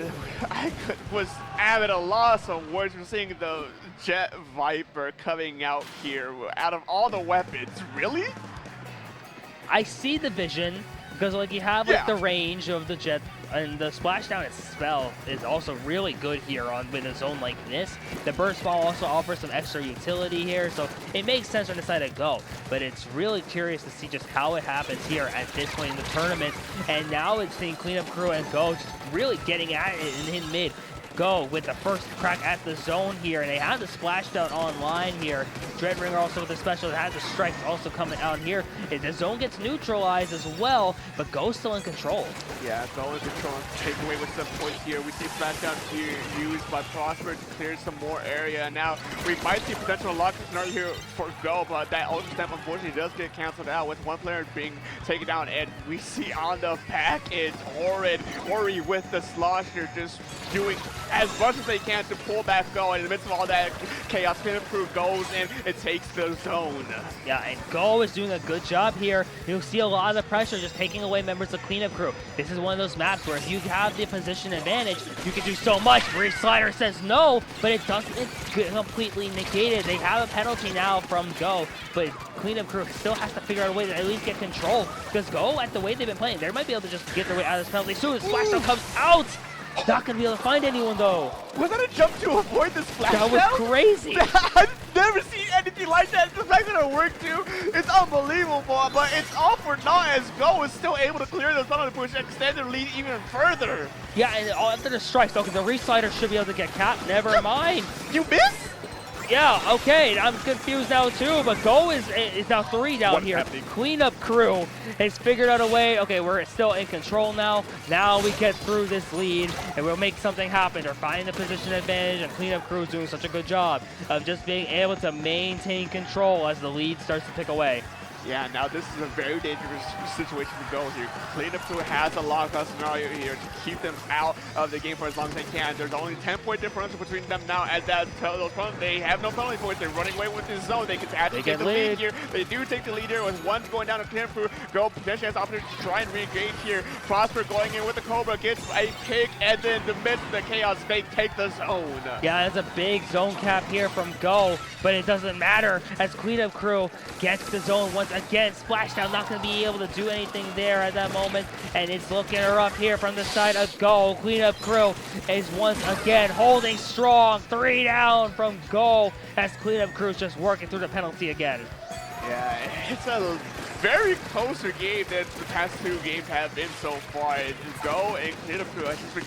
was at a loss of words. We're seeing the Jet Viper coming out here. Out of all the weapons, really? I see the vision, because like you have like the range of the Jet, and the splashdown itself is also really good here with a zone like this. The burst ball also offers some extra utility here, so it makes sense on the side of Go. But it's really curious to see just how it happens here at this point in the tournament. And now it's seeing Cleanup Crew and Go just really getting at it in mid. Go with the first crack at the zone here, and they have the splashdown online here. Dreadringer also with the special, it has the strikes also coming out here. The zone gets neutralized as well, but Go's still in control. Yeah, Go in control and take away with some points here. We see splashdown here used by Prosper to clear some more area. Now we might see potential lock scenario here for Go, but that ultra step unfortunately does get canceled out with one player being taken down. And we see on the back it's Horrid. Ori with the slosher just doing as much as they can to pull back Go, and in the midst of all that chaos, Cleanup Crew goes in, it takes the zone. Yeah, and Go is doing a good job here. You'll see a lot of the pressure just taking away members of Cleanup Crew. This is one of those maps where if you have the position advantage, you can do so much. Reese Slider says no, but it doesn't completely negate it. They have a penalty now from Go, but Cleanup Crew still has to figure out a way to at least get control, because Go, at the way they've been playing, they might be able to just get their way out of this penalty. Soon as Splashdown comes out, not going to be able to find anyone, though. Was that a jump to avoid the splash? That was crazy. I've never seen anything like that. The fact that it worked, too, it's unbelievable. But it's all for naught as Go is still able to clear the zone and push extend their lead even further. Yeah, and after the strikes, okay, the Reslider should be able to get capped. Never mind. You missed? Yeah, okay, I'm confused now too, but Go is now 3 down here. Cleanup Crew has figured out a way. Okay, we're still in control now. Now we get through this lead, and we'll make something happen. They're finding the position advantage, and Cleanup Crew is doing such a good job of just being able to maintain control as the lead starts to pick away. Yeah, now this is a very dangerous situation to go here. Cleanup Crew has a lockout scenario here to keep them out of the game for as long as they can. There's only 10-point differential between them now as that they have no penalty points. They're running away with this zone. They can actually take the lead here. They do take the lead here with one going down to Cleanup Crew. Go potentially has the opportunity to try and re-engage here. Prosper going in with the Cobra, gets a pick, and then the midst of the chaos, they take the zone. Yeah, that's a big zone cap here from Go, but it doesn't matter as Cleanup Crew gets the zone once again. Splashdown not going to be able to do anything there at that moment, and it's looking rough here from the side of Go. Cleanup Crew is once again holding strong. 3 down from Go as Cleanup Crew is just working through the penalty again. Yeah, it's a very closer game than the past 2 games have been so far. Go and Cleanup Crew has just been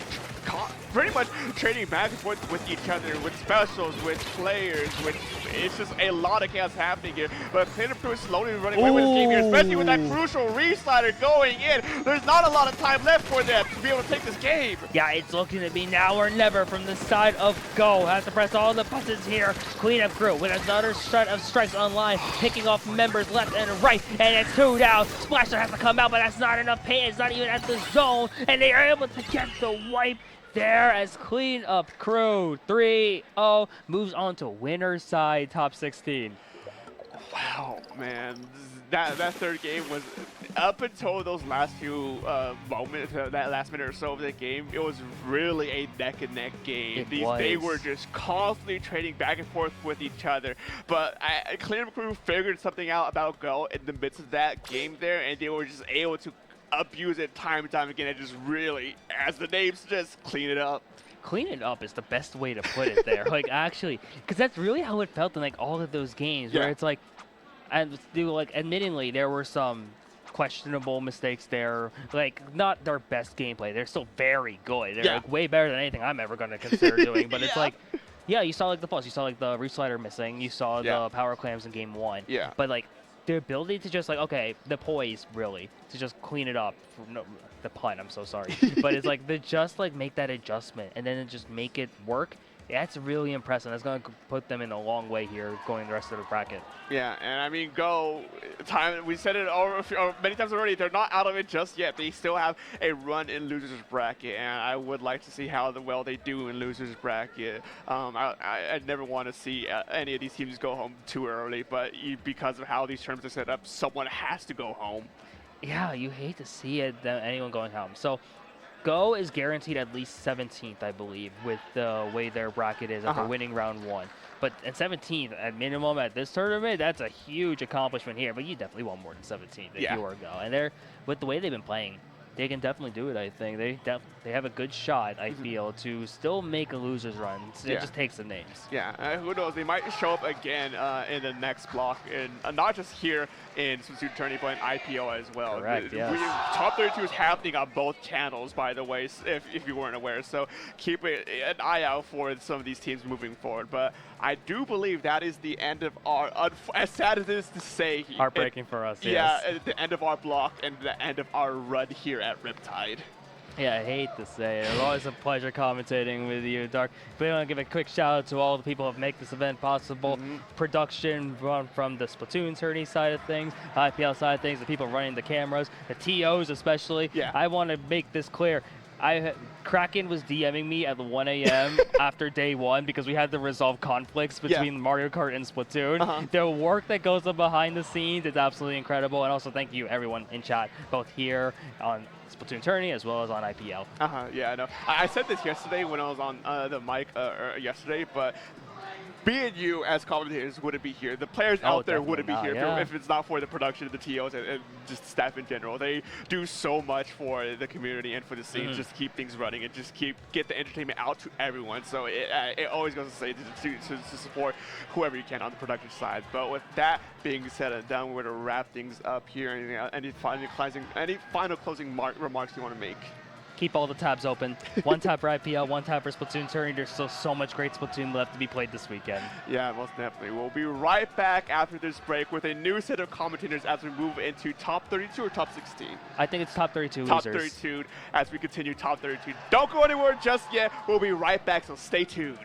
pretty much trading back and forth with each other, with specials, with players, it's just a lot of chaos happening here. But Cleanup Crew is slowly running away with this game here, especially with that crucial re-slider going in. There's not a lot of time left for them to be able to take this game. Yeah, it's looking to be now or never from the side of Go. Has to press all the buttons here. Cleanup Crew with another set of strikes online, picking off members left and right, and it's 2 down. Splasher has to come out, but that's not enough pain. It's not even at the zone, and they are able to get the wipe there as Cleanup Crew 3-0 moves on to winner's side, top 16. Wow, man, that third game was up until those last few moments, that last minute or so of the game. It was really a neck and neck game. They were just constantly trading back and forth with each other. But Cleanup Crew figured something out about Go in the midst of that game there, and they were just able to abuse it time and time again and just really, as the name suggests, clean it up. Clean it up is the best way to put it there. Like, actually, because that's really how it felt in like all of those games where it's like, and admittingly there were some questionable mistakes there, like not their best gameplay. They're still very good. They're like way better than anything I'm ever going to consider doing. But it's like, yeah, you saw like the pulse, you saw like the re-slider missing, you saw the power clams in game 1. Yeah. But like their ability to just like, okay, the poise really to just clean it up. The pun, I'm so sorry. But it's like to just like make that adjustment and then just make it work. That's really impressive. That's going to put them in a long way here going the rest of the bracket. Yeah, and I mean, Go, we said it many times already, they're not out of it just yet. They still have a run in losers bracket, and I would like to see how well they do in losers bracket. I never want to see any of these teams go home too early, but because of how these terms are set up, someone has to go home. Yeah, you hate to see it, anyone going home. So Go is guaranteed at least 17th, I believe, with the way their bracket is after winning round 1. But at 17th, at minimum, at this tournament, that's a huge accomplishment here. But you definitely want more than 17th if you are Go. And with the way they've been playing, they can definitely do it, I think. They have a good shot, I feel, to still make a loser's run. It just takes the names. Yeah, who knows? They might show up again in the next block, and not just here in SplatoonTourney, but in IPO as well. Correct, Top 32 is happening on both channels, by the way, if you weren't aware. So keep an eye out for some of these teams moving forward. But I do believe that is the end of our, as sad as it is to say, heartbreaking for us, the end of our block and the end of our run here at Riptide. Yeah, I hate to say it. It's always a pleasure commentating with you, Dark. But I want to give a quick shout out to all the people who have made this event possible. Production from the SplatoonTourney side of things, IPL side of things, the people running the cameras, the TOs especially. Yeah. I want to make this clear. Kraken was DMing me at 1 a.m. after day 1 because we had to resolve conflicts between Mario Kart and Splatoon. The work that goes on behind the scenes is absolutely incredible. And also thank you everyone in chat, both here on SplatoonTourney as well as on IPL. Yeah, I know. I said this yesterday when I was on the mic yesterday, but me and you as commentators wouldn't be here. The players out there wouldn't be here if it's not for the production of the TOs and just staff in general. They do so much for the community and for the scene, just keep things running and just get the entertainment out to everyone. So it always goes to say to support whoever you can on the production side. But with that being said and done, we're going to wrap things up here. Any final closing remarks you want to make? Keep all the tabs open. One tab for IPL, one tab for SplatoonTourney. There's still so much great Splatoon left to be played this weekend. Yeah, most definitely. We'll be right back after this break with a new set of commentators as we move into top 32 or top 16. I think it's top 32 losers. Top 32 as we continue top 32. Don't go anywhere just yet. We'll be right back, so stay tuned.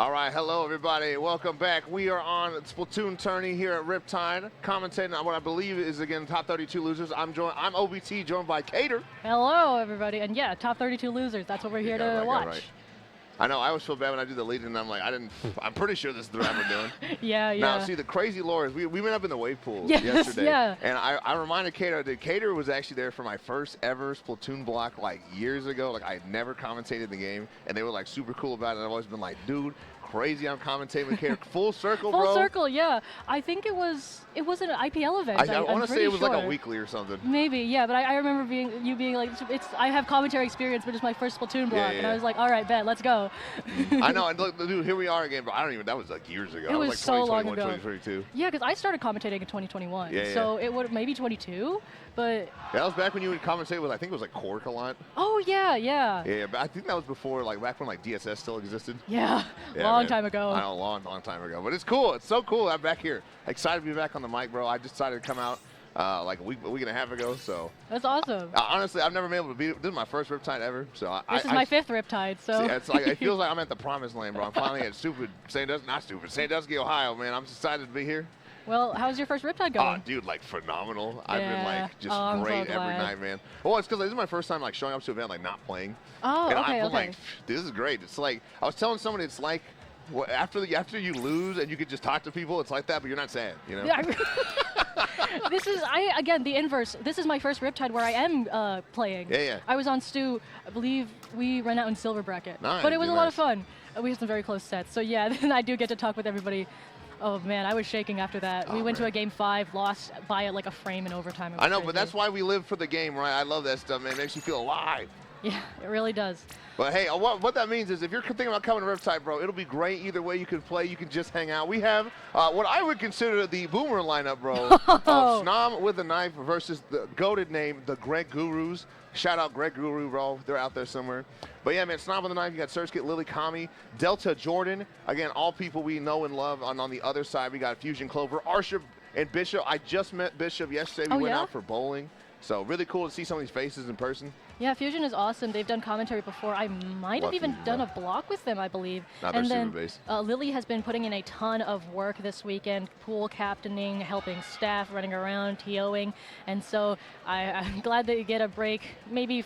All right, hello everybody. Welcome back. We are on SplatoonTourney here at Riptide, commentating on what I believe is again top 32 losers. I'm OBT, joined by Cater. Hello everybody, and yeah, top 32 losers. That's what we're here to watch. Right. I know, I always feel bad when I do the lead and I'm like, I'm pretty sure this is the round we're doing. Yeah. Now, see, the crazy lore is we went up in the wave pool Yes, yesterday. yeah. And I reminded Cater that Cater was actually there for my first ever Splatoon block like years ago. Like I had never commentated the game and they were like super cool about it. And I've always been like, dude, crazy I'm commentating with Cater. Full circle, bro. Full circle, yeah. I think it was an IPL event. I want to say it was sure. like a weekly or something. Maybe, yeah, but I remember you being like, I have commentary experience, but it's my first Splatoon block, and I was like, all right, bet, let's go. I know, and look, dude, here we are again, but that was like years ago. It was like so long 2021, ago. 2022. Yeah, because I started commentating in 2021, so it would maybe 22, but. That was back when you would commentate with, I think it was like Cork a lot. Oh, yeah. Yeah, but I think that was before, like back when like DSS still existed. Yeah, long time ago. I know, long time ago. But it's cool. It's so cool. I'm back here. Excited to be back on the mic, bro. I just decided to come out like a week and a half ago. So that's awesome. Honestly, I've never been able to beat it. This is my first Riptide ever. So this is my fifth Riptide. So see, it's like it feels like I'm at the promised land, bro. I'm finally at Sandusky, Ohio, man. I'm excited to be here. Well, how's your first Riptide going? Oh, dude, like phenomenal. Yeah. I've been like just great every night, man. Well, it's because this is my first time like showing up to an event like not playing. Oh, and okay, I'm like, this is great. It's like I was telling somebody, it's like after you lose and you could just talk to people, it's like that, but you're not sad, you know. Yeah, this is again the inverse. This is my first Riptide where I am playing. Yeah. I was on Stu. I believe we ran out in silver bracket, nice, but it was a lot of fun. We had some very close sets. So yeah, then I do get to talk with everybody. Oh man, I was shaking after that. We went to a game 5, lost by like a frame in overtime. I know, but that's why we live for the game, right? I love that stuff, man. It makes you feel alive. Yeah, it really does. But hey, what that means is if you're thinking about coming to Riptide, bro, it'll be great. Either way you can play, you can just hang out. We have what I would consider the boomer lineup, bro. Of Snom with a knife versus the goated name, the Greg Gurus. Shout out Greg Guru, bro. They're out there somewhere. But yeah, man, Snom with a knife. You got Surskit, Lily Kami, Delta Jordan. Again, all people we know and love. And on the other side, we got Fusion Clover, Arship, and Bishop. I just met Bishop yesterday. We went out for bowling. So really cool to see some of these faces in person. Yeah, Fusion is awesome. They've done commentary before. I might have even done a block with them, I believe. And then Lily has been putting in a ton of work this weekend, pool captaining, helping staff, running around, TOing. And so I'm glad that you get a break, maybe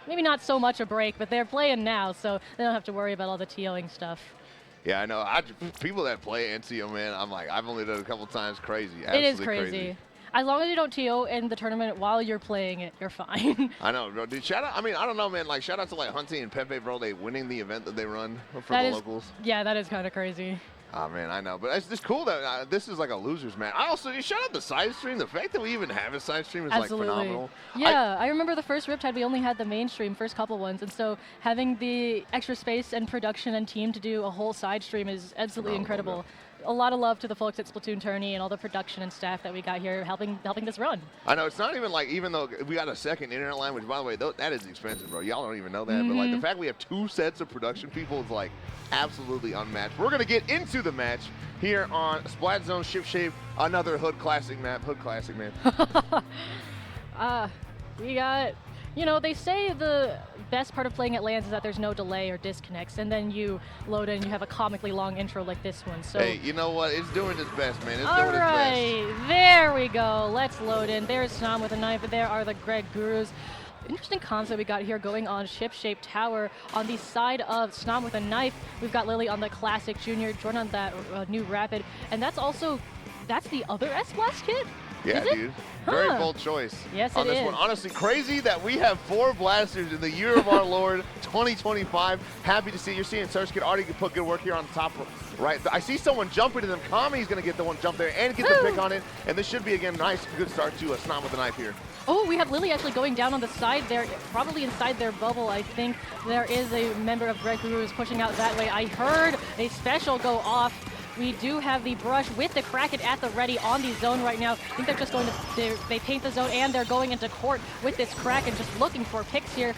not so much a break, but they're playing now, so they don't have to worry about all the TOing stuff. Yeah, I know. People that play NCO, man, I'm like, I've only done it a couple times. Crazy. It is crazy. As long as you don't TO in the tournament while you're playing it, you're fine. I know, bro. Dude, shout out. I mean, I don't know, man. Like, shout out to like Hunty and Pepe, bro. They winning the event that they run for the locals. Yeah, that is kind of crazy. Oh man, I know, but it's just cool that this is like a losers match. I also shout out the side stream. The fact that we even have a side stream is like phenomenal. Yeah, I remember the first Riptide we only had the mainstream first couple ones, and so having the extra space and production and team to do a whole side stream is absolutely incredible. Bro. A lot of love to the folks at SplatoonTourney and all the production and staff that we got here helping this run. I know, it's not even like, even though we got a second internet line, which by the way, that is expensive, bro. Y'all don't even know that, but like the fact we have 2 sets of production people is like absolutely unmatched. We're gonna get into the match here on Splat Zone Ship Shape, another Hood Classic map. Hood Classic, man. We got, they say the best part of playing at LANs is that there's no delay or disconnects, and then you load in and you have a comically long intro like this one. So hey, you know what? It's doing its best, man. It's all doing its best. Right, there we go. Let's load in. There's Snom with a knife, and there are the Greg Gurus. Interesting concept we got here going on Ship-Shaped Tower. On the side of Snom with a knife, we've got Lily on the Classic Junior, Jordan on that new Rapid, and that's the other S-Blast kit? Yeah, dude. Very bold choice. Yes, on this one. Honestly, crazy that we have 4 blasters in the year of our Lord 2025. Happy to see you're seeing Surskit already put good work here on the top right. I see someone jumping to them. Kami's going to get the one jump there and get the pick on it. And this should be, again, nice, good start to a Snom with a knife here. Oh, we have Lily actually going down on the side there, probably inside their bubble. I think there is a member of Greg Guru who's pushing out that way. I heard a special go off We do have the brush with the Kraken at the ready on the zone right now. I think they're just going to, they paint the zone and they're going into court with this Kraken, just looking for picks here.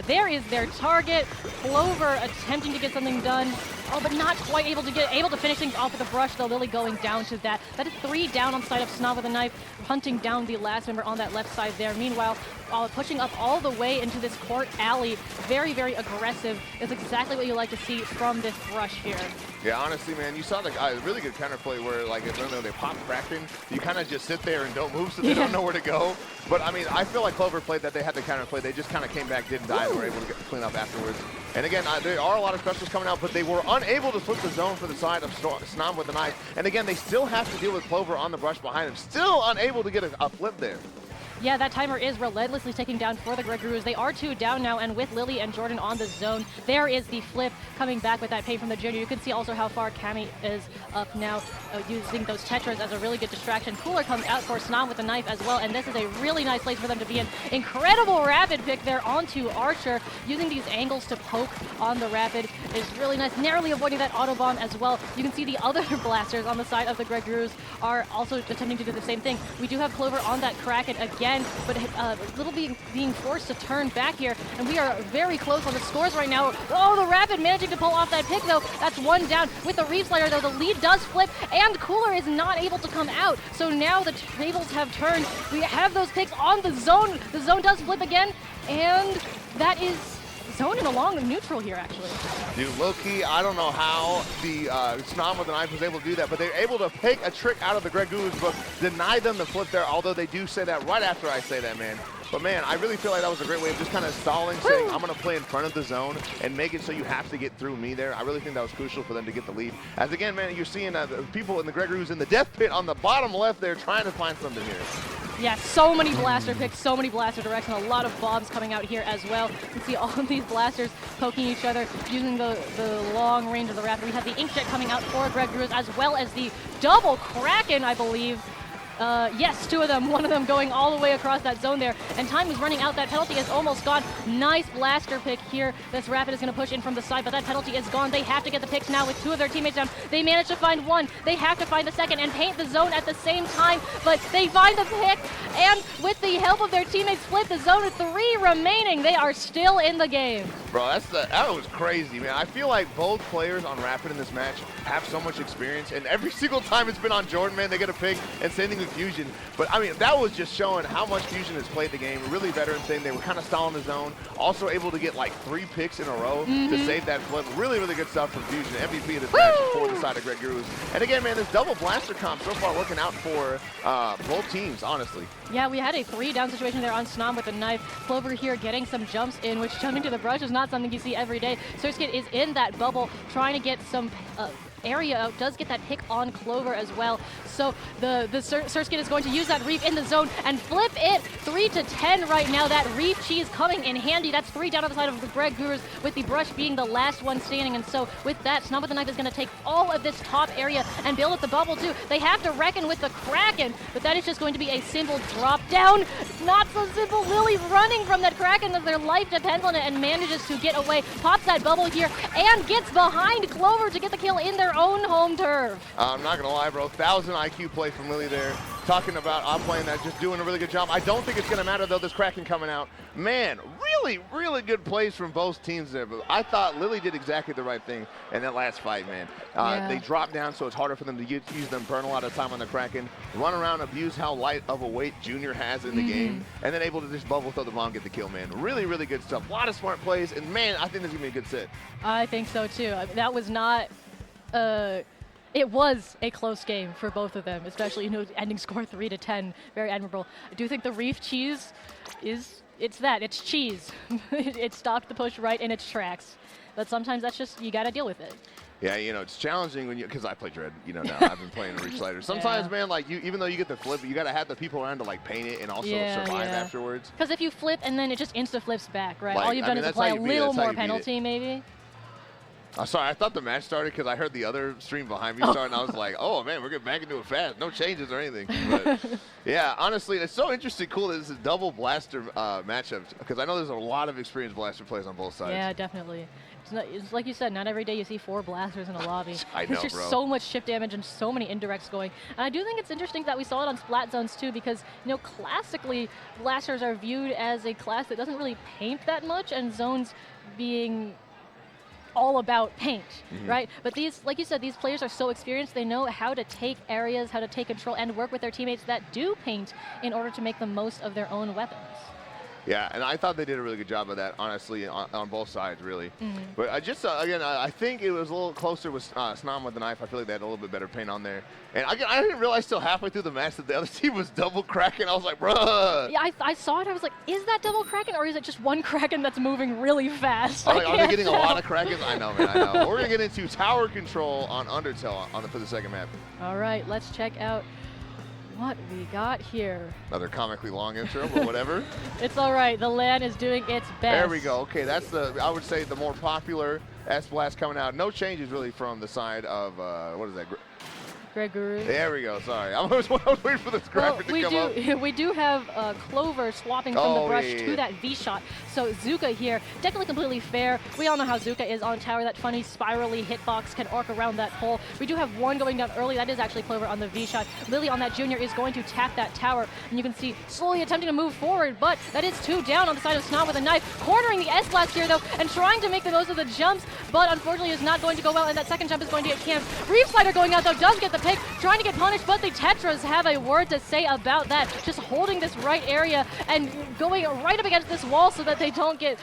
There is their target. Clover attempting to get something done. Oh, but not quite able to finish things off with the brush, though. Lily going down to that. That is 3 down on the side of Snom with a knife, hunting down the last member on that left side there. Meanwhile, pushing up all the way into this court alley. Very, very aggressive. It's exactly what you like to see from this brush here. Yeah, honestly, man, you saw the really good counterplay where, like, if they pop Kraken, you kind of just sit there and don't move, so they don't know where to go. But, I mean, I feel like Clover played that. They had the counterplay. They just kind of came back, didn't die, and were able to get the cleanup afterwards. And again, there are a lot of specials coming out, but they were unable to flip the zone for the side of Snom with a knife. And again, they still have to deal with Clover on the brush behind him. Still unable to get a flip there. Yeah, that timer is relentlessly taking down for the Greg Gurus. They are 2 down now, and with Lily and Jordan on the zone, there is the flip coming back with that paint from the junior. You can see also how far Cammy is up now, using those Tetras as a really good distraction. Cooler comes out for Snom with a knife as well, and this is a really nice place for them to be in. Incredible rapid pick there onto Archer. Using these angles to poke on the rapid is really nice. Narrowly avoiding that auto bomb as well. You can see the other blasters on the side of the Greg Gurus are also attempting to do the same thing. We do have Clover on that Kraken again, but Little being forced to turn back here, and we are very close on the scores right now. Oh, the Rapid managing to pull off that pick, though. That's 1 down. With the Reeve Slider, though, the lead does flip, and Cooler is not able to come out. So now the tables have turned. We have those picks on the zone. The zone does flip again, and that is zone and along the neutral here, actually. Dude, low-key, I don't know how the Snom with the knife was able to do that, but they're able to pick a trick out of the Greg Gurus book, deny them the flip there, although they do say that right after I say that, man. But, man, I really feel like that was a great way of just kind of stalling, saying, I'm going to play in front of the zone and make it so you have to get through me there. I really think that was crucial for them to get the lead. As, again, man, you're seeing the people in the Greg Gurus in the death pit on the bottom left there trying to find something here. Yeah, so many blaster picks, so many blaster direction, a lot of bombs coming out here as well. You can see all of these blasters poking each other, using the long range of the Raptor. We have the Inkjet coming out for Greg Gurus, as well as the double Kraken, I believe. Yes, 2 of them, 1 of them going all the way across that zone there. And time is running out. That penalty is almost gone. Nice blaster pick here. This Rapid is going to push in from the side, but that penalty is gone. They have to get the picks now with 2 of their teammates down. They manage to find 1. They have to find the second and paint the zone at the same time, but they find the pick, and with the help of their teammates, split the zone with 3 remaining. They are still in the game. Bro, that was crazy, man. I feel like both players on Rapid in this match have so much experience, and every single time it's been on Jordan, man, they get a pick, and same thing with Fusion. But, I mean, that was just showing how much Fusion has played the game. A really veteran thing. They were kind of stalling the zone. Also able to get, like, 3 picks in a row to save that flip. Really, really good stuff from Fusion. MVP of this match for the side of Greg Gurus. And, again, man, this double blaster comp so far working out for both teams, honestly. Yeah, we had a 3-down situation there on Snom with a knife. Clover here getting some jumps in, which jumping to the brush is not something you see every day. Surskit is in that bubble, trying to get some area out, does get that pick on Clover as well. So the Surskit is going to use that Reef in the zone and flip it 3-10 right now. That Reef cheese coming in handy. That's 3 down on the side of the Greg Gurus, with the brush being the last one standing. And so with that, Snom with the knife is going to take all of this top area and build up the bubble too. They have to reckon with the Kraken, but that is just going to be a simple drop down. Not so simple. Lily running from that Kraken as their life depends on it, and manages to get away. Pops that bubble here and gets behind Clover to get the kill in their own home turf. I'm not going to lie, bro. 1,000 IQ play from Lily there. Talking about playing that, just doing a really good job. I don't think it's going to matter, though, this Kraken coming out. Man, really, really good plays from both teams there. But I thought Lily did exactly the right thing in that last fight, man. They dropped down, so it's harder for them to use them, burn a lot of time on the Kraken, run around, abuse how light of a weight Junior has in the game, and then able to just bubble throw the bomb, get the kill, man. Really, really good stuff. A lot of smart plays, and, man, I think this is going to be a good set. I think so, too. That was not... it was a close game for both of them, especially, ending score 3-10. Very admirable. I do think the Reef cheese is, it's cheese. It stopped the push right in its tracks. But sometimes that's just, you gotta deal with it. Yeah, it's challenging when because I play Dread, now I've been playing Reach Slider. Sometimes, man, like, even though you get the flip, you gotta have the people around to, like, paint it and also survive afterwards. Because if you flip and then it just insta-flips back, right? Like, all you've done is apply a little more penalty, maybe. Sorry, I thought the match started because I heard the other stream behind me start, and I was like, oh, man, we're getting back into it fast. No changes or anything. But, yeah, honestly, it's so interesting, cool that this is double blaster matchup, because I know there's a lot of experienced blaster players on both sides. Yeah, definitely. It's like you said, not every day you see 4 blasters in a lobby. I know, There's just bro. so much chip damage and so many indirects going. And I do think it's interesting that we saw it on Splat Zones too, because classically blasters are viewed as a class that doesn't really paint that much, and zones being all about paint, right? But these, like you said, these players are so experienced, they know how to take areas, how to take control, and work with their teammates that do paint in order to make the most of their own weapons. Yeah, and I thought they did a really good job of that, honestly, on both sides, really. But I just, again, I think it was a little closer with Snom with the knife. I feel like they had a little bit better paint on there. And again, I didn't realize till halfway through the match that the other team was double cracking. I was like, bruh. Yeah, I saw it. I was like, is that double Kraken, or is it just one Kraken that's moving really fast? I'm like, are they getting tell. a lot of Krakens? I know, man, I know. We're going to get into tower control on Undertale for the second map. All right, let's check out what we got here. Another comically long intro, but whatever. It's all right. The LAN is doing its best. There we go. Okay, that's I would say, the more popular S-Blast coming out. No changes really from the side of, what is that? Greg Guru. There we go. Sorry, I was waiting for this graphic to come up. We do have Clover swapping from the brush to that V-shot. So Zuka here, definitely completely fair. We all know how Zuka is on tower. That funny spirally hitbox can arc around that pole. We do have one going down early. That is actually Clover on the V-shot. Lily on that junior is going to tap that tower. And you can see slowly attempting to move forward, but that is 2 down on the side of Snom with a knife. Cornering the S-Blast here, though, and trying to make the most of the jumps, but unfortunately is not going to go well, and that second jump is going to get camped. Reef Slider going out, though, does get the pick, trying to get punished, but the Tetras have a word to say about that. Just holding this right area and going right up against this wall so that they don't get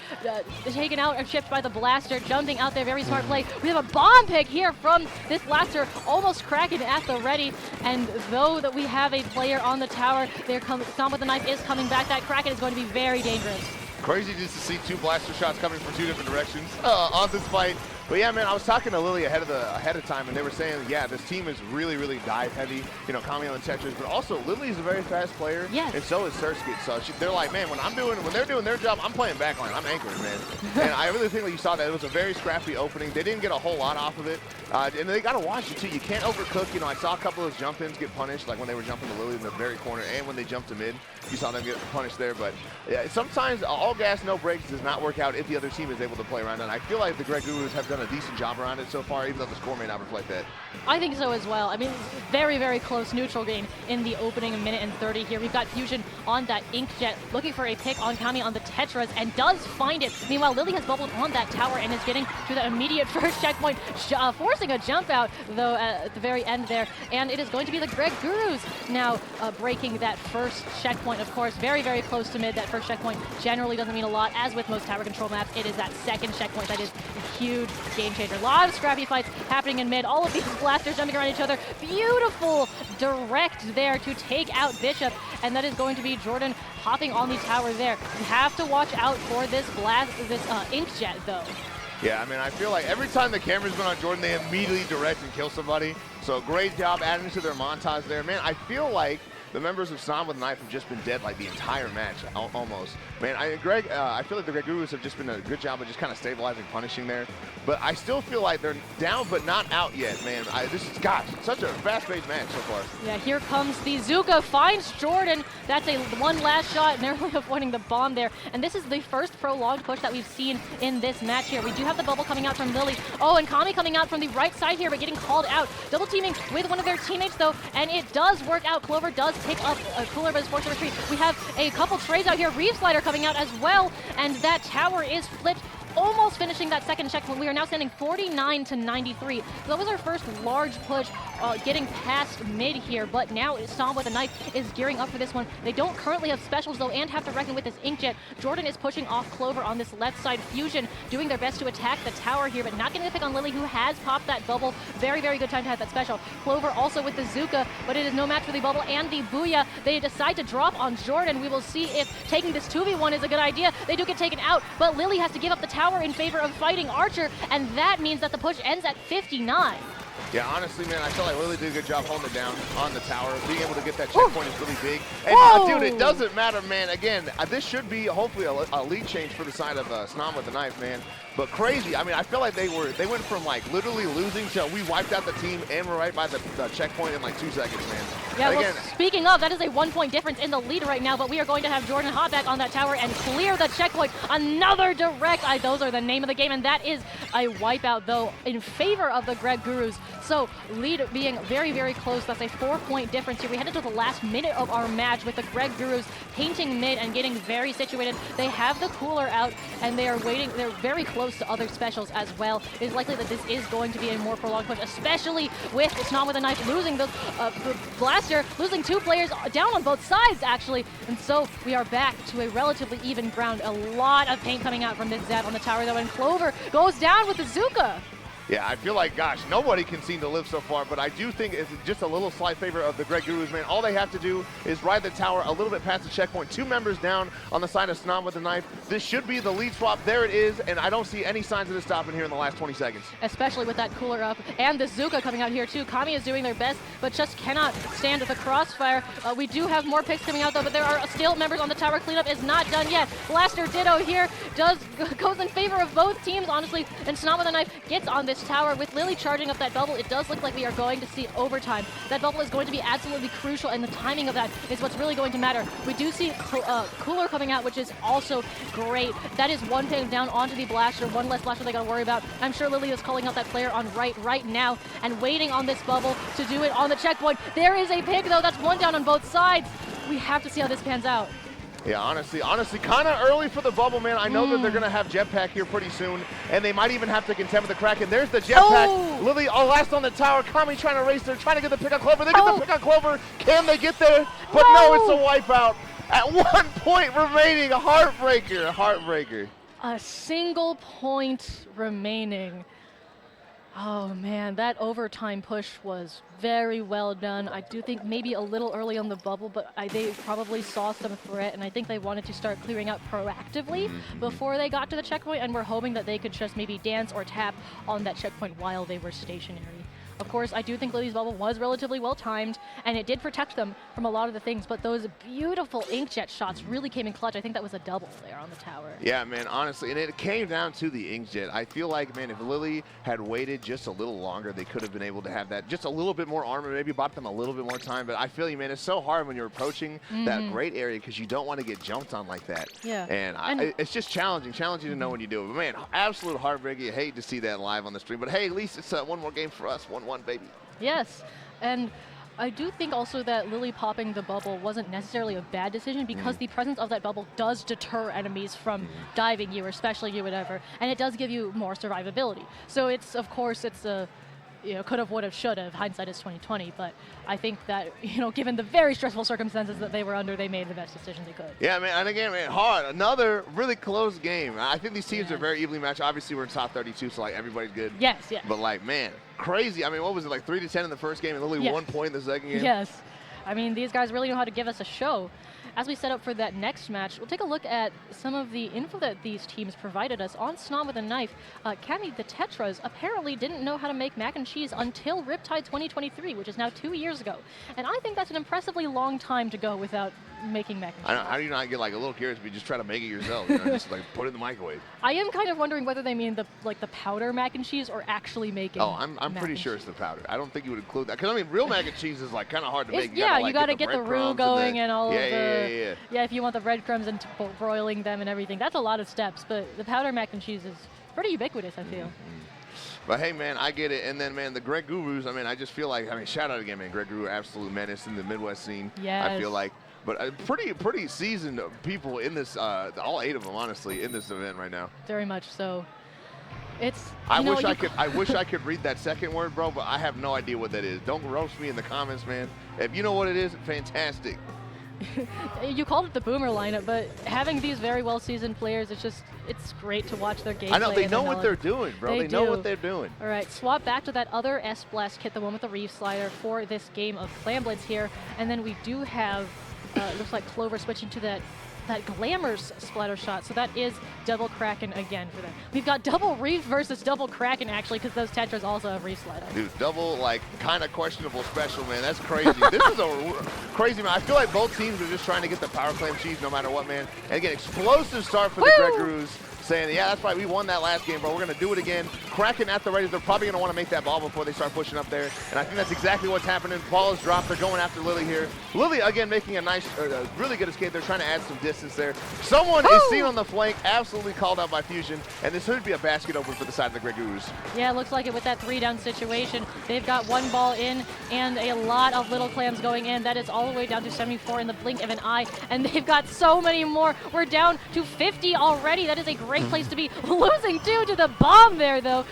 taken out or chipped by the blaster. Jumping out there, very smart play. We have a bomb pick here from this blaster, almost cracking at the ready. And though that we have a player on the tower, there comes Snom with the knife is coming back. That Kraken is going to be very dangerous. Crazy just to see 2 blaster shots coming from 2 different directions on this fight. But yeah, man, I was talking to Lily ahead of time, and they were saying, yeah, this team is really, really dive heavy. You know, Kami on the Tetris, but also Lily's a very fast player, yes. And so is Sandusky. So they're like, man, when they're doing their job, I'm playing backline. I'm anchoring, man. And I really think that you saw that it was a very scrappy opening. They didn't get a whole lot off of it, and they got to watch it too. You can't overcook. You know, I saw a couple of those jump-ins get punished, like when they were jumping to Lily in the very corner, and when they jumped to mid, you saw them get punished there. But yeah, sometimes all gas, no brakes does not work out if the other team is able to play around it. And I feel like the Greg Gurus have done a decent job around it so far, even though the score may not reflect that. I think so as well. I mean, very, very close neutral game in the opening minute and 30 here. We've got Fusion on that Inkjet, looking for a pick on Kami on the Tetras, and does find it. Meanwhile, Lily has bubbled on that tower and is getting to that immediate first checkpoint, forcing a jump out, though, at the very end there. And it is going to be the Greg Gurus now breaking that first checkpoint, of course. Very, very close to mid. That first checkpoint generally doesn't mean a lot. As with most tower control maps, it is that second checkpoint that is a huge game changer. A lot of scrappy fights happening in mid. All of these blasters jumping around each other. Beautiful direct there to take out Bishop, and that is going to be Jordan hopping on the tower there. You have to watch out for this Inkjet, though. Yeah, I mean, I feel like every time the camera's been on Jordan, they immediately direct and kill somebody. So great job adding to their montage there. Man, I feel like the members of Snom with a Knife have just been dead like the entire match, almost. Man, I feel like the Greg Gurus have just been a good job of just kind of stabilizing, punishing there. But I still feel like they're down but not out yet, man. This is, gosh, such a fast-paced match so far. Yeah, here comes the Zuka, finds Jordan. That's a one last shot, narrowly avoiding the bomb there. And this is the first prolonged push that we've seen in this match here. We do have the bubble coming out from Lily. Oh, and Kami coming out from the right side here, but getting called out. Double teaming with one of their teammates, though, and it does work out. Clover does pick up Cooler, but is forced to retreat. We have a couple trays out here. Reef Slider coming out as well, and that tower is flipped, almost finishing that second checkpoint. We are now standing 49 to 93. So that was our first large push, getting past mid here, but now Snom with a knife is gearing up for this one. They don't currently have specials, though, and have to reckon with this Inkjet. Jordan is pushing off Clover on this left side. Fusion doing their best to attack the tower here, but not getting the pick on Lily, who has popped that bubble. Very, very good time to have that special. Clover also with the Zuka, but it is no match for the bubble and the Booyah. They decide to drop on Jordan. We will see if taking this 2v1 is a good idea. They do get taken out, but Lily has to give up the tower in favor of fighting Archer, and that means that the push ends at 59. Yeah, honestly, man, I feel like Lily did a good job holding it down on the tower. Being able to get that checkpoint is really big. And, dude, it doesn't matter, man. Again, this should be hopefully a lead change for the side of Snom with the knife, man. But crazy. I mean, I feel like they went from like literally losing to we wiped out the team and we're right by the checkpoint in like 2 seconds, man. Yeah, And well, again, speaking of, that is a 1-point difference in the lead right now, but we are going to have Jordan hop back on that tower and clear the checkpoint. Another direct, those are the name of the game, and that is a wipeout, though, in favor of the Greg Gurus. So lead being very, very close. That's a 4-point difference here. We headed to the last minute of our match with the Greg Gurus painting mid and getting very situated. They have the cooler out, and they are waiting. They're very close to other specials as well. It is likely that this is going to be a more prolonged push, especially with Snom with a knife losing the blaster, losing 2 players down on both sides, actually. And so we are back to a relatively even ground. A lot of paint coming out from this Zap on the tower, though, and Clover goes down with the Zuka. yeah, I feel like, gosh, nobody can seem to live so far, but I do think it's just a little slight favor of the Greg Gurus, man. All they have to do is ride the tower a little bit past the checkpoint. 2 members down on the side of Snom with the knife. This should be the lead swap. There it is, and I don't see any signs of it stopping here in the last 20 seconds. Especially with that cooler up and the Zuka coming out here too. Kami is doing their best, but just cannot stand the crossfire. We do have more picks coming out though, but there are still members on the tower. Cleanup is not done yet. Blaster Ditto here goes in favor of both teams, honestly, and Snom with a knife gets on this tower. With Lily charging up that bubble, it does look like we are going to see overtime. That bubble is going to be absolutely crucial, and the timing of that is what's really going to matter. We do see cooler coming out, which is also great. That is 1 ping down onto the blaster, 1 less blaster they got to worry about. I'm sure Lily is calling out that player on right now and waiting on this bubble to do it on the checkpoint. There is a pick though. That's 1 down on both sides. We have to see how this pans out. Yeah, honestly, kind of early for the bubble, man. I know that they're going to have jetpack here pretty soon, and they might even have to contend with the Kraken. There's the jetpack. Oh! Lily, last on the tower. Kami trying to race there, trying to get the pick on Clover. They get the pick on Clover. Can they get there? But no, it's a wipeout. At 1 point remaining, a heartbreaker. A single point remaining. Oh man, that overtime push was very well done. I do think maybe a little early on the bubble, but they probably saw some threat, and I think they wanted to start clearing out proactively before they got to the checkpoint, and we're hoping that they could just maybe dance or tap on that checkpoint while they were stationary. Of course, I do think Lily's bubble was relatively well timed, and it did protect them from a lot of the things, but those beautiful inkjet shots really came in clutch. I think that was a double there on the tower. Yeah, man, honestly, and it came down to the inkjet. I feel like, man, if Lily had waited just a little longer, they could have been able to have that, just a little bit more armor, maybe bought them a little bit more time, but I feel you, man, it's so hard when you're approaching that great area because you don't want to get jumped on like that. Yeah. And it's just challenging to know when you do it. But, man, absolute heartbreak. You hate to see that live on the stream, but hey, at least it's 1 more game for us, 1-1, baby. Yes, and I do think also that Lily popping the bubble wasn't necessarily a bad decision because the presence of that bubble does deter enemies from diving you, or especially you, whatever, and it does give you more survivability. So it's, of course, it's a, could have, would have, should have. Hindsight is 20/20, but I think that, given the very stressful circumstances that they were under, they made the best decision they could. Yeah, man, and again, man, hard. Another really close game. I think these teams are very evenly matched. Obviously, we're in top 32, so, like, everybody's good. Yes, yes. But, like, man, crazy. I mean, what was it, like 3-10 in the first game and literally 1 point in the second game? Yes. I mean, these guys really know how to give us a show. As we set up for that next match, we'll take a look at some of the info that these teams provided us. On Snom with a knife, Cami the Tetras apparently didn't know how to make mac and cheese until Riptide 2023, which is now 2 years ago. And I think that's an impressively long time to go without making mac and cheese. I know, how do you not get like a little curious, but you just try to make it yourself, just like put it in the microwave? I am kind of wondering whether they mean the powder mac and cheese or actually making. Oh, I'm pretty sure it's the powder. I don't think you would include that, because I mean, real mac and cheese is like kind of hard to make. You gotta get the roux going and all of the. Yeah, if you want the breadcrumbs and broiling them and everything, that's a lot of steps. But the powder mac and cheese is pretty ubiquitous, I feel. But hey, man, I get it. And then, man, the Greg Gurus, I mean, I just feel like, shout out again, man, Greg Guru, absolute menace in the Midwest scene. Yes. I feel like. But pretty seasoned people in this, all 8 of them, honestly, in this event right now. Very much so. It's. I wish I could read that second word, bro, but I have no idea what that is. Don't roast me in the comments, man. If you know what it is, fantastic. You called it the boomer lineup, but having these very well-seasoned players, it's great to watch their gameplay. I know, they know what they're doing, bro. They know what they're doing. All right, swap back to that other S-Blast kit, the one with the Reef Slider, for this game of Clam Blitz here. And then we do have, looks like Clover switching to that that glamorous splatter shot. So that is double Kraken again for them. We've got double Reef versus double Kraken actually, because those Tetras also have Reef slider. Dude, double, like, kind of questionable special, man. That's crazy. This is a crazy, man. I feel like both teams are just trying to get the power clam cheese no matter what, man. And again, explosive start for the Greg Gurus. Saying, yeah, that's right, we won that last game, bro. We're going to do it again. Kraken at the ready. They're probably going to want to make that ball before they start pushing up there. And I think that's exactly what's happening. Ball is dropped. They're going after Lily here. Lily, again, making a nice, really good escape. They're trying to add some distance there. Someone is seen on the flank, absolutely called out by Fusion. And this should be a basket open for the side of the Grey Gurus. Yeah, it looks like it with that 3-down situation. They've got one ball in and a lot of little clams going in. That is all the way down to 74 in the blink of an eye. And they've got so many more. We're down to 50 already. That is a great place to be. Losing 2 to the bomb there, though.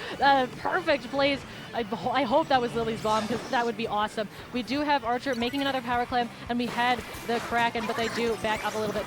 Perfect plays. I hope that was Lily's bomb, because that would be awesome. We do have Archer making another power clam, and we had the Kraken, but they do back up a little bit.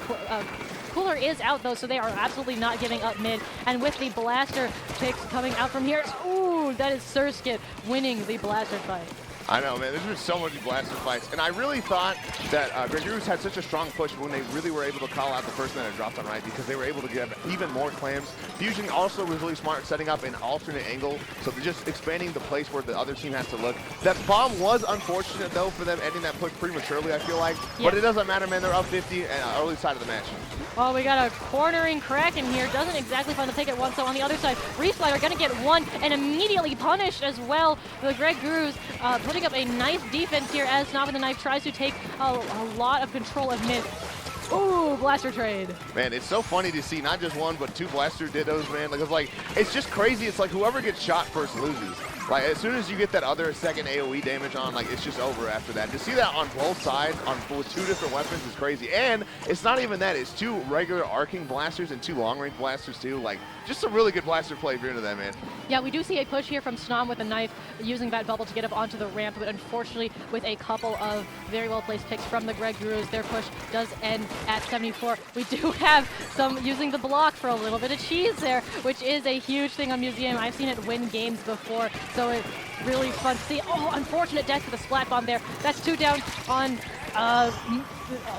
Cooler is out, though, so they are absolutely not giving up mid. And with the blaster picks coming out from here, ooh, that is Surskit winning the blaster fight. I know, man. There's been so many blaster fights. And I really thought that Grey Gurus had such a strong push when they really were able to call out the person that had dropped on right, because they were able to get even more clams. Fusion also was really smart setting up an alternate angle, so they're just expanding the place where the other team has to look. That bomb was unfortunate, though, for them ending that push prematurely, I feel like. Yes. But it doesn't matter, man. They're up 50 and early side of the match. Well, we got a cornering Kraken here. Doesn't exactly find the pick at one, so on the other side, Reslider going to get one and immediately punished as well. The Greg Gurus putting up a nice defense here as Snom with the knife tries to take a lot of control of mid. Ooh, blaster trade. Man, it's so funny to see not just one, but 2 blaster dittos, man. Like, it's just crazy. It's like whoever gets shot first loses. Like, as soon as you get that other second AoE damage on, like, it's just over after that. To see that on both sides with 2 different weapons is crazy. And it's not even that. It's 2 regular arcing blasters and 2 long-range blasters, too. Like, just a really good blaster play if you're into that, man. Yeah, we do see a push here from Snom with a knife, using that bubble to get up onto the ramp, but unfortunately, with a couple of very well-placed picks from the Greg Gurus, their push does end at 74. We do have some using the block for a little bit of cheese there, which is a huge thing on Museum. I've seen it win games before, so it's really fun to see. Oh, unfortunate death for the splat bomb there. That's 2 down on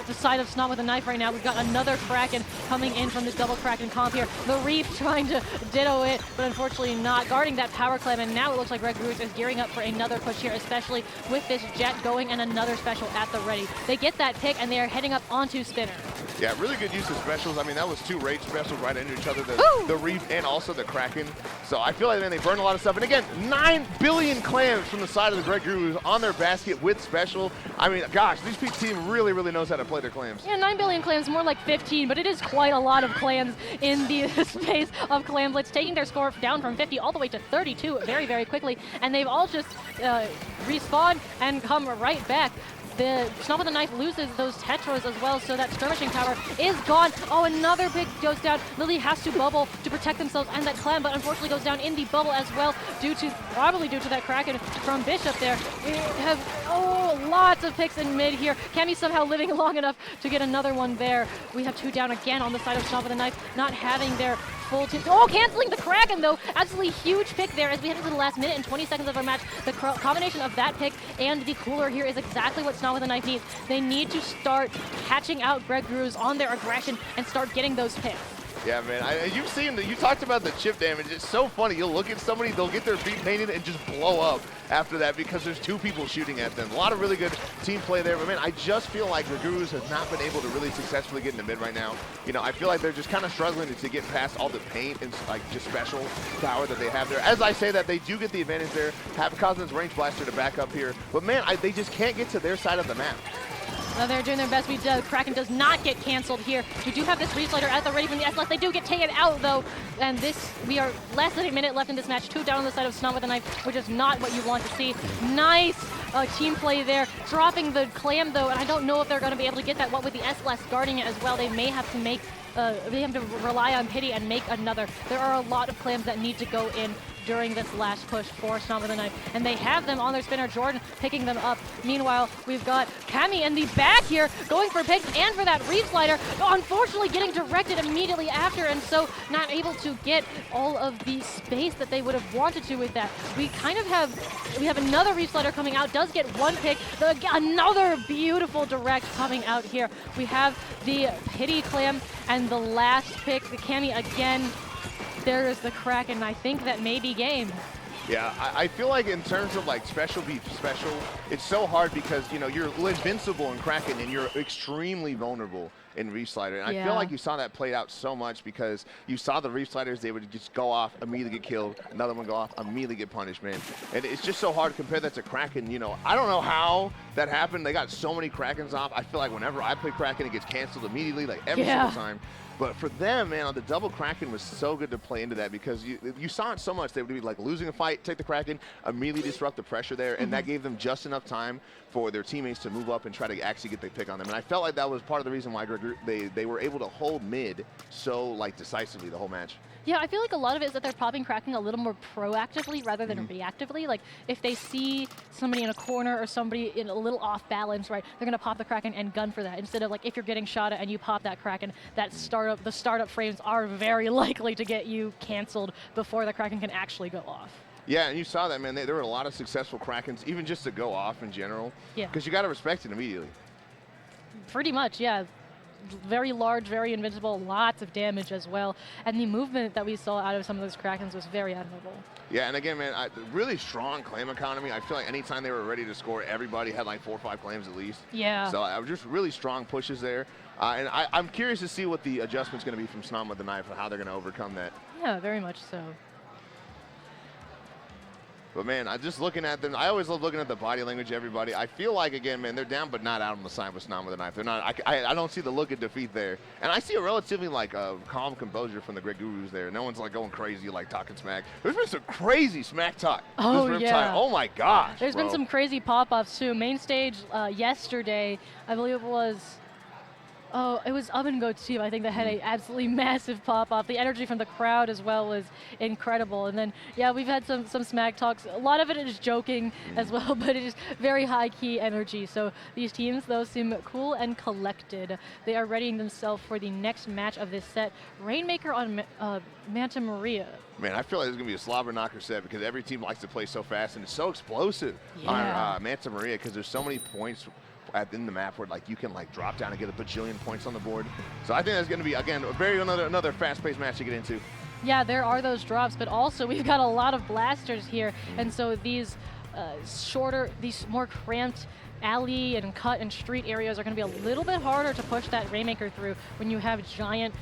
the side of Snom with a knife right now. We've got another Kraken coming in from this double Kraken comp here. The Reef trying to ditto it, but unfortunately not guarding that power clam, and now it looks like Greg Gurus is gearing up for another push here, especially with this jet going and another special at the ready. They get that pick and they are heading up onto Spinner. Yeah, really good use of specials. I mean, that was 2 rage specials right into each other, the Reef and also the Kraken. So I feel like, man, they burn a lot of stuff. And again, 9 billion clams from the side of the Greg Gurus on their basket with special. I mean, gosh, this team really, really knows how to play their clams. Yeah, 9 billion clams, more like 15, but it is quite a lot of clams in the space of Clamblitz, taking their score down from 50 all the way to 32 very, very quickly. And they've all just respawned and come right back. The Snom with the knife loses those Tetras as well, so that skirmishing power is gone. Oh, another pick goes down. Lily has to bubble to protect themselves and that clam, but unfortunately goes down in the bubble as well, probably due to that Kraken from Bishop there. We have, lots of picks in mid here. Cammy somehow living long enough to get another one there. We have 2 down again on the side of Snom with the knife, not having their full team. Oh, canceling the Kraken, though. Absolutely huge pick there as we head into the last minute and 20 seconds of our match. The combination of that pick and the cooler here is exactly what Snom with the knife needs. They need to start catching out Greg Gurus on their aggression and start getting those picks. Yeah, man. You've seen you talked about the chip damage. It's so funny. You'll look at somebody, they'll get their feet painted and just blow up after that because there's 2 people shooting at them. A lot of really good team play there. But, man, I just feel like the Gurus have not been able to really successfully get into mid right now. You know, I feel like they're just kind of struggling to get past all the paint and, like, just special power that they have there. As I say that, they do get the advantage there. Have Cosmin's range blaster to back up here. But, man, they just can't get to their side of the map. Now they're doing their best. Kraken does not get canceled here. We do have this Reslider at the ready from the SLS. They do get taken out, though. And we are less than a minute left in this match. 2 down on the side of Snom with a knife, which is not what you want to see. Nice team play there. Dropping the clam, though, and I don't know if they're going to be able to get that. What with the SLS guarding it as well, they may have to make they have to rely on pity and make another. There are a lot of clams that need to go in during this last push for Snom with a knife. And they have them on their spinner. Jordan picking them up. Meanwhile, we've got Cammy in the back here going for picks and for that reef slider. Unfortunately, getting directed immediately after, and so not able to get all of the space that they would have wanted to with that. We have another reef slider coming out, does get one pick, another beautiful direct coming out here. We have the Pity Clam and the last pick, the Cammy again. There is the crack, and I think that may be game. Yeah, I feel like in terms of like special beat special, it's so hard because, you know, you're invincible in Kraken and you're extremely vulnerable in Reef Slider. And I feel like you saw that played out so much because you saw the Reef Sliders, they would just go off, immediately get killed, another one go off, immediately get punished, man. And it's just so hard to compare that to Kraken, you know. I don't know how that happened. They got so many Krakens off. I feel like whenever I play Kraken, it gets canceled immediately, like every single time. But for them, man, the double Kraken was so good to play into that because you saw it so much. They would be like losing a fight, take the Kraken, immediately disrupt the pressure there, and that gave them just enough time for their teammates to move up and try to actually get the pick on them. And I felt like that was part of the reason why they were able to hold mid so like decisively the whole match. Yeah, I feel like a lot of it is that they're popping Kraken a little more proactively rather than reactively. Like, if they see somebody in a corner or somebody in a little off balance, right, they're going to pop the Kraken and gun for that. Instead of, like, if you're getting shot at and you pop that Kraken, the startup frames are very likely to get you canceled before the Kraken can actually go off. Yeah, and you saw that, man. There were a lot of successful Krakens, even just to go off in general. Yeah. Because you got to respect it immediately. Pretty much, yeah. Very large, very invincible, lots of damage as well. And the movement that we saw out of some of those Krakens was very admirable. Yeah, and again, man, really strong claim economy. I feel like anytime they were ready to score, everybody had like 4 or 5 claims at least. Yeah. So just really strong pushes there. And I'm curious to see what the adjustment's going to be from Snom with the knife and how they're going to overcome that. Yeah, very much so. But, man, I'm just looking at them. I always love looking at the body language of everybody. I feel like, again, man, they're down but not out on the side with Snom with a knife. They're not. I don't see the look of defeat there. And I see a relatively, like, calm composure from the Great Gurus there. No one's, like, going crazy, like, talking smack. There's been some crazy smack talk. Oh, this yeah. Riptide. Oh, my gosh, There's been some crazy pop-ups, too. Main stage yesterday, I believe it was... Oh, it was Oven Goat's team, I think, that had an absolutely massive pop-off. The energy from the crowd as well was incredible. And then, yeah, we've had some smack talks. A lot of it is joking as well, but it is very high-key energy. So these teams, though, seem cool and collected. They are readying themselves for the next match of this set. Rainmaker on Manta Maria. Man, I feel like it's going to be a slobber knocker set because every team likes to play so fast, and it's so explosive on Manta Maria because there's so many points in the map where like you can like drop down and get a bajillion points on the board. So I think that's going to be, again, another fast-paced match to get into. Yeah, there are those drops, but also we've got a lot of blasters here, and so these these more cramped alley and cut and street areas are going to be a little bit harder to push that Rainmaker through when you have giant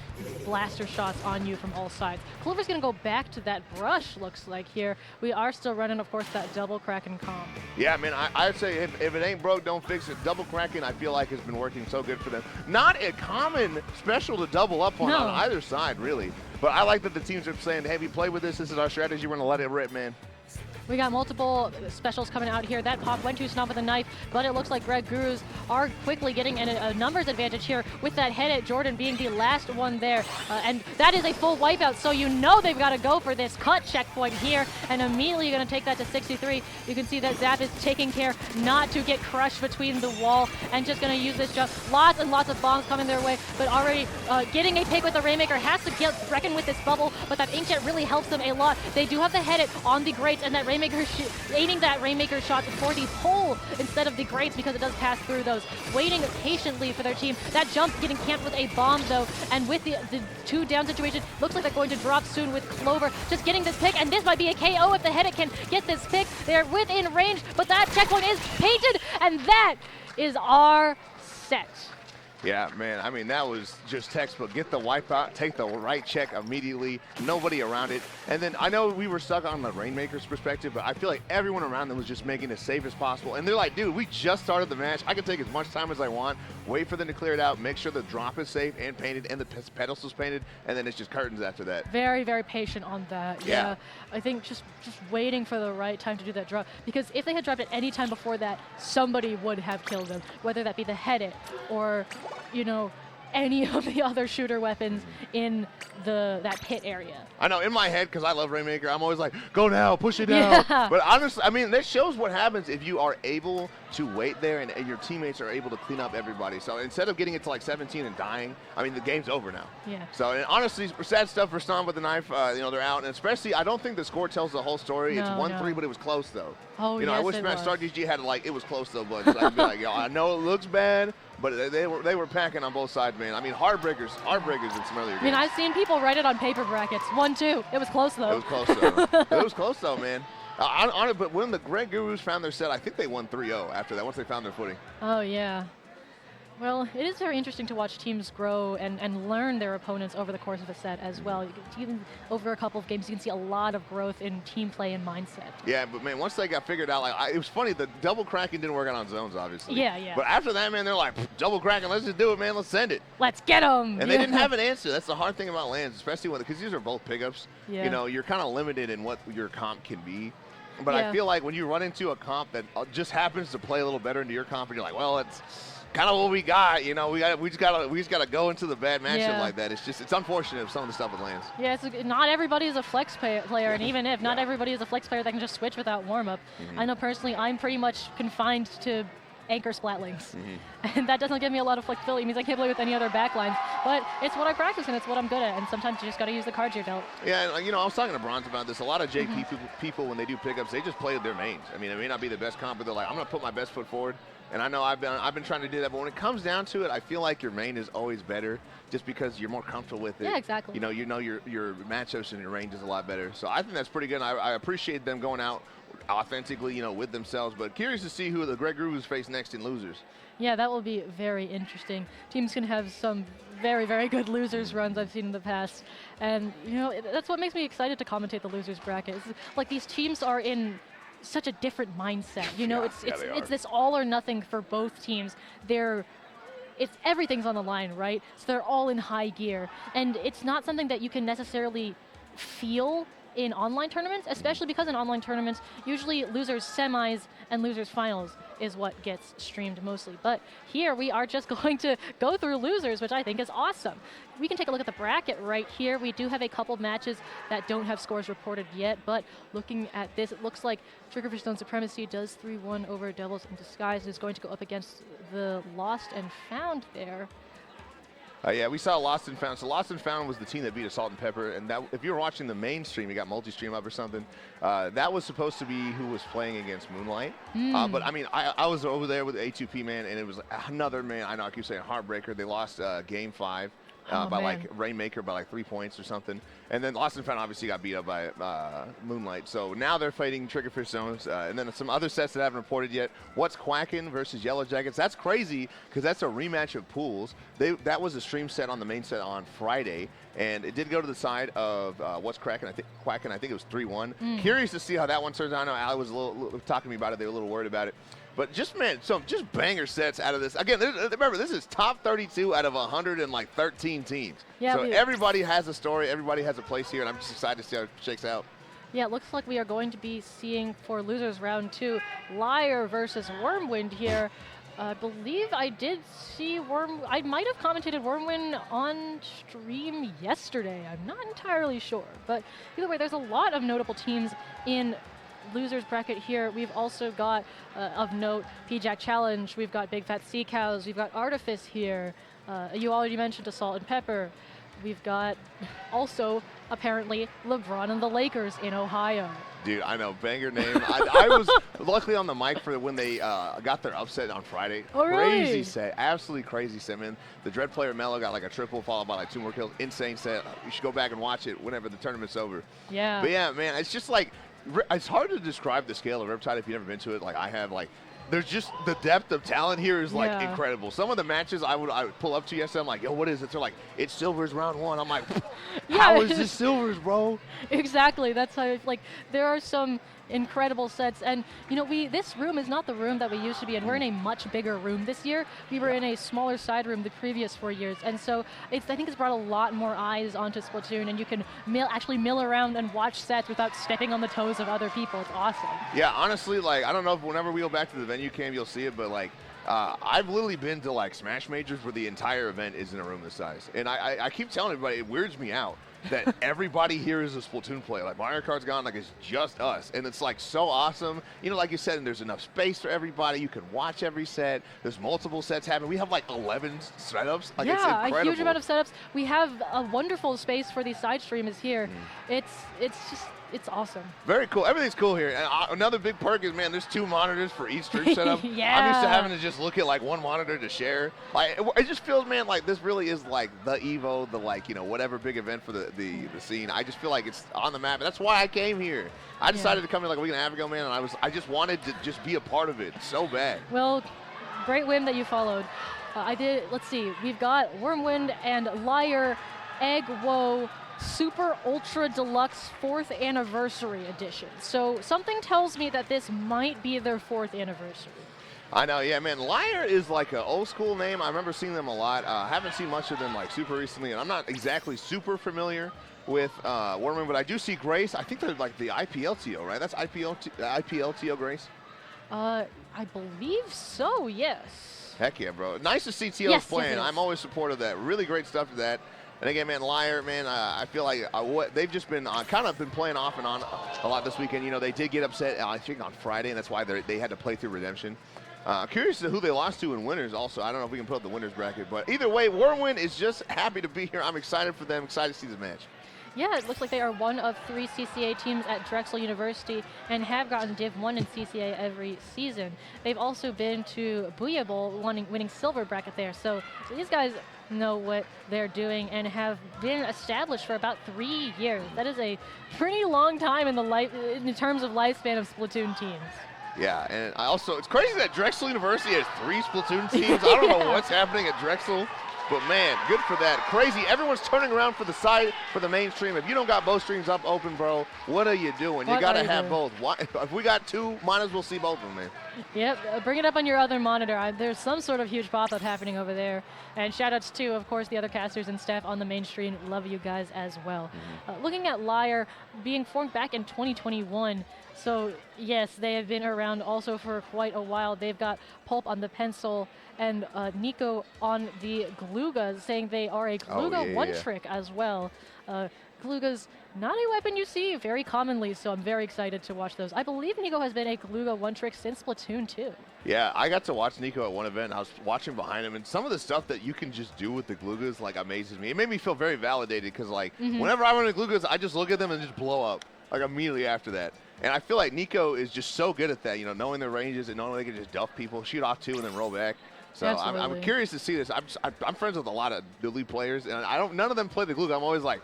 blaster shots on you from all sides. Clover's going to go back to that brush, looks like here. We are still running, of course, that double Kraken comp. Yeah, man, I'd say if it ain't broke, don't fix it. Double Kraken, I feel like, has been working so good for them. Not a common special to double up on either side, really. But I like that the teams are saying, hey, we play with this. This is our strategy. We're going to let it rip, man. We got multiple specials coming out here. That pop went to Snom with a knife, but it looks like Greg Gurus are quickly getting a numbers advantage here with that head at Jordan being the last one there. And that is a full wipeout, so you know they've got to go for this cut checkpoint here, and immediately you're going to take that to 63. You can see that Zap is taking care not to get crushed between the wall and just going to use this just lots and lots of bombs coming their way, but already getting a pick with the Rainmaker, has to reckon with this bubble, but that Inkjet really helps them a lot. They do have the head on the grates, and that Rainmaker aiming that Rainmaker shot for the pole instead of the grates because it does pass through those. Waiting patiently for their team. That jump getting camped with a bomb though, and with the 2 down situation, looks like they're going to drop soon with Clover. Just getting this pick, and this might be a KO if the Headache can get this pick. They're within range, but that checkpoint is painted, and that is our set. Yeah, man, I mean, that was just textbook. Get the wipeout, take the right check immediately, nobody around it. And then I know we were stuck on the Rainmaker's perspective, but I feel like everyone around them was just making it as safe as possible. And they're like, dude, we just started the match. I can take as much time as I want, wait for them to clear it out, make sure the drop is safe and painted and the pedestal's painted, and then it's just curtains after that. Very, very patient on that. Yeah. I think just waiting for the right time to do that drop, because if they had dropped it any time before that, somebody would have killed them, whether that be the Headache or, you know, any of the other shooter weapons in that pit area. I know, in my head, because I love Rainmaker, I'm always like, go now, push it down. Yeah. But honestly, I mean, that shows what happens if you are able to wait there and your teammates are able to clean up everybody. So instead of getting it to like 17 and dying, I mean, the game's over now. Yeah. So and honestly, sad stuff for Snom with the knife. They're out. And especially, I don't think the score tells the whole story. It's 1-3, but it was close, though. Oh, I wish Star DG had it was close, though, but I'd be like, yo, I know it looks bad, but they were packing on both sides, man. I mean, heartbreakers in some earlier games. I mean, I've seen people write it on paper brackets. 1-2. It was close, though. It was close, though. It was close, though, man. But when the Grand Gurus found their set, I think they won 3-0 after that, once they found their footing. Oh, yeah. Well, it is very interesting to watch teams grow and learn their opponents over the course of a set as well. Even over a couple of games, you can see a lot of growth in team play and mindset. Yeah, but man, once they got figured out, it was funny, the double cracking didn't work out on zones, obviously. Yeah, yeah. But after that, man, they're like, double cracking, let's just do it, man, let's send it. Let's get them! And they didn't have an answer. That's the hard thing about lands, especially because these are both pickups. Yeah. You're kind of limited in what your comp can be. But Yeah. I feel like when you run into a comp that just happens to play a little better into your comp, and you're like, well, it's kind of what we got. We just gotta go into the bad matchup like that. It's unfortunate some of the stuff with lands. Yeah, not everybody is a flex player, and even if not everybody is a flex player that can just switch without warm up. I know personally, I'm pretty much confined to anchor splatlings, and that doesn't give me a lot of flexibility. It means I can't play with any other backlines, but it's what I practice and it's what I'm good at. And sometimes you just got to use the cards you're dealt. Yeah, and, I was talking to Bronze about this. A lot of JP people, when they do pickups, they just play with their mains. I mean, it may not be the best comp, but they're like, I'm gonna put my best foot forward. And I know I've been trying to do that, but when it comes down to it, I feel like your main is always better, just because you're more comfortable with it. Yeah, exactly. Your matchups and your range is a lot better. So I think that's pretty good. And I appreciate them going out authentically, with themselves. But curious to see who the Greg Grooves face next in losers. Yeah, that will be very interesting. Teams can have some very, very good losers runs I've seen in the past. And, that's what makes me excited to commentate the losers bracket. It's like these teams are in such a different mindset. It's this all or nothing for both teams. Everything's on the line, right? So they're all in high gear. And it's not something that you can necessarily feel in online tournaments, especially because in online tournaments, usually losers semis and losers finals is what gets streamed mostly. But here we are just going to go through losers, which I think is awesome. We can take a look at the bracket right here. We do have a couple matches that don't have scores reported yet, but looking at this, it looks like Triggerfish Zone Supremacy does 3-1 over Devils in Disguise and is going to go up against the Lost and Found there. Yeah, we saw Lost and Found. So Lost and Found was the team that beat Salt and Pepper, and that, if you were watching the main stream, you got multi-stream up or something, that was supposed to be who was playing against Moonlight. But I mean, I was over there with A2P, man, and it was another, man, I know I keep saying heartbreaker. They lost game 5 by Rainmaker by 3 points or something. And then Lost and Found obviously got beat up by Moonlight. So now they're fighting Triggerfish Zones. And then some other sets that I haven't reported yet. What's Quackin' versus Yellow Jackets. That's crazy because that's a rematch of pools. That was a stream set on the main set on Friday. And it did go to the side of What's Quackin'. I think it was 3-1. Curious to see how that one turns out. I know Ali was a little talking to me about it. They were a little worried about it. But just banger sets out of this. Again, remember, this is top 32 out of 113 teams. Yeah, so everybody has a story. Everybody has a place here, and I'm just excited to see how it shakes out. Yeah, it looks like we are going to be seeing for losers round 2, LYRE versus Wyrmwind here. I believe I did see I might have commentated Wyrmwind on stream yesterday. I'm not entirely sure. But either way, there's a lot of notable teams in losers bracket here. We've also got, of note, PJack Challenge. We've got Big Fat Sea Cows. We've got Artifice here. You already mentioned Assault and Pepper. We've got also, apparently, LeBron and the Lakers in Ohio. Dude, I know, banger name. I was luckily on the mic for when they got their upset on Friday. Oh, really? Crazy set, absolutely crazy set, man. The Dread player Mello got a triple followed by 2 more kills. Insane set. You should go back and watch it whenever the tournament's over. Yeah. But yeah, man, it's just it's hard to describe the scale of Riptide if you've never been to it. I have, there's just the depth of talent here is incredible. Some of the matches I would pull up to yesterday, I'm like, yo, what is it? They're like, it's Silvers round 1. I'm like, how is this Silvers, bro? Exactly. That's how, there are some incredible sets. And, this room is not the room that we used to be in. We're in a much bigger room this year. We were in a smaller side room the previous 4 years. And so I think it's brought a lot more eyes onto Splatoon, and you can actually mill around and watch sets without stepping on the toes of other people. It's awesome. Yeah, honestly, I don't know if whenever we go back to the venue cam, you'll see it, but I've literally been to like Smash Majors where the entire event is in a room this size. And I keep telling everybody, it weirds me out that everybody here is a Splatoon player. Like Mario Kart's gone, like it's just us. And it's like so awesome. You know, like you said, and there's enough space for everybody. You can watch every set. There's multiple sets happening. We have like 11 setups. Like, it's incredible. A huge amount of setups. We have a wonderful space for these side streamers here. It's awesome. Very cool. Everything's cool here. And another big perk is, man, there's 2 monitors for each stream setup. Yeah. I'm used to having to just look at like one monitor to share. Like it just feels, man, like this really is like the Evo, the like, you know, whatever big event for the scene. I just feel like it's on the map. And that's why I came here. I decided to come here like a week and a half ago, man, and I just wanted to just be a part of it so bad. Well, great whim that you followed. Let's see, we've got Wyrmwind and LYRE Egg Woe Super Ultra Deluxe 4th Anniversary Edition. So something tells me that this might be their 4th anniversary. I know, yeah, man. LYRE is like an old school name. I remember seeing them a lot. Haven't seen much of them like super recently, and I'm not exactly super familiar with Wyrmwind, but I do see Grace. I think they're like the IPLTO, right? That's IPLTO Grace? I believe so, yes. Heck yeah, bro. Nice to see TOs playing. Yes. I'm always supportive of that. Really great stuff to that. And again, man, LYRE, man, I feel like they've just been kind of been playing off and on a lot this weekend. You know, they did get upset, I think, on Friday, and that's why they had to play through Redemption. Curious to who they lost to in winners also. I don't know if we can put up the winners bracket. But either way, Wyrmwind is just happy to be here. I'm excited for them, excited to see this match. Yeah, it looks like they are one of 3 CCA teams at Drexel University and have gotten Div 1 in CCA every season. They've also been to Booyah Bowl, winning silver bracket there. So these guys know what they're doing and have been established for about 3 years. That is a pretty long time in terms of lifespan of Splatoon teams. Yeah, and it's crazy that Drexel University has 3 Splatoon teams. I don't know what's happening at Drexel. But man, good for that. Crazy. Everyone's turning around for the mainstream. If you don't got both streams up open, bro, what are you doing? You got to have both. If we got 2, might as well see both of them, man. Yep, bring it up on your other monitor. There's some sort of huge pop-up happening over there. And shout-outs to, of course, the other casters and staff on the main stream. Love you guys as well. Looking at LYRE being formed back in 2021. So, yes, they have been around also for quite a while. They've got Pulp on the pencil and Nico on the Glugas, saying they are a Gluga one-trick as well. Gluga's not a weapon you see very commonly, so I'm very excited to watch those. I believe Nico has been a Gluga one-trick since Splatoon 2. Yeah, I got to watch Nico at one event. I was watching behind him, and some of the stuff that you can just do with the Glugas, like, amazes me. It made me feel very validated, because, like, whenever I run into Glugas, I just look at them and just blow up, like, immediately after that. And I feel like Nico is just so good at that, you know, knowing their ranges and knowing they can just duff people, shoot off 2, and then roll back. So I'm curious to see this. I'm friends with a lot of the league players, and none of them play the Gluga. I'm always like,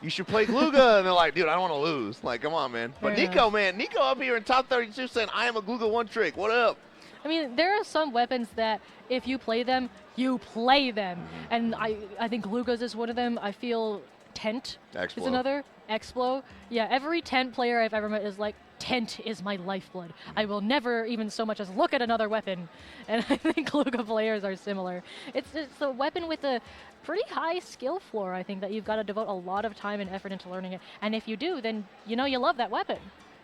you should play Gluga. And they're like, dude, I don't want to lose. Like, come on, man. But Nico, man, Nico up here in top 32 saying, I am a Gluga one-trick. What up? I mean, there are some weapons that if you play them, you play them. And I think Glugas is one of them. I feel Tent is another. Explo. Yeah, every Tent player I've ever met is like, Tent is my lifeblood. I will never even so much as look at another weapon. And I think Gluga players are similar. It's a weapon with a pretty high skill floor, I think, that you've got to devote a lot of time and effort into learning it. And if you do, then you know you love that weapon.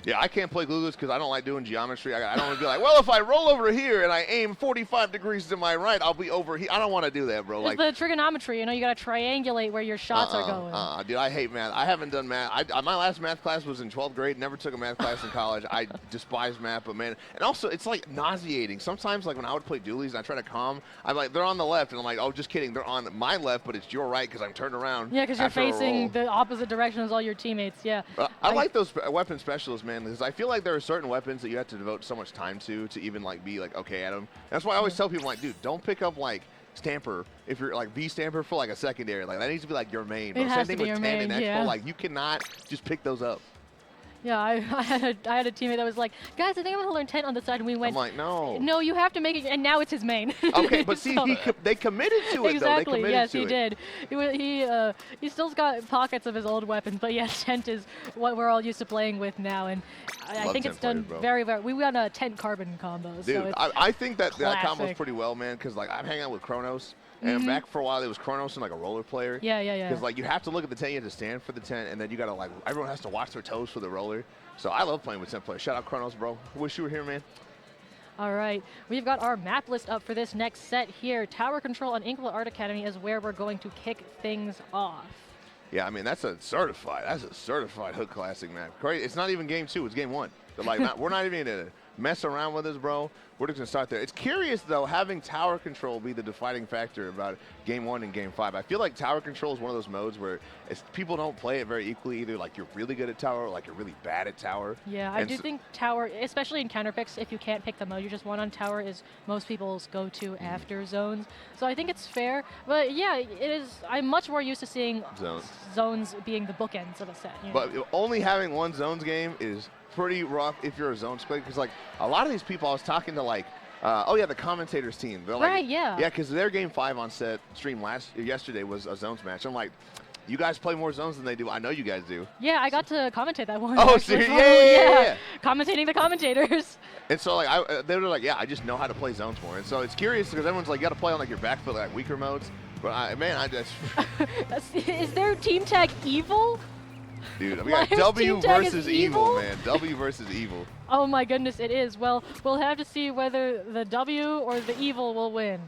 Yeah, I can't play Glugas because I don't like doing geometry. I don't want to be like, well, if I roll over here and I aim 45 degrees to my right, I'll be over here. I don't want to do that, bro. It's like the trigonometry, you know, you got to triangulate where your shots are going. Dude, I hate math. I haven't done math. My last math class was in 12th grade. Never took a math class in college. I despise math, but man, and also it's like nauseating. Sometimes, like when I would play dualies and I try to calm, I'm like, they're on the left, and I'm like, oh, just kidding. They're on my left, but it's your right because I'm turned around. Yeah, because you're facing the opposite direction as all your teammates. Yeah. I like those weapon specialists, man, because I feel like there are certain weapons that you have to devote so much time to even like be like okay at them. That's why I always tell people, like, dude, don't pick up like Stamper if you're like V Stamper for like a secondary. Like that needs to be like your main. It has to be your main, and Expo, like you cannot just pick those up. Yeah, I had a teammate that was like, guys, I think I'm going to learn 10 on the side, and we went, I'm like, no. No, you have to make it, and now it's his main. Okay, but see, they committed to it, though. They committed yes, to he did. He still's got pockets of his old weapons, but yeah, Tent is what we're all used to playing with now, and I think it's done very, very, we went a Tent Carbon combo. Dude, so it's I think that combo's pretty well, man, because like I'm hanging out with Kronos. And back for a while, there was Kronos and like a roller player. Yeah. Because like you have to look at the tent, you have to stand for the tent, and then you gotta like everyone has to watch their toes for the roller. So I love playing with tent players. Shout out Kronos, bro. Wish you were here, man. All right, we've got our map list up for this next set here. Tower Control on Inkling Art Academy is where we're going to kick things off. Yeah, I mean, that's a certified Hook Classic map. Great. It's not even game 2, it's game 1. But like, we're not even going to mess around with this, bro. We're just going to start there. It's curious, though, having Tower Control be the defining factor about game 1 and game 5. I feel like Tower Control is one of those modes where people don't play it very equally. Either like you're really good at Tower or like you're really bad at Tower. Yeah, I do think Tower, especially in counter picks, if you can't pick the mode you just want on Tower, is most people's go-to after zones. So I think it's fair. But yeah, it is. I'm much more used to seeing zones being the bookends of a set. You know? But only having one zones game is pretty rough if you're a zones player, because like a lot of these people I was talking to, like oh yeah, the Commentators team, they're like, right, yeah, because their game 5 on stream yesterday was a zones match. I'm like, you guys play more zones than they do. I know you guys do. Yeah, I got to commentate that one. Oh, seriously? Yeah. Commentating the Commentators. And so like they were like, yeah, I just know how to play zones more. And so it's curious because everyone's like, you got to play on like your back foot, like weaker modes. But I just is their team tag evil? Dude, we got W versus evil, man. W versus evil. Oh my goodness, it is. Well, we'll have to see whether the W or the evil will win.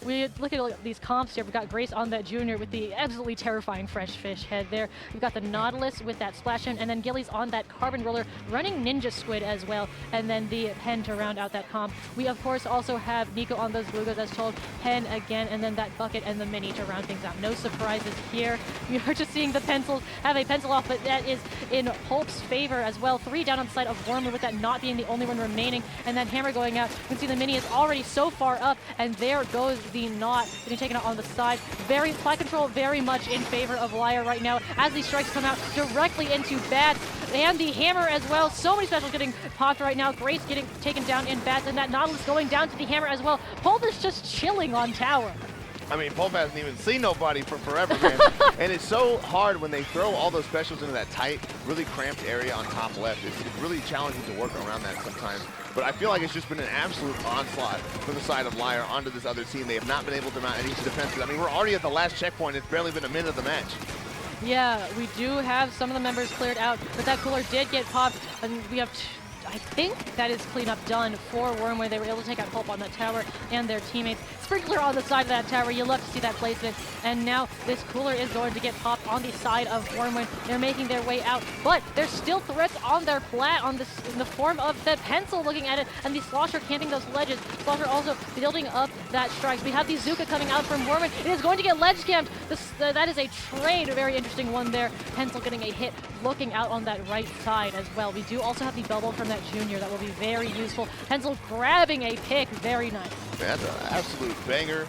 We look at these comps here. We've got Grace on that junior with the absolutely terrifying fresh fish head there. We've got the Nautilus with that splash in, and then Gilly's on that carbon roller running Ninja Squid as well, and then the Pen to round out that comp. We of course also have Nico on those Lugos as told, Pen again, and then that Bucket and the Mini to round things out. No surprises here. We are just seeing the pencils have a pencil off, but that is in Pulp's favor as well. 3 down on the side of Wyrmwind with that not being the only one remaining, and that hammer going out. You can see the Mini is already so far up, and there goes the Knot getting taken out on the side. Fly control very much in favor of LYRE right now as these strikes come out directly into Bats and the hammer as well. So many specials getting popped right now. Grace getting taken down in Bats, and that Nautilus going down to the hammer as well. Pulp is just chilling on Tower. I mean, Pulp hasn't even seen nobody for forever, man. And it's so hard when they throw all those specials into that tight, really cramped area on top left. It's really challenging to work around that sometimes. But I feel like it's just been an absolute onslaught from the side of LYRE onto this other team. They have not been able to mount any defenses. I mean, we're already at the last checkpoint. It's barely been a minute of the match. Yeah, we do have some of the members cleared out, but that cooler did get popped, and we have I think that is cleanup done for Wyrmwind. They were able to take out Pulp on that tower and their teammates. Sprinkler on the side of that tower. You love to see that placement. And now this cooler is going to get popped on the side of Wyrmwind. They're making their way out, but there's still threats on their plat in the form of the pencil looking at it, and the Slosher camping those ledges. Slosher also building up that strikes. We have the Zuka coming out from Wyrmwind. It is going to get ledge camped. That is a trade, a very interesting one there. Pencil getting a hit, looking out on that right side as well. We do also have the bubble from that junior that will be very useful. Pencil grabbing a pick, very nice. Man, that's an absolute banger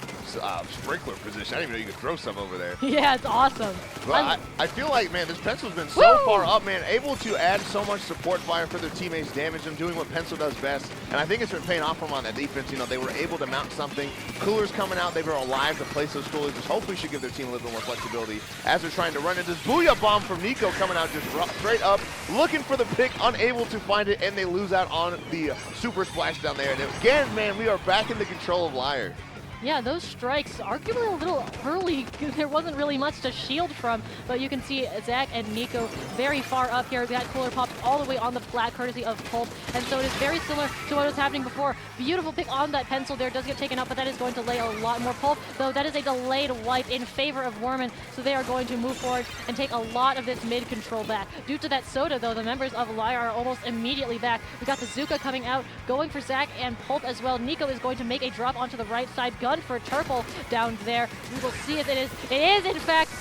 sprinkler position. I didn't even know you could throw some over there. Yeah, it's awesome. Well, I feel like, man, this Pencil's been so far up, man, able to add so much support fire for their teammates, damage them, doing what Pencil does best. And I think it's been paying off for them on that defense. You know, they were able to mount something. Coolers coming out, they were alive to place those coolers, which hopefully should give their team a little bit more flexibility as they're trying to run it. This Booyah Bomb from Nico coming out just straight up, looking for the pick, unable to find it, and they lose out on the super splash down there. And again, man, we are back in the control of LYRE. Yeah, those strikes, arguably a little early. There wasn't really much to shield from, but you can see Zach and Nico very far up here. That cooler popped all the way on the flat, courtesy of Pulp, and so it is very similar to what was happening before. Beautiful pick on that pencil there, does get taken out, but that is going to lay a lot more Pulp, though that is a delayed wipe in favor of Wyrmwind, so they are going to move forward and take a lot of this mid control back. Due to that soda, though, the members of LYRE are almost immediately back. We got the Zuka coming out, going for Zach and Pulp as well. Nico is going to make a drop onto the right side. Gun for Turple down there. We will see if it is. It is, in fact,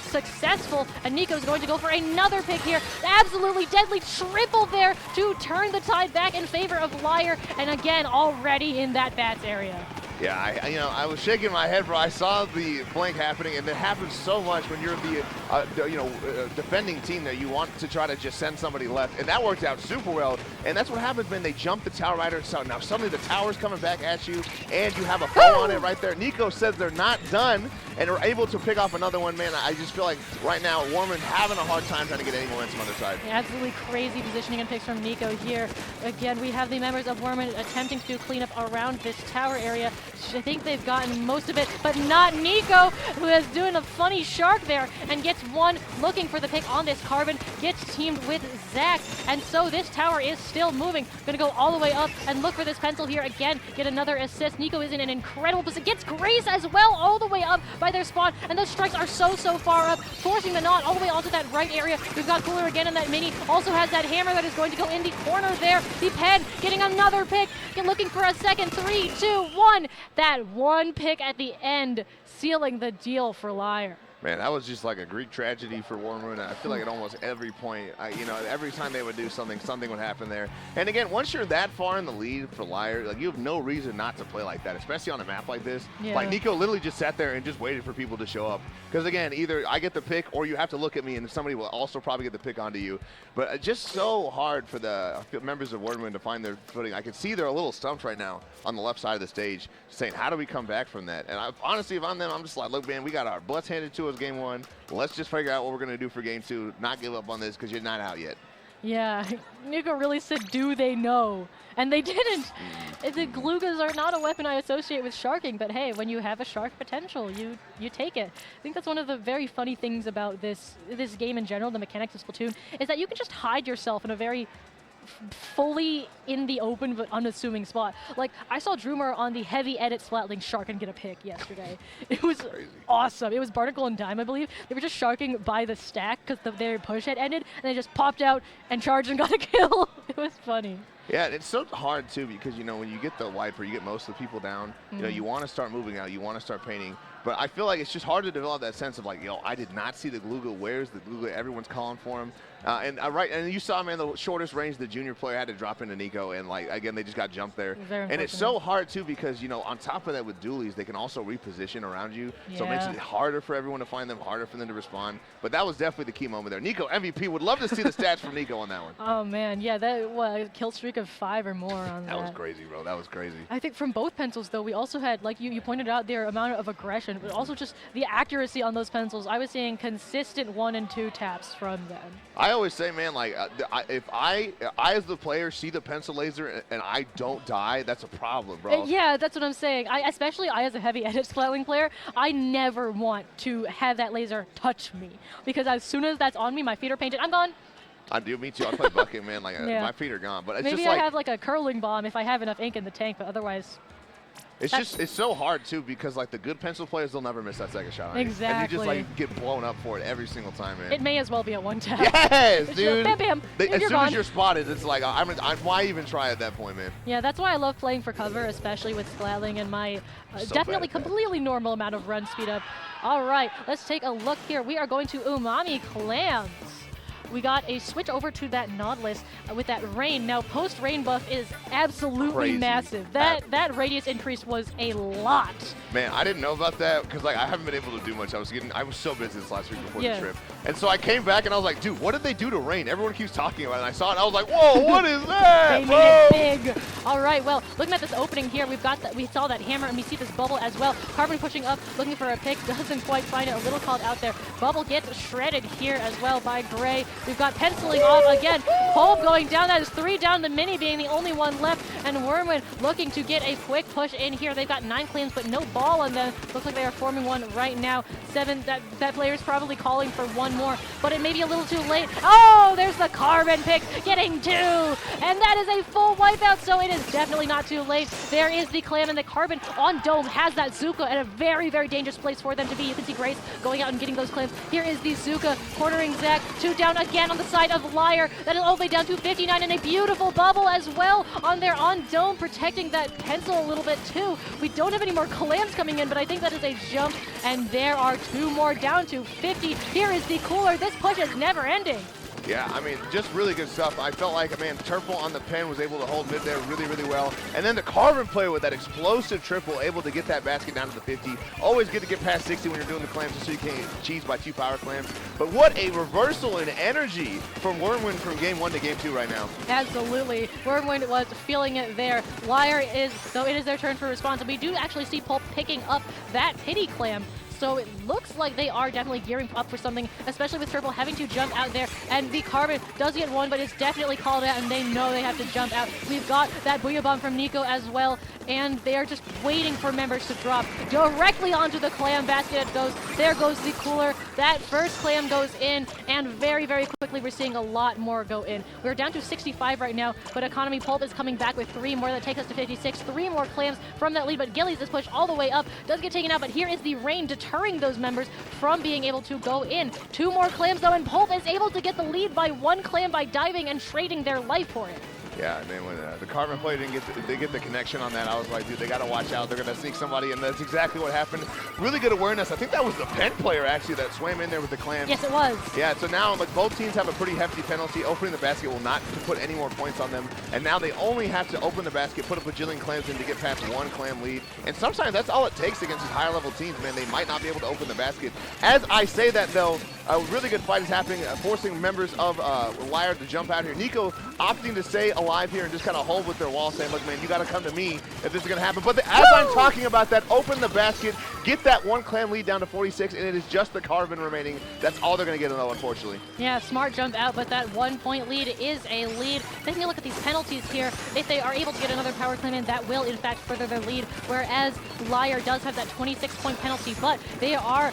successful, and Nico's going to go for another pick here. Absolutely deadly triple there to turn the tide back in favor of LYRE, and again, already in that Bats area. Yeah, I was shaking my head, bro. I saw the flank happening, and it happens so much when you're the defending team that you want to try to just send somebody left, and that worked out super well. And that's what happens when they jump the tower rider. So now suddenly the tower's coming back at you, and you have a fall on it right there. Nico says they're not done, and are able to pick off another one. Man, I just feel like right now Wyrmwind having a hard time trying to get any momentum on their side. Yeah, absolutely crazy positioning and picks from Nico here. Again, we have the members of Wyrmwind attempting to do cleanup around this tower area. I think they've gotten most of it, but not Nico, who is doing a funny shark there and gets one looking for the pick on this Carbon, gets teamed with Zach, and so this tower is still moving. Gonna go all the way up and look for this pencil here again, get another assist. Nico is in an incredible position, gets Grace as well all the way up by their spawn, and those strikes are so far up, forcing the knot all the way onto that right area. We've got Cooler again in that mini, also has that hammer that is going to go in the corner there. The Pen getting another pick, looking for a second. 3, 2, 1. That one pick at the end, sealing the deal for LYRE. Man, that was just like a Greek tragedy for Wyrmwind. I feel like at almost every point, every time they would do something, something would happen there. And again, once you're that far in the lead for LYRE, like you have no reason not to play like that, especially on a map like this. Yeah. Like Nico literally just sat there and just waited for people to show up. Because again, either I get the pick or you have to look at me and somebody will also probably get the pick onto you. But just so hard for the members of Wyrmwind to find their footing. I can see they're a little stumped right now on the left side of the stage, saying, how do we come back from that? And honestly, if I'm them, I'm just like, look, man, we got our butts handed to us game 1. Let's just figure out what we're going to do for game 2. Not give up on this because you're not out yet. Yeah, Nico really said, do they know? And they didn't. The Glugas are not a weapon I associate with sharking, but hey, when you have a shark potential, you take it. I think that's one of the very funny things about this game in general, the mechanics of Splatoon, is that you can just hide yourself in a very fully in the open but unassuming spot. Like, I saw Droomer on the heavy edit Splatling shark and get a pick yesterday. It was awesome. It was Barnacle and Dime, I believe. They were just sharking by the stack because their push had ended, and they just popped out and charged and got a kill. It was funny. Yeah, it's so hard too because when you get the wiper, you get most of the people down. You want to start moving out, you want to start painting. But I feel like it's just hard to develop that sense of like, I did not see the Gluga. Where's the Gluga? Everyone's calling for him. And you saw, man, the shortest range the junior player had to drop into Nico, and like again, they just got jumped there. And it's so hard too because on top of that with dualies, they can also reposition around you, so it makes it harder for everyone to find them, harder for them to respond. But that was definitely the key moment there. Nico MVP, would love to see the stats from Nico on that one. Oh man, yeah, that kill streak of 5 or more on that. That was crazy, bro. That was crazy. I think from both pencils though, we also had, like you pointed out, their amount of aggression, but also just the accuracy on those pencils. I was seeing consistent 1 and 2 taps from them. I always say, man, like if I as the player see the pencil laser and I don't die, that's a problem, bro. Yeah, that's what I'm saying. Especially I as a heavy edit Splatling player, I never want to have that laser touch me because as soon as that's on me, my feet are painted, I'm gone. I do, me too. I play bucket, man. Like my feet are gone. But it's maybe just like I have like a curling bomb if I have enough ink in the tank, but otherwise. It's so hard too because like the good pencil players, they'll never miss that second shot on you. Exactly. And you just like get blown up for it every single time, man. It may as well be a one tap. Yes, dude. Bam, bam. As soon gone. as you're spotted, it's like why even try at that point, man? Yeah, that's why I love playing for cover, especially with Splatling and my definitely completely normal amount of run speed up. All right, let's take a look here. We are going to Umami Clams. We got a switch over to that Nautilus with that rain. Now, post-rain buff is absolutely massive. That radius increase was a lot. Man, I didn't know about that because like I haven't been able to do much. I was so busy this last week before the trip. And so I came back and I was like, dude, what did they do to rain? Everyone keeps talking about it. And I saw it and I was like, whoa, what is that? They made it big. All right, well, looking at this opening here, we saw that hammer and we see this bubble as well. Carbon pushing up, looking for a pick, doesn't quite find it, a little called out there. Bubble gets shredded here as well by Gray. We've got penciling off again. Hope going down, that is 3 down, the mini being the only one left, and Wyrmwind looking to get a quick push in here. They've got 9 claims, but no ball on them. Looks like they are forming one right now. 7, that player is probably calling for one more, but it may be a little too late. Oh, there's the Carbon pick, getting 2, and that is a full wipeout, so it is definitely not too late. There is the clam, and the Carbon on Dome has that Zuka at a very, very dangerous place for them to be. You can see Grace going out and getting those claims. Here is the Zuka cornering Zach. 2 down again on the side of LYRE. That is all the way down to 59, and a beautiful bubble as well on their on Dome, protecting that pencil a little bit too. We don't have any more clams coming in, but I think that is a jump, and there are 2 more down to 50. Here is the cooler. This push is never ending. Yeah, I mean, just really good stuff. I felt like, man, Turple on the pen was able to hold mid there really, really well. And then the Carbon player with that explosive triple, able to get that basket down to the 50. Always good to get past 60 when you're doing the clams just so you can't cheese by 2 power clams. But what a reversal in energy from Wyrmwind from game 1 to game 2 right now. Absolutely. Wyrmwind was feeling it there. LYRE is, so it is their turn for response. And we do actually see Pulp picking up that pity clam. So it looks like they are definitely gearing up for something, especially with Triple having to jump out there. And the Carbon does get one, but it's definitely called out, and they know they have to jump out. We've got that Booyah Bomb from Nico as well, and they are just waiting for members to drop directly onto the clam basket. It goes. There goes the cooler. That first clam goes in, and very, very quickly we're seeing a lot more go in. We're down to 65 right now, but Economy Pulp is coming back with 3 more. That takes us to 56. 3 more clams from that lead, but Gillies is pushed all the way up. Does get taken out, but here is the rain deterring those members from being able to go in. 2 more clams though, and Pulp is able to get the lead by 1 clam by diving and trading their life for it. Yeah, and then when the Carbon player didn't get the connection on that, I was like, dude, they got to watch out. They're going to sneak somebody, and that's exactly what happened. Really good awareness. I think that was the Pen player, actually, that swam in there with the clam. Yes, it was. Yeah, so now, like, both teams have a pretty hefty penalty. Opening the basket will not put any more points on them, and now they only have to open the basket, put a bajillion clams in to get past 1 clam lead. And sometimes that's all it takes against these higher-level teams, man. They might not be able to open the basket. As I say that, though, a really good fight is happening, forcing members of LYRE to jump out here. Nico opting to stay alive here and just kind of hold with their wall, saying, look, man, you got to come to me if this is going to happen. But as I'm talking about that, open the basket, get that 1 clam lead down to 46, and it is just the Carbon remaining. That's all they're going to get, though, unfortunately. Yeah, smart jump out, but that 1-point lead is a lead. Taking a look at these penalties here, if they are able to get another power claim in, that will, in fact, further their lead, whereas LYRE does have that 26-point penalty, but they are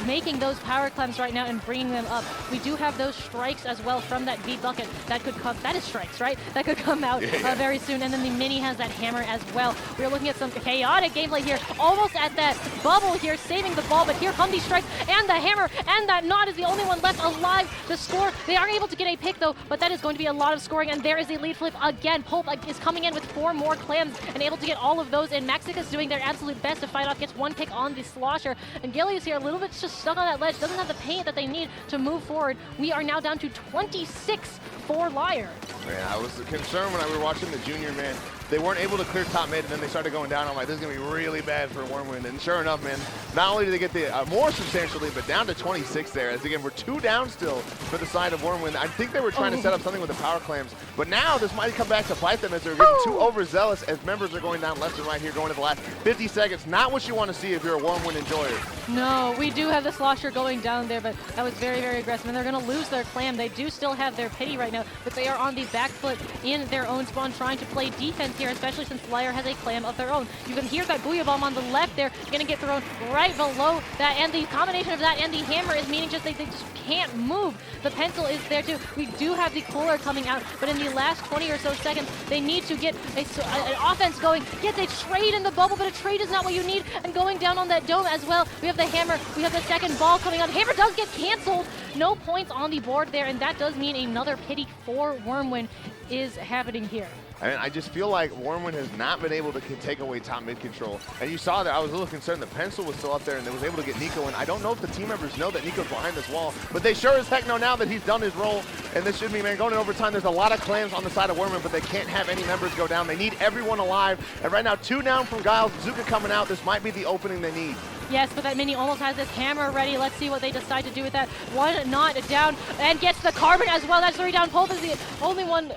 making those power clams right now and bringing them up. We do have those strikes as well from that V bucket that could come. That is strikes, right? That could come out very soon. And then the Mini has that hammer as well. We're looking at some chaotic gameplay here, almost at that bubble here, saving the ball. But here come these strikes and the hammer, and that Knot is the only one left alive to score. They are able to get a pick though, but that is going to be a lot of scoring. And there is a lead flip again. Pulp is coming in with 4 more clams and able to get all of those. And Maxica is doing their absolute best to fight off. Gets 1 pick on the slosher. And Gilly is here a little bit just stuck on that ledge. Doesn't have the paint that they need to move forward. We are now down to 26 for LYRE. Man, I was concerned when we were watching the junior, man. They weren't able to clear top mid, and then they started going down. I'm like, this is going to be really bad for Wyrmwind. And sure enough, man, not only did they get the more substantial lead, but down to 26 there. As again, we're 2 down still for the side of Wyrmwind. I think they were trying to set up something with the power clams, but now this might come back to bite them as they're getting too overzealous as members are going down left and right here, going to the last 50 seconds. Not what you want to see if you're a Wyrmwind enjoyer. No, we do have the slosher going down there, but that was very, very aggressive. And they're going to lose their clam. They do still have their pity right now, but they are on the back foot in their own spawn, trying to play defense here, especially since LYRE has a clam of their own. You can hear that Booyah Bomb on the left there, going to get thrown right below that, and the combination of that and the hammer is meaning just they just can't move. The pencil is there too. We do have the cooler coming out, but in the last 20 or so seconds, they need to get an offense going. Get a trade in the bubble, but a trade is not what you need, and going down on that dome as well. We have the hammer, we have the second ball coming out. Hammer does get canceled. No points on the board there, and that does mean another pity for Wyrmwind is happening here. I mean, I just feel like Wyrmwind has not been able to take away top mid control. And you saw that I was a little concerned the pencil was still up there and they was able to get Nico. And I don't know if the team members know that Nico's behind this wall, but they sure as heck know now that he's done his role. And this should be, man, going in overtime. There's a lot of clams on the side of Wyrmwind, but they can't have any members go down. They need everyone alive. And right now, 2 down from Giles. Zuka coming out. This might be the opening they need. Yes, but that Mini almost has this hammer ready. Let's see what they decide to do with that. 1 Knot down and gets the Carbon as well. That's 3 down. Pulp is the only one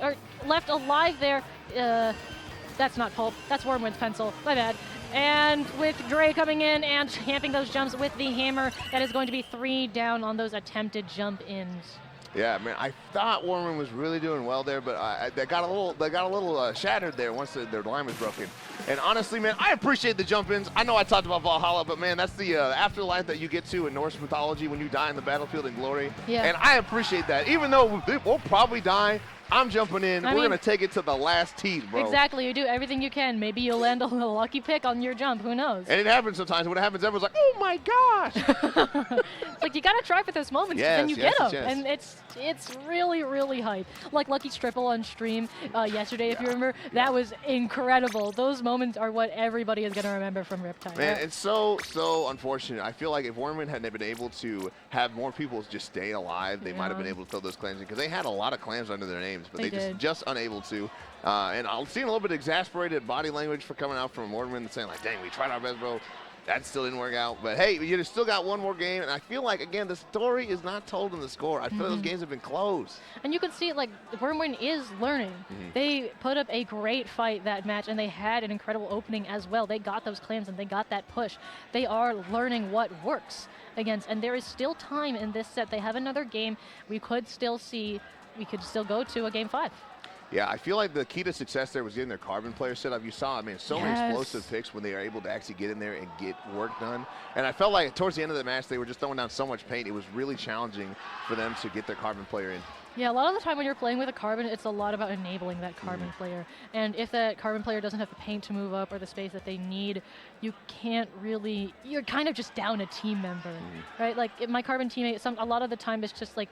left alive there. That's not Pulp. That's Wyrmwind's pencil. My bad. And with Dre coming in and camping those jumps with the hammer, that is going to be 3 down on those attempted jump ins. Yeah, man, I thought Wyrmwind was really doing well there, but they got a little shattered there once their line was broken. And honestly, man, I appreciate the jump-ins. I know I talked about Valhalla, but man, that's the afterlife that you get to in Norse mythology when you die in the battlefield in glory. Yeah. And I appreciate that. Even though we'll probably die, I'm jumping in. We're going to take it to the last teeth, bro. Exactly. You do everything you can. Maybe you'll land on a lucky pick on your jump. Who knows? And it happens sometimes. When it happens, everyone's like, oh, my gosh. It's like you got to try for those moments, yes, then you yes, get them. yes. And it's really, really hype. Like Lucky Stripple on stream yesterday, if you remember. That was incredible. Those moments are what everybody is going to remember from Riptide. Man, it's so unfortunate. I feel like if Wyrmwind hadn't been able to have more people just stay alive, they might have been able to throw those clams in, because they had a lot of clams under their names, but they just unable to. And I'm seeing a little bit of exasperated body language for coming out from Wyrmwind saying like, dang, we tried our best, bro. That still didn't work out. But hey, you still got one more game, and I feel like, again, the story is not told in the score. I feel like those games have been close. And you can see, like, Wyrmwind is learning. They put up a great fight that match, and they had an incredible opening as well. They got those clams, and they got that push. They are learning what works against, and there is still time in this set. They have another game. We could still go to a game 5. Yeah, I feel like the key to success there was getting their Carbon player set up. You saw, I mean, so many explosive picks when they are able to actually get in there and get work done. And I felt like towards the end of the match, they were just throwing down so much paint. It was really challenging for them to get their Carbon player in. Yeah, a lot of the time when you're playing with a Carbon, it's a lot about enabling that Carbon player. And if that Carbon player doesn't have the paint to move up or the space that they need, you can't really, you're kind of just down a team member, right? Like my Carbon teammate, a lot of the time it's just like,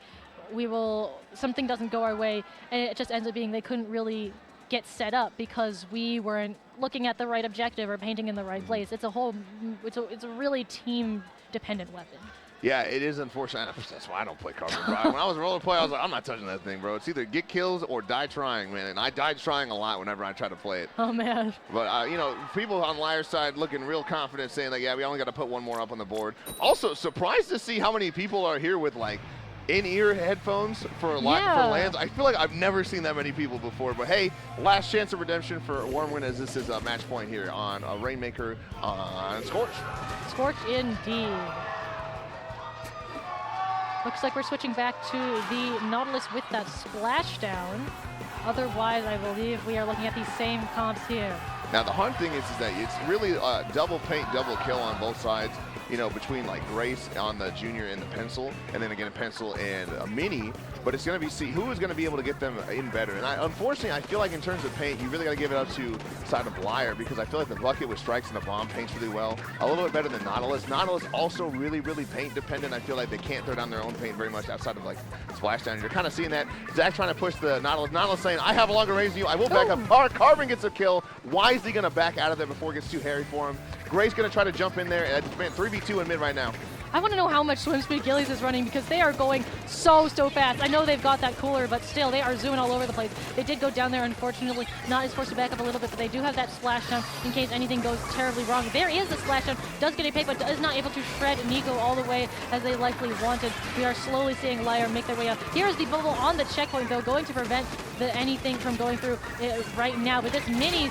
something doesn't go our way, and it just ends up being they couldn't really get set up because we weren't looking at the right objective or painting in the right place. It's a really team-dependent weapon. Yeah, it is unfortunate. That's why I don't play Carbon, bro. When I was a roller player, I was like, I'm not touching that thing, bro. It's either get kills or die trying, man. And I died trying a lot whenever I try to play it. Oh, man. But, you know, people on LYRE's side looking real confident, saying, like, yeah, we only got to put one more up on the board. Also, surprised to see how many people are here with, like, in-ear headphones for lands. I feel like I've never seen that many people before. But hey, last chance of redemption for Wyrmwind, as this is a match point here on Rainmaker on Scorch. Scorch indeed. Looks like we're switching back to the Nautilus with that splashdown. Otherwise, I believe we are looking at these same comps here. Now the hard thing is that it's really double paint, double kill on both sides. You know, between like Grace on the junior and the pencil, and then again a pencil and a mini. But it's going to be who is going to be able to get them in better. And unfortunately, I feel like in terms of paint, you really got to give it up to side of LYRE, because I feel like the bucket with strikes and the bomb paints really well. A little bit better than Nautilus. Nautilus also really, really paint dependent. I feel like they can't throw down their own paint very much outside of like splashdown. You're kind of seeing that. Zach trying to push the Nautilus. Nautilus saying, I have a longer range than you. I will back up. Carbon gets a kill. Wisely going to back out of there before it gets too hairy for him. Gray's going to try to jump in there. And 3v2 in mid right now. I want to know how much Swim Speed Gillies is running, because they are going so fast. I know they've got that cooler, but still, they are zooming all over the place. They did go down there, unfortunately. Not is forced to back up a little bit, but they do have that splashdown in case anything goes terribly wrong. There is the splashdown. Does get a pick, but is not able to shred Nico all the way as they likely wanted. We are slowly seeing LYRE make their way up. Here's the bubble on the checkpoint, though, going to prevent anything from going through right now. But this mini,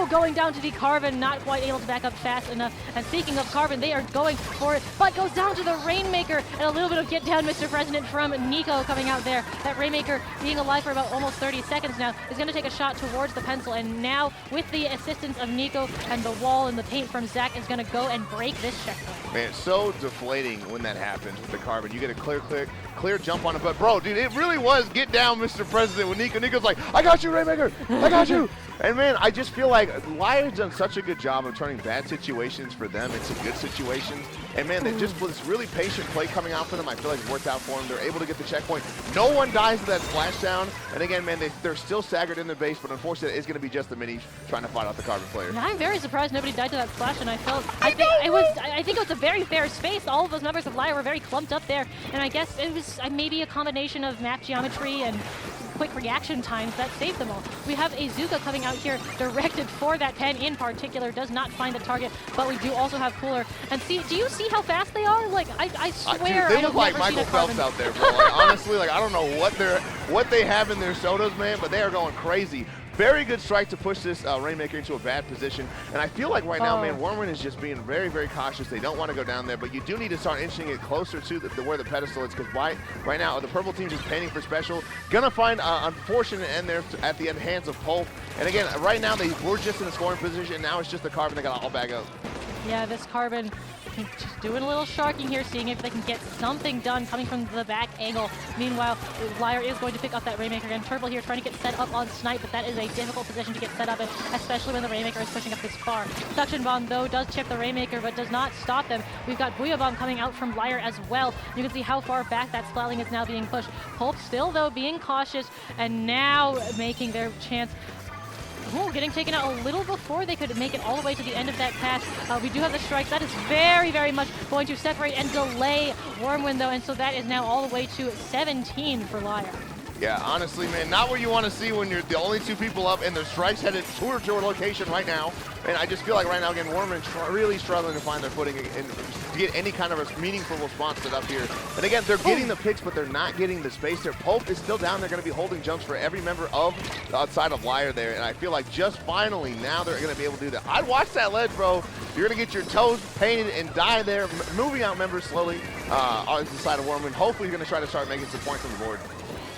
going down to the Carbon, not quite able to back up fast enough. And speaking of Carbon, they are going for it, but goes down to the Rainmaker, and a little bit of get down, Mr. President, from Nico coming out there. That Rainmaker, being alive for about almost 30 seconds now, is going to take a shot towards the pencil, and now with the assistance of Nico and the wall and the paint from Zach, is going to go and break this checkpoint. Man, it's so deflating when that happens with the Carbon. You get a clear jump on it, but bro, dude, it really was get down, Mr. President, with Nico. Nico's like, I got you, Rainmaker, I got you. And man, I just feel like LYRE's done such a good job of turning bad situations for them into good situations. And man, they just with this really patient play coming out for them, I feel like it worked out for them. They're able to get the checkpoint. No one dies to that splashdown. And again, man, they're still staggered in their base, but unfortunately, it's going to be just the minis trying to fight out the Carbon player. Yeah, I'm very surprised nobody died to that splash, and I think it was a very fair space. All of those members of LYRE were very clumped up there, and I guess it was maybe a combination of map geometry and quick reaction times that saved them all. We have a Zuka coming out here directed for that pen in particular, does not find the target, but we do also have cooler. And see, do you see how fast they are? Like, I swear, dude, they look like Michael Phelps out there, bro. Like, honestly, like, I don't know what they have in their sodas, man, but they are going crazy. Very good strike to push this Rainmaker into a bad position. And I feel like right now, man, Wyrmwind is just being very, very cautious. They don't want to go down there, but you do need to start inching it closer to where the pedestal is, because right now, the purple team just painting for special. Gonna find unfortunate end there at the hands of Pulp. And again, right now, they were just in the scoring position. Now it's just the Carbon that got all bag up. Yeah, this Carbon just doing a little sharking here, seeing if they can get something done coming from the back angle. Meanwhile, LYRE is going to pick up that Rainmaker again. Purple here trying to get set up on Snipe, but that is a difficult position to get set up in, especially when the Rainmaker is pushing up this far. Suction Bomb, though, does chip the Rainmaker, but does not stop them. We've got Booyah Bomb coming out from LYRE as well. You can see how far back that Splatling is now being pushed. Pulp still, though, being cautious, and now making their chance. Getting taken out a little before they could make it all the way to the end of that pass. We do have the strikes. That is very, very much going to separate and delay Wyrmwind, though, and so that is now all the way to 17 for LYRE. Yeah, honestly, man, not what you want to see when you're the only 2 people up and their strikes headed towards your location right now. And I just feel like right now, again, Wyrmwind really struggling to find their footing and to get any kind of a meaningful response set up here. And again, they're getting the picks, but they're not getting the space there. Pope is still down. They're going to be holding jumps for every member of the outside of LYRE there. And I feel like just finally now they're going to be able to do that. I'd watch that ledge, bro. You're going to get your toes painted and die there, moving out members slowly on the side of Wyrmwind. Hopefully, you're going to try to start making some points on the board.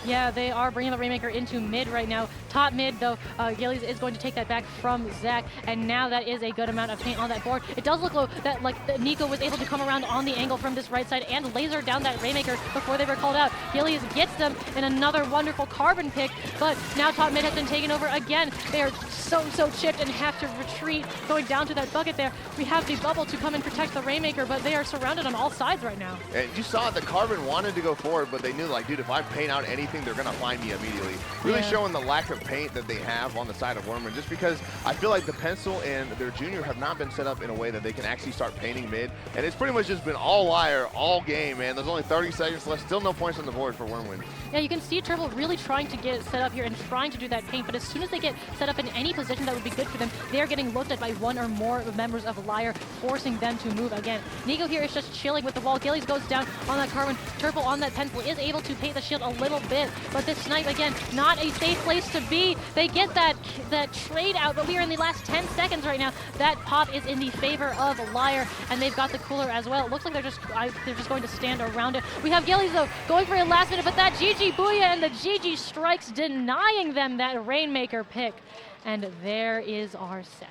Yeah, they are bringing the Rainmaker into mid right now. Top mid, though, Gillies is going to take that back from Zach, and now that is a good amount of paint on that board. It does look though that Nico was able to come around on the angle from this right side and laser down that Rainmaker before they were called out. Gillies gets them in another wonderful carbon pick, but now top mid has been taken over again. They are so chipped and have to retreat, going down to that bucket there. We have the bubble to come and protect the Rainmaker, but they are surrounded on all sides right now. And you saw the carbon wanted to go forward, but they knew, like, dude, if I paint out anything, they're going to find me immediately. Really showing the lack of paint that they have on the side of Wyrmwind, just because I feel like the pencil and their junior have not been set up in a way that they can actually start painting mid. And it's pretty much just been all LYRE all game, man. There's only 30 seconds left. Still no points on the board for Wyrmwind. Yeah, you can see Turtle really trying to get it set up here and trying to do that paint, but as soon as they get set up in any position that would be good for them, they're getting looked at by 1 or more members of LYRE, forcing them to move again. Nico here is just chilling with the wall. Gillies goes down on that carbon. Turtle on that pencil is able to paint the shield a little bit, but this snipe, again, not a safe place to be. They get that trade out, but we are in the last 10 seconds right now. That pop is in the favor of LYRE, and they've got the cooler as well. It looks like they're just going to stand around it. We have Gillies, though, going for a last minute, but that GG Booyah and the GG strikes denying them that Rainmaker pick. And there is our set.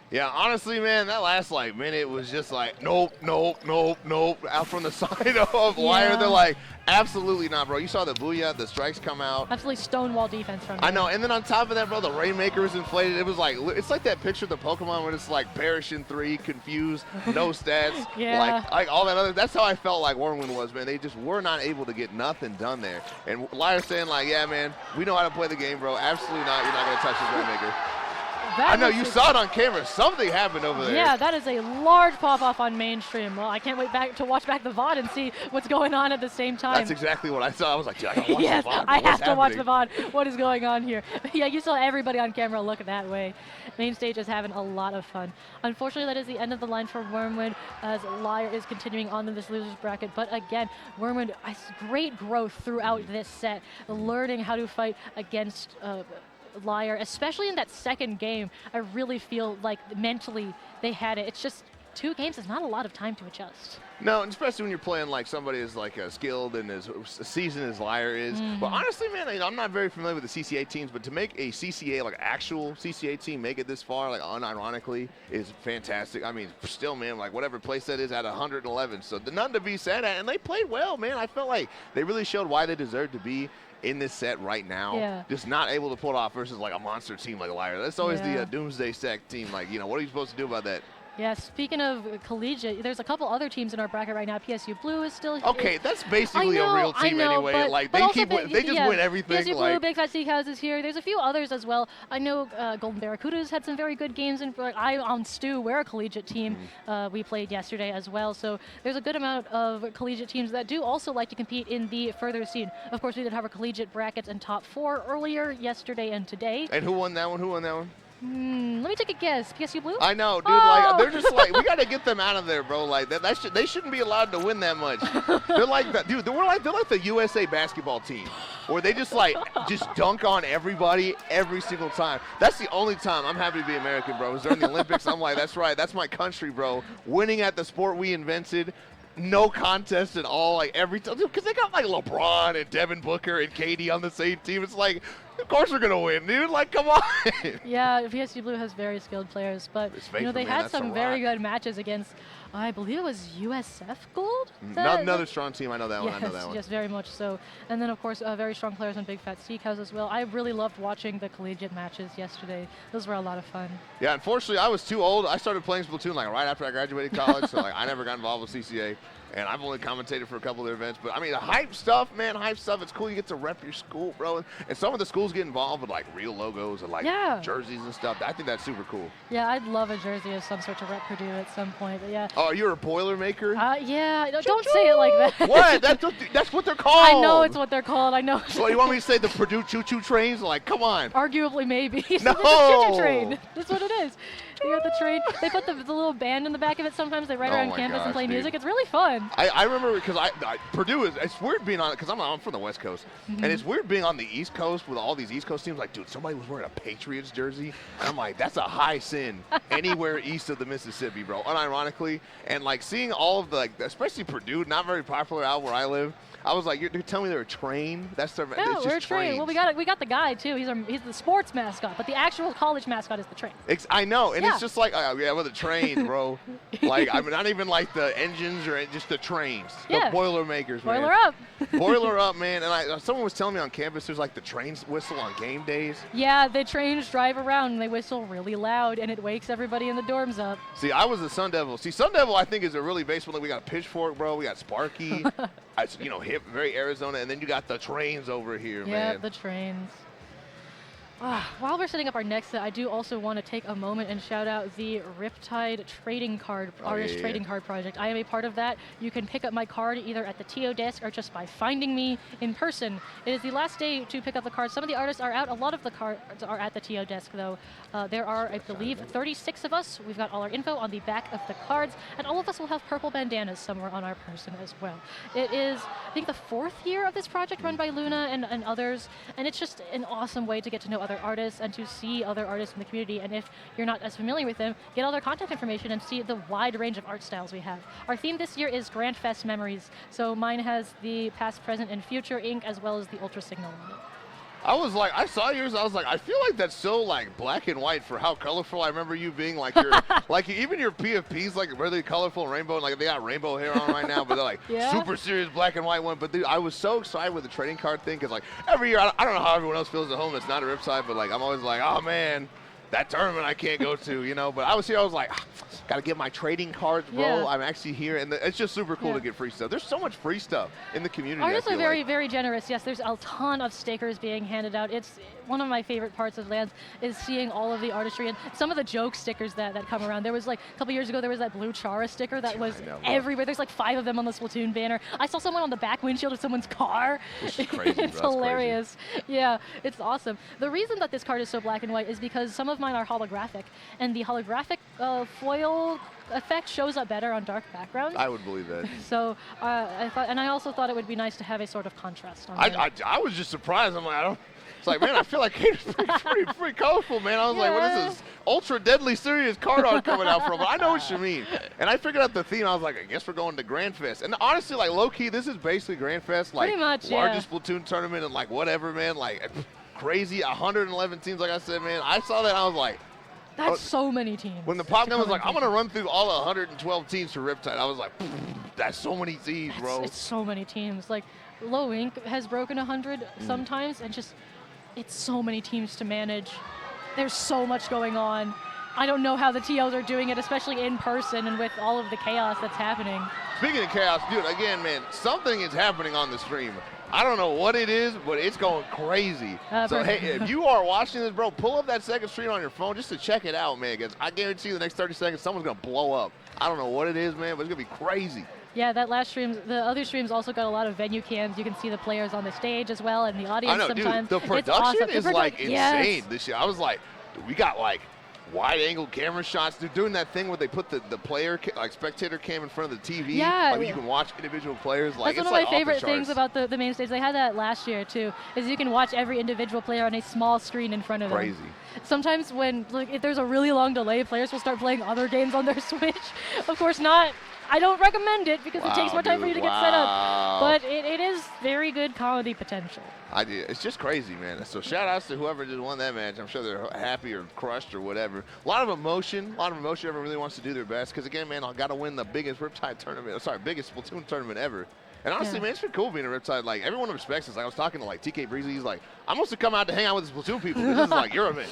Yeah, honestly, man, that last minute was just like, nope, out from the side of LYRE. They're like, absolutely not, bro. You saw the Booyah, the strikes come out. Absolutely stonewall defense from them. I know, and then on top of that, bro, the Rainmaker was inflated. It was like, it's like that picture of the Pokemon where it's like Perish in 3, confused, no stats, like all that other. That's how I felt like Wyrmwind was, man. They just were not able to get nothing done there. And LYRE saying like, yeah, man, we know how to play the game, bro. Absolutely not. You're not gonna touch this Rainmaker. I know, you saw it on camera. Something happened over there. Yeah, that is a large pop-off on mainstream. Well, I can't wait to watch back the VOD and see what's going on at the same time. That's exactly what I saw. I was like, dude, I gotta watch the VOD. I have to watch the VOD. What is going on here? Yeah, you saw everybody on camera look that way. Main stage is having a lot of fun. Unfortunately, that is the end of the line for Wyrmwind as LYRE is continuing on in this losers bracket. But again, Wyrmwind has great growth throughout this set, learning how to fight against LYRE, especially in that second game. I really feel like mentally they had it. It's just 2 games is not a lot of time to adjust. No, and especially when you're playing like somebody as like skilled and as seasoned as LYRE is. But honestly, man, I'm not very familiar with the CCA teams, but to make a CCA, like actual CCA team, make it this far, like unironically, is fantastic. I mean, still, man, like whatever place that is at 111, so nothing to be said at. And they played well, man. I felt like they really showed why they deserve to be in this set right now. Yeah. Just not able to pull it off versus like a monster team like LYRE. That's always the doomsday sec team. Like, you know, what are you supposed to do about that? Yeah, speaking of collegiate, there's a couple other teams in our bracket right now. PSU Blue is still here. Okay, that's basically a real team anyway. Like they just win everything. PSU Blue, Big Fat Seek House is here. There's a few others as well. I know Golden Barracudas had some very good games, and I on Stu, we're a collegiate team. We played yesterday as well. So there's a good amount of collegiate teams that do also like to compete in the further scene. Of course, we did have our collegiate brackets and top 4 earlier yesterday and today. And who won that one? Who won that one? Let me take a guess. PSU Blue? I know, dude. Like they're just like, we got to get them out of there, bro. Like they shouldn't be allowed to win that much. They're like that, dude. They're like the USA basketball team, where they just dunk on everybody every single time. That's the only time I'm happy to be American, bro. It was during the Olympics. I'm like, that's right. That's my country, bro. Winning at the sport we invented. No contest at all, like every time, because they got like LeBron and Devin Booker and KD on the same team. It's like, of course we're gonna win, dude. Like, come on. Yeah, PSU Blue has very skilled players, but they had some very good matches against, I believe it was USF Gold. Another strong team. I know that one. Yes, I know that one. Yes, very much so. And then of course, very strong players on Big Fat Seek House as well. I really loved watching the collegiate matches yesterday. Those were a lot of fun. Yeah, unfortunately, I was too old. I started playing Splatoon like right after I graduated college, so like I never got involved with CCA. and I've only commentated for a couple of their events. But I mean, the hype stuff, man, it's cool. You get to rep your school, bro. And some of the schools get involved with like real logos and like jerseys and stuff. I think that's super cool. Yeah, I'd love a jersey of some sort to rep Purdue at some point. But yeah. Oh, you're a Boilermaker? Yeah, don't say it like that. What? That's what they're called. I know it's what they're called. I know. So you want me to say the Purdue choo-choo trains? Like, come on. Arguably, maybe. No. It's a choo-choo train. That's what it is. You got the train. They put the little band in the back of it. Sometimes they ride around campus and play music. It's really fun. I remember because Purdue it's weird being on it because I'm from the West Coast, and it's weird being on the East Coast with all these East Coast teams. Like, dude, somebody was wearing a Patriots jersey, and I'm like, that's a high sin anywhere east of the Mississippi, bro. Unironically, and like seeing all of the, especially Purdue, not very popular out where I live. I was like, you're telling me they're a train? That's their. Yeah, we're a train. Well, we got the guy too. He's the sports mascot, but the actual college mascot is the train. I know, and it's just like, well, the trains, bro. Like, I mean, not even like the engines or just the trains. Yeah. The Boilermakers, man. Boiler up. Boiler up, man. And someone was telling me on campus there's like the trains whistle on game days. Yeah, the trains drive around and they whistle really loud, and it wakes everybody in the dorms up. See, I was a Sun Devil. See, Sun Devil, I think, is a really baseball. Like, we got Pitchfork, bro. We got Sparky. Hip, very Arizona, and then you got the trains over here, man. Yeah, the trains. While we're setting up our next set, I do also want to take a moment and shout out the Riptide trading card, artist trading card project. I am a part of that. You can pick up my card either at the TO desk or just by finding me in person. It is the last day to pick up the cards. Some of the artists are out. A lot of the cards are at the TO desk, though. There are, I believe, 36 of us. We've got all our info on the back of the cards, and all of us will have purple bandanas somewhere on our person as well. It is, I think, the 4th year of this project run by Luna and others, and it's just an awesome way to get to know other artists and to see other artists in the community. And if you're not as familiar with them, get all their contact information and see the wide range of art styles we have. Our theme this year is Grand Fest Memories. So mine has the past, present, and future ink as well as the Ultra Signal on it. I was like, I saw yours. I was like, I feel like that's so like black and white for how colorful I remember you being. Like your, like even your PFP's like really colorful and rainbow. And like they got rainbow hair on right now, but they're like super serious black and white one. But dude, I was so excited with the trading card thing because like every year, I don't know how everyone else feels at home that's not a Riptide, but like I'm always like, oh man, that tournament I can't go to, you know. But I was here, I was like, gotta get my trading cards, bro. Yeah. I'm actually here, and it's just super cool to get free stuff. There's so much free stuff in the community. Artists are very, very generous. Yes, there's a ton of stickers being handed out. It's one of my favorite parts of Lands is seeing all of the artistry and some of the joke stickers that come around. There was like a couple years ago, there was that blue Chara sticker that was everywhere. There's like 5 of them on the Splatoon banner. I saw someone on the back windshield of someone's car. Which is crazy, it's hilarious. Crazy. Yeah, it's awesome. The reason that this card is so black and white is because some of mine are holographic, and the holographic foil effect shows up better on dark backgrounds. I would believe that. So I thought, and I also thought it would be nice to have a sort of contrast on I was just surprised. I'm like, it's like, man, I feel like it's pretty colorful, man. I was like, what is this ultra deadly serious card art coming out from? But I know what you mean. And I figured out the theme. I was like, I guess we're going to Grand Fest. And honestly, like low key, this is basically Grand Fest, like pretty much, largest Splatoon tournament and like whatever, man. Like crazy, 111 teams. Like I said, man, I saw that. And I was like, that's so many teams. When the pop gun was like, I'm going to run through all 112 teams for Riptide, I was like, that's so many teams, bro. It's so many teams. Like, Low Ink has broken 100 sometimes, and just, it's so many teams to manage. There's so much going on. I don't know how the TLs are doing it, especially in person and with all of the chaos that's happening. Speaking of chaos, dude, again, man, something is happening on the stream. I don't know what it is, but it's going crazy. So, hey, if you are watching this, bro, pull up that second screen on your phone just to check it out, man, because I guarantee you the next 30 seconds, someone's going to blow up. I don't know what it is, man, but it's going to be crazy. Yeah, that last stream, the other streams also got a lot of venue cams. You can see the players on the stage as well and the audience I know, sometimes. Dude, the production is like insane this year. I was like, we got like wide-angle camera shots. They're doing that thing where they put the player, like spectator cam in front of the TV. Yeah. Like you can watch individual players. Like, that's one of my favorite things about the main stage. They had that last year too, is you can watch every individual player on a small screen in front of them. Crazy. Sometimes when, like, if there's a really long delay, players will start playing other games on their Switch. Of course not. I don't recommend it because it takes more time for you to get set up. But it is very good comedy potential. It's just crazy, man. So shout outs to whoever just won that match. I'm sure they're happy or crushed or whatever. A lot of emotion. Everyone really wants to do their best. Because again, man, I got to win the biggest Riptide tournament. Sorry, biggest Splatoon tournament ever. And honestly, man, it's pretty cool being a Riptide. Like, everyone respects us. Like, I was talking to, like, TK Breezy. He's like, I'm supposed to come out to hang out with the Splatoon people. This is, like, your event.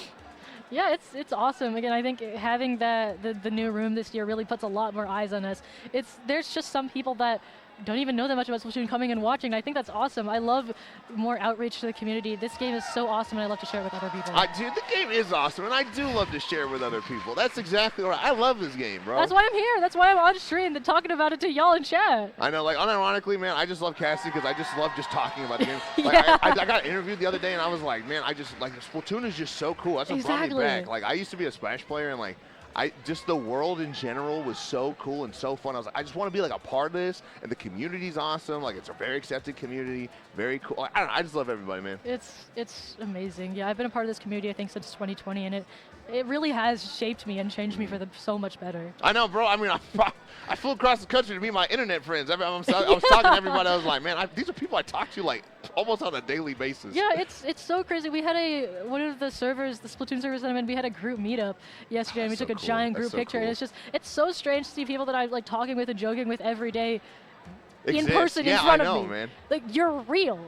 Yeah, it's awesome. Again, I think having the new room this year really puts a lot more eyes on us. There's just some people that don't even know that much about Splatoon coming and watching. I think that's awesome. I love more outreach to the community. This game is so awesome, and I love to share it with other people. Dude, the game is awesome, and I do love to share it with other people. That's exactly right. I love this game, bro. That's why I'm here. That's why I'm on stream and talking about it to y'all in chat. I know, like, unironically, man, I just love casting because I just love just talking about the game. Like, Yeah. I got interviewed the other day, and I was like, man, Splatoon is just so cool. That's what brought me back. Like, I used to be a Smash player, and, like, just the world in general was so cool and so fun. I was like, I just want to be like a part of this, and the community's awesome. Like, it's a very accepted community, very cool. I don't know, I just love everybody, man. It's amazing. Yeah, I've been a part of this community I think since 2020, and it really has shaped me and changed me for so much better. I know, bro. I mean, I flew across the country to meet my internet friends. I was talking to everybody. I was like, man, these are people I talk to like almost on a daily basis. Yeah, it's so crazy. We had one of the servers, the Splatoon servers that I'm in, we had a group meetup yesterday, and we took a giant group picture, and it's so strange to see people that I'm like talking with and joking with every day in person in front of me. Man. Like, you're real.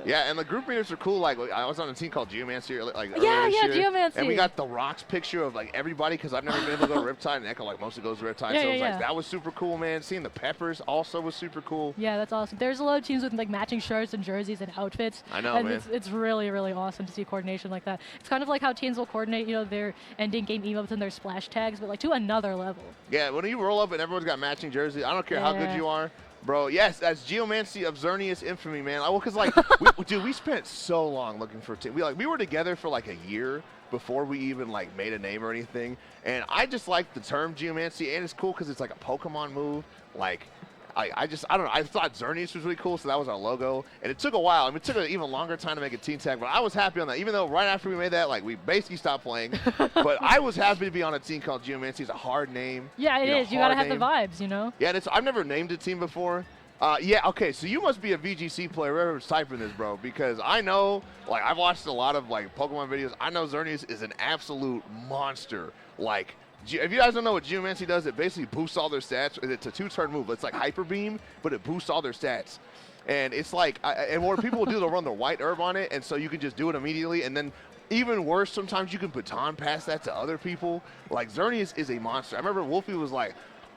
Yeah, and the group meetups are cool. Like, I was on a team called Geomancy, like yeah, earlier this year, Geomancy. and we got the rocks picture of like everybody because I've never been able to go to Riptide, and Echo like mostly goes to Riptide. Yeah, so it was yeah. like that was super cool, man. Seeing the Peppers also was super cool. Yeah, that's awesome. There's a lot of teams with like matching shirts and jerseys and outfits. I know, and man. It's really, really awesome to see coordination like that. It's kind of like how teams will coordinate, their ending game emotes and their splash tags, but like to another level. Yeah, when you roll up and everyone's got matching jerseys, I don't care how good you are. Bro, yes, that's Geomancy of Xerneas infamy, man. Because, like, we spent so long looking for a team. We were together for, like, a year before we even, like, made a name or anything. And I just like the term Geomancy, and it's cool because it's, like, a Pokemon move. Like, I don't know. I thought Xerneas was really cool, so that was our logo. And it took a while. I mean, it took an even longer time to make a team tag, but I was happy on that. Even though right after we made that, like, we basically stopped playing. But I was happy to be on a team called Geomancy. It's a hard name. Yeah, it is. You got to have the vibes, Yeah, and I've never named a team before. Yeah, okay, so you must be a VGC player, whoever's typing this, bro, because I know, like, I've watched a lot of, like, Pokemon videos. I know Xerneas is an absolute monster. Like, if you guys don't know what Geomancy does, it basically boosts all their stats. It's a 2-turn move. It's like Hyper Beam, but it boosts all their stats. And it's like, and what people will do, they'll run the white herb on it, and so you can just do it immediately, and then even worse, sometimes you can baton pass that to other people. Like, Xerneas is a monster. I remember Wolfie was like,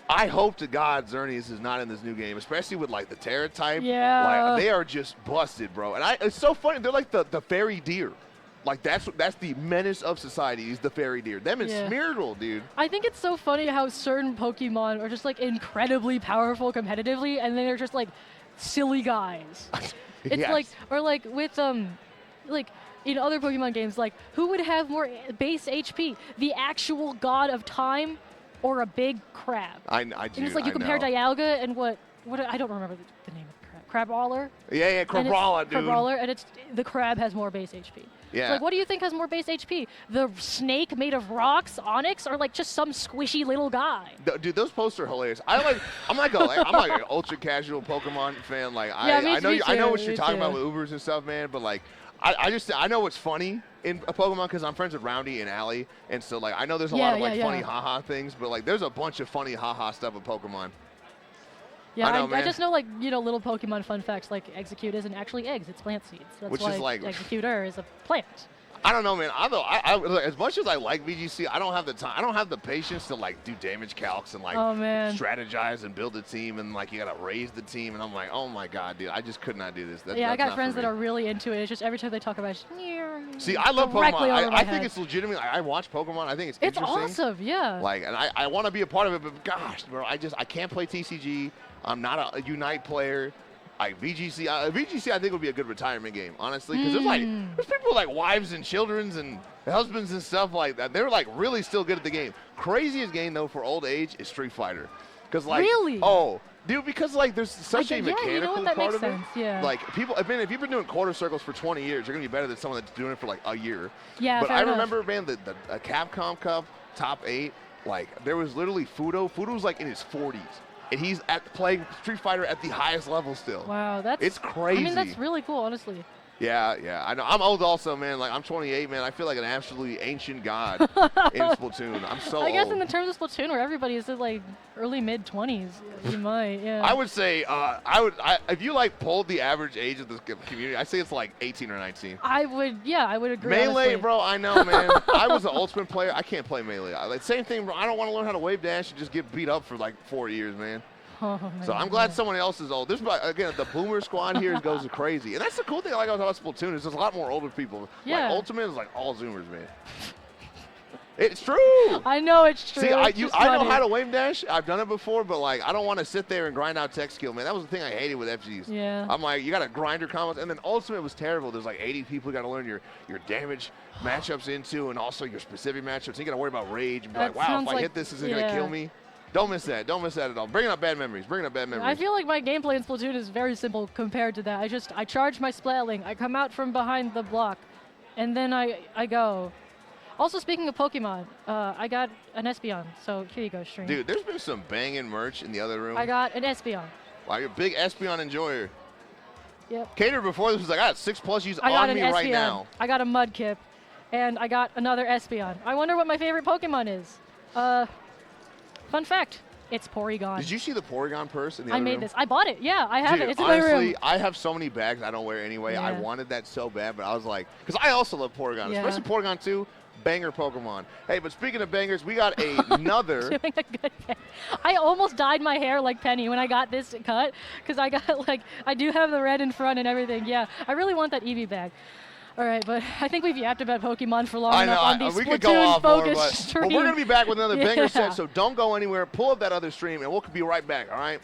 I hope to God Xerneas is not in this new game, especially with, like, the Terra type. Yeah. Like, they are just busted, bro. And it's so funny. They're like the fairy deer. Like, that's the menace of society is the fairy deer. Them and Smeargle, dude. I think it's so funny how certain Pokemon are just, like, incredibly powerful competitively, and then they're just, like, silly guys. It's like, or, like, with, like, in other Pokemon games, like, who would have more base HP? The actual god of time or a big crab? I do. And it's like you compare Dialga and what I don't remember the name of the crab. Crabrawler? Yeah, Crabrawler, dude. Crabrawler, and the crab has more base HP. Yeah. So, like, what do you think has more base HP? The snake made of rocks, Onyx, or like just some squishy little guy? Dude, those posts are hilarious. I'm like an ultra casual Pokemon fan. Like, I know what you're talking about with Ubers and stuff, man. But like, I know what's funny in a Pokemon because I'm friends with Roundy and Allie, and so like I know there's a lot of like funny haha things, but like there's a bunch of funny haha stuff with Pokemon. Yeah, I just know, like, little Pokemon fun facts, like Execute isn't actually eggs, it's plant seeds. That's which why is like Executor is a plant. I don't know, man. Although as much as I like VGC, I don't have the time. I don't have the patience to like do damage calcs and like strategize and build a team, and like you gotta raise the team, and I'm like, oh my god, dude, I just could not do this. I got friends that are really into it. It's just every time they talk about it, see, I love Pokemon. I think it's legitimate. I watch Pokemon. I think it's interesting. It's awesome, yeah. Like, and I want to be a part of it, but gosh, bro, I can't play TCG. I'm not a Unite player. VGC I think would be a good retirement game, honestly, because there's people with like wives and children and husbands and stuff like that. They're like really still good at the game. Craziest game though for old age is Street Fighter, because like dude, because like there's such a mechanical part of it. Yeah. Like people, I mean, if you've been doing quarter circles for 20 years, you're gonna be better than someone that's doing it for like a year. Yeah. But I remember, man, the Capcom Cup top 8, like there was literally Fudo. Fudo was like in his 40s. And he's playing Street Fighter at the highest level still. Wow, it's crazy. I mean, that's really cool, honestly. Yeah, yeah. I know. I'm old also, man. Like, I'm 28, man. I feel like an absolutely ancient god in Splatoon. I'm so old. I guess in the terms of Splatoon, where everybody is at like early mid 20s, you might. Yeah. I would say, if you like polled the average age of the community, I say it's like 18 or 19. I would agree. Melee, honestly. bro. I know, man. I was an ultimate player. I can't play melee. Like, same thing, bro. I don't want to learn how to wave dash and just get beat up for like 4 years, man. Oh, So I'm glad someone else is old. This, again, the boomer squad here goes crazy, and that's the cool thing I like about Splatoon is there's a lot more older people. Yeah. Like Ultimate is like all Zoomers, man. It's true. I know it's true. See, It's just I know funny. how to wave dash. I've done it before, but like I don't want to sit there and grind out tech skill, man. That was the thing I hated with FGs. Yeah. I'm like, you got to grind your combos, and then Ultimate was terrible. There's like 80 people you got to learn your damage matchups into, and also your specific matchups. You got to worry about rage and be That like, wow, if sounds I like- hit this, is it gonna yeah. kill me? Don't miss that. Don't miss that at all. Bringing up bad memories. Bringing up bad memories. I feel like my gameplay in Splatoon is very simple compared to that. I charge my Splatling, I come out from behind the block, and then I go. Also, speaking of Pokemon, I got an Espeon, so here you go, stream. Dude, there's been some banging merch in the other room. I got an Espeon. Wow, you're a big Espeon enjoyer. Yep. Cater before this was like, I got 6+ U's I got on an me Espeon. right now. I got a Mudkip, and I got another Espeon. I wonder what my favorite Pokemon is. Fun fact, it's Porygon. Did you see the Porygon purse in the I other made room? this. I bought it. Yeah, I have Dude, it. It's in honestly, my room. I have so many bags I don't wear anyway. I Yeah. wanted that so bad, but I was like, because I also love Porygon, Yeah. especially Porygon 2, banger Pokemon. Hey, but speaking of bangers, we got another. Doing a good thing. I almost dyed my hair like Penny when I got this cut, because I got like, I do have the red in front and everything. Yeah, I really want that Eevee bag. All right, but I think we've yapped about Pokemon for long I enough on know, these we could go off more, Splatoon-focused but streams. we're going to be back with another banger Yeah. set, so don't go anywhere. Pull up that other stream, and we'll be right back, all right?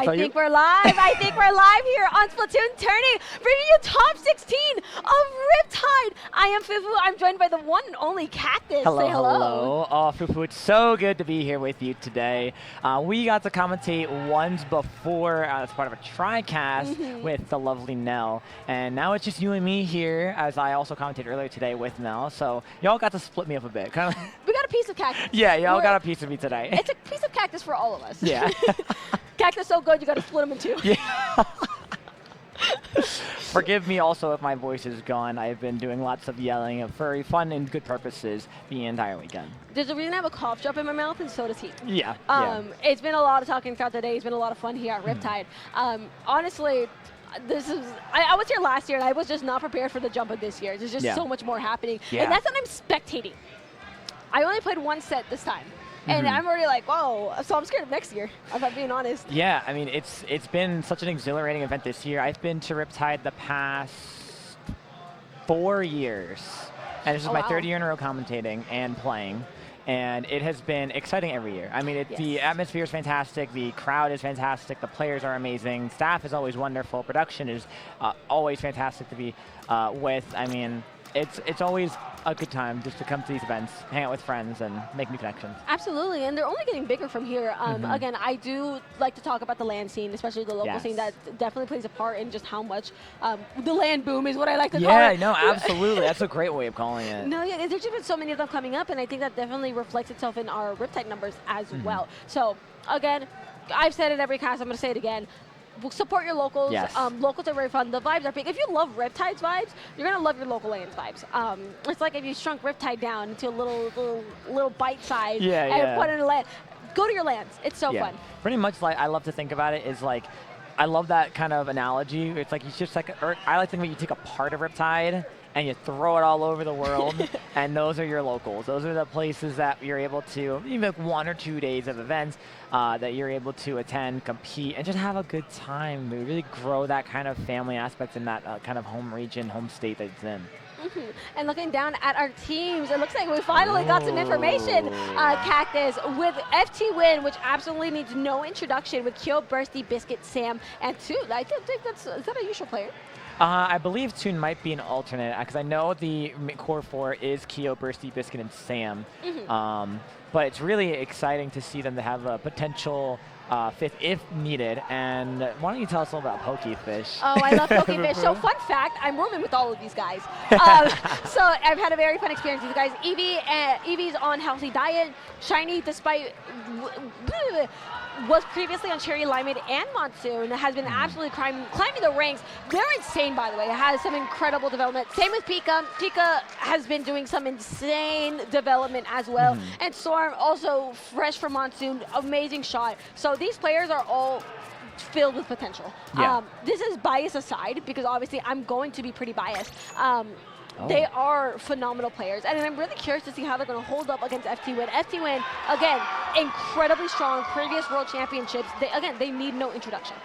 I think we're live. I think we're live here on SplatoonTourney, bringing you top 16 of Riptide. I am Fufu. I'm joined by the one and only Cactus. Hello, Say hello. hello. Oh, Fufu, it's so good to be here with you today. We got to commentate once before as part of a TriCast with the lovely Nell, and now it's just you and me here, as I also commented earlier today with Nell. So y'all got to split me up a bit. Kind of. We got a piece of Cactus. Yeah, y'all got a piece of me today. It's a piece of Cactus for all of us. Yeah. Cactus so good, you got to split them in two. Yeah. Forgive me also if my voice is gone. I've been doing lots of yelling for fun and good purposes the entire weekend. There's a reason I have a cough drop in my mouth, and so does he. Yeah. It's been a lot of talking throughout the day. It's been a lot of fun here at Riptide. Honestly, this is, I was here last year, and I was just not prepared for the jump of this year. There's just so much more happening. Yeah. And that's what I'm spectating. I only played one set this time. And I'm already like, whoa, so I'm scared of next year, if I'm being honest. Yeah, I mean, it's been such an exhilarating event this year. I've been to Riptide the past 4 years, and this is my third year in a row commentating and playing, and it has been exciting every year. I mean, the atmosphere is fantastic, the crowd is fantastic, the players are amazing, staff is always wonderful, production is always fantastic to be with. I mean, it's always a good time just to come to these events, hang out with friends, and make new connections. Absolutely, and they're only getting bigger from here. Again, I do like to talk about the LAN scene, especially the local scene. That definitely plays a part in just how much the LAN boom is what I like to call it. Yeah, no, absolutely. That's a great way of calling it. No, yeah, there's just been so many of them coming up, and I think that definitely reflects itself in our Riptide numbers as well. So, again, I've said it every cast, I'm going to say it again. Support your locals. Yes. Locals are very fun. The vibes are big. If you love Riptide's vibes, you're gonna love your local lanes vibes. It's like if you shrunk Riptide down into a little bite size and put it in a land. Go to your lands. It's so fun. Pretty much, like I love to think about it is like, I love that kind of analogy. It's like you just like, I like to think that you take a part of Riptide and you throw it all over the world, and those are your locals. Those are the places that you're able to, even like 1 or 2 days of events that you're able to attend, compete, and just have a good time. We really grow that kind of family aspect in that kind of home region, home state that it's in. And looking down at our teams, it looks like we finally got some information, Cactus, with FTWin, which absolutely needs no introduction, with Kyo, Bursty, Biscuit, Sam, and Toon. I think is that a usual player? I believe Toon might be an alternate, because I know the core 4 is Kyo, Bursty, Biscuit, and Sam. But it's really exciting to see them to have a potential fifth if needed. And why don't you tell us a little about Pokefish? Oh, I love Pokefish. So fun fact, I'm rooming with all of these guys. So I've had a very fun experience with these guys. Evie's on healthy diet. Shiny, despite was previously on Cherry, Limeade, and Monsoon, has been absolutely climbing the ranks. They're insane, by the way. It has some incredible development. Same with Pika. Pika has been doing some insane development as well. And Storm, also fresh from Monsoon, amazing shot. So these players are all filled with potential. This is bias aside, because obviously I'm going to be pretty biased. They are phenomenal players, and I'm really curious to see how they're going to hold up against FTWin. FTWin, again, incredibly strong, previous world championships. They need no introduction.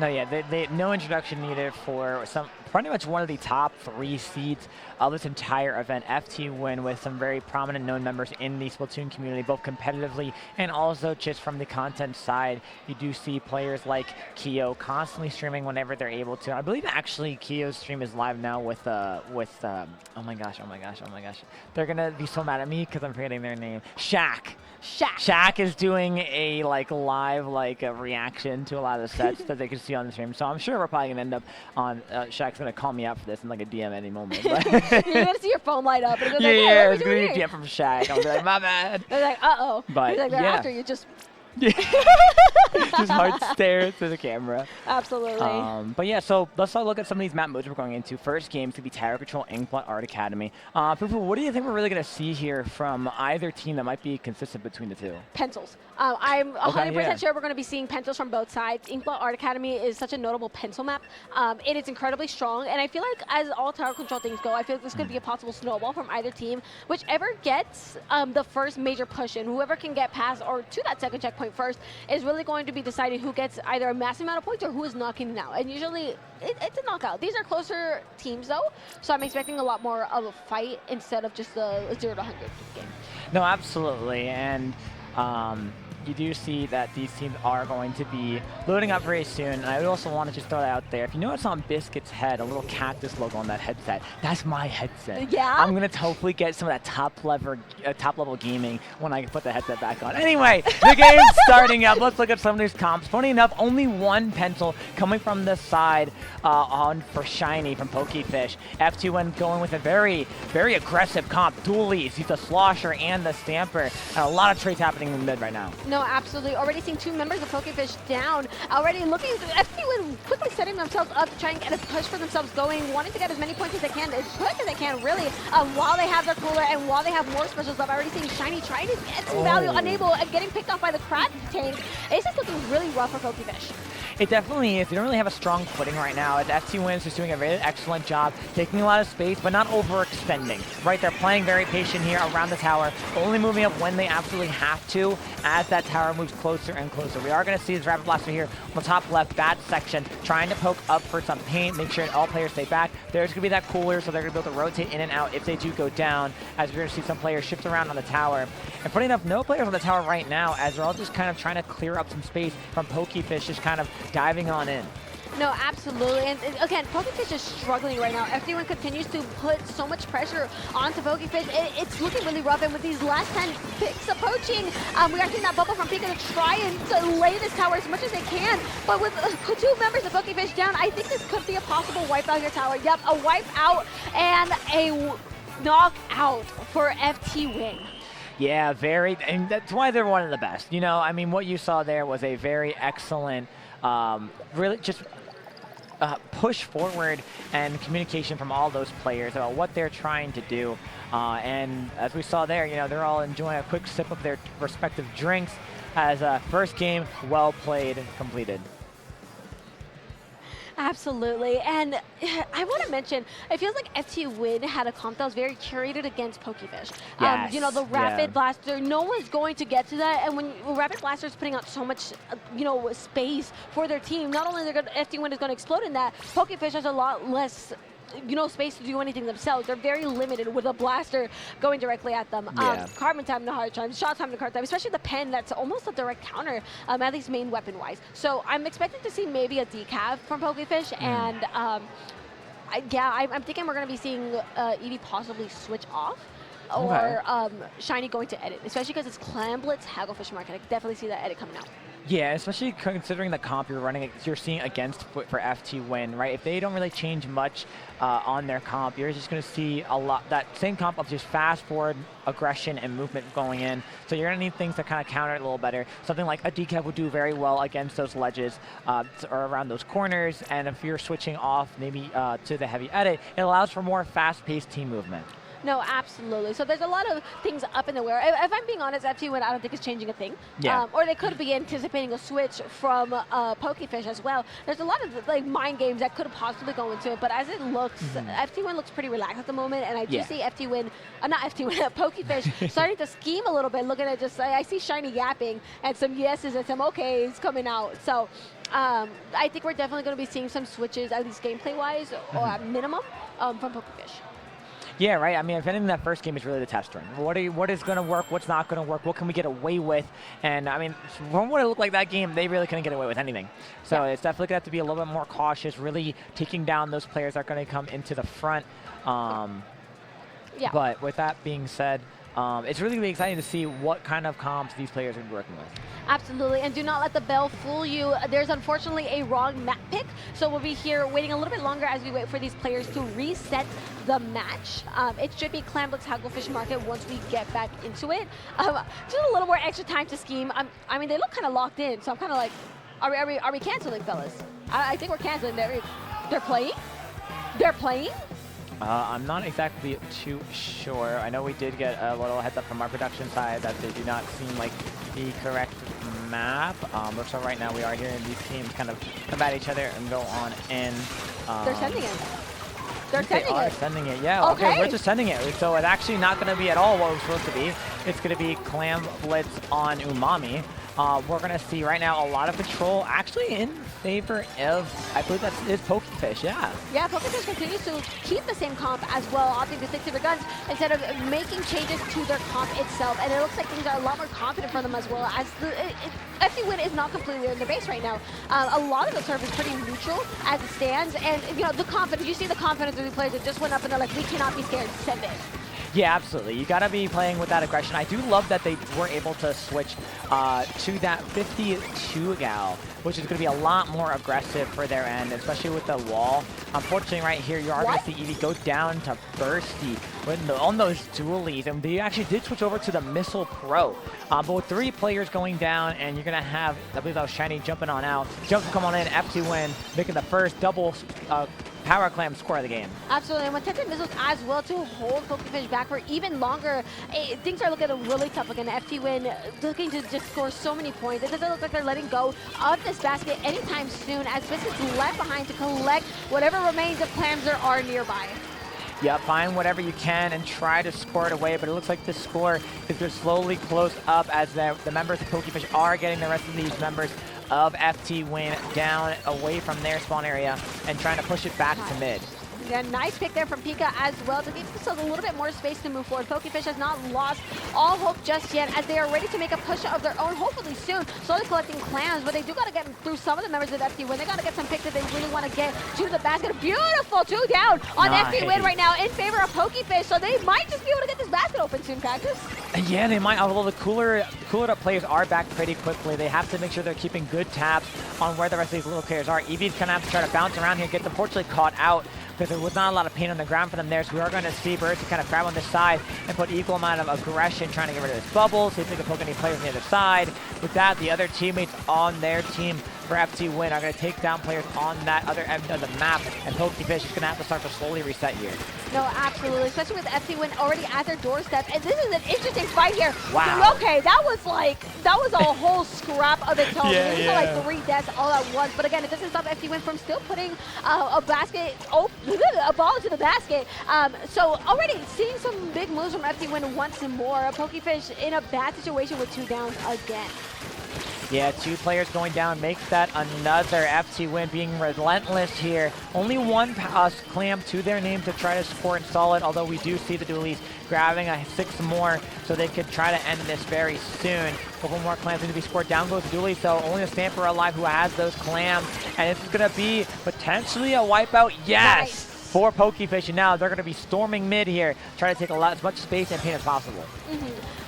No introduction needed for pretty much one of the top 3 seeds of this entire event. FTWin, with some very prominent known members in the Splatoon community, both competitively and also just from the content side. You do see players like Kyo constantly streaming whenever they're able to. I believe actually Kyo's stream is live now with oh my gosh. They're gonna be so mad at me because I'm forgetting their name. Shaq is doing a live reaction to a lot of the sets that they can see on the stream. So I'm sure we're probably gonna end up on Shaq's gonna call me out for this in a DM any moment. But you're gonna see your phone light up. And it's gonna be a DM from Shaq. I'll be like, my bad. They're like, uh-oh. But he's like, after you just just hard stare to the camera. Absolutely. But yeah, so let's look at some of these map modes we're going into. First game to be Tower Control Inkling Art Academy. Fufu, what do you think we're really going to see here from either team that might be consistent between the two? Pencils. I'm 100% sure we're going to be seeing pencils from both sides. Inkling Art Academy is such a notable pencil map. It is incredibly strong, and I feel like as all Tower Control things go, I feel like this could be a possible snowball from either team. Whichever gets the first major push in, whoever can get past or to that second checkpoint first, is really going to be deciding who gets either a massive amount of points or who is knocking it out. And usually it's a knockout. These are closer teams though, so I'm expecting a lot more of a fight instead of just a 0 to 100 game. No, absolutely. And you do see that these teams are going to be loading up very soon. And I also want to just throw that out there. If you notice on Biscuit's head, a little cactus logo on that headset, that's my headset. Yeah? I'm going to hopefully get some of that top level gaming when I put the headset back on. Anyway, the game's starting up. Let's look at some of these comps. Funny enough, only one pencil coming from the side on for Shiny from PokeFish. FTWin going with a very, very aggressive comp. Dualies, he's the Slosher and the Stamper. And a lot of trades happening in the mid right now. No, absolutely. Already seeing 2 members of PokeFish down. Already looking at FTWin quickly setting themselves up to try and get a push for themselves going, wanting to get as many points as they can, as quick as they can, really, while they have their cooler and while they have more specials up. Already seeing Shiny trying to get some value, unable, and getting picked off by the Crab tank. It's just looking really rough for PokeFish. It definitely is. They don't really have a strong footing right now. FTWin is just doing a very excellent job, taking a lot of space, but not overextending. Right, they're playing very patient here around the tower, only moving up when they absolutely have to as that tower moves closer and closer. We are going to see this Rapid Blaster here on the top left, bad section, trying to poke up for some paint, make sure all players stay back. There's going to be that cooler, so they're going to be able to rotate in and out if they do go down, as we're going to see some players shift around on the tower. And funny enough, no players on the tower right now, as they're all just kind of trying to clear up some space from PokeFish, just kind of diving on in. No, absolutely. And again, PokeFish is struggling right now. FTWin continues to put so much pressure onto PokeFish. It's looking really rough. And with these last 10 picks approaching, we are seeing that bubble from Pika to try and to lay this tower as much as they can. But with 2 members of PokeFish down, I think this could be a possible wipe out here tower. Yep, a wipe out and a knockout for FTWin. Yeah, and that's why they're one of the best. You know, I mean, what you saw there was a very excellent, really just push forward and communication from all those players about what they're trying to do. And as we saw there, you know, they're all enjoying a quick sip of their respective drinks as first game, well played, completed. Absolutely, and I want to mention, it feels like FTWin had a comp that was very curated against PokeFish. Yes. You know, the Rapid Blaster, no one's going to get to that, and when Rapid Blaster is putting out so much, you know, space for their team, not only FTWin is going to explode in that, PokeFish has a lot less, you know, space to do anything themselves. They're very limited with a blaster going directly at them. Yeah. Carbon time to hard time, shot time to card time, especially the pen that's almost a direct counter, at least main weapon-wise. So I'm expecting to see maybe a decav from PokeFish, and I'm thinking we're going to be seeing Eevee possibly switch off. Or Shiny going to edit, especially because it's Clamblitz, Hagglefish Market. I can definitely see that edit coming out. Yeah, especially considering the comp you're seeing against for FTWin, right? If they don't really change much on their comp, you're just going to see a lot that same comp of just fast forward aggression and movement going in. So you're going to need things to kind of counter it a little better. Something like a decav would do very well against those ledges or around those corners. And if you're switching off maybe to the heavy edit, it allows for more fast-paced team movement. No, absolutely. So there's a lot of things up in the air. If I'm being honest, FTWin, I don't think is changing a thing. Yeah. Or they could be anticipating a switch from PokeFish as well. There's a lot of like mind games that could possibly go into it. But as it looks, FTWin looks pretty relaxed at the moment, and I do see PokeFish starting to scheme a little bit. Looking at I see Shiny yapping and some yeses and some okays coming out. So. I think we're definitely going to be seeing some switches, at least gameplay-wise, or at minimum, from PokeFish. Yeah, right. I mean, if anything, that first game is really the test run. What is going to work? What's not going to work? What can we get away with? And I mean, from what it looked like that game, they really couldn't get away with anything. So it's definitely going to have to be a little bit more cautious, really taking down those players that are going to come into the front. But with that being said, it's really going to be exciting to see what kind of comps these players are working with. Absolutely, and do not let the bell fool you. There's unfortunately a wrong map pick, so we'll be here waiting a little bit longer as we wait for these players to reset the match. It should be Clamblitz Hagglefish Market once we get back into it. Just a little more extra time to scheme. I mean, they look kind of locked in, so I'm kind of like, are we canceling, fellas? I think we're canceling. They're playing? They're playing? I'm not exactly too sure. I know we did get a little heads up from our production side that they do not seem like the correct map. So right now we are hearing these teams kind of come at each other and go on in. They're sending it. They are sending it, yeah. Okay, we're just sending it. So it's actually not going to be at all what it was supposed to be. It's going to be Clamblitz on Umami. We're going to see right now a lot of control actually in favor of, I believe that is PokeFish. Pokefish, yeah. Yeah, PokeFish continues to keep the same comp as well, opting to stick to their guns instead of making changes to their comp itself. And it looks like things are a lot more confident for them as well, as FTWin is not completely in their base right now. A lot of the turf is pretty neutral as it stands, and you know the confidence. You see the confidence of the players that just went up and they're like, we cannot be scared. Send it. Yeah, absolutely. You got to be playing with that aggression. I do love that they were able to switch to that 52 gal, which is going to be a lot more aggressive for their end, especially with the wall. Unfortunately, right here, you are going to see Eevee go down to Bursty on those dualies, and they actually did switch over to the Missile Pro. But with 3 players going down, and you're going to have, I believe that was Shiny jumping on out. Jump come on in, FTWin making the first double Power Clam score of the game. Absolutely, and with Tented Missiles as well to hold PokeFish back for even longer, things are looking really tough again. FTWin looking to just score so many points. It doesn't look like they're letting go of this basket anytime soon, as this is left behind to collect whatever remains of clams there are nearby. Yeah, find whatever you can and try to score it away, but it looks like the score is going to slowly close up as the members of PokeFish are getting the rest of these members of FTWin down away from their spawn area and trying to push it back to mid. Yeah, nice pick there from Pika as well to give themselves a little bit more space to move forward. PokeFish has not lost all hope just yet, as they are ready to make a push of their own, hopefully soon, slowly collecting clams, but they do got to get through some of the members of FTWin. They got to get some picks that they really want to get to the basket. Beautiful 2 down on FTWin right now in favor of PokeFish, so they might just be able to get this basket open soon, Cactus. Yeah, they might, although the cooler up players are back pretty quickly. They have to make sure they're keeping good tabs on where the rest of these little players are. Eevee's going to have to try to bounce around here, get unfortunately caught out, because there was not a lot of pain on the ground for them there, so we are going to see Birds kind of grab on this side and put equal amount of aggression, trying to get rid of this bubble, see if they can poke any players on the other side. With that, the other teammates on their team for FTWin are going to take down players on that other end of the map, and PokeFish is going to have to start to slowly reset here. No, absolutely, especially with FTWin already at their doorstep, and this is an interesting fight here. Wow. Okay, that was a whole scrap of its own. Yeah, These are like 3 deaths all at once, but again, it doesn't stop FTWin from still putting a ball into the basket. So already seeing some big moves from FTWin once more. PokeFish in a bad situation with 2 downs again. Yeah, 2 players going down makes that another. FTWin being relentless here. Only 1 clam to their name to try to score and stall it, although we do see the dualies grabbing 6 more, so they could try to end this very soon. A couple more clams need to be scored. Down goes the dualies, so only the Stamper alive who has those clams. And this is going to be potentially a wipeout. Yes! Nice. For PokeFish, and now they're going to be storming mid here, trying to take as much space and pain as possible.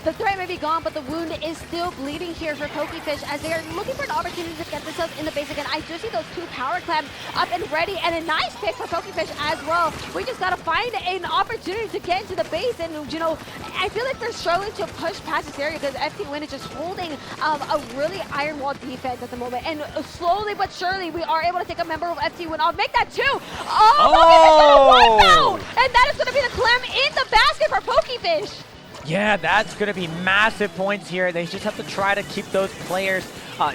The threat may be gone, but the wound is still bleeding here for PokeFish, as they are looking for an opportunity to get themselves in the base again. I do see those 2 power clams up and ready, and a nice pick for PokeFish as well. We just got to find an opportunity to get into the base, and you know, I feel like they're struggling to push past this area because FTWin is just holding a really iron wall defense at the moment, and slowly but surely we are able to take a member of FTWin off. Make that 2! Oh! And that is going to be the clam in the basket for PokeFish. Yeah, that's going to be massive points here. They just have to try to keep those players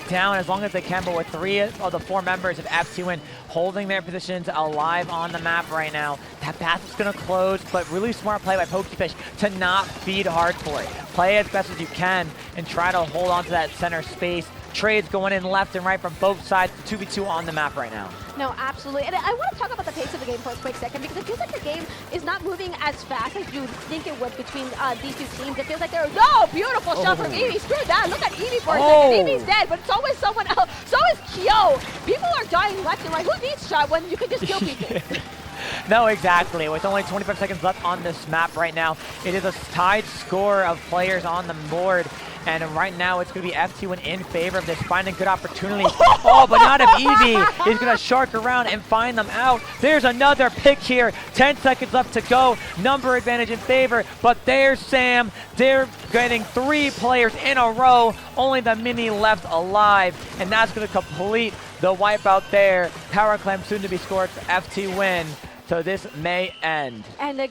down as long as they can, but with 3 of the 4 members of FTWin holding their positions alive on the map right now, that path is going to close, but really smart play by PokeFish to not feed hardcore. Play as best as you can and try to hold on to that center space. Trades going in left and right from both sides, 2v2 on the map right now. No, absolutely. And I want to talk about the pace of the game for a quick second, because it feels like the game is not moving as fast as you would think it would between these 2 teams. It feels like they're, beautiful shot from Eevee. Screw that. Look at Eevee for a second. Eevee's dead, but it's always someone else. So is Kyo. People are dying left and right. Who needs shot when you can just kill people? No, exactly. With only 25 seconds left on this map right now, it is a tied score of players on the board. And right now, it's going to be FTWin in favor of this, finding good opportunities. Oh, but not if Eevee is going to shark around and find them out. There's another pick here. 10 seconds left to go. Number advantage in favor. But there's Sam. They're getting 3 players in a row. Only the mini left alive. And that's going to complete the wipeout there. Power Clam soon to be scored for FTWin. So this may end. And the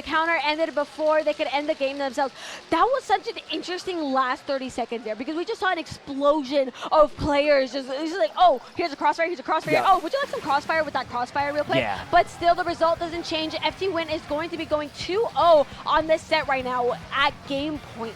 counter ended before they could end the game themselves. That was such an interesting last 30 seconds there, because we just saw an explosion of players. Just like, oh, here's a crossfire, here's a crossfire. Yeah. Oh, would you like some crossfire with that crossfire real quick? Yeah. But still, the result doesn't change. FTWin is going to be going 2-0 on this set right now at game point.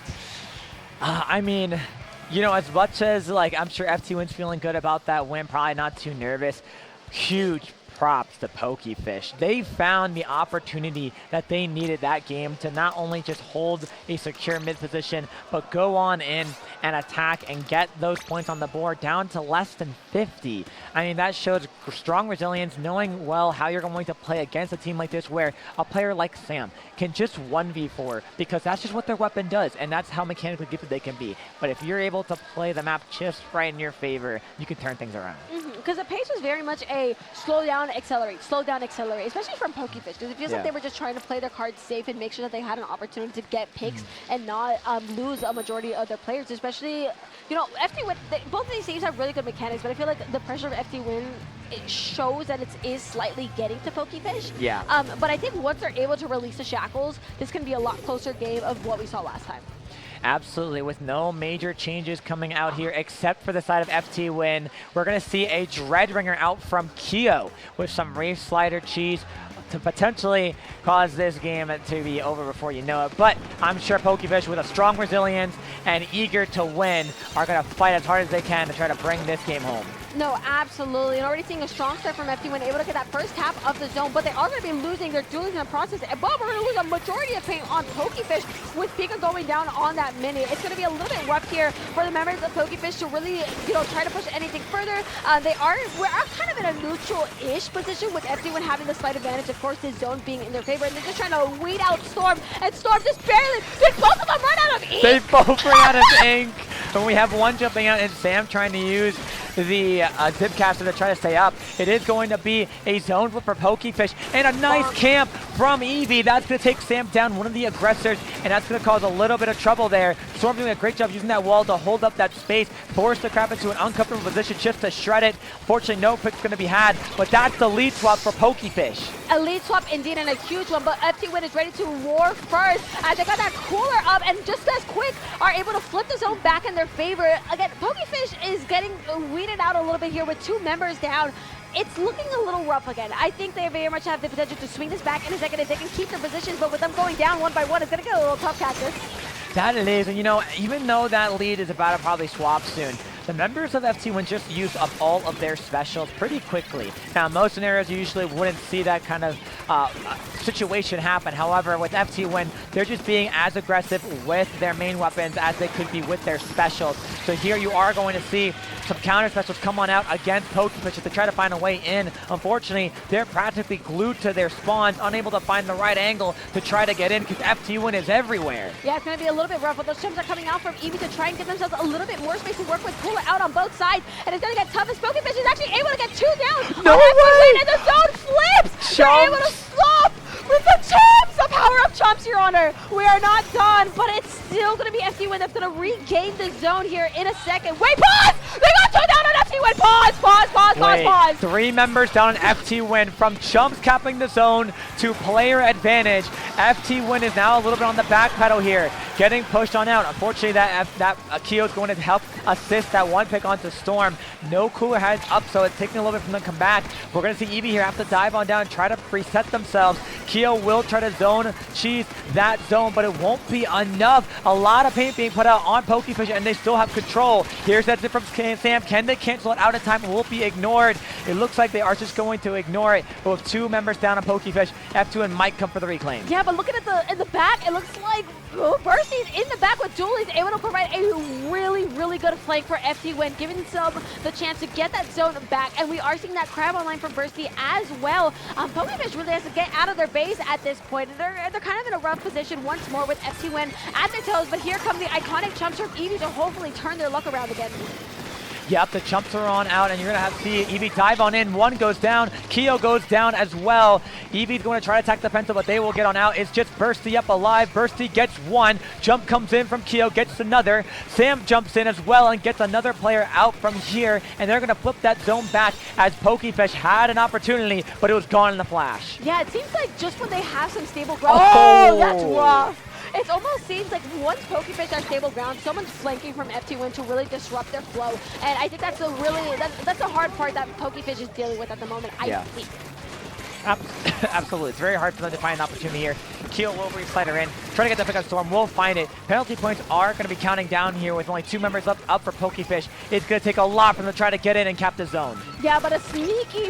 I mean, you know, as much as, like, I'm sure FTWin's feeling good about that win, probably not too nervous. Huge props to PokeFish. They found the opportunity that they needed that game to not only just hold a secure mid position, but go on in and attack and get those points on the board down to less than 50. I mean, that shows strong resilience, knowing well how you're going to play against a team like this where a player like Sam can just 1v4 because that's just what their weapon does, and that's how mechanically gifted they can be. But if you're able to play the map just right in your favor, you can turn things around. Because the pace was very much a slow down, accelerate, especially from PokeFish, because it feels like they were just trying to play their cards safe and make sure that they had an opportunity to get picks and not lose a majority of their players, especially, you know, FTWin, both of these teams have really good mechanics, but I feel like the pressure of FTWin, it shows that it is slightly getting to PokeFish. Yeah. But I think once they're able to release the shackles, this can be a lot closer game of what we saw last time. Absolutely, with no major changes coming out here except for the side of FTWin. We're going to see a Dreadringer out from Keo with some Reef Slider cheese to potentially cause this game to be over before you know it. But I'm sure PokeFish, with a strong resilience and eager to win, are going to fight as hard as they can to try to bring this game home. No, absolutely. And already seeing a strong start from FTWin, able to get that first tap of the zone, but they are going to be losing their dueling in the process. But we're going to lose a majority of paint on PokeFish with Pika going down on that mini. It's going to be a little bit rough here for the members of PokeFish to really, you know, try to push anything further. We're kind of in a neutral-ish position with FTWin having the slight advantage, of course, the zone being in their favor, and they're just trying to weed out Storm, and Storm just barely, did both of them run out of ink? They both ran out of ink, and we have one jumping out, and Sam trying to use the Zipcaster to try to stay up. It is going to be a zone flip for PokeFish, and a nice camp from Eevee. That's going to take Sam down, one of the aggressors, and that's going to cause a little bit of trouble there. Storm doing a great job using that wall to hold up that space, force the crap into an uncomfortable position just to shred it. Fortunately, no pick's going to be had, but that's the lead swap for PokeFish. A lead swap indeed, and a huge one, but FTWin is ready to war first as they got that cooler up, and just as quick are able to flip the zone back in their favor. Again, PokeFish is getting weeded out a little bit here with 2 members down. It's looking a little rough again. I think they very much have the potential to swing this back in a second if they can keep their positions, but with them going down one by one, it's going to get a little tough, Cactus. That it is, and you know, even though that lead is about to probably swap soon, the members of FTWin just used up all of their specials pretty quickly. Now, in most scenarios, you usually wouldn't see that kind of situation happen. However, with FTWin, they're just being as aggressive with their main weapons as they could be with their specials. So here you are going to see some counter specials come on out against PokeFish to try to find a way in. Unfortunately, they're practically glued to their spawns, unable to find the right angle to try to get in because FTWin is everywhere. Yeah, it's going to be a little bit rough, but those jumps are coming out from Eevee to try and give themselves a little bit more space to work with. Pull it out on both sides, and it's going to get tough as PokeFish is actually able to get 2 down. No way! And the zone flips! Chomps. They're able to stop with the Chomps! The power of Chomps, Your Honor. We are not done, but it's still going to be FTWin that's going to regain the zone here in a second. Wait, pause! They got 2 down on FTWin! Pause! 3 members down on FTWin, from Chumps capping the zone to player advantage. FTWin is now a little bit on the back pedal here, getting pushed on out. Unfortunately, that Keo is going to help assist that one pick onto Storm. No cooler heads up, so it's taking a little bit from them to come back. We're going to see Eevee here have to dive on down and try to reset themselves. Keo will try to zone cheese that zone, but it won't be enough. A lot of paint being put out on PokeFish, and they still have control. Here's that zip from Sam. Can they cancel it out in time? It will be ignored. It looks like they are just going to ignore it. But with 2 members down on PokeFish, FTWin might come for the reclaim. Yeah, but looking at in the back, it looks like Bursty's in the back with Dooley's able to provide a really good flank for FTWin, giving them the chance to get that zone back. And we are seeing that crab online from Bursty as well. PokeFish really has to get out of their base at this point. They're kind of in a rough position once more with FTWin at their toes, but here come the iconic chumps from Eevee to hopefully turn their luck around again. Yep, the chumps are on out, and you're going to have to see Eevee dive on in. 1 goes down. Keo goes down as well. Eevee's going to try to attack the pencil, but they will get on out. It's just Bursty up alive. Bursty gets 1. Jump comes in from Keo, gets another. Sam jumps in as well and gets another player out from here, and they're going to flip that zone back as PokeFish had an opportunity, but it was gone in the flash. Yeah, it seems like just when they have some stable ground. Oh, that's rough. It almost seems like once PokeFish are stable ground, someone's flanking from FTWin to really disrupt their flow. And I think that's that's the hard part that PokeFish is dealing with at the moment, I think. Absolutely. It's very hard for them to find an opportunity here. Keel will re-slide her in, try to get the pick up Storm, will find it. Penalty points are going to be counting down here with only 2 members up for PokeFish. It's going to take a lot for them to try to get in and cap the zone. Yeah, but a sneaky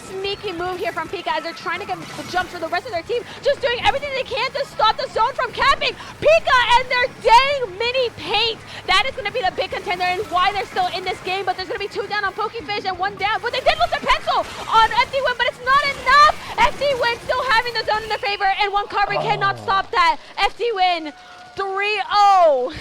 move here from Pika as they're trying to get the jump for the rest of their team, just doing everything they can to stop the zone from capping. Pika and their dang mini paint. That is going to be the big contender and why they're still in this game, but there's going to be 2 down on PokeFish and 1 down. But they did lose their pencil on FTWin, but it's not enough. FTWin still having the zone in their favor, and 1 carry cannot stop that. FTWin 3-0.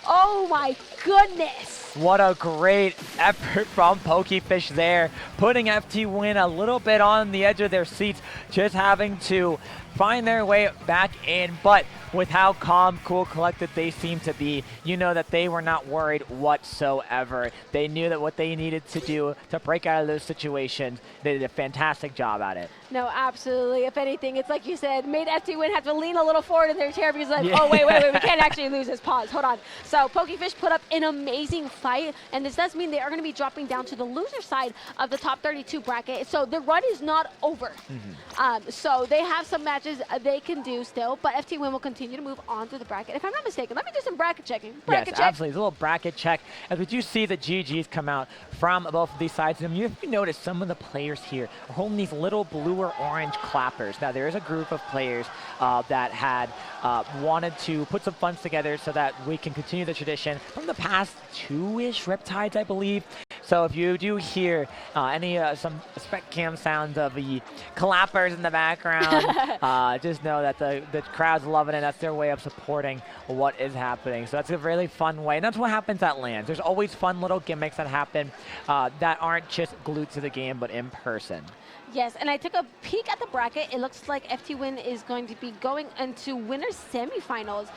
Oh my goodness. What a great effort from PokeFish there, putting FTWin a little bit on the edge of their seats, just having to find their way back in. But with how calm, cool, collected they seem to be, you know that they were not worried whatsoever. They knew that what they needed to do to break out of those situations, they did a fantastic job at it. No, absolutely. If anything, it's like you said, made FTWin have to lean a little forward in their chair because like, oh, wait, we can't actually lose this. Pause, hold on. So PokeFish put up an amazing fight, and this does mean they are going to be dropping down to the loser side of the top 32 bracket. So the run is not over. So they have some matches they can do still, but FTWin will continue to move on through the bracket. If I'm not mistaken, let me do some bracket checking. Yes, absolutely. It's a little bracket check. As we do see the GGs come out from both of these sides, and you notice some of the players here are holding these little blue or orange clappers. Now, there is a group of players that had wanted to put some funds together so that we can continue the tradition from the past 2-ish Riptides, I believe. So if you do hear some spec cam sounds of the clappers in the background, just know that the crowd's loving it. That's their way of supporting what is happening. So that's a really fun way. And that's what happens at LANs. There's always fun little gimmicks that happen that aren't just glued to the game, but in person. Yes, and I took a peek at the bracket. It looks like FTWin is going to be going into winners semifinals,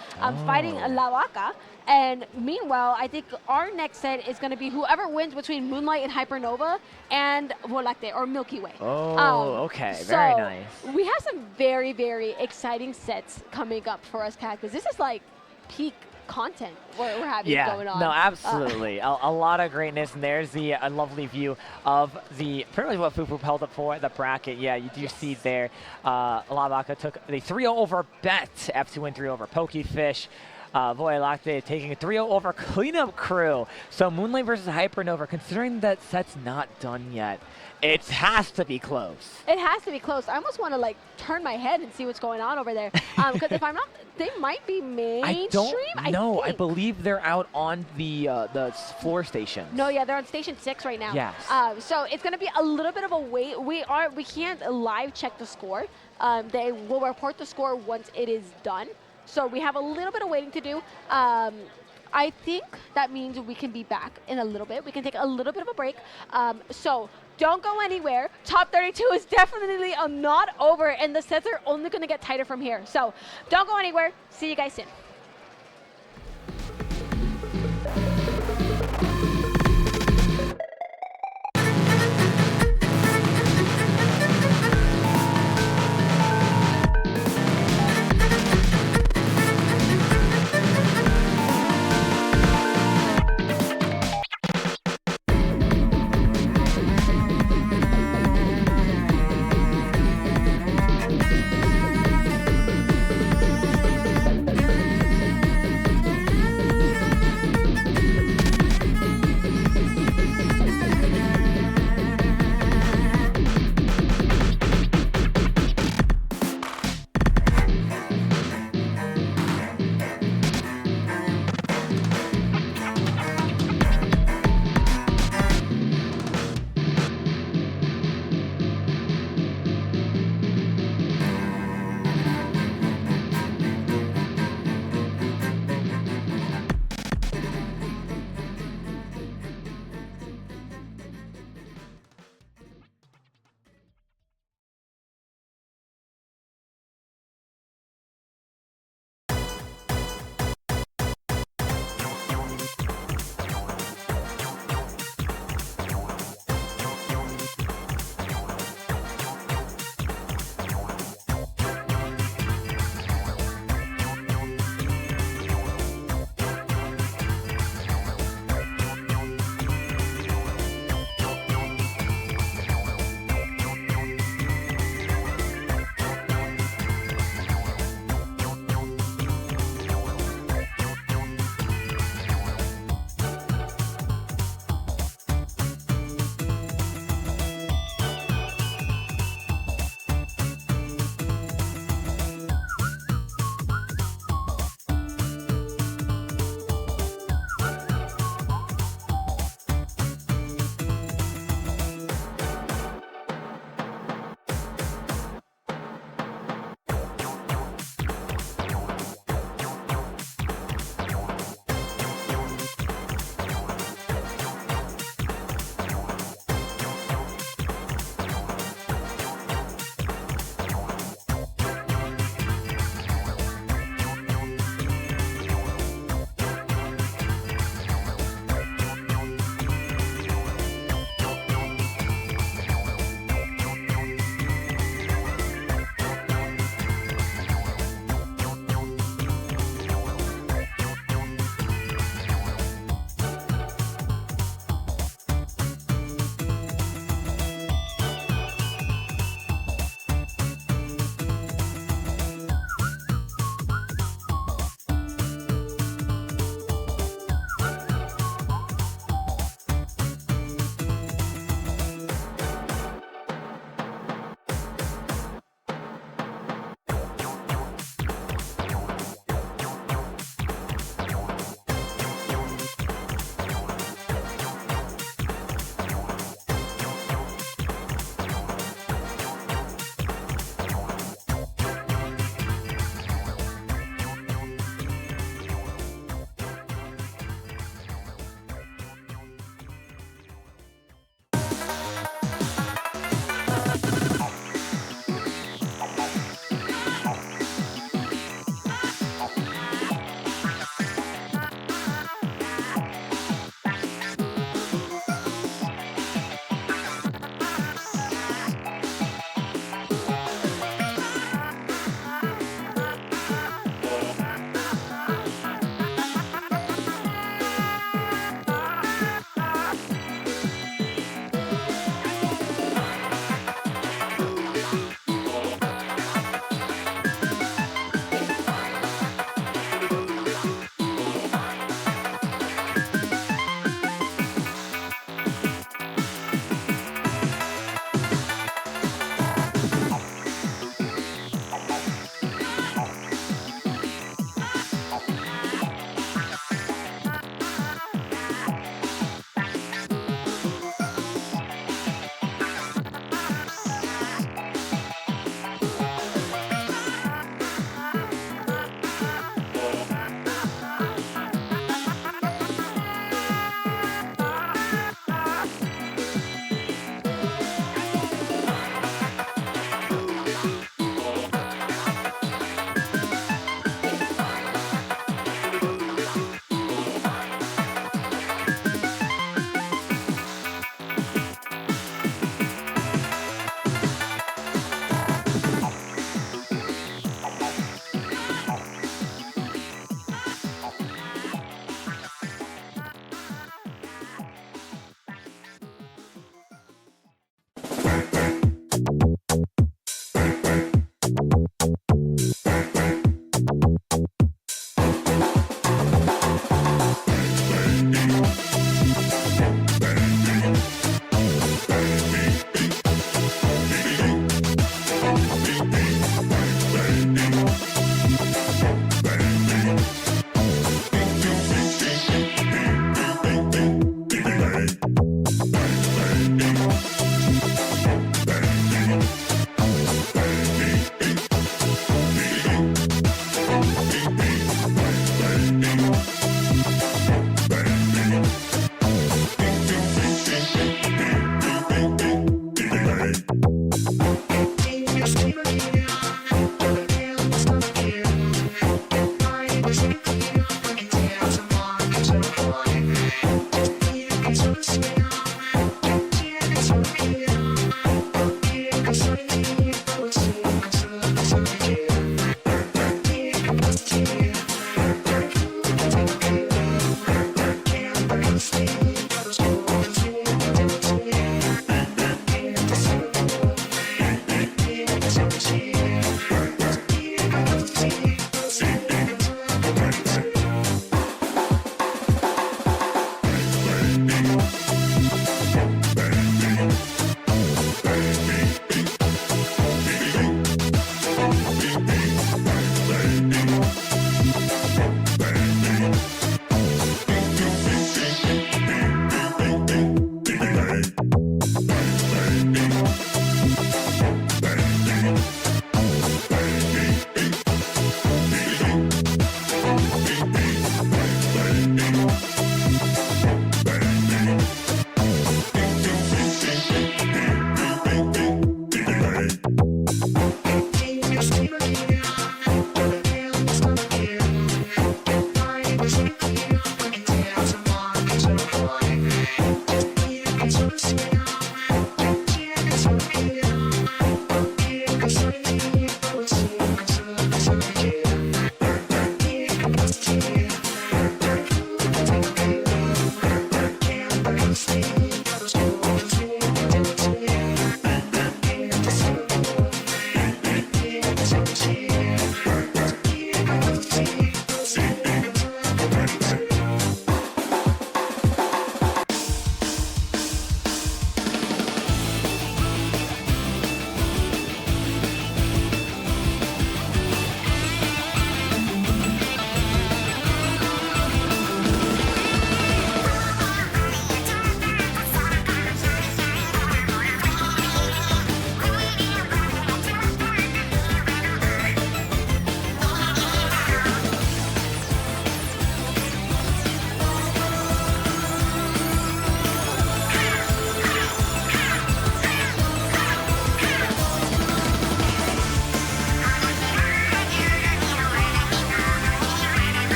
fighting Leviakittens. And meanwhile, I think our next set is going to be whoever wins between Moonlight and Hypernova and Voie or Milky Way. Oh, okay, very nice. We have some very, very exciting sets coming up for us, Kat, because this is like peak content we're having going on. No, absolutely. A lot of greatness, and there's the lovely view of the pretty much what Fufu held up for the bracket. Yeah, you do see there. Leviakittens took the 3-0 over bet. FTWin 3 over PokeFish. Voie Lactee taking a 3-0 over Cleanup Crew. So Moonlight versus Hypernova, considering that set's not done yet, it has to be close. It has to be close. I almost want to like turn my head and see what's going on over there. Because if I'm not, they might be mainstream. I don't know. I believe they're out on the floor stations. No, yeah, they're on station 6 right now. Yes. So it's going to be a little bit of a wait. We can't live check the score. They will report the score once it is done. So we have a little bit of waiting to do. I think that means we can be back in a little bit. We can take a little bit of a break. So don't go anywhere. Top 32 is definitely not over, and the sets are only going to get tighter from here. So don't go anywhere. See you guys soon.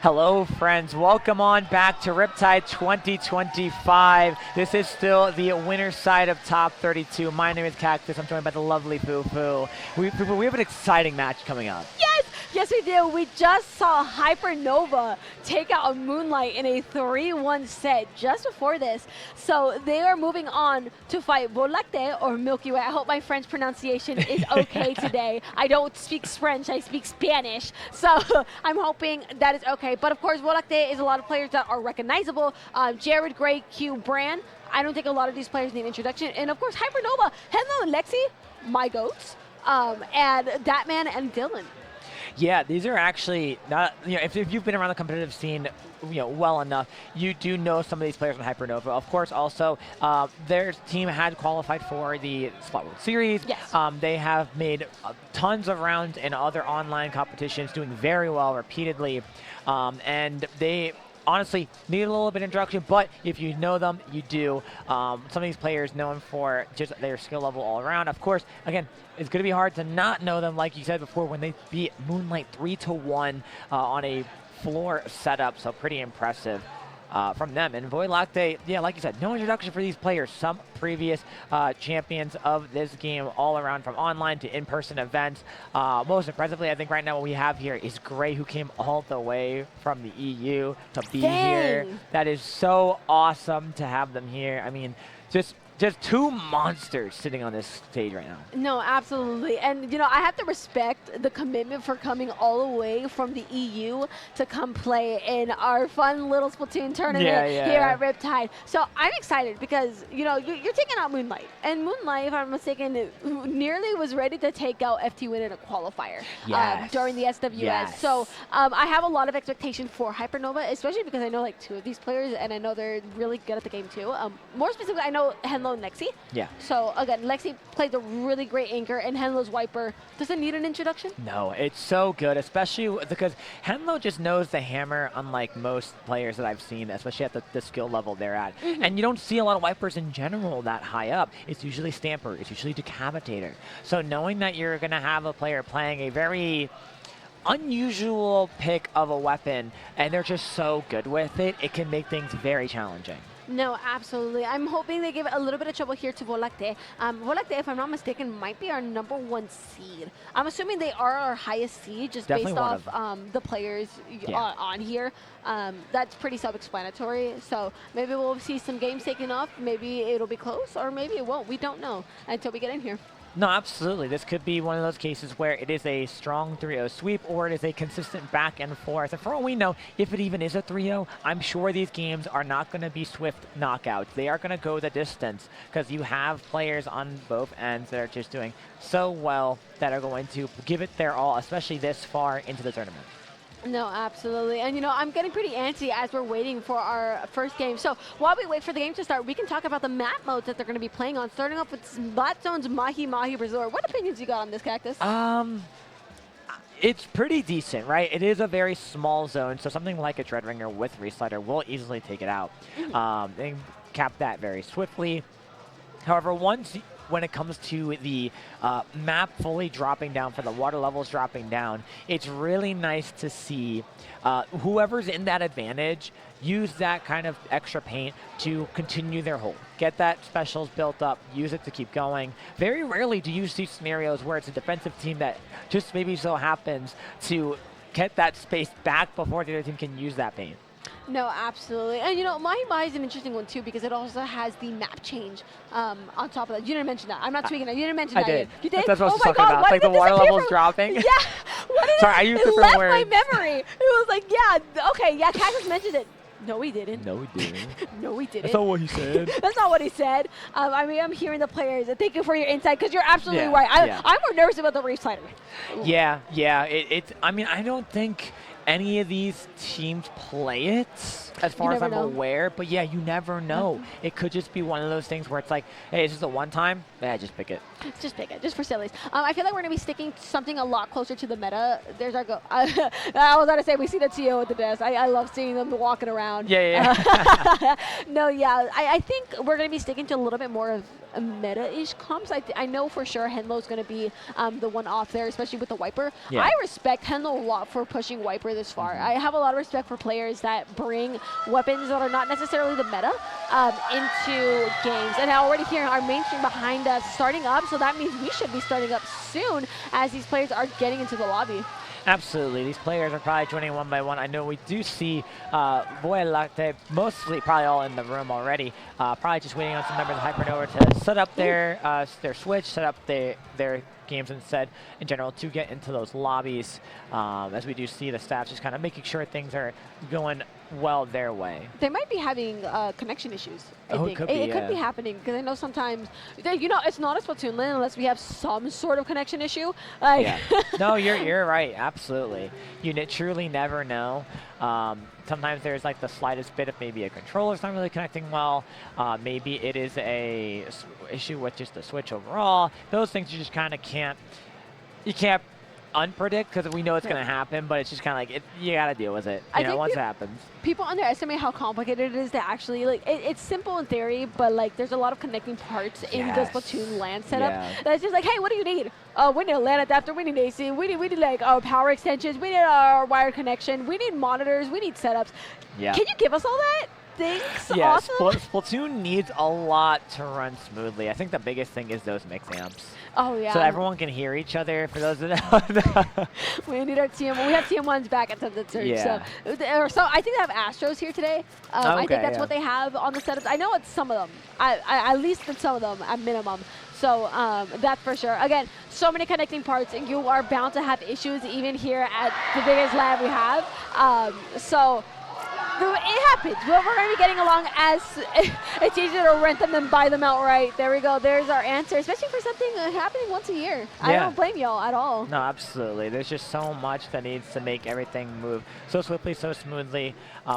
Hello, friends. Welcome on back to Riptide 2025. This is still the winner's side of top 32. My name is Cactus. I'm joined by the lovely Fufu. We have an exciting match coming up. Yes, we do. We just saw Hypernova take out a Moonlight in a 3-1 set just before this. So they are moving on to fight Lactee or Milky Way. I hope my French pronunciation is okay today. I don't speak French, I speak Spanish. So I'm hoping that is okay. But of course, Lactee is a lot of players that are recognizable. Jared, Gray, Q, Bran. I don't think a lot of these players need introduction. And of course, Hypernova, Hello and Lexi, my goats, and Datman and Dylan. Yeah, these are actually not, if you've been around the competitive scene, well enough, you do know some of these players in Hypernova. Of course, also, their team had qualified for the Splat World Series. Yes. They have made tons of rounds in other online competitions, doing very well repeatedly, and they honestly need a little bit of introduction, but if you know them, you do. Some of these players known for just their skill level all around. Of course, again, it's going to be hard to not know them, like you said before, when they beat Moonlight 3-1 on a floor setup, so pretty impressive from them. And Voie Lactee, yeah, like you said, no introduction for these players. Some previous champions of this game all around, from online to in-person events. Most impressively, I think right now what we have here is Gray, who came all the way from the EU to be here. That is so awesome to have them here. I mean, just two monsters sitting on this stage right now. No, absolutely. And, I have to respect the commitment for coming all the way from the EU to come play in our fun little Splatoon tournament here at Riptide. So I'm excited because, you're taking out Moonlight. And Moonlight, if I'm mistaken, nearly was ready to take out FTWin in a qualifier during the SWS. Yes. So I have a lot of expectation for Hypernova, especially because I know like two of these players and I know they're really good at the game too. More specifically, I know Hello and Lexi. Yeah. So again, Lexi plays a really great anchor, and Henlo's Wiper doesn't need an introduction. No, it's so good, especially because Henlo just knows the hammer, unlike most players that I've seen, especially at the skill level they're at. And you don't see a lot of Wipers in general that high up. It's usually Stamper, it's usually Decapitator. So knowing that you're going to have a player playing a very unusual pick of a weapon, and they're just so good with it, it can make things very challenging. No, absolutely. I'm hoping they give a little bit of trouble here to Voie Lactee. Voie Lactee, if I'm not mistaken, might be our #1 seed. I'm assuming they are our highest seed just Definitely based off the players on here. That's pretty self-explanatory. So maybe we'll see some games taken off. Maybe it'll be close, or maybe it won't. We don't know until we get in here. No, absolutely. This could be one of those cases where it is a strong 3-0 sweep, or it is a consistent back and forth. And for all we know, if it even is a 3-0, I'm sure these games are not going to be swift knockouts. They are going to go the distance because you have players on both ends that are just doing so well that are going to give it their all, especially this far into the tournament. No, absolutely. And, I'm getting pretty antsy as we're waiting for our first game. So while we wait for the game to start, we can talk about the map modes that they're going to be playing on, starting off with Splat Zone's Mahi Resort. What opinions you got on this, Cactus? It's pretty decent, right? It is a very small zone, so something like a Dreadringer with Reslider will easily take it out. They cap that very swiftly. However, when it comes to the map fully dropping down, for the water levels dropping down, it's really nice to see whoever's in that advantage use that kind of extra paint to continue their hold. Get that specials built up, use it to keep going. Very rarely do you see scenarios where it's a defensive team that just maybe so happens to get that space back before the other team can use that paint. No, absolutely. And, Mahi is an interesting one, too, because it also has the map change on top of that. You didn't mention that. I'm not tweaking that. You didn't mention that. I did. You did? That's what I was my talking God, about. Like the water levels dropping. Yeah. What did Sorry, I used different left words. my memory. It was like, yeah, okay, yeah, Cactus mentioned it. No, he didn't. No, he didn't. No, he didn't. That's not what he said. That's not what he said. I mean, I'm hearing the players. Thank you for your insight, because you're absolutely Yeah, right. yeah. I'm more nervous about the Reslider. Yeah. I mean, I don't think any of these teams play it, as far as I'm aware. But yeah, you never know. It could just be one of those things where it's like, hey, it's just a one time. Yeah, just pick it. Just pick it, just for sillies. I feel like we're going to be sticking to something a lot closer to the meta. There's our go. I was going to say, we see the TO at the desk. I love seeing them walking around. Yeah. No, yeah. I think we're going to be sticking to a little bit more of meta-ish comps. I know for sure Henlo's going to be the one off there, especially with the Wiper. Yeah. I respect Henlo a lot for pushing Wiper this far. I have a lot of respect for players that bring weapons that are not necessarily the meta into games. And already here, our mainstream behind us starting up, so that means we should be starting up soon as these players are getting into the lobby. Absolutely. These players are probably joining one by one. I know we do see Voie, Lactee, mostly probably all in the room already. Probably just waiting on some members of Hypernova to set up their switch, set up their games instead in general to get into those lobbies. As we do see the staff just kind of making sure things are going well their way. They might be having connection issues. I think. It could be, it could be happening because I know sometimes, it's not a Splatoon LAN unless we have some sort of connection issue. Like Yeah. No, you're right. Absolutely. You truly never know. Sometimes there's like the slightest bit of maybe a controller's not really connecting well. Maybe it is a issue with just the switch overall. Those things you just kind of can't unpredict because we know it's going to happen, but it's just kind of like you got to deal with it. You know, once it happens. People underestimate how complicated it is to actually it's simple in theory, but like there's a lot of connecting parts in the Splatoon LAN setup. Yeah. That's just like, hey, what do you need? We need a LAN adapter, we need AC, we need like our power extensions, we need our wire connection, we need monitors, we need setups. Yeah. Can you give us all that? Thanks. Yeah, Awesome. Splatoon needs a lot to run smoothly. I think the biggest thing is those mix amps. Oh yeah. So everyone can hear each other. For those that know. We need our TM. We have TM1s back at Commentators. Yeah. So I think they have Astros here today. I think that's what they have on the setups. I know it's some of them. At least it's some of them at minimum. So that's for sure. Again, so many connecting parts, and you are bound to have issues even here at the biggest lab we have. So it happens. We're going to be getting along as it's easier to rent them than buy them outright. There we go. There's our answer, especially for something happening once a year. I don't blame y'all at all. No, absolutely. There's just so much that needs to make everything move so swiftly, so smoothly.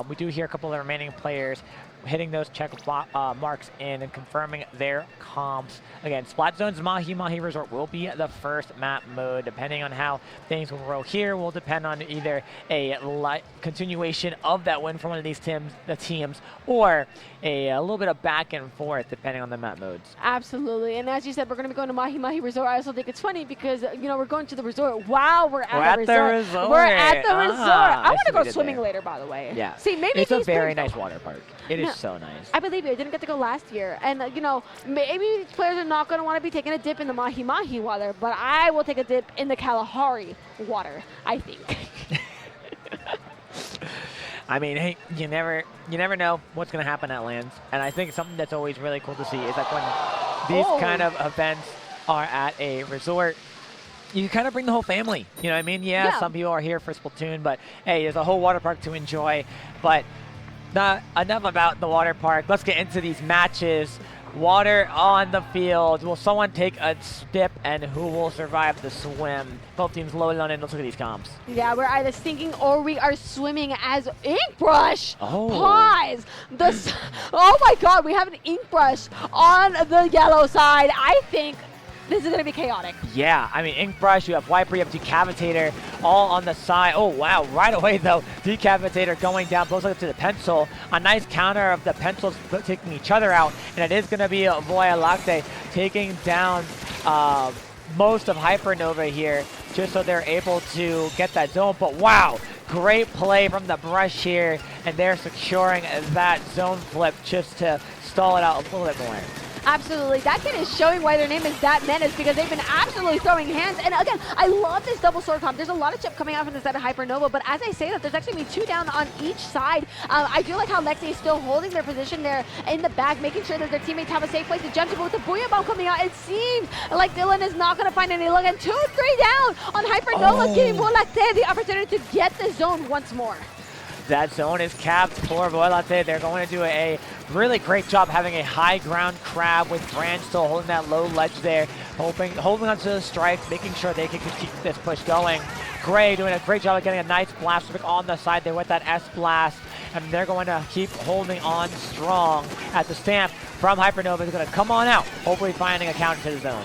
We do hear a couple of the remaining players hitting those check marks in and confirming their comps. Again, Splat Zone's Mahi Resort will be the first map mode. Depending on how things will roll here will depend on either a continuation of that win from one of these teams or a little bit of back and forth depending on the map modes. Absolutely. And as you said, we're going to be going to Mahi Resort. I also think it's funny because, we're going to the resort while we're at the resort. We're at the resort. I want to go swimming later, by the way. Yeah. See, maybe it's a very nice water park. It is so nice. I believe you. I didn't get to go last year. And, maybe these players are not going to want to be taking a dip in the Mahi water, but I will take a dip in the Kalahari water, I think. I mean, hey, you never know what's going to happen at lands. And I think something that's always really cool to see is like when these kind of events are at a resort, you kind of bring the whole family. You know what I mean? Yeah, some people are here for Splatoon, but hey, there's a whole water park to enjoy. But not enough about the water park. Let's get into these matches. Water on the field. Will someone take a dip, and who will survive the swim? Both teams loaded on in. Let's look at these comps. Yeah, we're either sinking or we are swimming as Inkbrush. Oh. Pause. Oh my God, we have an Inkbrush on the yellow side. I think this is going to be chaotic. Yeah, I mean, Inkbrush, you have Wiper, you have Decapitator, all on the side. Oh, wow, right away, though, Decapitator going down, blows up to the pencil. A nice counter of the pencils taking each other out, and it is going to be Voie Lactee taking down most of Hypernova here, just so they're able to get that zone. But wow, great play from the Brush here, and they're securing that zone flip just to stall it out a little bit more. Absolutely. That kid is showing why their name is that menace because they've been absolutely throwing hands. And again, I love this double sword comp. There's a lot of chip coming out from the side of Hypernova, but as I say that, there's actually 2 down on each side. I do like how Lactee is still holding their position there in the back, making sure that their teammates have a safe place to jump to. But with the Booyah Bomb coming out, it seems like Dylan is not going to find any luck. And 2-3 down on Hypernova, giving Lactee the opportunity to get the zone once more. That zone is capped for Voie Lactee. They're going to do a really great job having a high ground crab with Brand still holding that low ledge there, holding onto the strikes, making sure they can keep this push going. Gray doing a great job of getting a nice blast on the side there with that S-Blast, and they're going to keep holding on strong as the stamp from Hypernova is going to come on out, hopefully finding a counter to the zone.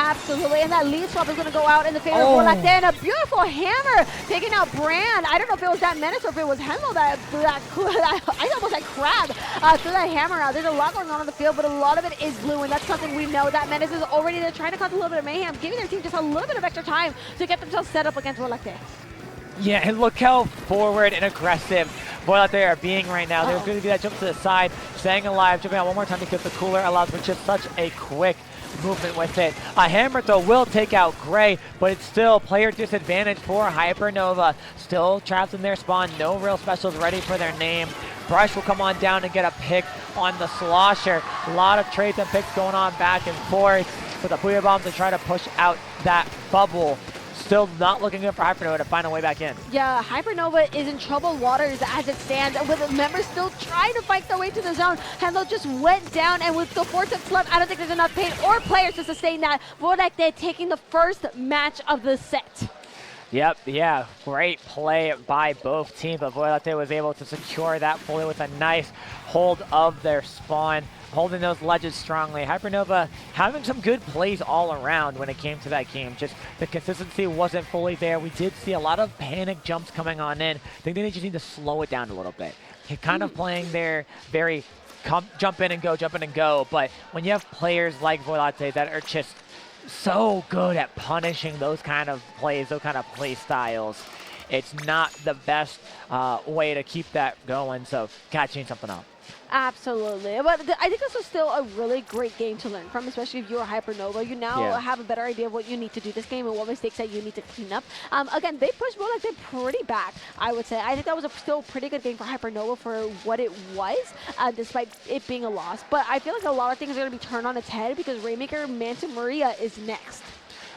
Absolutely, and that lead swap is going to go out in the favor of Lactee, and a beautiful hammer taking out Brand. I don't know if it was that Menace or if it was Hendo that I almost like crab threw that hammer out. There's a lot going on the field, but a lot of it is blue, and that's something we know. That Menace is already there trying to cause a little bit of mayhem, giving their team just a little bit of extra time to get themselves set up against Lactee. Yeah, and look how forward and aggressive Voie are being right now. There's going to be that jump to the side, staying alive, jumping out one more time because the cooler allows for just such a quick movement with it. A hammer though will take out Gray, but it's still player disadvantage for Hypernova. Still trapped in their spawn, no real specials ready for their name. Brush will come on down and get a pick on the Slosher. A lot of trades and picks going on back and forth with the Booyah Bomb to try to push out that bubble. Still not looking good for Hypernova to find a way back in. Yeah, Hypernova is in troubled waters as it stands, with members still trying to fight their way to the zone. Hendo just went down, and with the 4-6 left, I don't think there's enough pain or players to sustain that. Voie they're taking the first match of the set. Yep, yeah, great play by both teams, but Voie was able to secure that fully with a nice hold of their spawn, holding those ledges strongly. Hypernova having some good plays all around when it came to that game. Just the consistency wasn't fully there. We did see a lot of panic jumps coming on in. I think they just need to slow it down a little bit. Kind of playing their very jump in and go, but when you have players like Voie that are just so good at punishing those kind of plays, those kind of play styles, it's not the best way to keep that going, so gotta change something up. Absolutely. But I think this was still a really great game to learn from, especially if you're Hypernova. You now have a better idea of what you need to do this game and what mistakes that you need to clean up. Again, they pushed Moonlight pretty back, I would say. I think that was still a pretty good game for Hypernova for what it was, despite it being a loss. But I feel like a lot of things are going to be turned on its head because Rainmaker Manta Maria is next.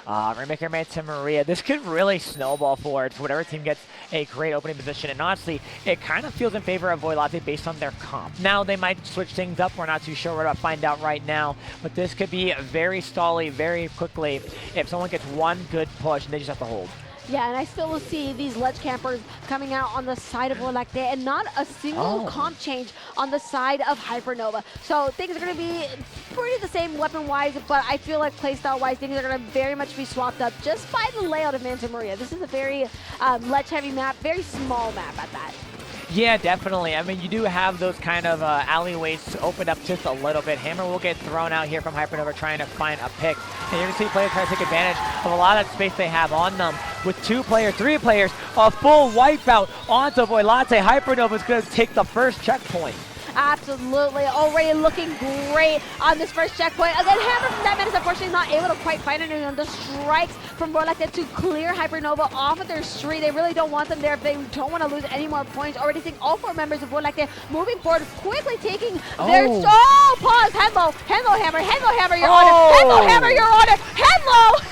Rainmaker Manta Maria, this could really snowball forward for whatever team gets a great opening position, and honestly, it kind of feels in favor of Voie based on their comp. Now, they might switch things up, we're not too sure, we're going to find out right now, but this could be very stally very quickly if someone gets one good push and they just have to hold. Yeah, and I still will see these ledge campers coming out on the side of Lactee and not a single comp change on the side of Hypernova. So things are going to be pretty the same weapon-wise, but I feel like playstyle-wise, things are going to very much be swapped up just by the layout of Manta Maria. This is a very ledge-heavy map, very small map at that. Yeah, definitely. I mean, you do have those kind of alleyways opened up just a little bit. Hammer will get thrown out here from Hypernova trying to find a pick. And you're going to see players try to take advantage of a lot of space they have on them. With 2 players, 3 players, a full wipeout onto Voie. Hypernova is going to take the first checkpoint. Absolutely, already looking great on this first checkpoint. Again, Hammer from that Menace unfortunately not able to quite find anything on the strikes from Voie to clear Hypernova off of their street. They really don't want them there if they don't want to lose any more points. Already seeing all 4 members of Voie moving forward, quickly taking their... Oh, pause! Hendo Hammer, you're on it! Hendo Hammer, you're on it! Hendo!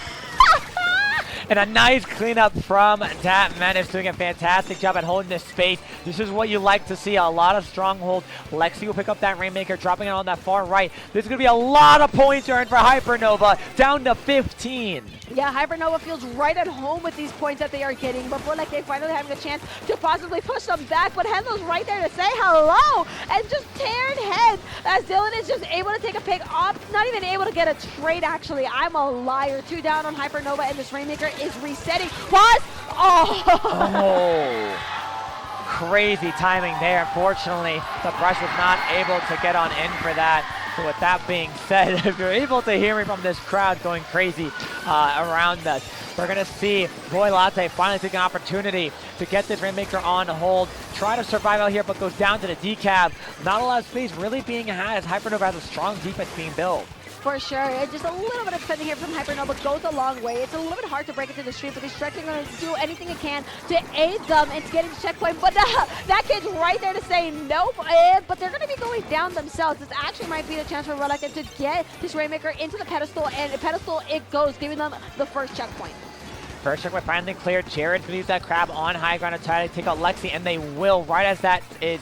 And a nice cleanup from that Menace, doing a fantastic job at holding this space. This is what you like to see, a lot of stronghold. Lexi will pick up that Rainmaker, dropping it on that far right. This is going to be a lot of points earned for Hypernova, down to 15. Yeah, Hypernova feels right at home with these points that they are getting before they're finally having a chance to possibly push them back. But Hendo's right there to say hello and just tearing heads as Dylan is just able to take a pick off, not even able to get a trade actually. I'm a liar. 2 down on Hypernova, and this Rainmaker is resetting. Pause! Oh! Crazy timing there. Unfortunately, the Brush was not able to get on in for that. So with that being said, if you're able to hear me from this crowd going crazy around us, we're going to see Voie finally take an opportunity to get this Rainmaker on hold, try to survive out here, but goes down to the decab. Not a lot of space really being had as Hypernova has a strong defense being built. For sure, and just a little bit of defending here from Hypernova goes a long way. It's a little bit hard to break into the street, but these strikes are going to do anything it can to aid them into getting the checkpoint. But that kid's right there to say nope, but they're going to be going down themselves. This actually might be the chance for Relic to get this Rainmaker into the pedestal, and the pedestal it goes, giving them the first checkpoint. First checkpoint finally cleared. Jared's going to use that crab on high ground to try to take out Lexi, and they will right as that is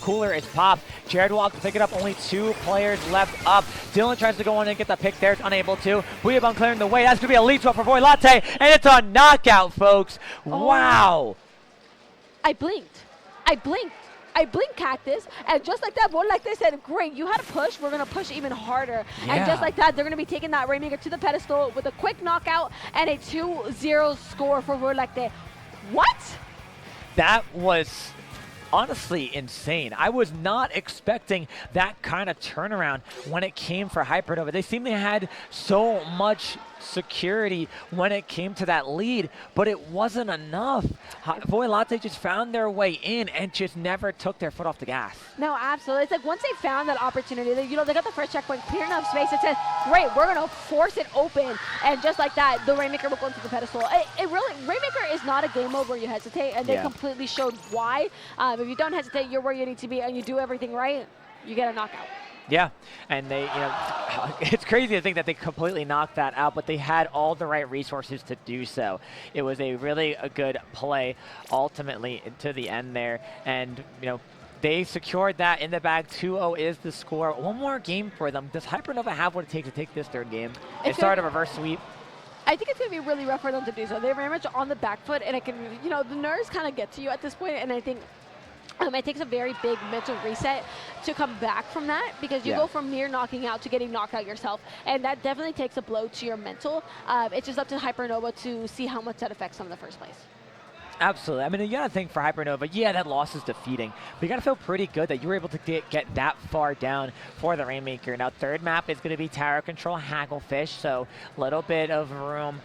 cooler is popped. Jared will have to pick it up. Only 2 players left up. Dylan tries to go on and get the pick there. It's unable to. Booyah Bomb clearing the way. That's going to be a lead swap for Voie, and it's a knockout, folks. Wow. I blinked. I blinked Cactus, and just like that, Voie like they said, great, you had to push, we're going to push even harder. Yeah. And just like that, they're going to be taking that Rainmaker to the pedestal with a quick knockout and a 2-0 score for Voie like they. What? That was honestly insane. I was not expecting that kind of turnaround when it came for Hypernova. They seemed they had so much security when it came to that lead, but it wasn't enough. Voie Lactee just found their way in and just never took their foot off the gas. No, absolutely. It's like once they found that opportunity, they got the first checkpoint, clear enough space, it said, great, we're going to force it open. And just like that, the Rainmaker will go into the pedestal. It really, Rainmaker is not a game mode where you hesitate, and they completely showed why. If you don't hesitate, you're where you need to be, and you do everything right, you get a knockout. Yeah, and they, it's crazy to think that they completely knocked that out, but they had all the right resources to do so. It was a really good play ultimately to the end there, and they secured that in the bag. 2-0 is the score. One more game for them. Does Hypernova have what it takes to take this third game? They started a reverse sweep. I think it's going to be really rough for them to do so. They're very much on the back foot, and it can, the nerves kind of get to you at this point, and I think it takes a very big mental reset to come back from that, because you go from near knocking out to getting knocked out yourself, and that definitely takes a blow to your mental. It's just up to Hypernova to see how much that affects them in the first place. Absolutely. I mean, you got to think for Hypernova, that loss is defeating, but you got to feel pretty good that you were able to get that far down for the Rainmaker. Now, third map is going to be Tower Control Hagglefish, so a little bit of room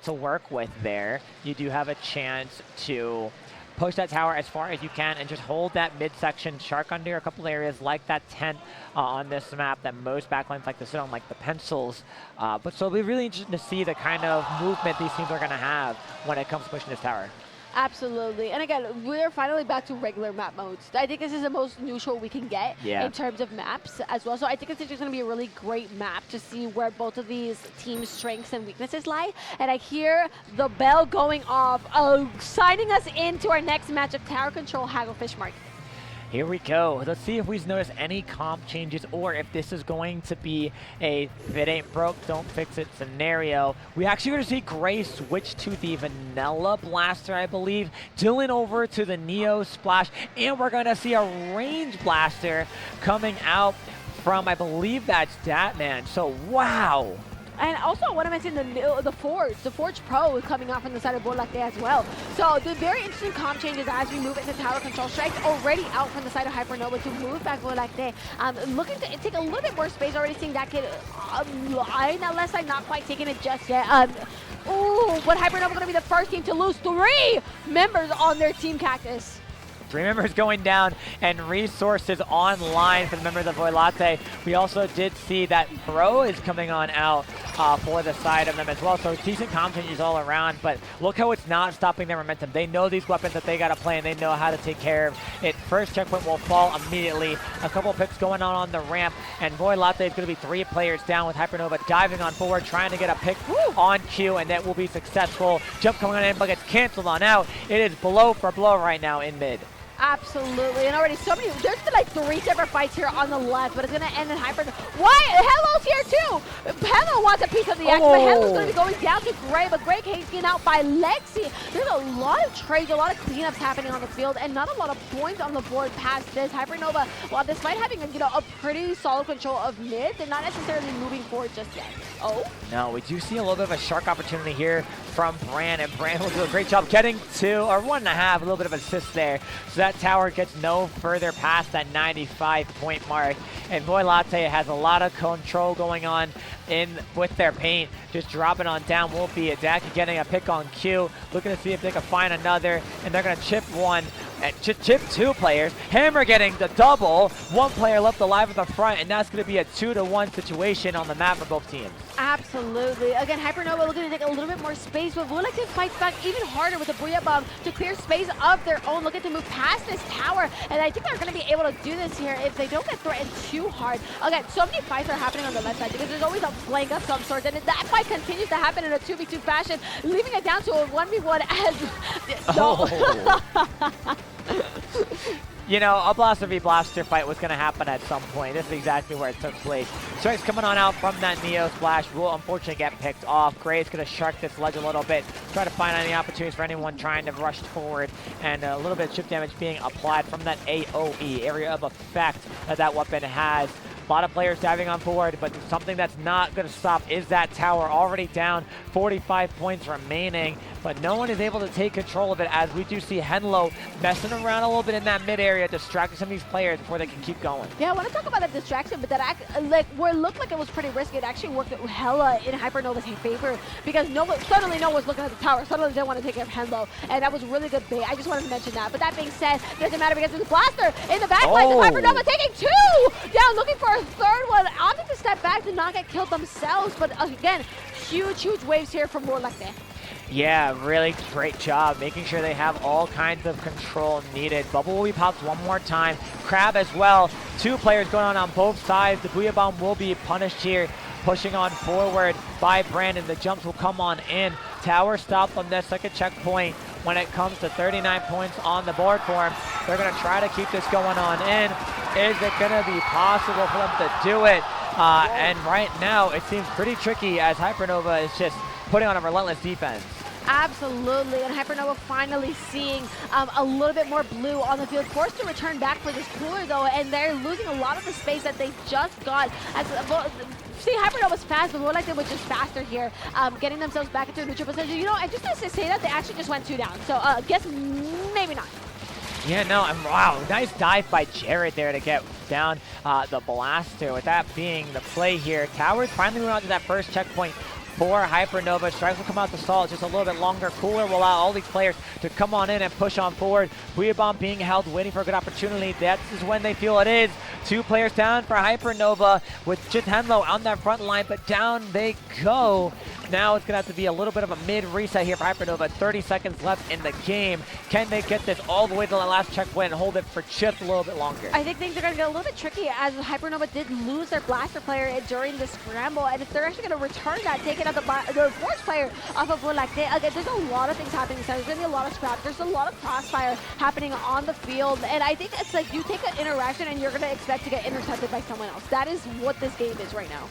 to work with there. You do have a chance to push that tower as far as you can and just hold that midsection. Shark under a couple areas like that tent on this map that most backlines like to sit on, like the pencils. But so it'll be really interesting to see the kind of movement these teams are going to have when it comes to pushing this tower. Absolutely. And again, we're finally back to regular map modes. I think this is the most neutral we can get in terms of maps as well. So I think it's just going to be a really great map to see where both of these teams' strengths and weaknesses lie. And I hear the bell going off, signing us into our next match of Tower Control Hagglefish Market. Here we go. Let's see if we've noticed any comp changes or if this is going to be a if it ain't broke, don't fix it scenario. We actually going to see Gray switch to the Vanilla Blaster, I believe. Dylan over to the Neo Splash. And we're going to see a Range Blaster coming out from, I believe that's Datman. So, wow. And also, I want to mention the Forge Pro is coming out from the side of Voie Lactee as well. So the very interesting comp changes as we move into Tower Control. Strikes already out from the side of Hypernova to move back Voie Lactee. Looking to take a little bit more space. Already seeing that kid line. Now left side not quite taking it just yet. Ooh, but Hypernova going to be the first team to lose 3 members on their Team Cactus. 3 members going down and resources online for the members of Voie Lactee. We also did see that Bro is coming on out for the side of them as well. So decent comp changes all around, but look how it's not stopping their momentum. They know these weapons that they got to play and they know how to take care of it. First checkpoint will fall immediately. A couple of picks going on the ramp, and Voie Lactee is going to be 3 players down with Hypernova diving on forward, trying to get a pick on cue, and that will be successful. Jump coming on in, but gets canceled on out. It is blow for blow right now in mid. Absolutely, and already so many, there's been like 3 separate fights here on the left, but it's going to end in Hyper. Why? Hello's here too! Hello wants a piece of the action, but Hello's going to be going down to Gray, but Gray taken out by Lexi. There's a lot of trades, a lot of cleanups happening on the field, and not a lot of points on the board past this. Hypernova, while despite having a pretty solid control of mid, they're not necessarily moving forward just yet. Oh? No, we do see a little bit of a shark opportunity here from Bran, and Bran will do a great job getting 2 or 1.5, a little bit of assist there. So that tower gets no further past that 95-point mark, and Voie Lactee has a lot of control going on with their paint. Just dropping on down will be Adaki getting a pick on Q, looking to see if they can find another, and they're going to chip 1. Chip 2 players. Hammer getting the double. 1 player left alive at the front, and that's going to be a 2-to-1 situation on the map for both teams. Absolutely. Again, Hypernova looking to take a little bit more space, but Voie Lactee fights back even harder with the Booyah Bomb to clear space of their own, looking to move past this tower, and I think they're going to be able to do this here if they don't get threatened too hard. Again, so many fights are happening on the left side because there's always a flank of some sort, and that fight continues to happen in a 2v2 fashion, leaving it down to a 1v1 as... you know, a Blaster v Blaster fight was going to happen at some point. This is exactly where it took place. Strikes coming on out from that Neo Splash will unfortunately get picked off. Gray's going to shark this ledge a little bit, try to find any opportunities for anyone trying to rush forward, and a little bit of chip damage being applied from that AoE, area of effect that that weapon has. A lot of players diving on board, but something that's not going to stop is that tower. Already down, 45 points remaining, but no one is able to take control of it, as we do see Henlo messing around a little bit in that mid area, distracting some of these players before they can keep going. Yeah, I want to talk about that distraction, but that where it looked like it was pretty risky, it actually worked hella in Hypernova's favor, because suddenly no one's looking at the tower, suddenly they want to take care of Henlo, and that was really good bait. I just wanted to mention that. But that being said, it doesn't matter because there's a Blaster in the backline. Oh. Hypernova taking 2 down, looking for a third one, opting to step back to not get killed themselves, but again, huge waves here from Lactee. Yeah, really great job making sure they have all kinds of control needed. Bubble will be popped one more time. Crab as well. 2 players going on both sides. The Booyah Bomb will be punished here. Pushing on forward by Brandon. The jumps will come on in. Tower stopped on that second checkpoint. When it comes to 39 points on the board for him, they're going to try to keep this going on in. Is it going to be possible for them to do it? And right now, it seems pretty tricky as Hypernova is just putting on a relentless defense. Absolutely, and Hypernova finally seeing a little bit more blue on the field, forced to return back for this cooler though, and they're losing a lot of the space that they just got. See, Hypernova's fast, but more like they were just faster here, getting themselves back into a neutral position. You know, and just to say that, they actually just went 2 down, so I guess maybe not. Yeah, no, wow, nice dive by Jared there to get down the Blaster. With that being the play here, Towers finally went on to that first checkpoint for Hypernova. Strikes will come out to stall just a little bit longer. Cooler will allow all these players to come on in and push on forward. Booyah Bomb being held, waiting for a good opportunity. That is when they feel it is. 2 players down for Hypernova with just Henlo on that front line, but down they go. Now it's going to have to be a little bit of a mid-reset here for Hypernova. 30 seconds left in the game. Can they get this all the way to the last checkpoint and hold it for just a little bit longer? I think things are going to get a little bit tricky, as Hypernova did lose their Blaster player during the scramble, and if they're actually going to return that, taking out the Force player off of Lactee, again, there's a lot of things happening. So there's going to be a lot of scrap. There's a lot of crossfire happening on the field, and I think it's like you take an interaction and you're going to expect to get intercepted by someone else. That is what this game is right now.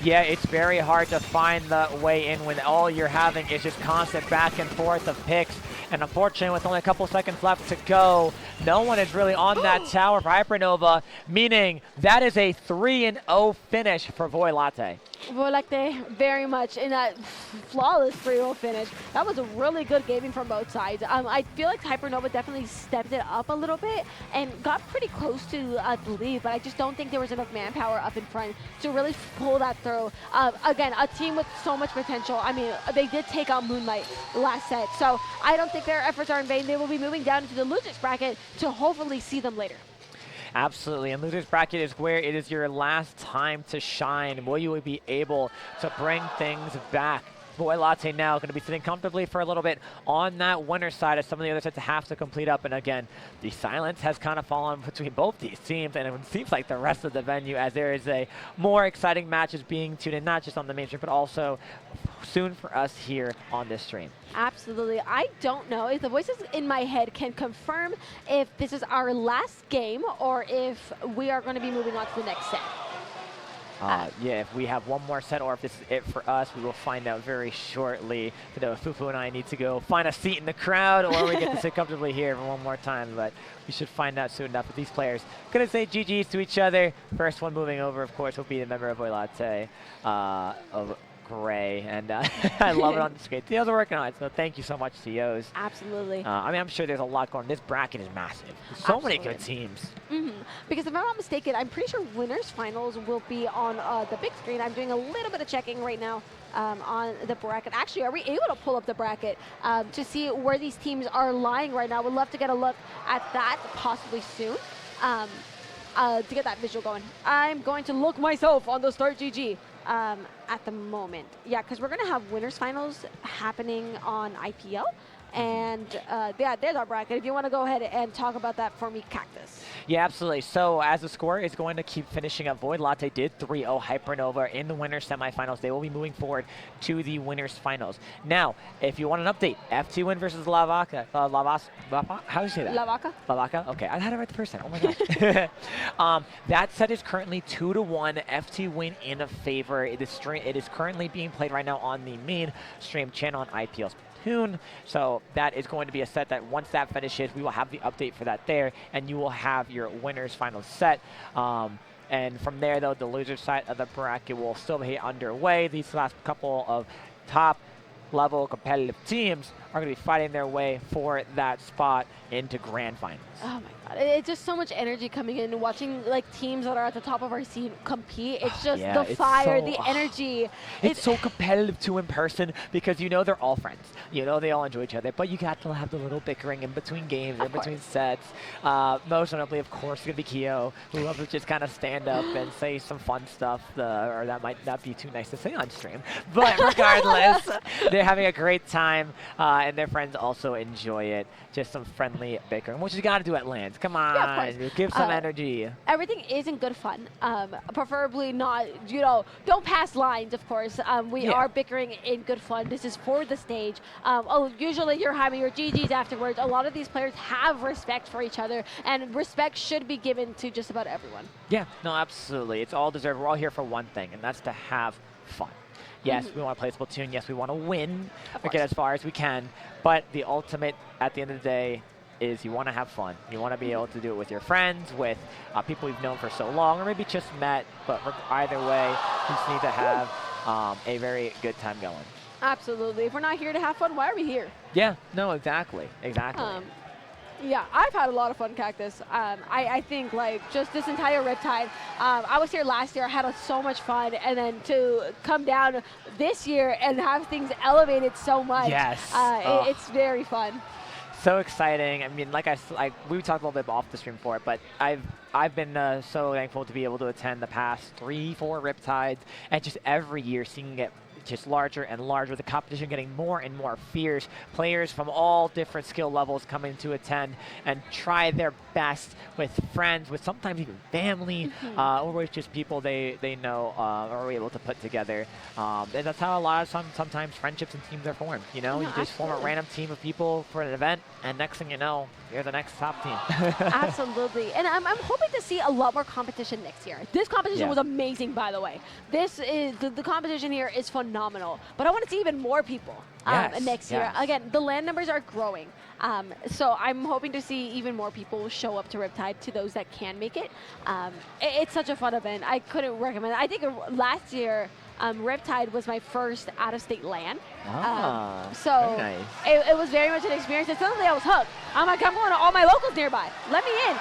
Yeah, it's very hard to find the way in when all you're having is just constant back and forth of picks. And unfortunately, with only a couple seconds left to go, no one is really on that tower for Hypernova, meaning that is a 3-0 finish for Voie Lactee. Voie Lactee, very much in that flawless 3-0 finish. That was a really good gaming from both sides. I feel like Hypernova definitely stepped it up a little bit and got pretty close to the lead, but I just don't think there was enough manpower up in front to really pull that through. Again, a team with so much potential. I mean, they did take out Moonlight last set, so I don't think their efforts are in vain. They will be moving down into the losers bracket to hopefully see them later. Absolutely, and losers bracket is where it is your last time to shine. Will you be able to bring things back? Voie Lactee now going to be sitting comfortably for a little bit on that winner's side as some of the other sets have to complete up. And again, the silence has kind of fallen between both these teams, and it seems like the rest of the venue, as there is a more exciting matches being tuned in, not just on the main stream, but also soon for us here on this stream. Absolutely. I don't know if the voices in my head can confirm if this is our last game or if we are going to be moving on to the next set. Yeah, if we have one more set or if this is it for us, we will find out very shortly. So Fufu and I need to go find a seat in the crowd, or we get to sit comfortably here for one more time, but we should find out soon enough. With these players going to say GG's to each other. First one moving over, of course, will be the member of Voie Lactee, of Gray, and I love it on the screen. TEALs are working on it, so thank you so much, TEALs. Absolutely. I mean, I'm sure there's a lot going on. This bracket is massive. So many good teams. Because if I'm not mistaken, I'm pretty sure winners finals will be on the big screen. I'm doing a little bit of checking right now on the bracket. Actually, are we able to pull up the bracket to see where these teams are lying right now? Would love to get a look at that possibly soon to get that visual going. I'm going to look myself on the Start GG. At the moment. Yeah, because we're going to have winners finals happening on IPL. And yeah, there's our bracket. If you want to go ahead and talk about that for me, Cactus. Yeah, absolutely. So as the score is going to keep finishing up, Voie Lactee did 3-0 Hypernova in the winners semifinals. They will be moving forward to the winners finals. Now, if you want an update, FTWin versus Leviakittens. How do you say that? Leviakittens? Okay, I had it right the first time. Oh my god. That set is currently 2-1. FTWin in a favor. It is currently being played right now on the main stream channel on IPL Splatoon. So that is going to be a set that once that finishes, we will have the update for that there, and you will have your winners final set. And from there, though, the loser side of the bracket will still be underway. These last couple of top level competitive teams are going to be fighting their way for that spot into grand finals. Oh my god, it's just so much energy coming in, watching like teams that are at the top of our scene compete. It's just Yeah, the it's fire, so- the energy. It's so competitive too in person because you know they're all friends. You know they all enjoy each other, but you got to have the little bickering in between games, in between sets. Most notably, of course, going to be Keo, who loves to just kind of stand up and say some fun stuff, or that might not be too nice to say on stream. But regardless, they're having a great time, and their friends also enjoy it. Just some friendly bickering, which you got to do at LANs. Come on, Yeah, of course. give some energy. Everything is in good fun. Preferably not, don't pass lines, of course. We are bickering in good fun. This is for the stage. Usually you're having your GGs afterwards. A lot of these players have respect for each other, and respect should be given to just about everyone. Yeah, no, absolutely. It's all deserved. We're all here for one thing, and that's to have fun. Yes, we want to play Splatoon. Yes, we want to win or get as far as we can. But the ultimate, at the end of the day, is you want to have fun. You want to be able to do it with your friends, with people you've known for so long, or maybe just met. But either way, you just need to have a very good time going. Absolutely. If we're not here to have fun, why are we here? Yeah, no, exactly. Yeah, I've had a lot of fun, Cactus. I think, like, just this entire Riptide, I was here last year, I had so much fun, and then to come down this year and have things elevated so much, it's very fun. So exciting. I mean, we talked a little bit off the stream for it, but I've been so thankful to be able to attend the past 3-4 Riptides, and just every year seeing it just larger and larger, the competition getting more and more fierce, players from all different skill levels coming to attend and try their best with friends, with sometimes even family, or with just people they know or are able to put together. And that's how a lot of sometimes friendships and teams are formed. You just form a random team of people for an event, and next thing you know, you're the next top team. Absolutely. And I'm hoping to see a lot more competition next year. This competition was amazing, by the way. This is the competition here is phenomenal. But I want to see even more people next year. Again, the LAN numbers are growing. So I'm hoping to see even more people show up to Riptide, to those that can make it. It's such a fun event. I couldn't recommend it. I think last year, Riptide was my first out-of-state LAN. So very nice. It was very much an experience. And suddenly I was hooked. I'm like, I'm going to all my locals nearby. Let me in.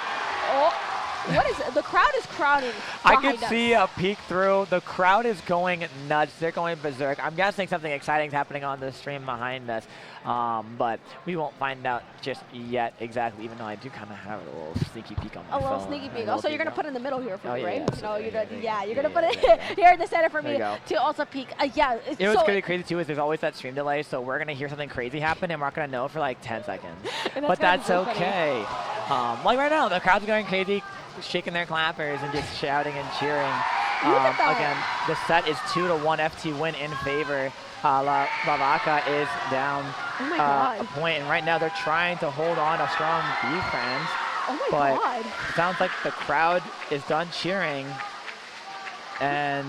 What is it? The crowd is crowding. I could see a peek through. The crowd is going nuts. They're going berserk. I'm guessing something exciting is happening on the stream behind us. But we won't find out just yet exactly, even though I do kind of have a little sneaky peek on my phone. A little sneaky peek. Also, you're going to put it in the middle here for me, right? You're going to put it yeah. here in the center for me to also peek. What's going to be crazy too is there's always that stream delay, so we're going to hear something crazy happen and we're not going to know for like 10 seconds. But that's okay. Like right now, the crowd's going crazy, shaking their clappers and just shouting and cheering. Again, the set is 2-1 FTWin in favor. Leviakittens is down a point, and right now they're trying to hold on a strong defense. Oh my god. Sounds like the crowd is done cheering. And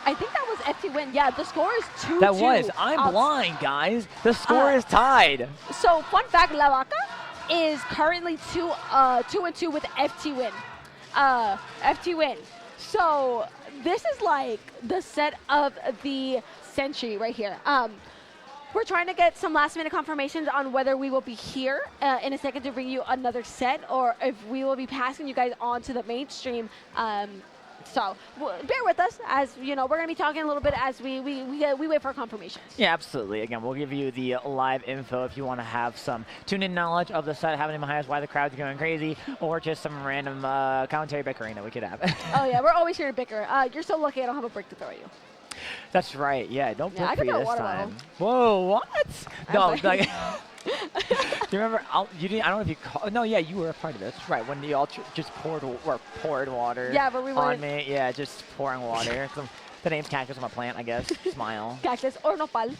I think that was FTWin. Yeah, the score is 2-2. That was. I'm blind, guys. The score is tied. So, fun fact, Leviakittens is currently 2-2 with FTWin. FTWin. So this is like the set of the century right here. We're trying to get some last minute confirmations on whether we will be here in a second to bring you another set, or if we will be passing you guys on to the mainstream. So bear with us, as we're going to be talking a little bit as we wait for confirmations. Yeah, absolutely. Again, we'll give you the live info if you want to have some tune-in knowledge of the set happening behind us, why the crowd's going crazy, or just some random commentary bickering that we could have. Oh yeah, we're always here to bicker. You're so lucky I don't have a brick to throw you. That's right. Yeah, don't brick I for could you throw this water time. bottle. Whoa, what? No, like Do you remember? You didn't. I don't know if you. No, yeah, you were a part of this, right? When you all just poured water. Yeah, but we on weren't. me. Yeah, just pouring water. The name's Cactus. I'm a plant, I guess. Smile. Cactus or nopal.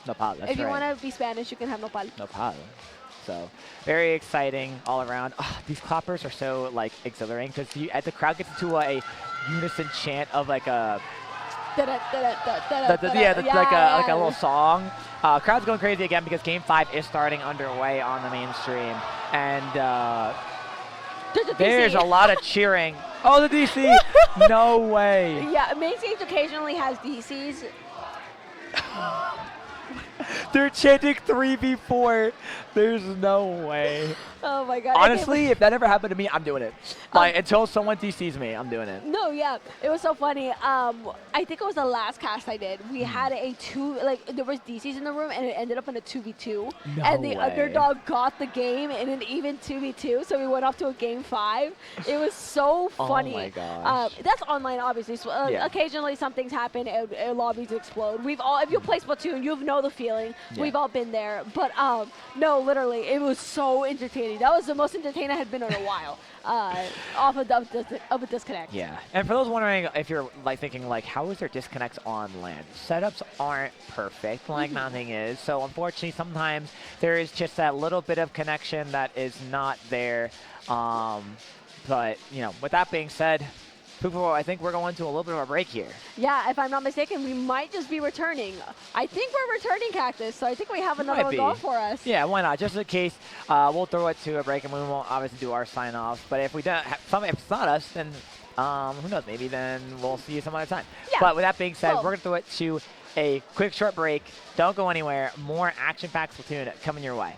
Nopal. That's If you right. want to be Spanish, you can have nopal. Nopal. So very exciting all around. Oh, these clappers are so like exhilarating because the crowd gets into a unison chant of like a. Like a little song. Crowd's going crazy again because Game 5 is starting underway on the main stream. And there's a lot of cheering. Oh, the DC! No way. Yeah, main stage occasionally has DCs. They're chanting 3v4. There's no way. Oh my god. Honestly, if that ever happened to me, I'm doing it. Like, until someone DCs me, I'm doing it. No, yeah, it was so funny. I think it was the last cast I did. We had there was DCs in the room, and it ended up in a 2v2. No and the way. underdog got the game in an even 2v2, so we went off to a game 5. It was so funny. Oh my gosh. That's online, obviously. So, Yeah. Occasionally, something's happened, lobbies explode. If you play Splatoon, you know the feeling. Yeah. We've all been there. But no, literally, it was so entertaining. That was the most entertaining I had been in a while. Off of a disconnect. Yeah, and for those wondering if you're like thinking like, how is there disconnects on LAN? Setups aren't perfect, like nothing is. So unfortunately, sometimes there is just that little bit of connection that is not there. But you know, with that being said, I think we're going to a little bit of a break here. Yeah, if I'm not mistaken, we might just be returning. I think we're returning, Cactus, so I think we have another one going for us. Yeah, why not? Just in case, we'll throw it to a break, and we won't obviously do our sign-offs. But if we don't, if it's not us, then who knows? Maybe then we'll see you some other time. Yeah. But with that being said, Well, we're going to throw it to a quick, short break. Don't go anywhere. More action-packed Splatoon coming your way.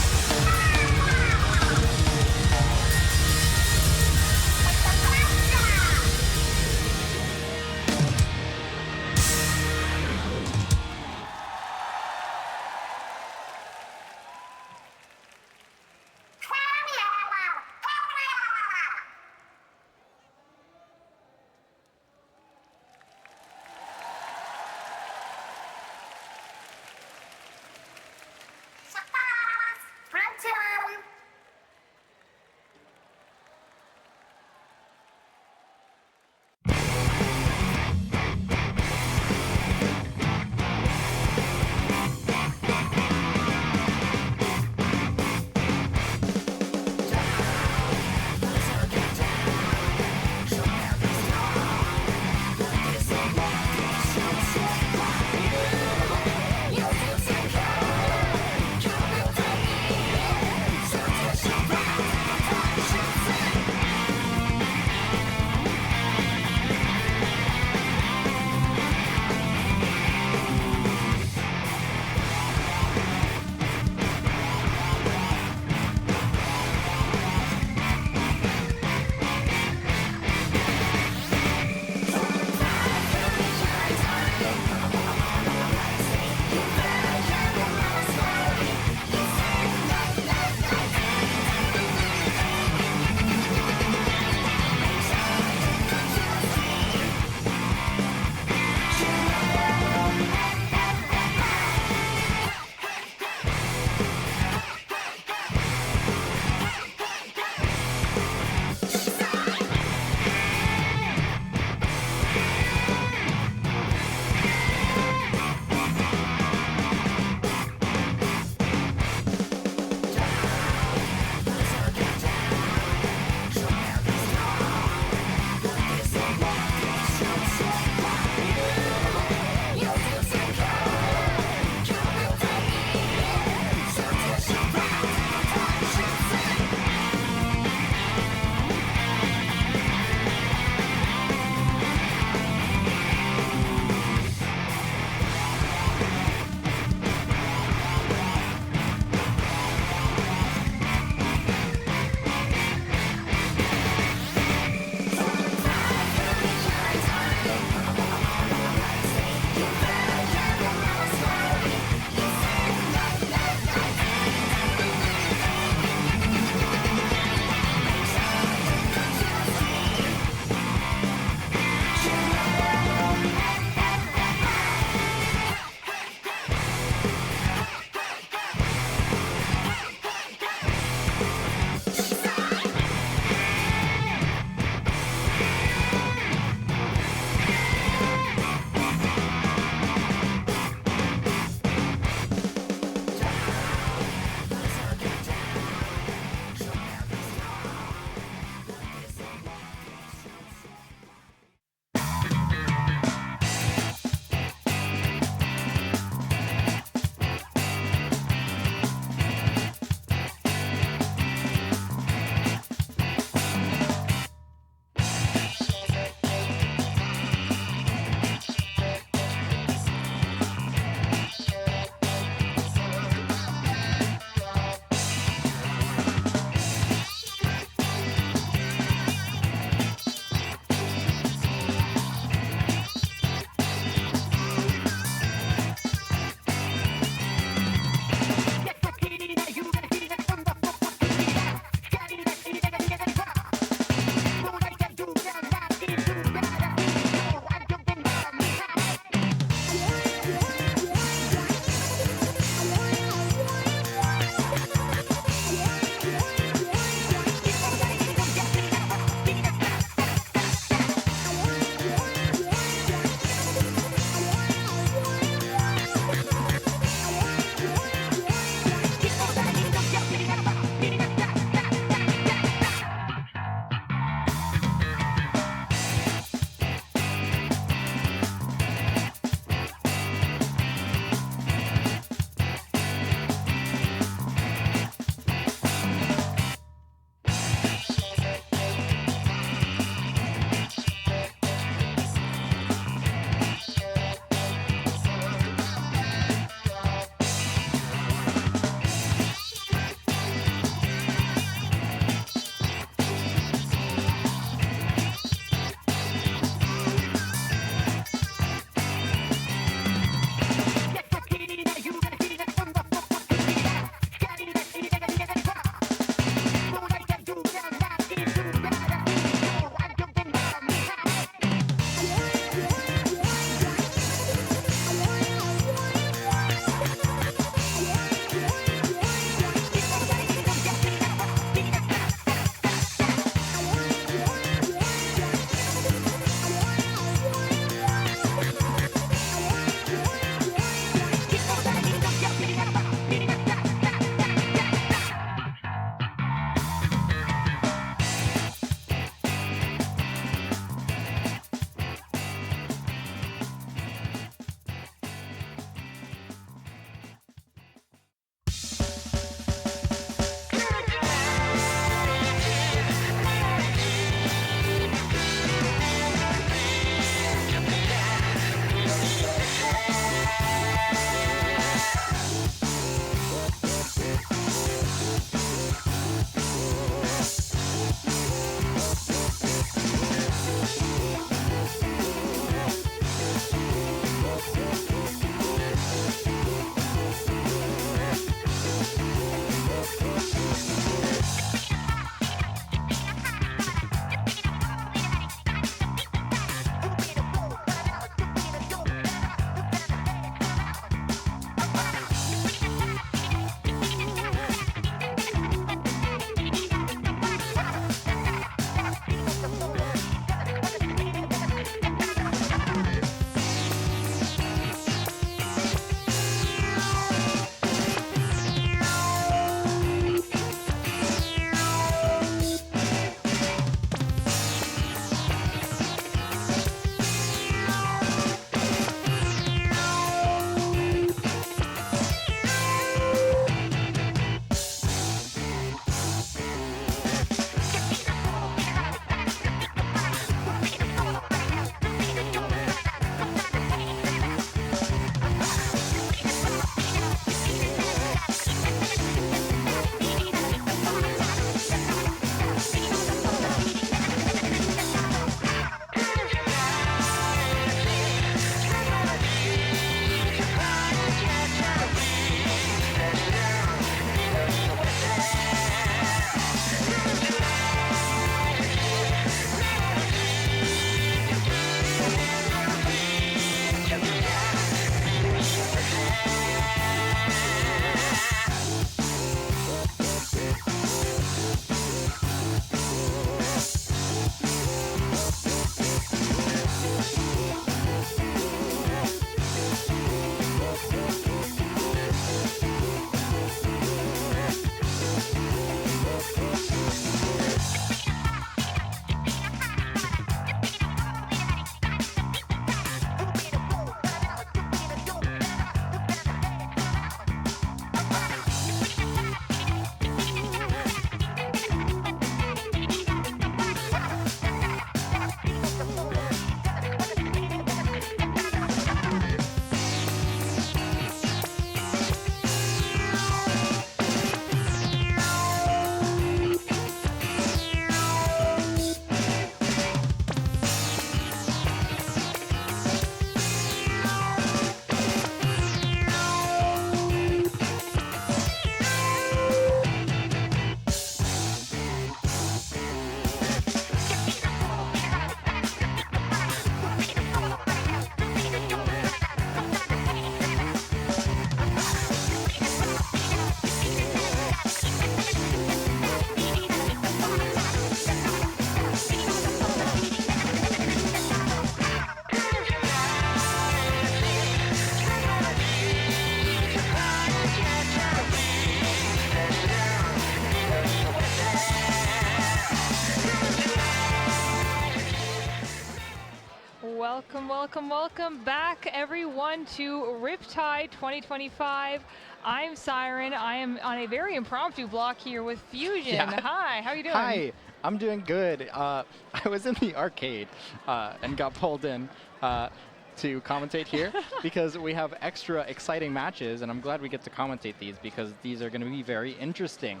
Welcome, welcome, welcome back, everyone, to Riptide 2025. I'm Siren. I am on a very impromptu block here with Fusion. Yeah. Hi, how are you doing? Hi, I'm doing good. I was in the arcade and got pulled in to commentate here because we have extra exciting matches, and I'm glad we get to commentate these because these are going to be very interesting.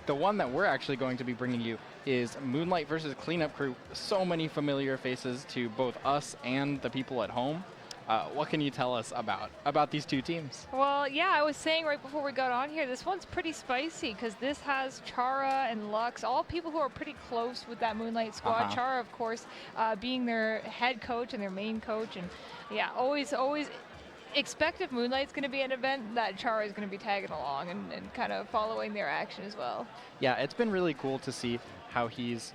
The one that we're actually going to be bringing you is Moonlight versus Cleanup Crew. So many familiar faces to both us and the people at home. What can you tell us about these two teams? Well, yeah, I was saying right before we got on here, this one's pretty spicy because this has Chara and Lux, all people who are pretty close with that Moonlight squad. Chara, of course, being their head coach and their main coach. And yeah, always expect if Moonlight's going to be an event that Chara is going to be tagging along and kind of following their action as well. Yeah, it's been really cool to see how he's,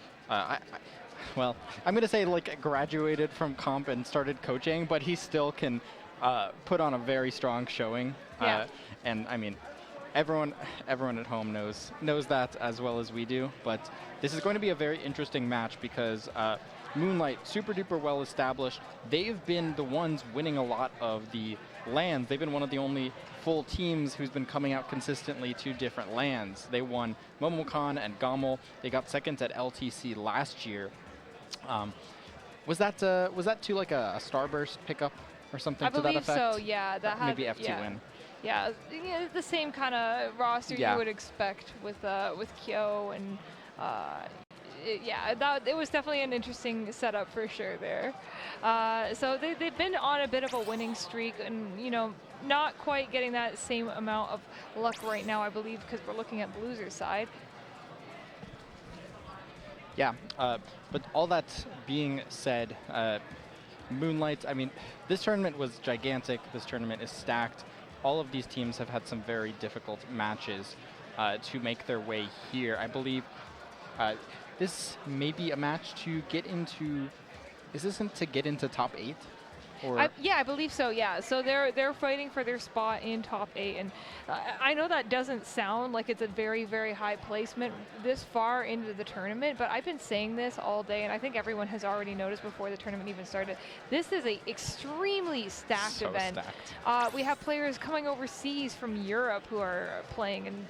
well, I'm going to say like graduated from comp and started coaching, but he still can put on a very strong showing. Yeah. And I mean, everyone at home knows that as well as we do. But this is going to be a very interesting match because Moonlight, super duper well established. They've been the ones winning a lot of the lands. They've been one of the only full teams who's been coming out consistently to different lands. They won Momocon and Gommel. They got second at LTC last year. Was that too like a Starburst pickup or something to that effect? I believe so, yeah. That had, maybe FTWin. Yeah, the same kind of roster you would expect with Kyo and it was definitely an interesting setup for sure there. So they've been on a bit of a winning streak and, not quite getting that same amount of luck right now, I believe, because we're looking at the loser side. Yeah, but all that being said, Moonlight, I mean, this tournament was gigantic. This tournament is stacked. All of these teams have had some very difficult matches to make their way here. I believe this may be a match to get into, is this to get into top 8? Or I believe so, yeah. So they're fighting for their spot in top 8. And I know that doesn't sound like it's a very, very high placement this far into the tournament, but I've been saying this all day, and I think everyone has already noticed before the tournament even started. This is an extremely stacked event. We have players coming overseas from Europe who are playing and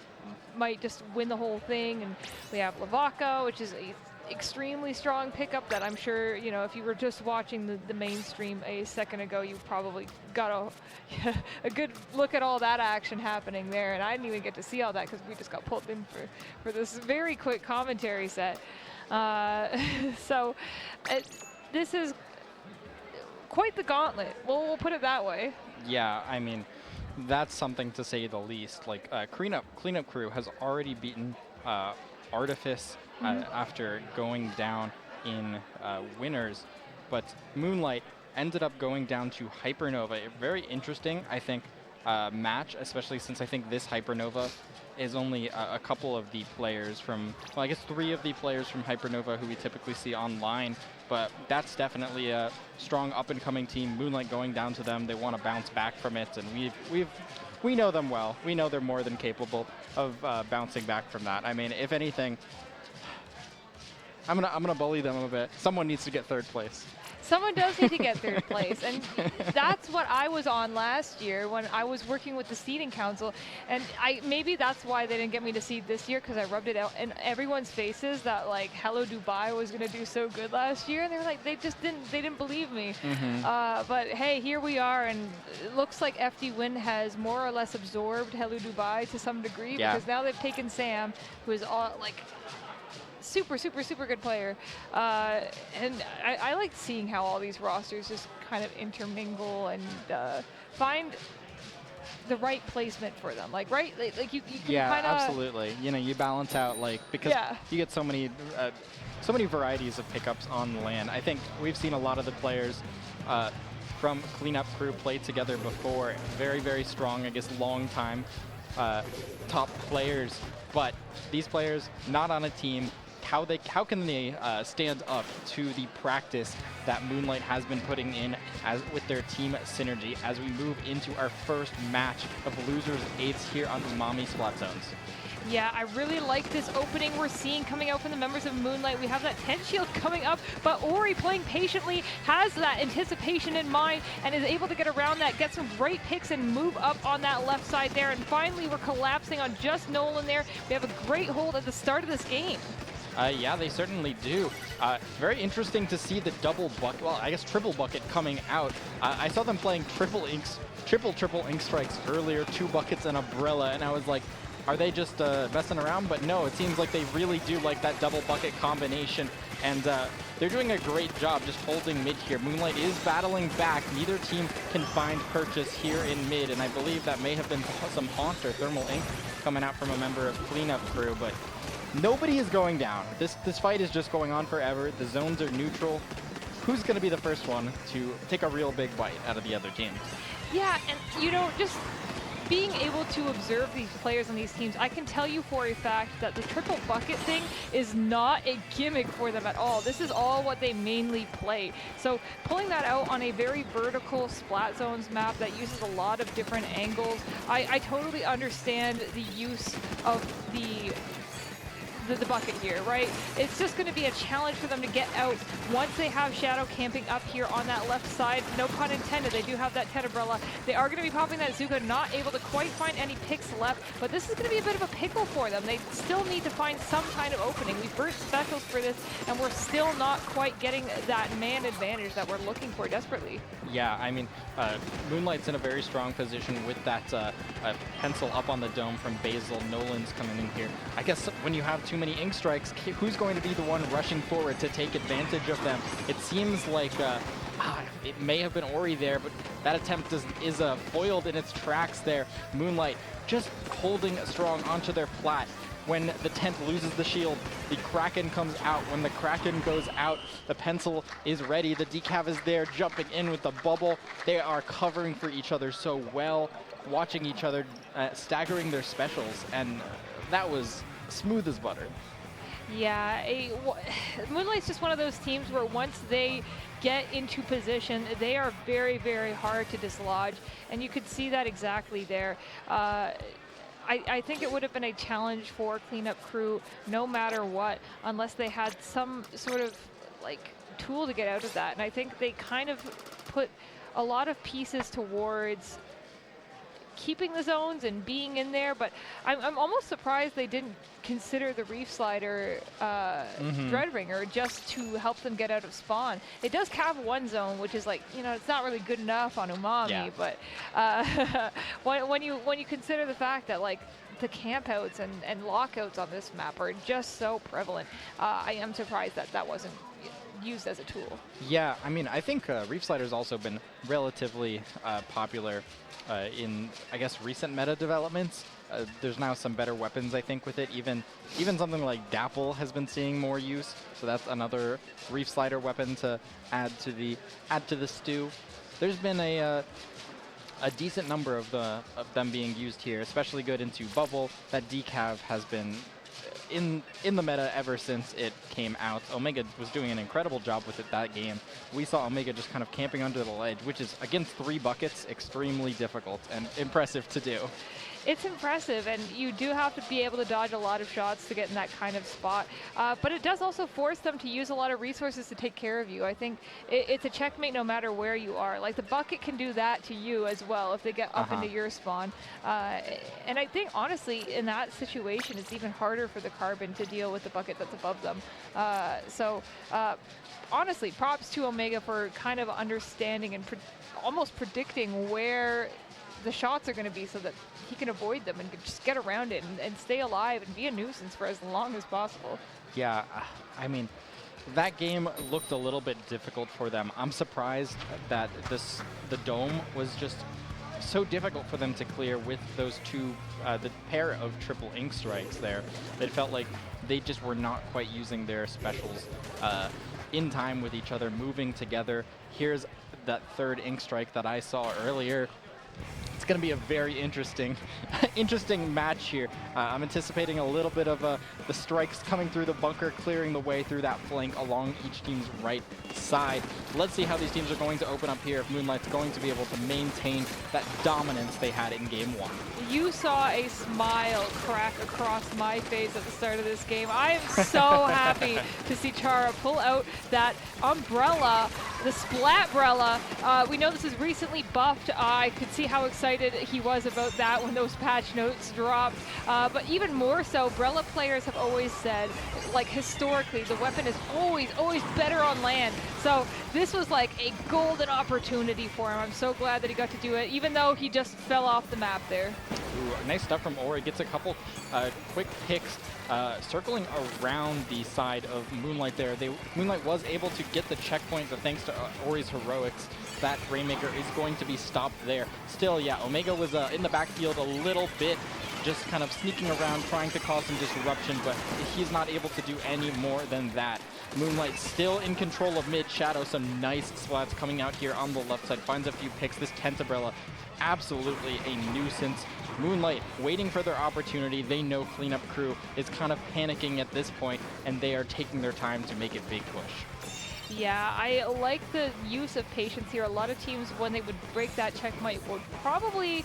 might just win the whole thing. And we have Leviakittens, which is a extremely strong pickup that I'm sure, if you were just watching the mainstream a second ago, you probably got a good look at all that action happening there. And I didn't even get to see all that because we just got pulled in for this very quick commentary set. So this is quite the gauntlet. We'll put it that way. Yeah, I mean, that's something to say the least. Like Cleanup Crew has already beaten Artifice after going down in winners, but Moonlight ended up going down to Hypernova. A very interesting, I think, match, especially since I think this Hypernova is only a couple of the players from, well, I guess 3 of the players from Hypernova who we typically see online, but that's definitely a strong up-and-coming team. Moonlight going down to them, they want to bounce back from it, and we know them well. We know they're more than capable of bouncing back from that. I mean, if anything, I'm gonna bully them a bit. Someone needs to get 3rd place. Someone does need to get 3rd place, and that's what I was on last year when I was working with the seeding council, and maybe that's why they didn't get me to seed this year, because I rubbed it out in everyone's faces that like Hello Dubai was gonna do so good last year, and they were like, they didn't believe me. But hey, here we are, and it looks like FTWin has more or less absorbed Hello Dubai to some degree, because now they've taken Sam, who is all like super good player, and I like seeing how all these rosters just kind of intermingle and find the right placement for them. Like you can kind of absolutely. You balance out because you get so many varieties of pickups on the land. I think we've seen a lot of the players from Cleanup Crew play together before. Very, very strong, I guess, long time top players, but these players not on a team. how can they stand up to the practice that Moonlight has been putting in with their team synergy as we move into our first match of losers 8s here on Umami Splatoons. Yeah, I really like this opening we're seeing coming out from the members of Moonlight. We have that 10 shield coming up, but Ori playing patiently, has that anticipation in mind, and is able to get around that, get some great picks, and move up on that left side there. And finally, we're collapsing on just Nolan there. We have a great hold at the start of this game. Yeah, they certainly do. Very interesting to see the double bucket, well, I guess triple bucket coming out. I saw them playing triple ink strikes earlier, 2 buckets and umbrella, and I was like, are they just messing around? But no, it seems like they really do like that double bucket combination, and they're doing a great job just holding mid here. Moonlight is battling back. Neither team can find purchase here in mid, and I believe that may have been some Haunt or Thermal Ink coming out from a member of Cleanup Crew, but nobody is going down. This fight is just going on forever. The zones are neutral. Who's going to be the first one to take a real big bite out of the other team? Yeah, and you know, just being able to observe these players on these teams, I can tell you for a fact that the triple bucket thing is not a gimmick for them at all. This is all what they mainly play. So pulling that out on a very vertical Splat Zones map that uses a lot of different angles, I totally understand the use of the bucket here, right? It's just going to be a challenge for them to get out once they have Shadow camping up here on that left side. No pun intended, they do have that 10 umbrella. They are going to be popping that Zuka, not able to quite find any picks left, but this is going to be a bit of a pickle for them. They still need to find some kind of opening. We've burst specials for this, and we're still not quite getting that man advantage that we're looking for desperately. Yeah, I mean, Moonlight's in a very strong position with that pencil up on the dome from Basil. Nolan's coming in here. I guess when you have too many ink strikes, who's going to be the one rushing forward to take advantage of them? It seems like it may have been Ori there, but that attempt is foiled in its tracks there. Moonlight just holding strong onto their flat. When the tent loses the shield, the Kraken comes out. When the Kraken goes out, the pencil is ready. The decav is there, jumping in with the bubble. They are covering for each other so well, watching each other, staggering their specials, and that was smooth as butter. Yeah, Moonlight's just one of those teams where once they get into position, they are very, very hard to dislodge, and you could see that exactly there. I think it would have been a challenge for Cleanup Crew no matter what, unless they had some sort of like tool to get out of that. And I think they kind of put a lot of pieces towards keeping the zones and being in there, but I'm almost surprised they didn't consider the Reef Slider Dreadringer just to help them get out of spawn. It does have one zone, which is like, you know, it's not really good enough on Umami, yeah. But when you consider the fact that like the campouts and lockouts on this map are just so prevalent, I am surprised that that wasn't used as a tool. Yeah, I mean, I think Reef Slider's also been relatively popular in, I guess, recent meta developments. There's now some better weapons, I think, with it. Even something like Dapple has been seeing more use, so that's another Reef Slider weapon to add to the stew. There's been a decent number of them being used here, especially good into Bubble. That decav has been in the meta ever since it came out. Omega was doing an incredible job with it that game. We saw Omega just kind of camping under the ledge, which is, against 3 buckets, extremely difficult and impressive to do. It's impressive, and you do have to be able to dodge a lot of shots to get in that kind of spot. But it does also force them to use a lot of resources to take care of you. I think it's a checkmate no matter where you are. Like, the bucket can do that to you as well if they get up into your spawn. And I think, honestly, in that situation, it's even harder for the Carbon to deal with the bucket that's above them. Honestly, props to Omega for kind of understanding and almost predicting where the shots are going to be so that he can avoid them and just get around it and stay alive and be a nuisance for as long as possible. Yeah, I mean, that game looked a little bit difficult for them. I'm surprised that the dome was just so difficult for them to clear with those two, the pair of triple ink strikes there. It felt like they just were not quite using their specials in time with each other, moving together. Here's that third ink strike that I saw earlier. It's going to be a very interesting, interesting match here. I'm anticipating a little bit of the strikes coming through the bunker, clearing the way through that flank along each team's right side. Let's see how these teams are going to open up here, if Moonlight's going to be able to maintain that dominance they had in game 1. You saw a smile crack across my face at the start of this game. I am so happy to see Chara pull out that umbrella, the Splatbrella. We know this is recently buffed. I could see how excited he was about that when those patch notes dropped. But even more so, Brella players have always said, like historically, the weapon is always better on land. So this was like a golden opportunity for him. I'm so glad that he got to do it, even though he just fell off the map there. Ooh, nice stuff from Ori. Gets a couple quick picks circling around the side of Moonlight there. Moonlight was able to get the checkpoint, but thanks to Ori's heroics, that Rainmaker is going to be stopped there. Still, yeah, Omega was in the backfield a little bit, just kind of sneaking around, trying to cause some disruption, but he's not able to do any more than that. Moonlight still in control of mid. Shadow, some nice splats coming out here on the left side, finds a few picks. This Tentabrella, absolutely a nuisance. Moonlight waiting for their opportunity. They know Cleanup Crew is kind of panicking at this point, and they are taking their time to make it big push. Yeah, I like the use of patience here. A lot of teams, when they would break that checkpoint, would probably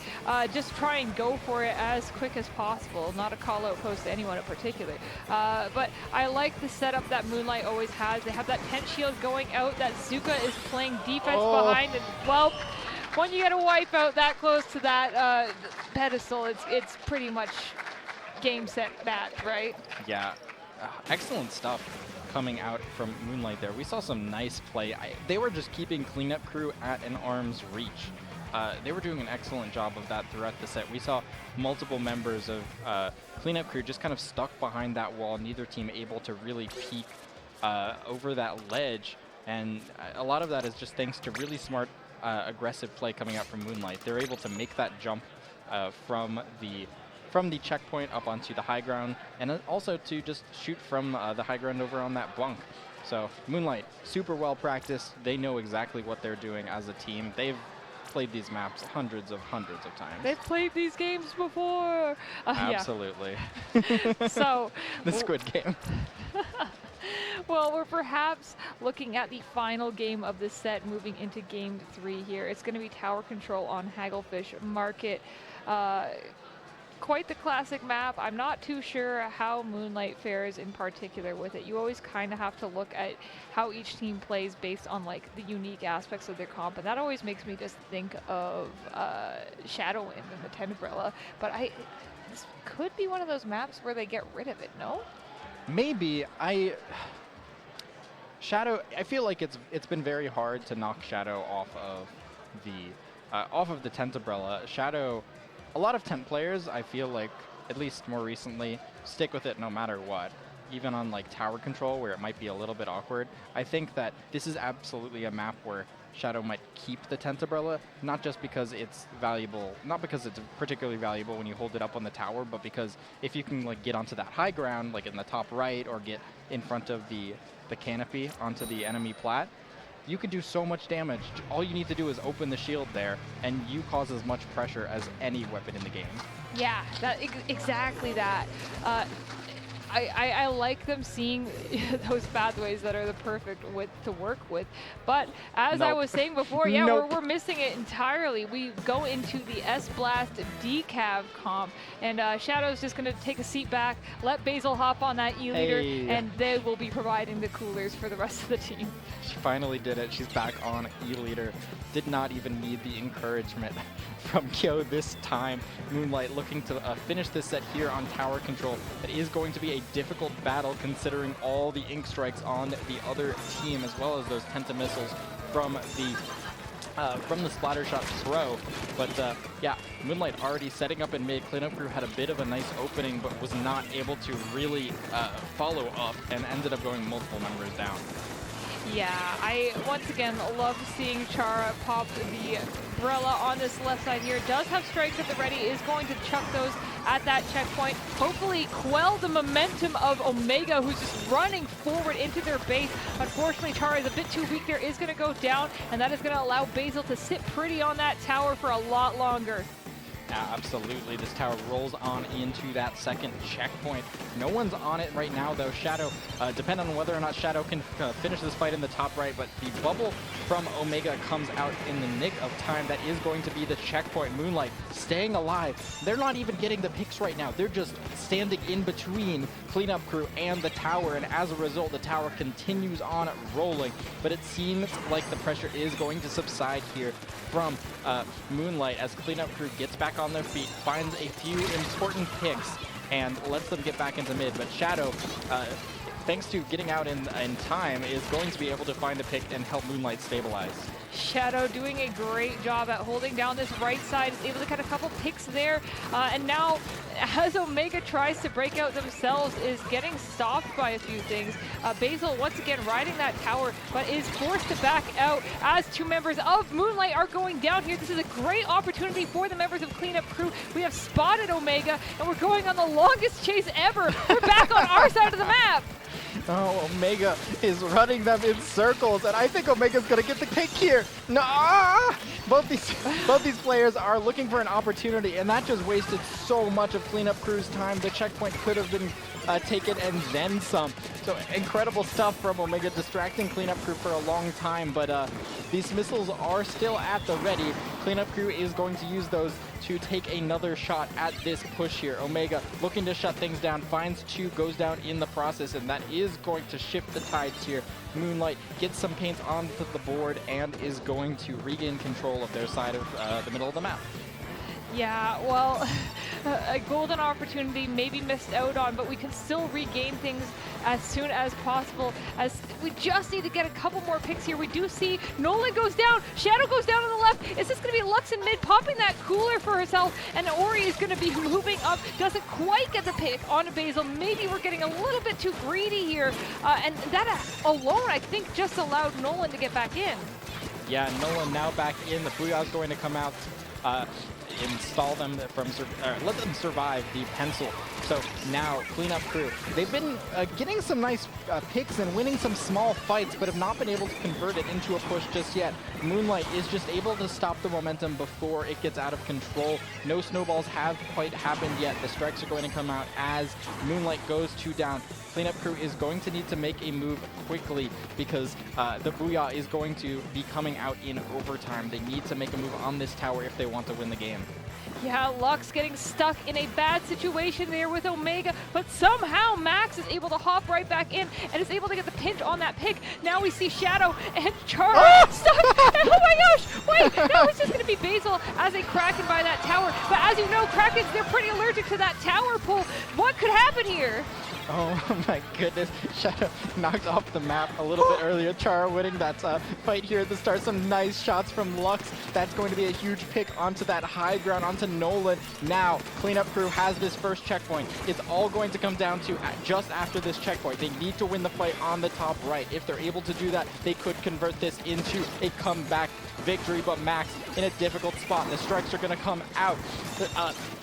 just try and go for it as quick as possible. Not a call-out post to anyone in particular. But I like the setup that Moonlight always has. They have that tent shield going out. That Zuka is playing defense behind. And, well, when you get a wipe out that close to that pedestal, it's pretty much game, set, match, right? Yeah, excellent stuff coming out from Moonlight there. We saw some nice play. They were just keeping Cleanup Crew at an arm's reach. They were doing an excellent job of that throughout the set. We saw multiple members of Cleanup Crew just kind of stuck behind that wall, neither team able to really peek over that ledge. And a lot of that is just thanks to really smart aggressive play coming out from Moonlight. They're able to make that jump from the checkpoint up onto the high ground, and also to just shoot from the high ground over on that bunk. So Moonlight, super well practiced. They know exactly what they're doing as a team. They've played these maps hundreds of times. They've played these games before. Absolutely. Yeah. So the Squid Game. Well, we're perhaps looking at the final game of this set, moving into game 3 here. It's going to be tower control on Hagglefish Market. Quite the classic map. I'm not too sure how Moonlight fares in particular with it. You always kind of have to look at how each team plays based on like the unique aspects of their comp, and that always makes me just think of Shadowwind and the Tentabrella. But this could be one of those maps where they get rid of it, no? Maybe. Shadow, I feel like it's been very hard to knock Shadow off of the Tentabrella. Shadow, a lot of Tent players, I feel like, at least more recently, stick with it no matter what. Even on like tower control, where it might be a little bit awkward. I think that this is absolutely a map where Shadow might keep the Tentabrella, not just because it's valuable, not because it's particularly valuable when you hold it up on the tower, but because if you can like get onto that high ground, like in the top right, or get in front of the canopy onto the enemy plat, you could do so much damage. All you need to do is open the shield there, and you cause as much pressure as any weapon in the game. Yeah, exactly that. I like them seeing those pathways that are the perfect width to work with. But as I was saying before, yeah, we're missing it entirely. We go into the S-Blast decav comp, and Shadow's just going to take a seat back, let Basil hop on that E-Leader, and they will be providing the coolers for the rest of the team. She finally did it. She's back on E-Leader. Did not even need the encouragement from Kyo this time. Moonlight looking to finish this set here on tower control. It is going to be a difficult battle considering all the ink strikes on the other team, as well as those Tenta missiles from the Splattershot throw. But yeah, Moonlight already setting up in mid. Cleanup Crew had a bit of a nice opening, but was not able to really follow up and ended up going multiple members down. Yeah, I once again love seeing Chara pop the Brella on this left side here. Does have strikes at the ready, is going to chuck those at that checkpoint. Hopefully quell the momentum of Omega, who's just running forward into their base. Unfortunately, Chara is a bit too weak there, is going to go down, and that is going to allow Basil to sit pretty on that tower for a lot longer. Absolutely, this tower rolls on into that second checkpoint. No one's on it right now, though. Shadow, depending on whether or not Shadow can finish this fight in the top right, but the bubble from Omega comes out in the nick of time. That is going to be the checkpoint. Moonlight staying alive. They're not even getting the picks right now. They're just standing in between Cleanup Crew and the tower, and as a result, the tower continues on rolling. But it seems like the pressure is going to subside here from Moonlight as Cleanup Crew gets back on their feet, finds a few important picks, and lets them get back into mid. But Shadow, thanks to getting out in time, is going to be able to find a pick and help Moonlight stabilize. Shadow doing a great job at holding down this right side, is able to get a couple picks there, and now as Omega tries to break out themselves, is getting stopped by a few things. Basil once again riding that tower, but is forced to back out as two members of Moonlight are going down here. This is a great opportunity for the members of Cleanup Crew. We have spotted Omega, and we're going on the longest chase ever. We're back on our side of the map. Oh, Omega is running them in circles, and I think Omega's gonna get the pick here. No, both these players are looking for an opportunity, and that just wasted so much of Cleanup Crew's time. The checkpoint could have been taken and then some. So incredible stuff from Omega, distracting Cleanup Crew for a long time, but these missiles are still at the ready. Cleanup Crew is going to use those to take another shot at this push here. Omega looking to shut things down, finds two, goes down in the process, and that is going to shift the tides here. Moonlight gets some paint onto the board and is going to regain control of their side of the middle of the map. Yeah, well, a golden opportunity maybe missed out on, but we can still regain things as soon as possible, as we just need to get a couple more picks here. We do see Nolan goes down, Shadow goes down on the left. Is this going to be Lux in mid popping that cooler for herself, and Ori is going to be moving up, doesn't quite get the pick on Basil. Maybe we're getting a little bit too greedy here, and that alone, I think, just allowed Nolan to get back in. Yeah, Nolan now back in. The Booyah is going to come out, install them from, let them survive the pencil. So now Cleanup Crew, they've been getting some nice picks and winning some small fights, but have not been able to convert it into a push just yet. Moonlight is just able to stop the momentum before it gets out of control. No snowballs have quite happened yet. The strikes are going to come out as Moonlight goes 2 down. Cleanup Crew is going to need to make a move quickly because the Booyah is going to be coming out in overtime. They need to make a move on this tower if they want to win the game. Yeah, Lux getting stuck in a bad situation there with Omega, but somehow Max is able to hop right back in and is able to get the pinch on that pick. Now we see Shadow and Chara stuck. Oh my gosh! Wait, no, it's just going to be Basil as a Kraken by that tower. But as you know, Krakens, they're pretty allergic to that tower pull. What could happen here? Oh my goodness, Shadow knocked off the map a little bit earlier. Chara winning that fight here at the start. Some nice shots from Lux. That's going to be a huge pick onto that high ground, onto Nolan. Now, Cleanup Crew has this first checkpoint. It's all going to come down to just after this checkpoint. They need to win the fight on the top right. If they're able to do that, they could convert this into a comeback victory, but Max in a difficult spot. The strikes are going to come out.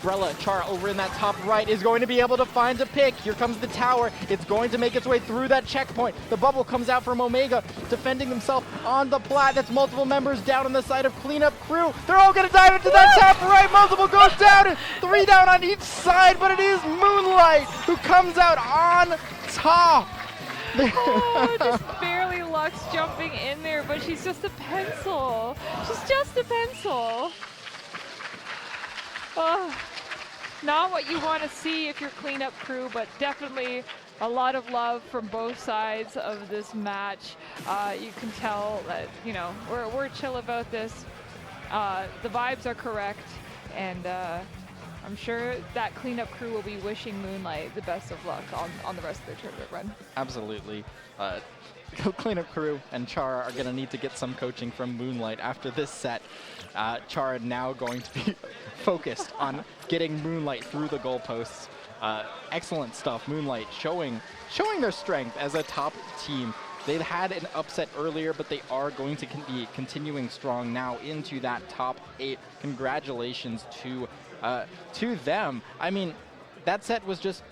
Brella, Chara over in that top right is going to be able to find a pick. Here comes the tower. It's going to make its way through that checkpoint. The bubble comes out from Omega, defending himself on the plat. That's multiple members down on the side of Cleanup Crew. They're all going to dive into that top right. Multiple goes down, and 3 down on each side, but it is Moonlight who comes out on top. Oh, just barely Lux jumping in there, but she's just a pencil. She's just a pencil. Oh, not what you want to see if you're Cleanup Crew, but definitely a lot of love from both sides of this match. You can tell that, you know, we're chill about this. The vibes are correct, and I'm sure that Cleanup Crew will be wishing Moonlight the best of luck on the rest of their tournament run. Absolutely. Cleanup Crew and Chara are going to need to get some coaching from Moonlight after this set. Chara now going to be focused on getting Moonlight through the goalposts. Excellent stuff. Moonlight showing their strength as a top team They had an upset earlier, but they are going to be continuing strong now into that top 8. Congratulations to them. I mean, that set was just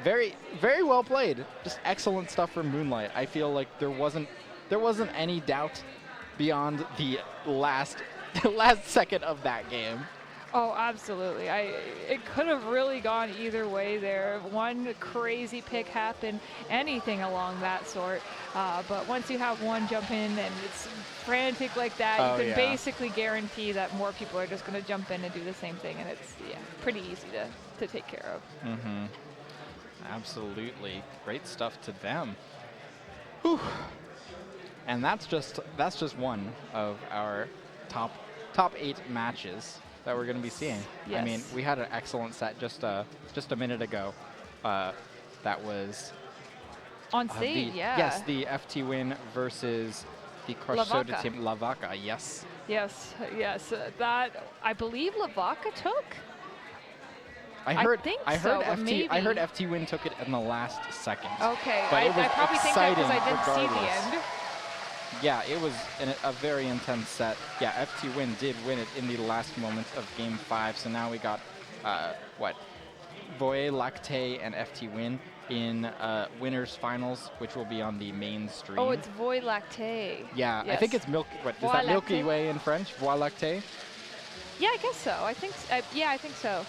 very, very well played. Just excellent stuff from Moonlight. I feel like there wasn't any doubt beyond the last second of that game. Oh, absolutely. It could have really gone either way there. One crazy pick happened, anything along that sort. But once you have one jump in and it's frantic like that, you can basically guarantee that more people are just going to jump in and do the same thing, and it's pretty easy to take care of. Mm-hmm. Absolutely. Great stuff to them. Whew. And that's just one of our top 8 matches that we're going to be seeing. Yes. I mean, we had an excellent set just a minute ago. That was on stage, Yes, the FTWin versus the Crush Soda team, Leviakittens. Yes. Yes. That I believe Leviakittens took. I heard FTWin took it in the last second. Okay, but I probably think that because I didn't see regardless. the end. Yeah, it was a very intense set. Yeah, FTWin did win it in the last moment of Game 5. So now we got, Voie, Lactee, and FTWin in winners finals, which will be on the main stream. Oh, it's Voie Lactee. Yeah, yes. I think it's is that Milky Way in French? Voie Lactee? Yeah, I guess so. I think so.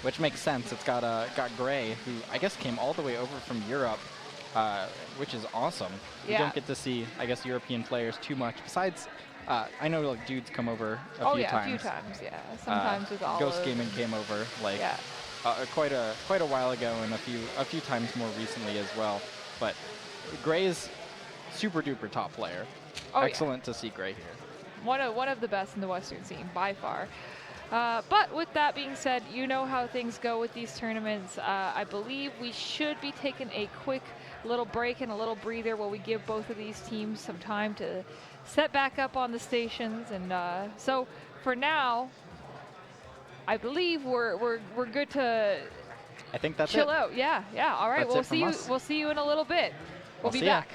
Which makes sense. It's got Gray, who I guess came all the way over from Europe. Which is awesome. Yeah. We don't get to see, I guess, European players too much. Besides, I know like dudes come over a few times. A few times, yeah. Sometimes with Olive. Ghost Gaming came over like quite a while ago, and a few times more recently as well. But Gray is super duper top player. Excellent to see Gray here. One of the best in the Western scene by far. But with that being said, you know how things go with these tournaments. I believe we should be taking a quick little break and a little breather while we give both of these teams some time to set back up on the stations. And so for now, I believe we're good to I think that's chill it. out. Yeah. All right, That's we'll see you in a little bit. We'll be back.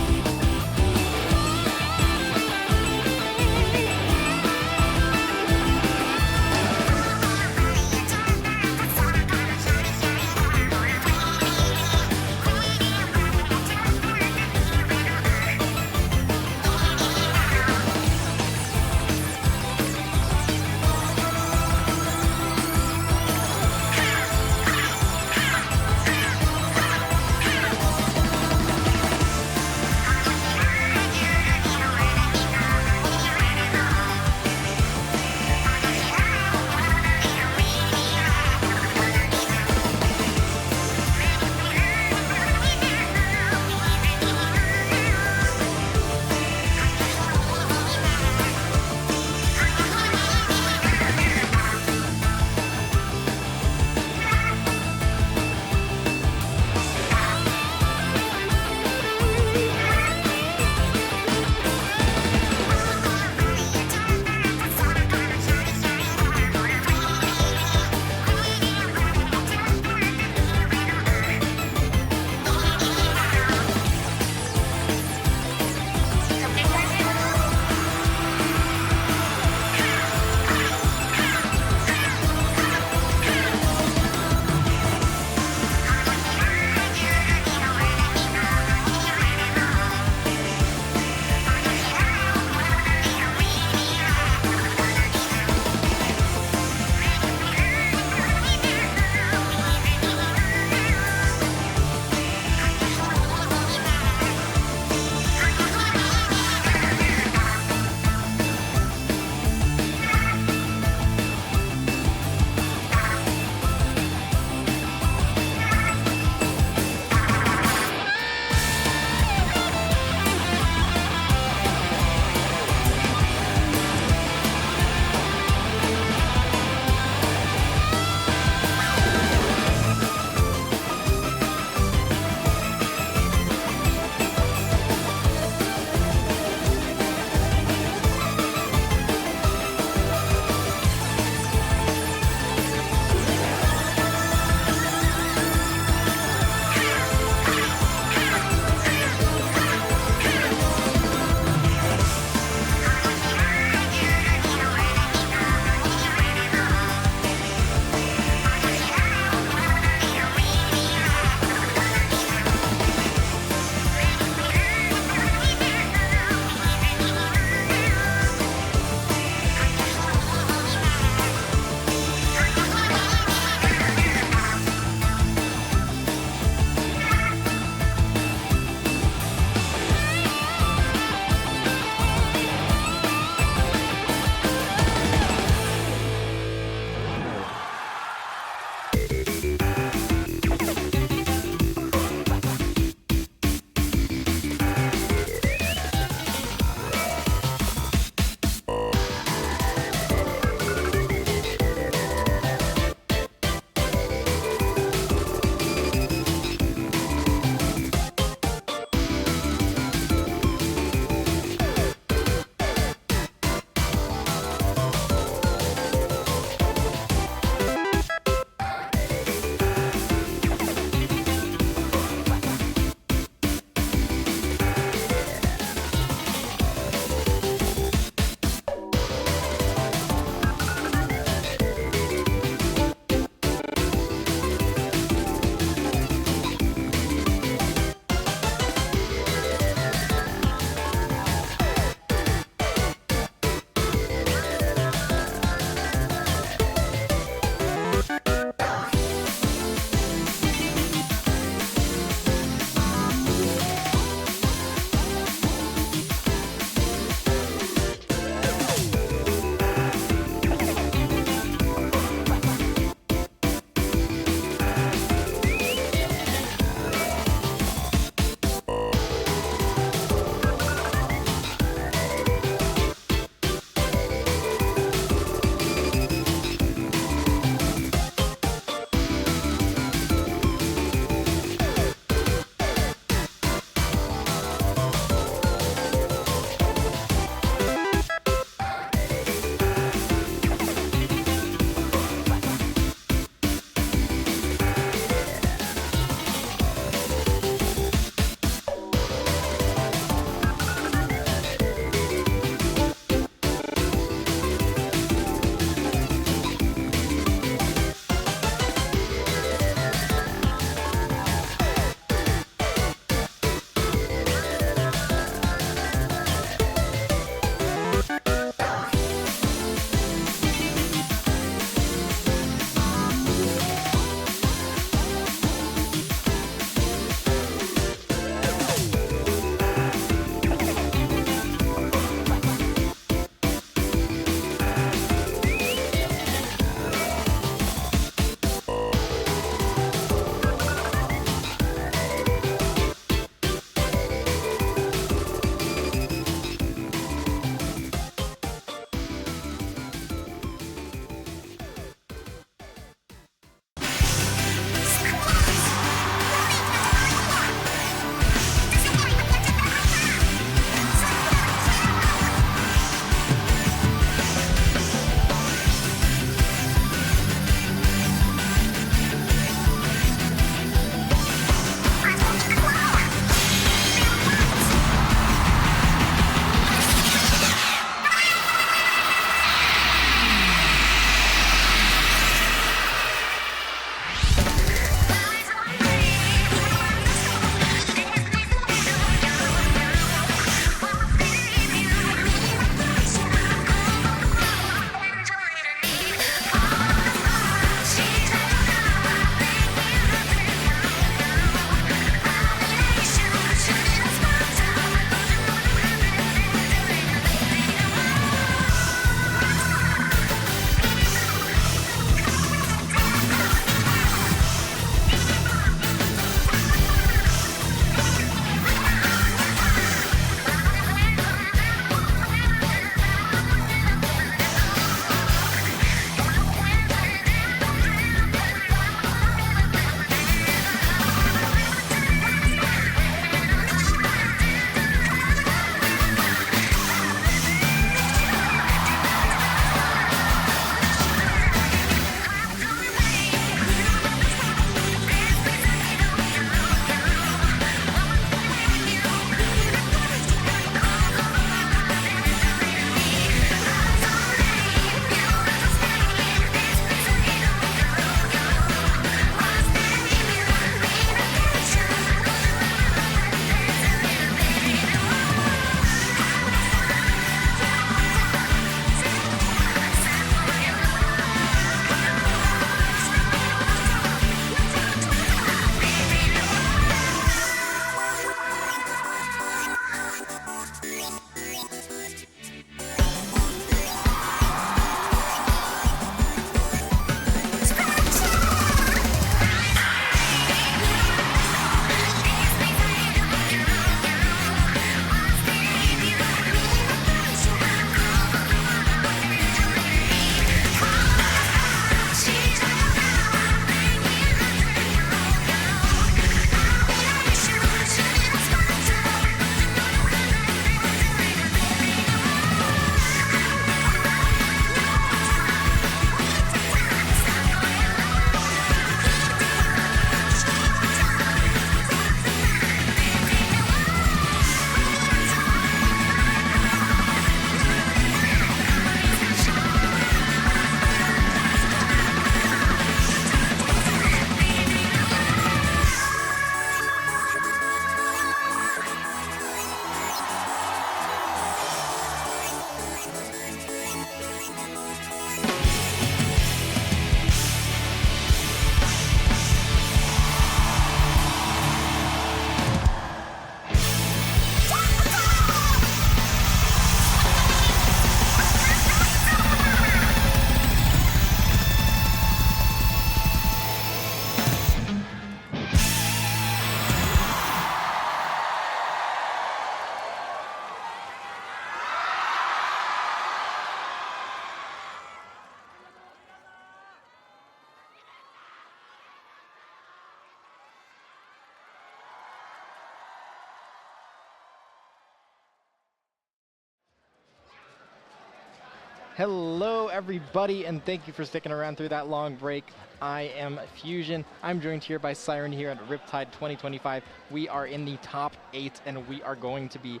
Hello, everybody, and thank you for sticking around through that long break. I am Fusion. I'm joined here by Siren here at Riptide 2025. We are in the top 8, and we are going to be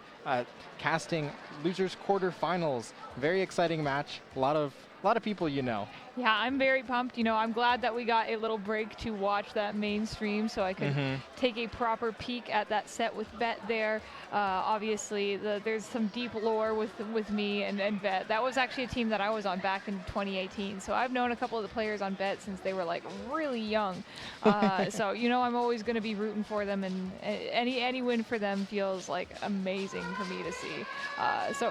casting losers quarterfinals. Very exciting match. A lot of people you know. Yeah, I'm very pumped. You know, I'm glad that we got a little break to watch that main stream so I could take a proper peek at that set with Bet there. Obviously, there's some deep lore with me and Bet. That was actually a team that I was on back in 2018. So I've known a couple of the players on Bet since they were like really young. So, you know, I'm always going to be rooting for them, and any win for them feels like amazing for me to see. So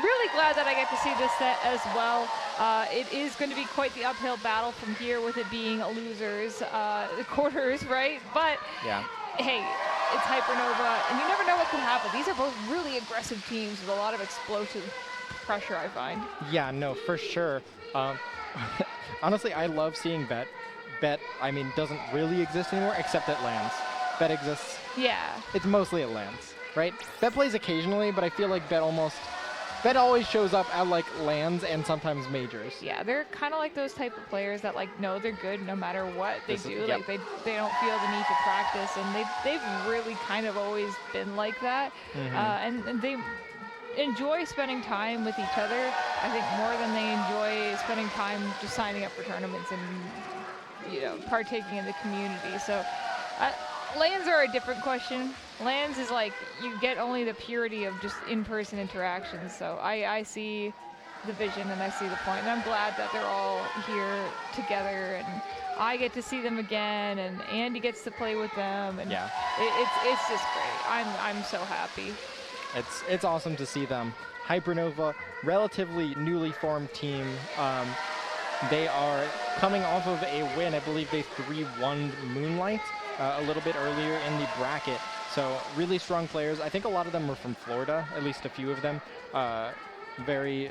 really glad that I get to see this set as well. It is going to be quite the uphill battle from here with it being losers, quarters, right? But yeah. Hey, it's Hypernova, and you never know what could happen. These are both really aggressive teams with a lot of explosive pressure, I find. Yeah, no, for sure. Honestly, I love seeing Bet. Bet, I mean, doesn't really exist anymore, except at LANs. Bet exists. Yeah. It's mostly at LANs, right? Bet plays occasionally, but I feel like Bet always shows up at like LANs and sometimes majors. Yeah, they're kind of like those type of players that like know they're good no matter what they do. Yep. Like they don't feel the need to practice, and they've really kind of always been like that. And they enjoy spending time with each other, I think, more than they enjoy spending time just signing up for tournaments and, you know, partaking in the community. So LANs are a different question. LANs is like you get only the purity of just in-person interactions. So I see the vision and I see the point, and I'm glad that they're all here together, and I get to see them again, and Andy gets to play with them, and yeah, it's just great. I'm so happy. It's awesome to see them. Hypernova, relatively newly formed team. They are coming off of a win. I believe they 3-1 Moonlight a little bit earlier in the bracket. So really strong players. I think a lot of them are from Florida, at least a few of them. They're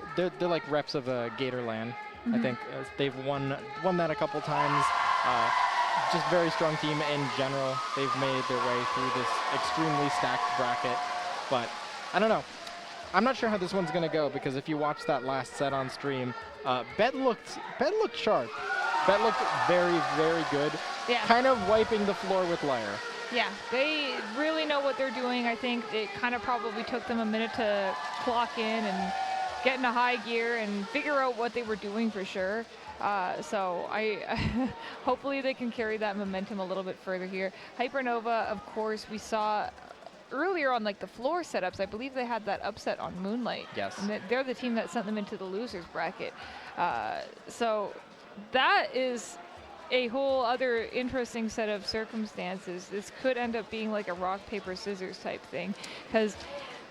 like reps of Gatorland. I think they've won that a couple times. Just very strong team in general. They've made their way through this extremely stacked bracket. But I don't know. I'm not sure how this one's gonna go, because if you watch that last set on stream, Bet looked sharp. Bet looked very, very good. Yeah. Kind of wiping the floor with LYRE. Yeah, they really know what they're doing. I think it kind of probably took them a minute to clock in and get into high gear and figure out what they were doing for sure. So I hopefully they can carry that momentum a little bit further here. Hypernova, of course, we saw earlier on like the floor setups. I believe they had that upset on Moonlight. Yes. And they're the team that sent them into the losers bracket. So that is a whole other interesting set of circumstances. This could end up being like a rock, paper, scissors type thing, because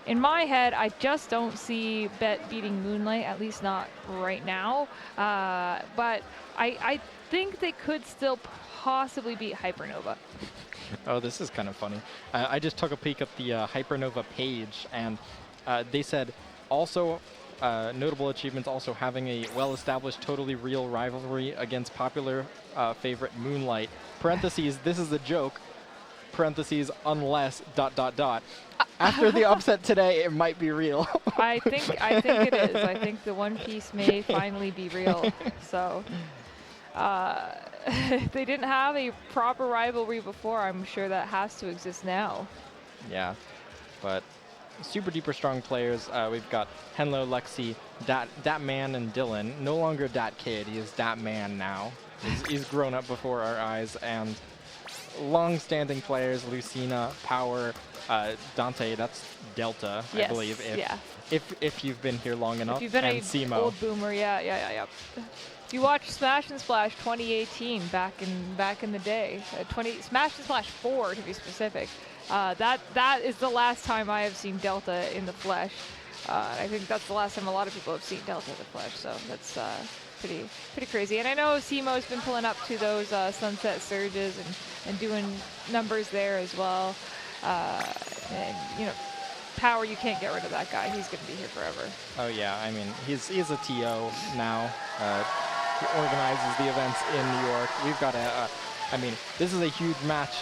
in my head, I just don't see Bet beating Moonlight, at least not right now. But I think they could still possibly beat Hypernova. Oh, this is kind of funny. I just took a peek at the Hypernova page, and they said also notable achievements, also having a well-established, totally real rivalry against popular favorite Moonlight. Parentheses, this is a joke. Parentheses, unless ... After the upset today, it might be real. I think it is. I think the One Piece may finally be real. So if they didn't have a proper rivalry before, I'm sure that has to exist now. Yeah, but super duper strong players. We've got Henlo, Lexi, Dat Man, and Dylan. No longer Dat Kid, he is Dat Man now. He's grown up before our eyes, and long-standing players, Lucina, Power, Dante, that's Delta, yes, I believe, if you've been here long enough, if you've been and an Simo. old boomer, yeah. If you watch Smash and Splash 2018 back in the day, Smash and Splash 4 to be specific, that is the last time I have seen Delta in the flesh. I think that's the last time a lot of people have seen Delta in the flesh, so that's pretty crazy. And I know Simo's been pulling up to those Sunset Surges and doing numbers there as well. And you know, Power, you can't get rid of that guy. He's going to be here forever. Oh yeah, I mean, he's a TO now. He organizes the events in New York. We've got I mean, this is a huge match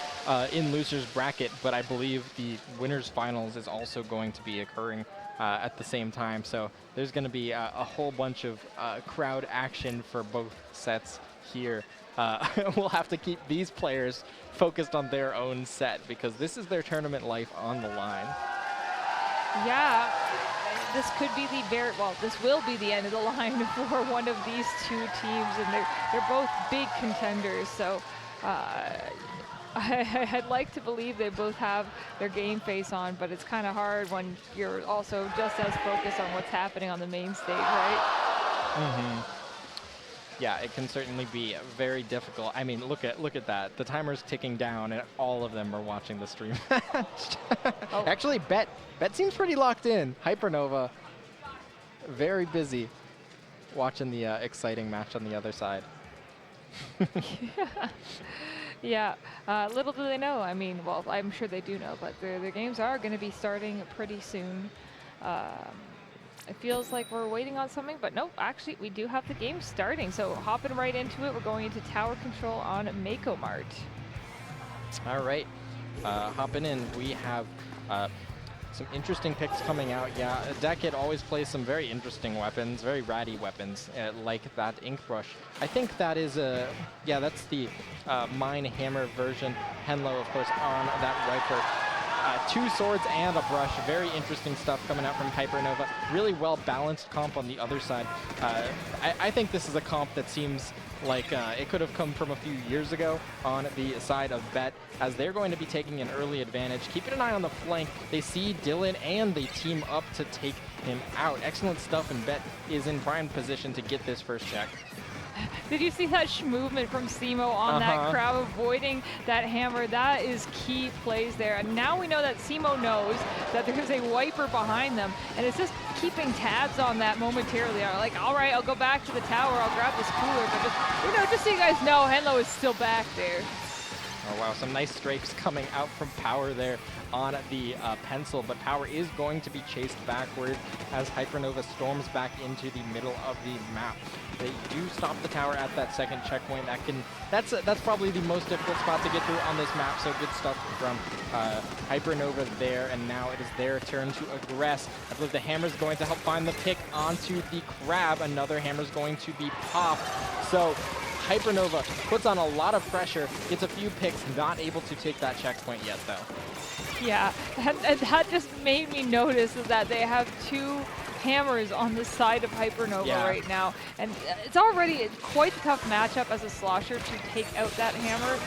in losers bracket, but I believe the winners finals is also going to be occurring at the same time. So there's going to be a whole bunch of crowd action for both sets here. We'll have to keep these players focused on their own set because this is their tournament life on the line. Yeah, this could be the this will be the end of the line for one of these two teams, and they're both big contenders. So I'd like to believe they both have their game face on, but it's kind of hard when you're also just as focused on what's happening on the main stage, right? Yeah, it can certainly be very difficult. I mean, look at that. The timer's ticking down, and all of them are watching the stream match. Actually, Bet seems pretty locked in. Hypernova, very busy watching the exciting match on the other side. Yeah, little do they know. I mean, well, I'm sure they do know, but their games are going to be starting pretty soon. It feels like we're waiting on something, but nope, actually, we do have the game starting. So hopping right into it, we're going into tower control on Mako Mart. All right, hopping in, we have some interesting picks coming out. Yeah, Decade always plays some very interesting weapons, very ratty weapons, like that Ink Brush. I think that is yeah, that's the Mine Hammer version. Henlo, of course, on that Viper. 2 swords and a brush. Very interesting stuff coming out from Hypernova. Really well-balanced comp on the other side. I think this is a comp that seems like it could have come from a few years ago on the side of Bet, as they're going to be taking an early advantage. Keeping an eye on the flank. They see Dylan and they team up to take him out. Excellent stuff, and Bet is in prime position to get this first check. Did you see that movement from Simo on that crowd, avoiding that hammer? That is key plays there. And now we know that Simo knows that there's a wiper behind them, and it's just keeping tabs on that momentarily. Are like, all right, I'll go back to the tower, I'll grab this cooler, but just, just so you guys know, Henlo is still back there. Oh wow, some nice strafes coming out from Power there on the pencil, but Power is going to be chased backward as Hypernova storms back into the middle of the map. They do stop the tower at that second checkpoint. That's probably the most difficult spot to get through on this map, so good stuff from Hypernova there, and now it is their turn to aggress. I believe the hammer's going to help find the pick onto the crab. Another hammer's going to be popped. So Hypernova puts on a lot of pressure, gets a few picks, not able to take that checkpoint yet, though. Yeah, and that just made me notice that they have 2 hammers on the side of Hypernova right now, and it's already quite a tough matchup as a slosher to take out that hammer,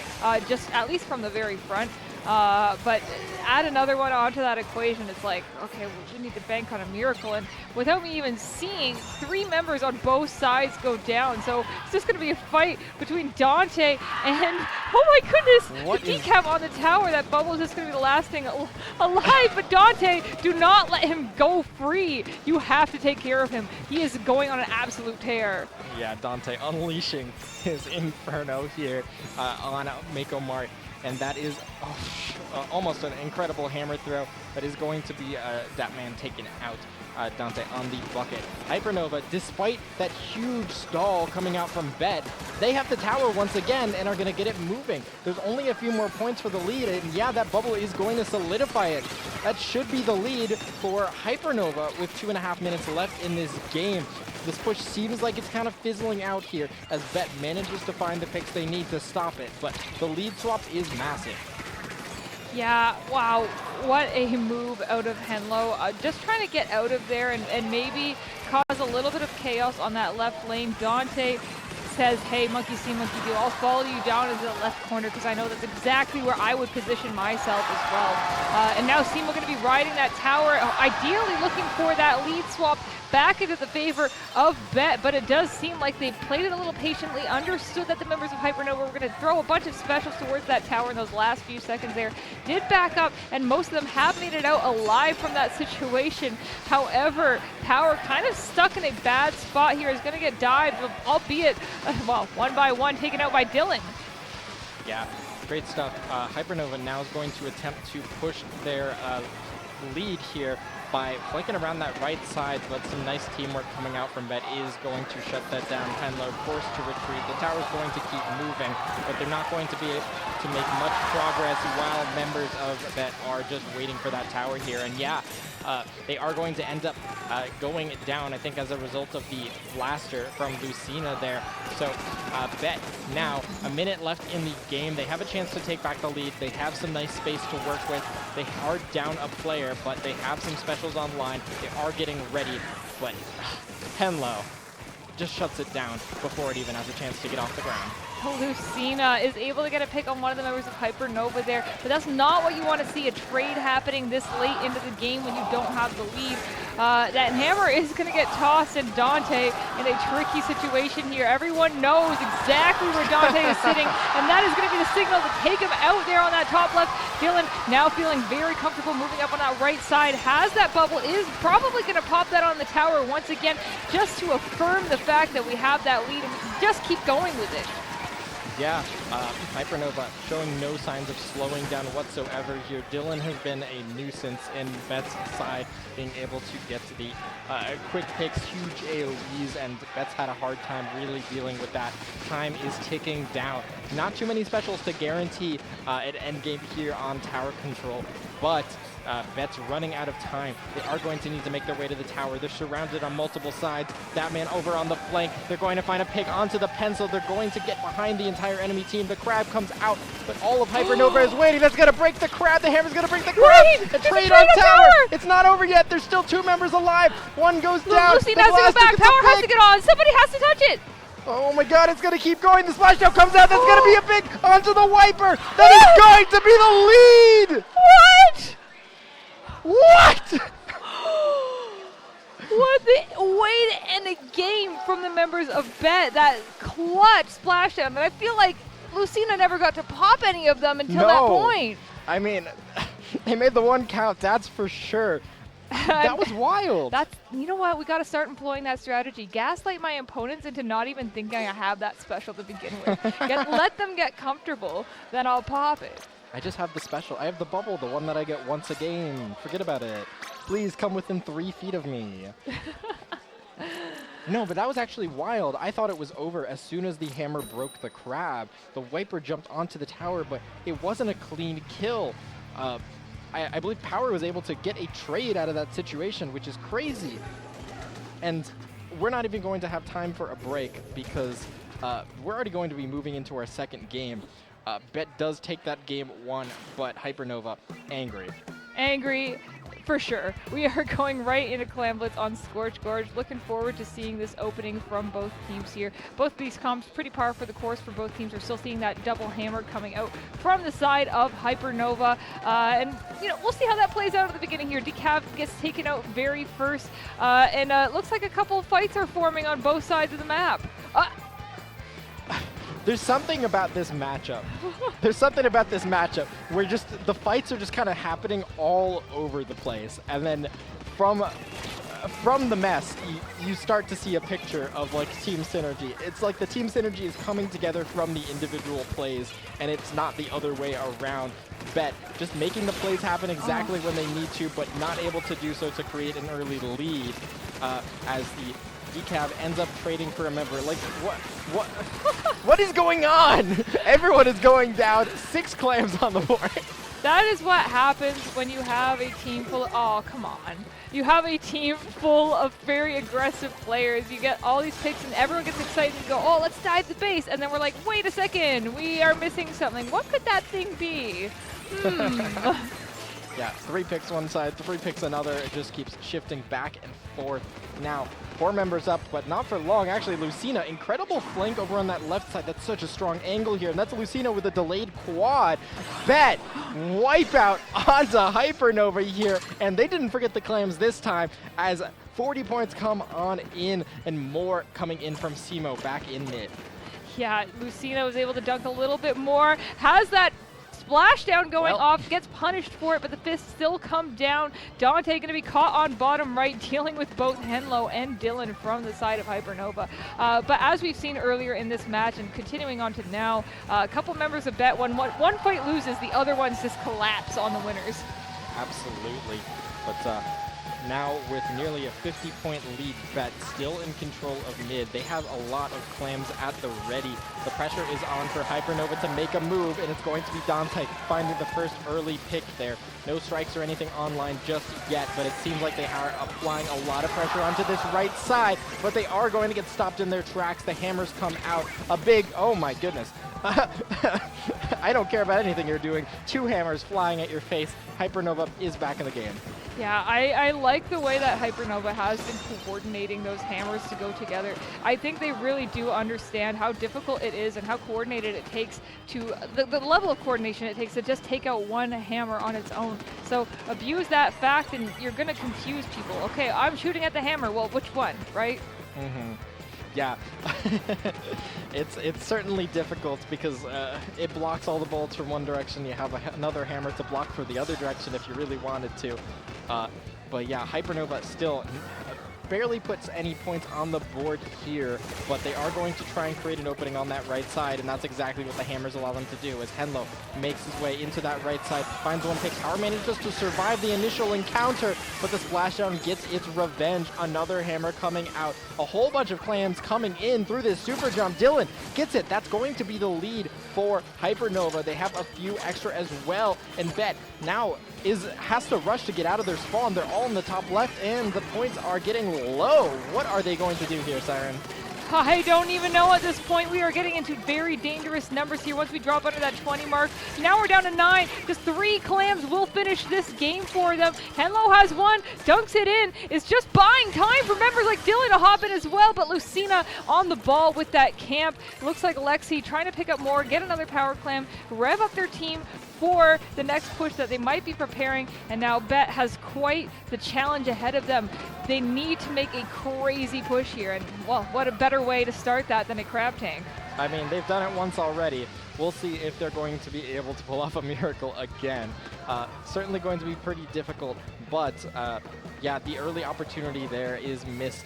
just at least from the very front. But add another one onto that equation, it's like, okay, well, we need to bank on a miracle. And without me even seeing, 3 members on both sides go down. So it's just going to be a fight between Dante and, oh my goodness, the decap on the tower. That bubble is just going to be the last thing alive. But Dante, do not let him go free. You have to take care of him. He is going on an absolute tear. Yeah, Dante unleashing his inferno here on Mako Mart. And that is almost an incredible hammer throw that is going to be that man taken out. Dante on the bucket. Hypernova, despite that huge stall coming out from Bet, they have the tower once again and are going to get it moving. There's only a few more points for the lead, and yeah, that bubble is going to solidify it. That should be the lead for Hypernova with 2.5 minutes left in this game. This push seems like it's kind of fizzling out here as Bet manages to find the picks they need to stop it, but the lead swap is massive. Yeah, wow, what a move out of Henlo. Just trying to get out of there and maybe cause a little bit of chaos on that left lane. Dante says, hey, monkey see, monkey do. I'll follow you down into the left corner because I know that's exactly where I would position myself as well. And now Simo going to be riding that tower, ideally looking for that lead swap back into the favor of Bet, but it does seem like they played it a little patiently, understood that the members of Hypernova were going to throw a bunch of specials towards that tower in those last few seconds there. Did back up, and most of them have made it out alive from that situation. However, Power kind of stuck in a bad spot here, is going to get dived, albeit, well, one by one, taken out by Dylan. Yeah, great stuff. Hypernova now is going to attempt to push their lead here by flanking around that right side, but some nice teamwork coming out from Bet is going to shut that down. Henlo forced to retreat. The tower's going to keep moving, but they're not going to be able to make much progress while members of Bet are just waiting for that tower here. And yeah, they are going to end up going down, I think, as a result of the blaster from Lucina there. So Bet now, a minute left in the game. They have a chance to take back the lead. They have some nice space to work with. They are down a player, but they have some specials online. They are getting ready, but Henlo just shuts it down before it even has a chance to get off the ground. Lucina is able to get a pick on one of the members of Hypernova there, but that's not what you want to see, a trade happening this late into the game when you don't have the lead. That hammer is going to get tossed, and Dante in a tricky situation here. Everyone knows exactly where Dante is sitting, and that is going to be the signal to take him out there on that top left. Dylan now feeling very comfortable moving up on that right side, has that bubble, is probably going to pop that on the tower once again, just to affirm the fact that we have that lead, and we can just keep going with it. Yeah, Hypernova showing no signs of slowing down whatsoever here. Dylan has been a nuisance in Bet's side, being able to get to the quick picks, huge AoEs, and Bet's had a hard time really dealing with that. Time is ticking down. Not too many specials to guarantee an endgame here on tower control, but Bet's running out of time. They are going to need to make their way to the tower. They're surrounded on multiple sides. That man over on the flank. They're going to find a pick onto the pencil. They're going to get behind the entire enemy team. The crab comes out, but all of Hypernova is waiting. That's going to break the crab. The hammer's going to break the crab. A trade on tower. It's not over yet. There's still 2 members alive. One goes down. Lucina has to go back. Power has to get on. Somebody has to touch it. Oh my god, it's going to keep going. The splashdown comes out. That's going to be a pick onto the wiper. That is going to be the lead. What? What? What the way to end a game from the members of Bet. That clutch splashdown. And I feel like Lucina never got to pop any of them until that point. I mean, they made the one count, that's for sure. That was wild. You know what? We got to start employing that strategy. Gaslight my opponents into not even thinking I have that special to begin with. Let them get comfortable, then I'll pop it. I just have the special. I have the bubble, the one that I get once a game. Forget about it. Please come within 3 feet of me. No, but that was actually wild. I thought it was over as soon as the hammer broke the crab. The wiper jumped onto the tower, but it wasn't a clean kill. I believe Power was able to get a trade out of that situation, which is crazy. And we're not even going to have time for a break because we're already going to be moving into our second game. Bet does take that game 1, but Hypernova angry. Angry, for sure. We are going right into Clam Blitz on Scorch Gorge. Looking forward to seeing this opening from both teams here. Both these comps pretty par for the course for both teams. We're still seeing that double hammer coming out from the side of Hypernova. And, you know, we'll see how that plays out at the beginning here. Decav gets taken out very first. And looks like a couple of fights are forming on both sides of the map. There's something about this matchup. There's something about this matchup where just the fights are just kind of happening all over the place. And then from the mess, you start to see a picture of like team synergy. It's like the team synergy is coming together from the individual plays, and it's not the other way around. Bet just making the plays happen exactly when they need to, but not able to do so to create an early lead as the Decav ends up trading for a member. Like, what is going on? Everyone is going down. 6 clams on the board. That is what happens when you have a team full of, oh, come on. You have a team full of very aggressive players. You get all these picks and everyone gets excited and go, oh, let's dive the base. And then we're like, wait a second, we are missing something. What could that thing be? Yeah, 3 picks one side, 3 picks another. It just keeps shifting back and forth. Now, 4 members up, but not for long. Actually, Lucina, incredible flank over on that left side. That's such a strong angle here, and that's Lucina with a delayed quad. Bet, wipe out onto Hypernova here, and they didn't forget the clams this time as 40 points come on in, and more coming in from Simo back in mid. Yeah, Lucina was able to dunk a little bit more. Has that splashdown going off, gets punished for it, but the fists still come down. Dante going to be caught on bottom right, dealing with both Henlo and Dylan from the side of Hypernova. But as we've seen earlier in this match and continuing on to now, a couple members of Bet, one fight loses, the other ones just collapse on the winners. Absolutely. But now with nearly a 50-point lead. Bet still in control of mid. They have a lot of clams at the ready. The pressure is on for Hypernova to make a move, and it's going to be Dante finding the first early pick there. No strikes or anything online just yet, but it seems like they are applying a lot of pressure onto this right side, but they are going to get stopped in their tracks. The hammers come out. A big, oh my goodness. I don't care about anything you're doing. 2 hammers flying at your face. Hypernova is back in the game. Yeah, I like the way that Hypernova has been coordinating those hammers to go together. I think they really do understand how difficult it is and how coordinated it takes to, the level of coordination it takes to just take out one hammer on its own. So abuse that fact and you're going to confuse people. Okay, I'm shooting at the hammer. Well, which one, right? Mm-hmm. Yeah, it's certainly difficult because it blocks all the bullets from one direction. You have another hammer to block for the other direction if you really wanted to. But yeah, Hypernova still barely puts any points on the board here, but they are going to try and create an opening on that right side, and that's exactly what the hammers allow them to do, as Henlo makes his way into that right side, finds one pick. Power manages to survive the initial encounter, but the splashdown gets its revenge. Another hammer coming out. A whole bunch of clams coming in through this super jump. Dylan gets it. That's going to be the lead for Hypernova. They have a few extra as well, and Bet now has to rush to get out of their spawn. They're all in the top left, and the points are getting low. What are they going to do here, Siren? I don't even know at this point. We are getting into very dangerous numbers here once we drop under that 20 mark. Now we're down to 9. Just 3 clams will finish this game for them. Henlo has one, dunks it in. Is just buying time for members like Dylan to hop in as well, but Lucina on the ball with that camp. It looks like Lexi trying to pick up more, get another power clam, rev up their team for the next push that they might be preparing, and now Bet has quite the challenge ahead of them. They need to make a crazy push here, and well, what a better way to start that than a crab tank. I mean, they've done it once already. We'll see if they're going to be able to pull off a miracle again. Certainly going to be pretty difficult, but yeah, the early opportunity there is missed.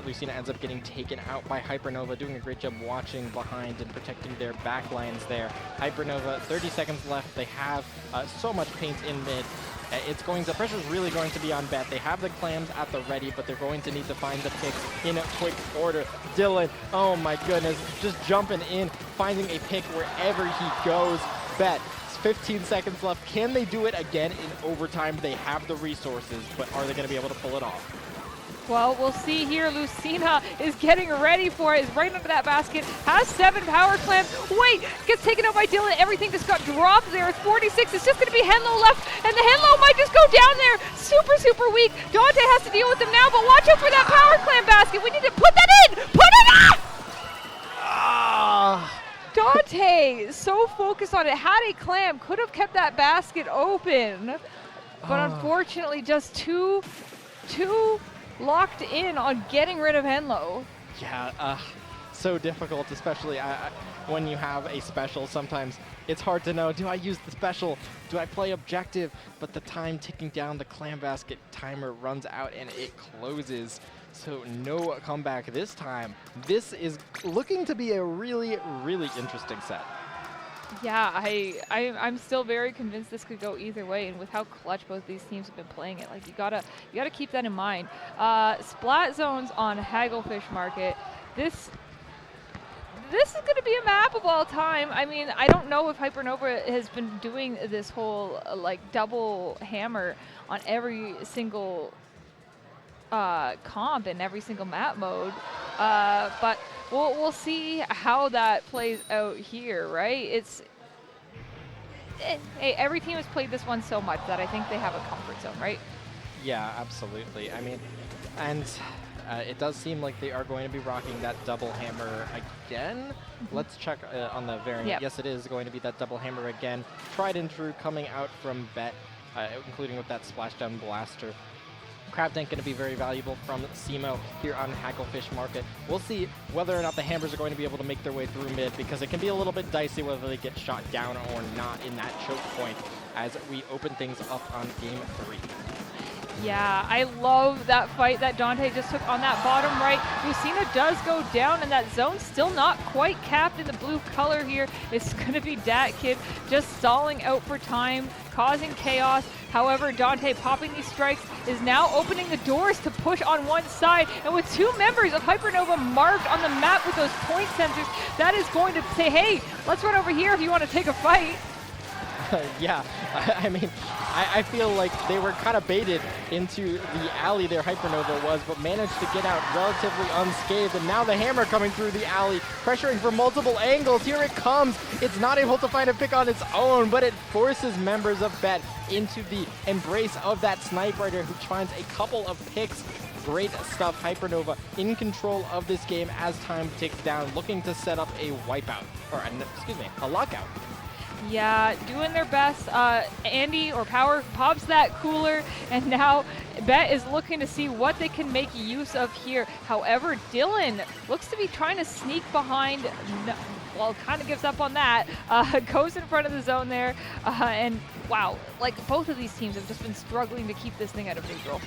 Lucina ends up getting taken out by Hypernova, doing a great job watching behind and protecting their back lines there. Hypernova, 30 seconds left. They have so much paint in mid. The pressure's really going to be on Bet. They have the clams at the ready, but they're going to need to find the picks in a quick order. Dylan, oh my goodness, just jumping in, finding a pick wherever he goes. Bet, 15 seconds left. Can they do it again in overtime? They have the resources, but are they going to be able to pull it off? Well, we'll see here. Lucina is getting ready for it. Is right under that basket. Has 7 power clams. Wait, gets taken out by Dylan. Everything just got dropped there. It's 46. It's just going to be Henlo left, and the Henlo might just go down there. Super, super weak. Dante has to deal with them now, but watch out for that power clam basket. We need to put that in. Put it up! Dante, so focused on it. Had a clam, could have kept that basket open, but unfortunately, just too locked in on getting rid of Henlo. Yeah, so difficult, especially when you have a special. Sometimes it's hard to know, do I use the special? Do I play objective? But the time ticking down, the clam basket timer runs out and it closes. So no comeback this time. This is looking to be a really, really interesting set. Yeah, I'm still very convinced this could go either way, and with how clutch both these teams have been playing it, like you gotta keep that in mind. Splat zones on Hagglefish Market. This is going to be a map of all time. I mean, I don't know if Hypernova has been doing this whole like double hammer on every single comp in every single map mode, but we'll see how that plays out here, right? Hey, every team has played this one so much that I think they have a comfort zone, right? Yeah, absolutely. I mean, and it does seem like they are going to be rocking that double hammer again. Let's check on the variant. Yep. Yes, it is going to be that double hammer again. Tried and true coming out from Bet, including with that splashdown blaster. Crab Tank going to be very valuable from Simo here on Hagglefish Market. We'll see whether or not the hammers are going to be able to make their way through mid, because it can be a little bit dicey whether they get shot down or not in that choke point as we open things up on game 3. Yeah, I love that fight that Dante just took on that bottom right. Lucina does go down, and that zone's still not quite capped in the blue color here. It's going to be Dat Kid just stalling out for time, causing chaos, However, Dante popping these strikes is now opening the doors to push on one side, and with 2 members of Hypernova marked on the map with those point sensors, that is going to say, hey, let's run over here if you want to take a fight. Yeah, I mean, I feel like they were kind of baited into the alley there Hypernova was, but managed to get out relatively unscathed, and now the hammer coming through the alley, pressuring from multiple angles. Here it comes. It's not able to find a pick on its own, but it forces members of Bet into the embrace of that sniper rider, who finds a couple of picks. Great stuff. Hypernova in control of this game as time ticks down, looking to set up a wipeout, or a lockout. Yeah, doing their best. Andy or Power pops that cooler, and now Bet is looking to see what they can make use of here. However, Dylan looks to be trying to sneak behind. Well, kind of gives up on that. Goes in front of the zone there, and wow, like both of these teams have just been struggling to keep this thing out of neutral.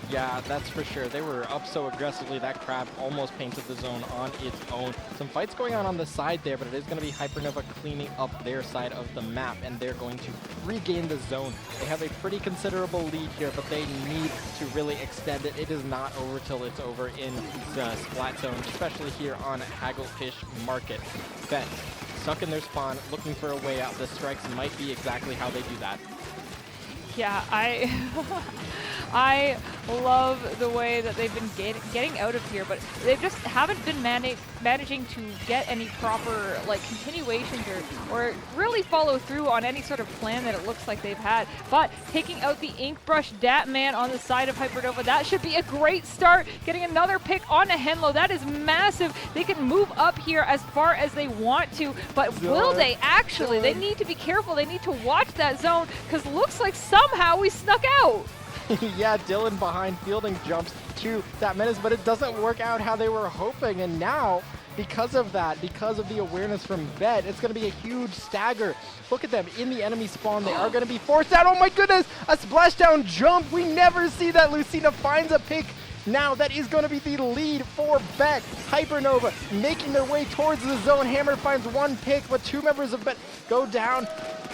Yeah, that's for sure. They were up so aggressively, that crab almost painted the zone on its own. Some fights going on the side there, but it is going to be Hypernova cleaning up their side of the map, and they're going to regain the zone. They have a pretty considerable lead here, but they need to really extend it. It is not over till it's over in the Splat Zone, especially here on Hagglefish Market. Bet stuck in their spawn, looking for a way out. The strikes might be exactly how they do that. Yeah, I love the way that they've been getting out of here, but they just haven't been managing to get any proper like continuations or really follow through on any sort of plan that it looks like they've had. But taking out the Ink Brush Dat Man on the side of Hypernova, that should be a great start. Getting another pick on a Henlo, that is massive. They can move up here as far as they want to, but will they actually? They need to be careful. They need to watch that zone, because looks like somehow we snuck out. Yeah, Dylan behind fielding jumps to that menace, but it doesn't work out how they were hoping. And now, because of that, because of the awareness from Bet, it's going to be a huge stagger. Look at them in the enemy spawn. They are going to be forced out. Oh my goodness, a splashdown jump. We never see that. Lucina finds a pick. Now that is going to be the lead for Bet. Hypernova making their way towards the zone. Hammer finds one pick, but 2 members of Bet go down.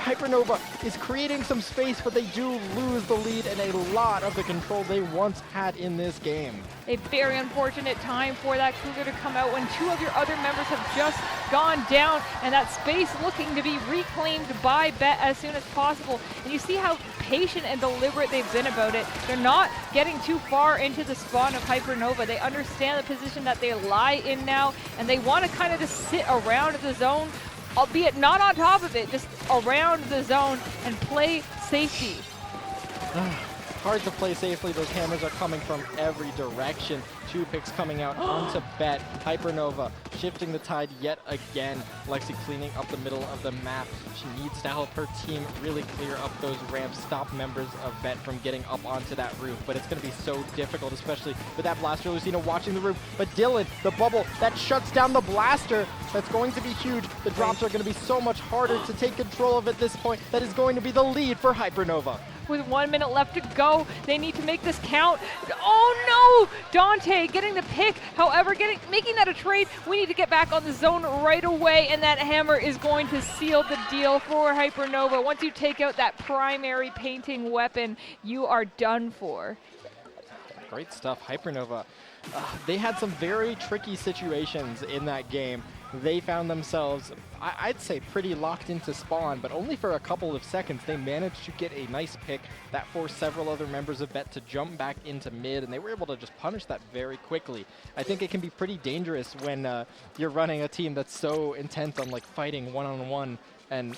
Hypernova is creating some space, but they do lose the lead and a lot of the control they once had in this game. A very unfortunate time for that Cougar to come out when 2 of your other members have just gone down, and that space looking to be reclaimed by Bet as soon as possible. And you see how patient and deliberate they've been about it. They're not getting too far into the spawn of Hypernova. They understand the position that they lie in now, and they want to kind of just sit around the zone, albeit not on top of it, just around the zone and play safety. Hard to play safely. Those hammers are coming from every direction. 2 picks coming out onto Bet. Hypernova shifting the tide yet again. Lexi cleaning up the middle of the map. She needs to help her team really clear up those ramps, stop members of Bet from getting up onto that roof. But it's going to be so difficult, especially with that blaster. Lucina watching the roof. But Dylan, the bubble, that shuts down the blaster. That's going to be huge. The drops are going to be so much harder to take control of at this point. That is going to be the lead for Hypernova. With 1 minute left to go, they need to make this count. Oh no! Dante getting the pick. However, making that a trade, we need to get back on the zone right away, and that hammer is going to seal the deal for Hypernova. Once you take out that primary painting weapon, you are done for. Great stuff, Hypernova. They had some very tricky situations in that game. They found themselves, I'd say, pretty locked into spawn, but only for a couple of seconds. They managed to get a nice pick that forced several other members of Bet to jump back into mid, and they were able to just punish that very quickly. I think it can be pretty dangerous when you're running a team that's so intent on like fighting one-on-one, and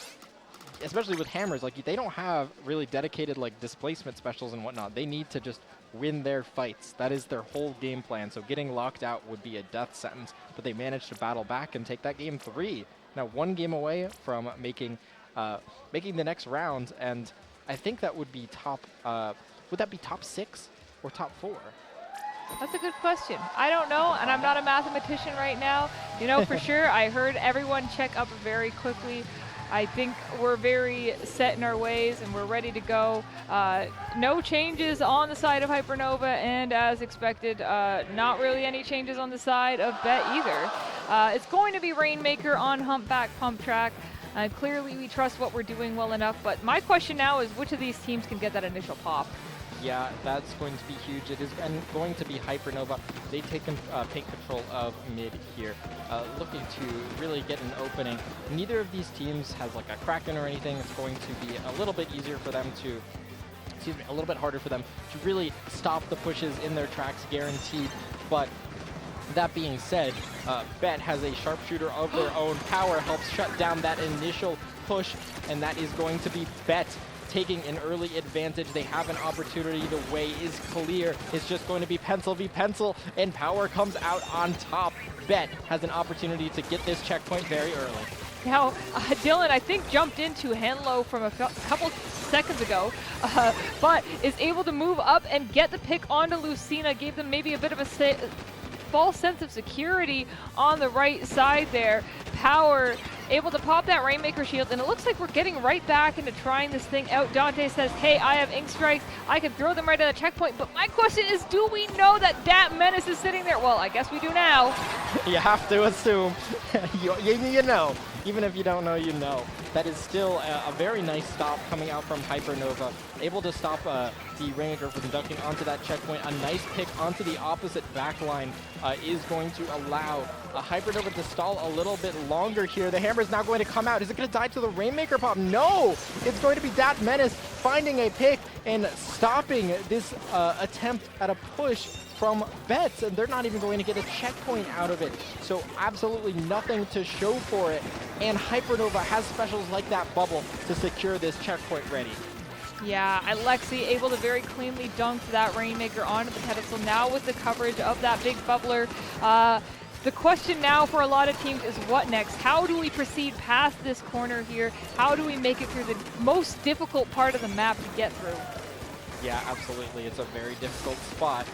especially with hammers, like they don't have really dedicated like displacement specials and whatnot. They need to just win their fights. That is their whole game plan. So getting locked out would be a death sentence, but they managed to battle back and take that game 3. Now 1 game away from making the next round, and I think that would be top, would that be top 6 or top 4? That's a good question. I don't know, and I'm not a mathematician right now. You know, for sure, I heard everyone check up very quickly. I think we're very set in our ways and we're ready to go. No changes on the side of Hypernova, and as expected, not really any changes on the side of Bet either. It's going to be Rainmaker on Humpback Pump Track. Clearly, we trust what we're doing well enough, but my question now is which of these teams can get that initial pop? Yeah, that's going to be huge. It is going to be Hypernova. They take control of mid here, looking to really get an opening. Neither of these teams has like a Kraken or anything. It's going to be a little bit easier for them to, excuse me, a little bit harder for them to really stop the pushes in their tracks, guaranteed. But that being said, Bet has a sharpshooter of their own. Power helps shut down that initial push, and that is going to be Bet taking an early advantage. They have an opportunity. The way is clear. It's just going to be pencil v pencil, and Power comes out on top. Bet has an opportunity to get this checkpoint very early. Now, Dylan, I think, jumped into Henlo from a couple seconds ago, but is able to move up and get the pick onto Lucina, gave them maybe a bit of a false sense of security on the right side there. Power able to pop that Rainmaker shield, and it looks like we're getting right back into trying this thing out. Dante says, hey, I have Ink Strikes. I can throw them right at the checkpoint, but my question is, do we know that Dat Menace is sitting there? Well, I guess we do now. You have to assume. you know. Even if you don't know, you know. That is still a very nice stop coming out from Hypernova. Able to stop the Ranger from ducking onto that checkpoint. A nice pick onto the opposite backline is going to allow Hypernova to stall a little bit longer here. The hammer is now going to come out. Is it going to die to the Rainmaker pop? No! It's going to be Dat Menace finding a pick and stopping this attempt at a push from Bets, and they're not even going to get a checkpoint out of it. So absolutely nothing to show for it. And Hypernova has specials like that bubble to secure this checkpoint ready. Yeah, Alexi able to very cleanly dunk that Rainmaker onto the pedestal now with the coverage of that big bubbler. The question now for a lot of teams is what next? How do we proceed past this corner here? How do we make it through the most difficult part of the map to get through? Yeah, absolutely. It's a very difficult spot.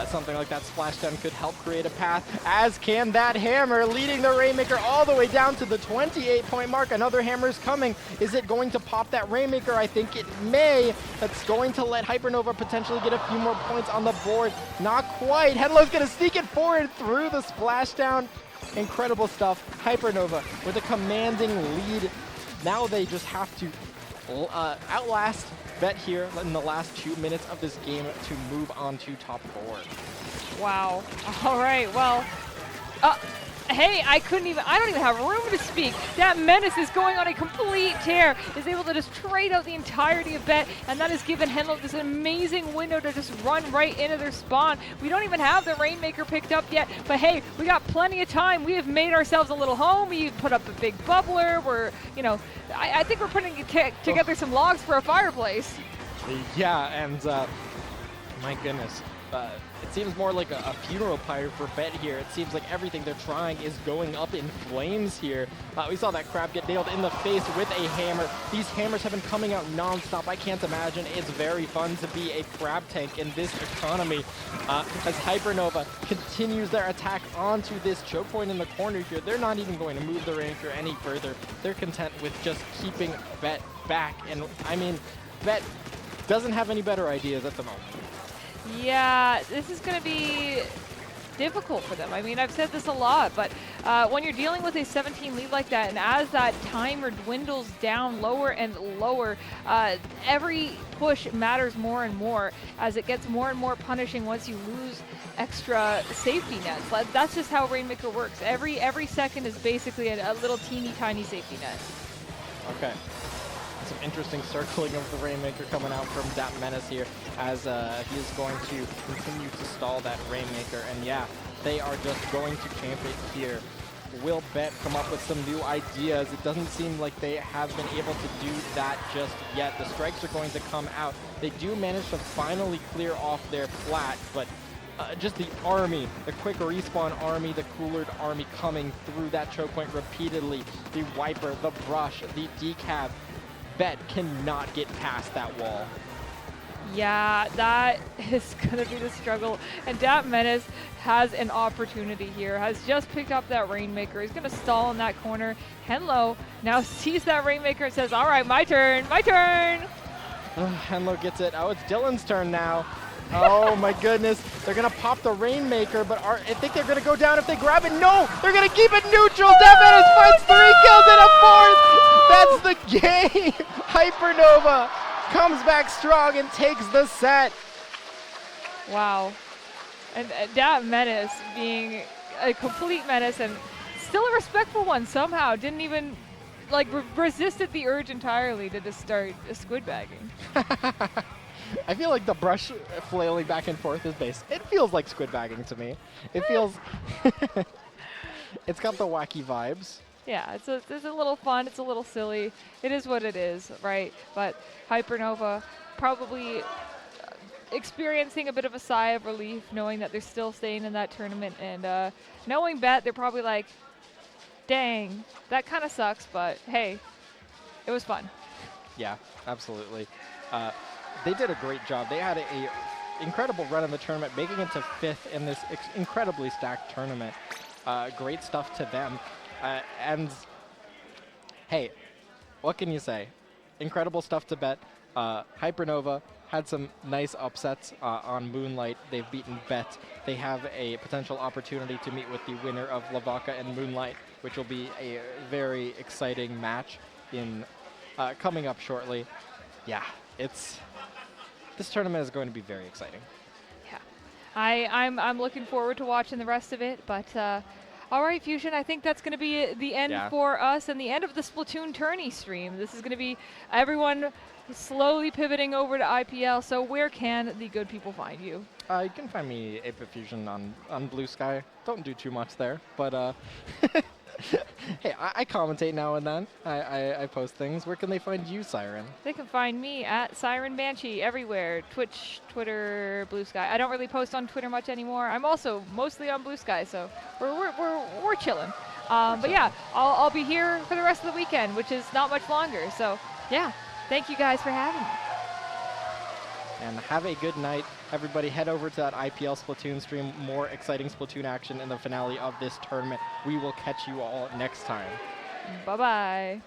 Something like that splashdown could help create a path, as can that hammer, leading the Rainmaker all the way down to the 28-point mark. Another hammer is coming. Is it going to pop that Rainmaker? I think it may. That's going to let Hypernova potentially get a few more points on the board. Not quite. Henlo's going to sneak it forward through the splashdown. Incredible stuff. Hypernova with a commanding lead. Now they just have to outlast Bet here in the last 2 minutes of this game to move on to top 4. Wow. All right, well, hey, I don't even have room to speak. That Menace is going on a complete tear, is able to just trade out the entirety of Bet, and that has given Henlo this amazing window to just run right into their spawn. We don't even have the Rainmaker picked up yet, but hey, we got plenty of time. We have made ourselves a little home. We put up a big bubbler. We're, you know, I think we're putting together some logs for a fireplace. Yeah, and my goodness. It seems more like a funeral pyre for Bet here. It seems like everything they're trying is going up in flames here. We saw that crab get nailed in the face with a hammer. These hammers have been coming out non-stop. I can't imagine it's very fun to be a crab tank in this economy. As Hypernova continues their attack onto this choke point in the corner here, they're not even going to move the Ranger any further. They're content with just keeping Bet back. And I mean, Bet doesn't have any better ideas at the moment. Yeah, this is going to be difficult for them. I mean, I've said this a lot, but when you're dealing with a 17 lead like that, and as that timer dwindles down lower and lower, every push matters more and more as it gets more and more punishing once you lose extra safety nets. That's just how Rainmaker works. Every second is basically a little teeny tiny safety net. Okay. Some interesting circling of the Rainmaker coming out from Dat Menace here as he is going to continue to stall that Rainmaker. And yeah, they are just going to camp it here. Will Bet come up with some new ideas? It doesn't seem like they have been able to do that just yet. The strikes are going to come out. They do manage to finally clear off their flat, but just the army, the quick respawn army, the Coolard army coming through that choke point repeatedly. The Wiper, the Brush, the Decab. Bet cannot get past that wall. Yeah, that is going to be the struggle. And Dat Menace has an opportunity here, has just picked up that Rainmaker. He's going to stall in that corner. Henlo now sees that Rainmaker and says, all right, my turn, my turn. Henlo gets it. Oh, it's Dylan's turn now. Oh my goodness. They're going to pop the Rainmaker, but I think they're going to go down if they grab it. No, they're going to keep it neutral. Dat Menace finds 3 kills and a 4th. That's the game! Hypernova comes back strong and takes the set. Wow. And that menace being a complete menace and still a respectful one somehow. Didn't even like resisted the urge entirely to just start squid bagging. I feel like the brush flailing back and forth is base. It feels like squid bagging to me. It feels... It's got the wacky vibes. Yeah, it's a little fun. It's a little silly. It is what it is, right? But Hypernova probably experiencing a bit of a sigh of relief knowing that they're still staying in that tournament. And knowing Bet, they're probably like, dang, that kind of sucks, but hey, it was fun. Yeah, absolutely. They did a great job. They had a incredible run in the tournament, making it to 5th in this incredibly stacked tournament. Great stuff to them. And hey, what can you say? Incredible stuff to Bet. Hypernova had some nice upsets on Moonlight. They've beaten Bet. They have a potential opportunity to meet with the winner of Leviakittens and Moonlight, which will be a very exciting match in coming up shortly. Yeah, this tournament is going to be very exciting. Yeah, I'm looking forward to watching the rest of it. But all right, Fusion, I think that's going to be the end for us and the end of the SplatoonTourney stream. This is going to be everyone slowly pivoting over to IPL. So where can the good people find you? You can find me Fusion on Blue Sky. Don't do too much there, but hey, I commentate now and then. I post things. Where can they find you, Siren? They can find me at Siren Banshee everywhere. Twitch, Twitter, Blue Sky. I don't really post on Twitter much anymore. I'm also mostly on Blue Sky, so we're chilling. But yeah, I'll be here for the rest of the weekend, which is not much longer. So yeah, thank you guys for having me. And have a good night. Everybody head over to that IPL Splatoon stream. More exciting Splatoon action in the finale of this tournament. We will catch you all next time. Bye-bye.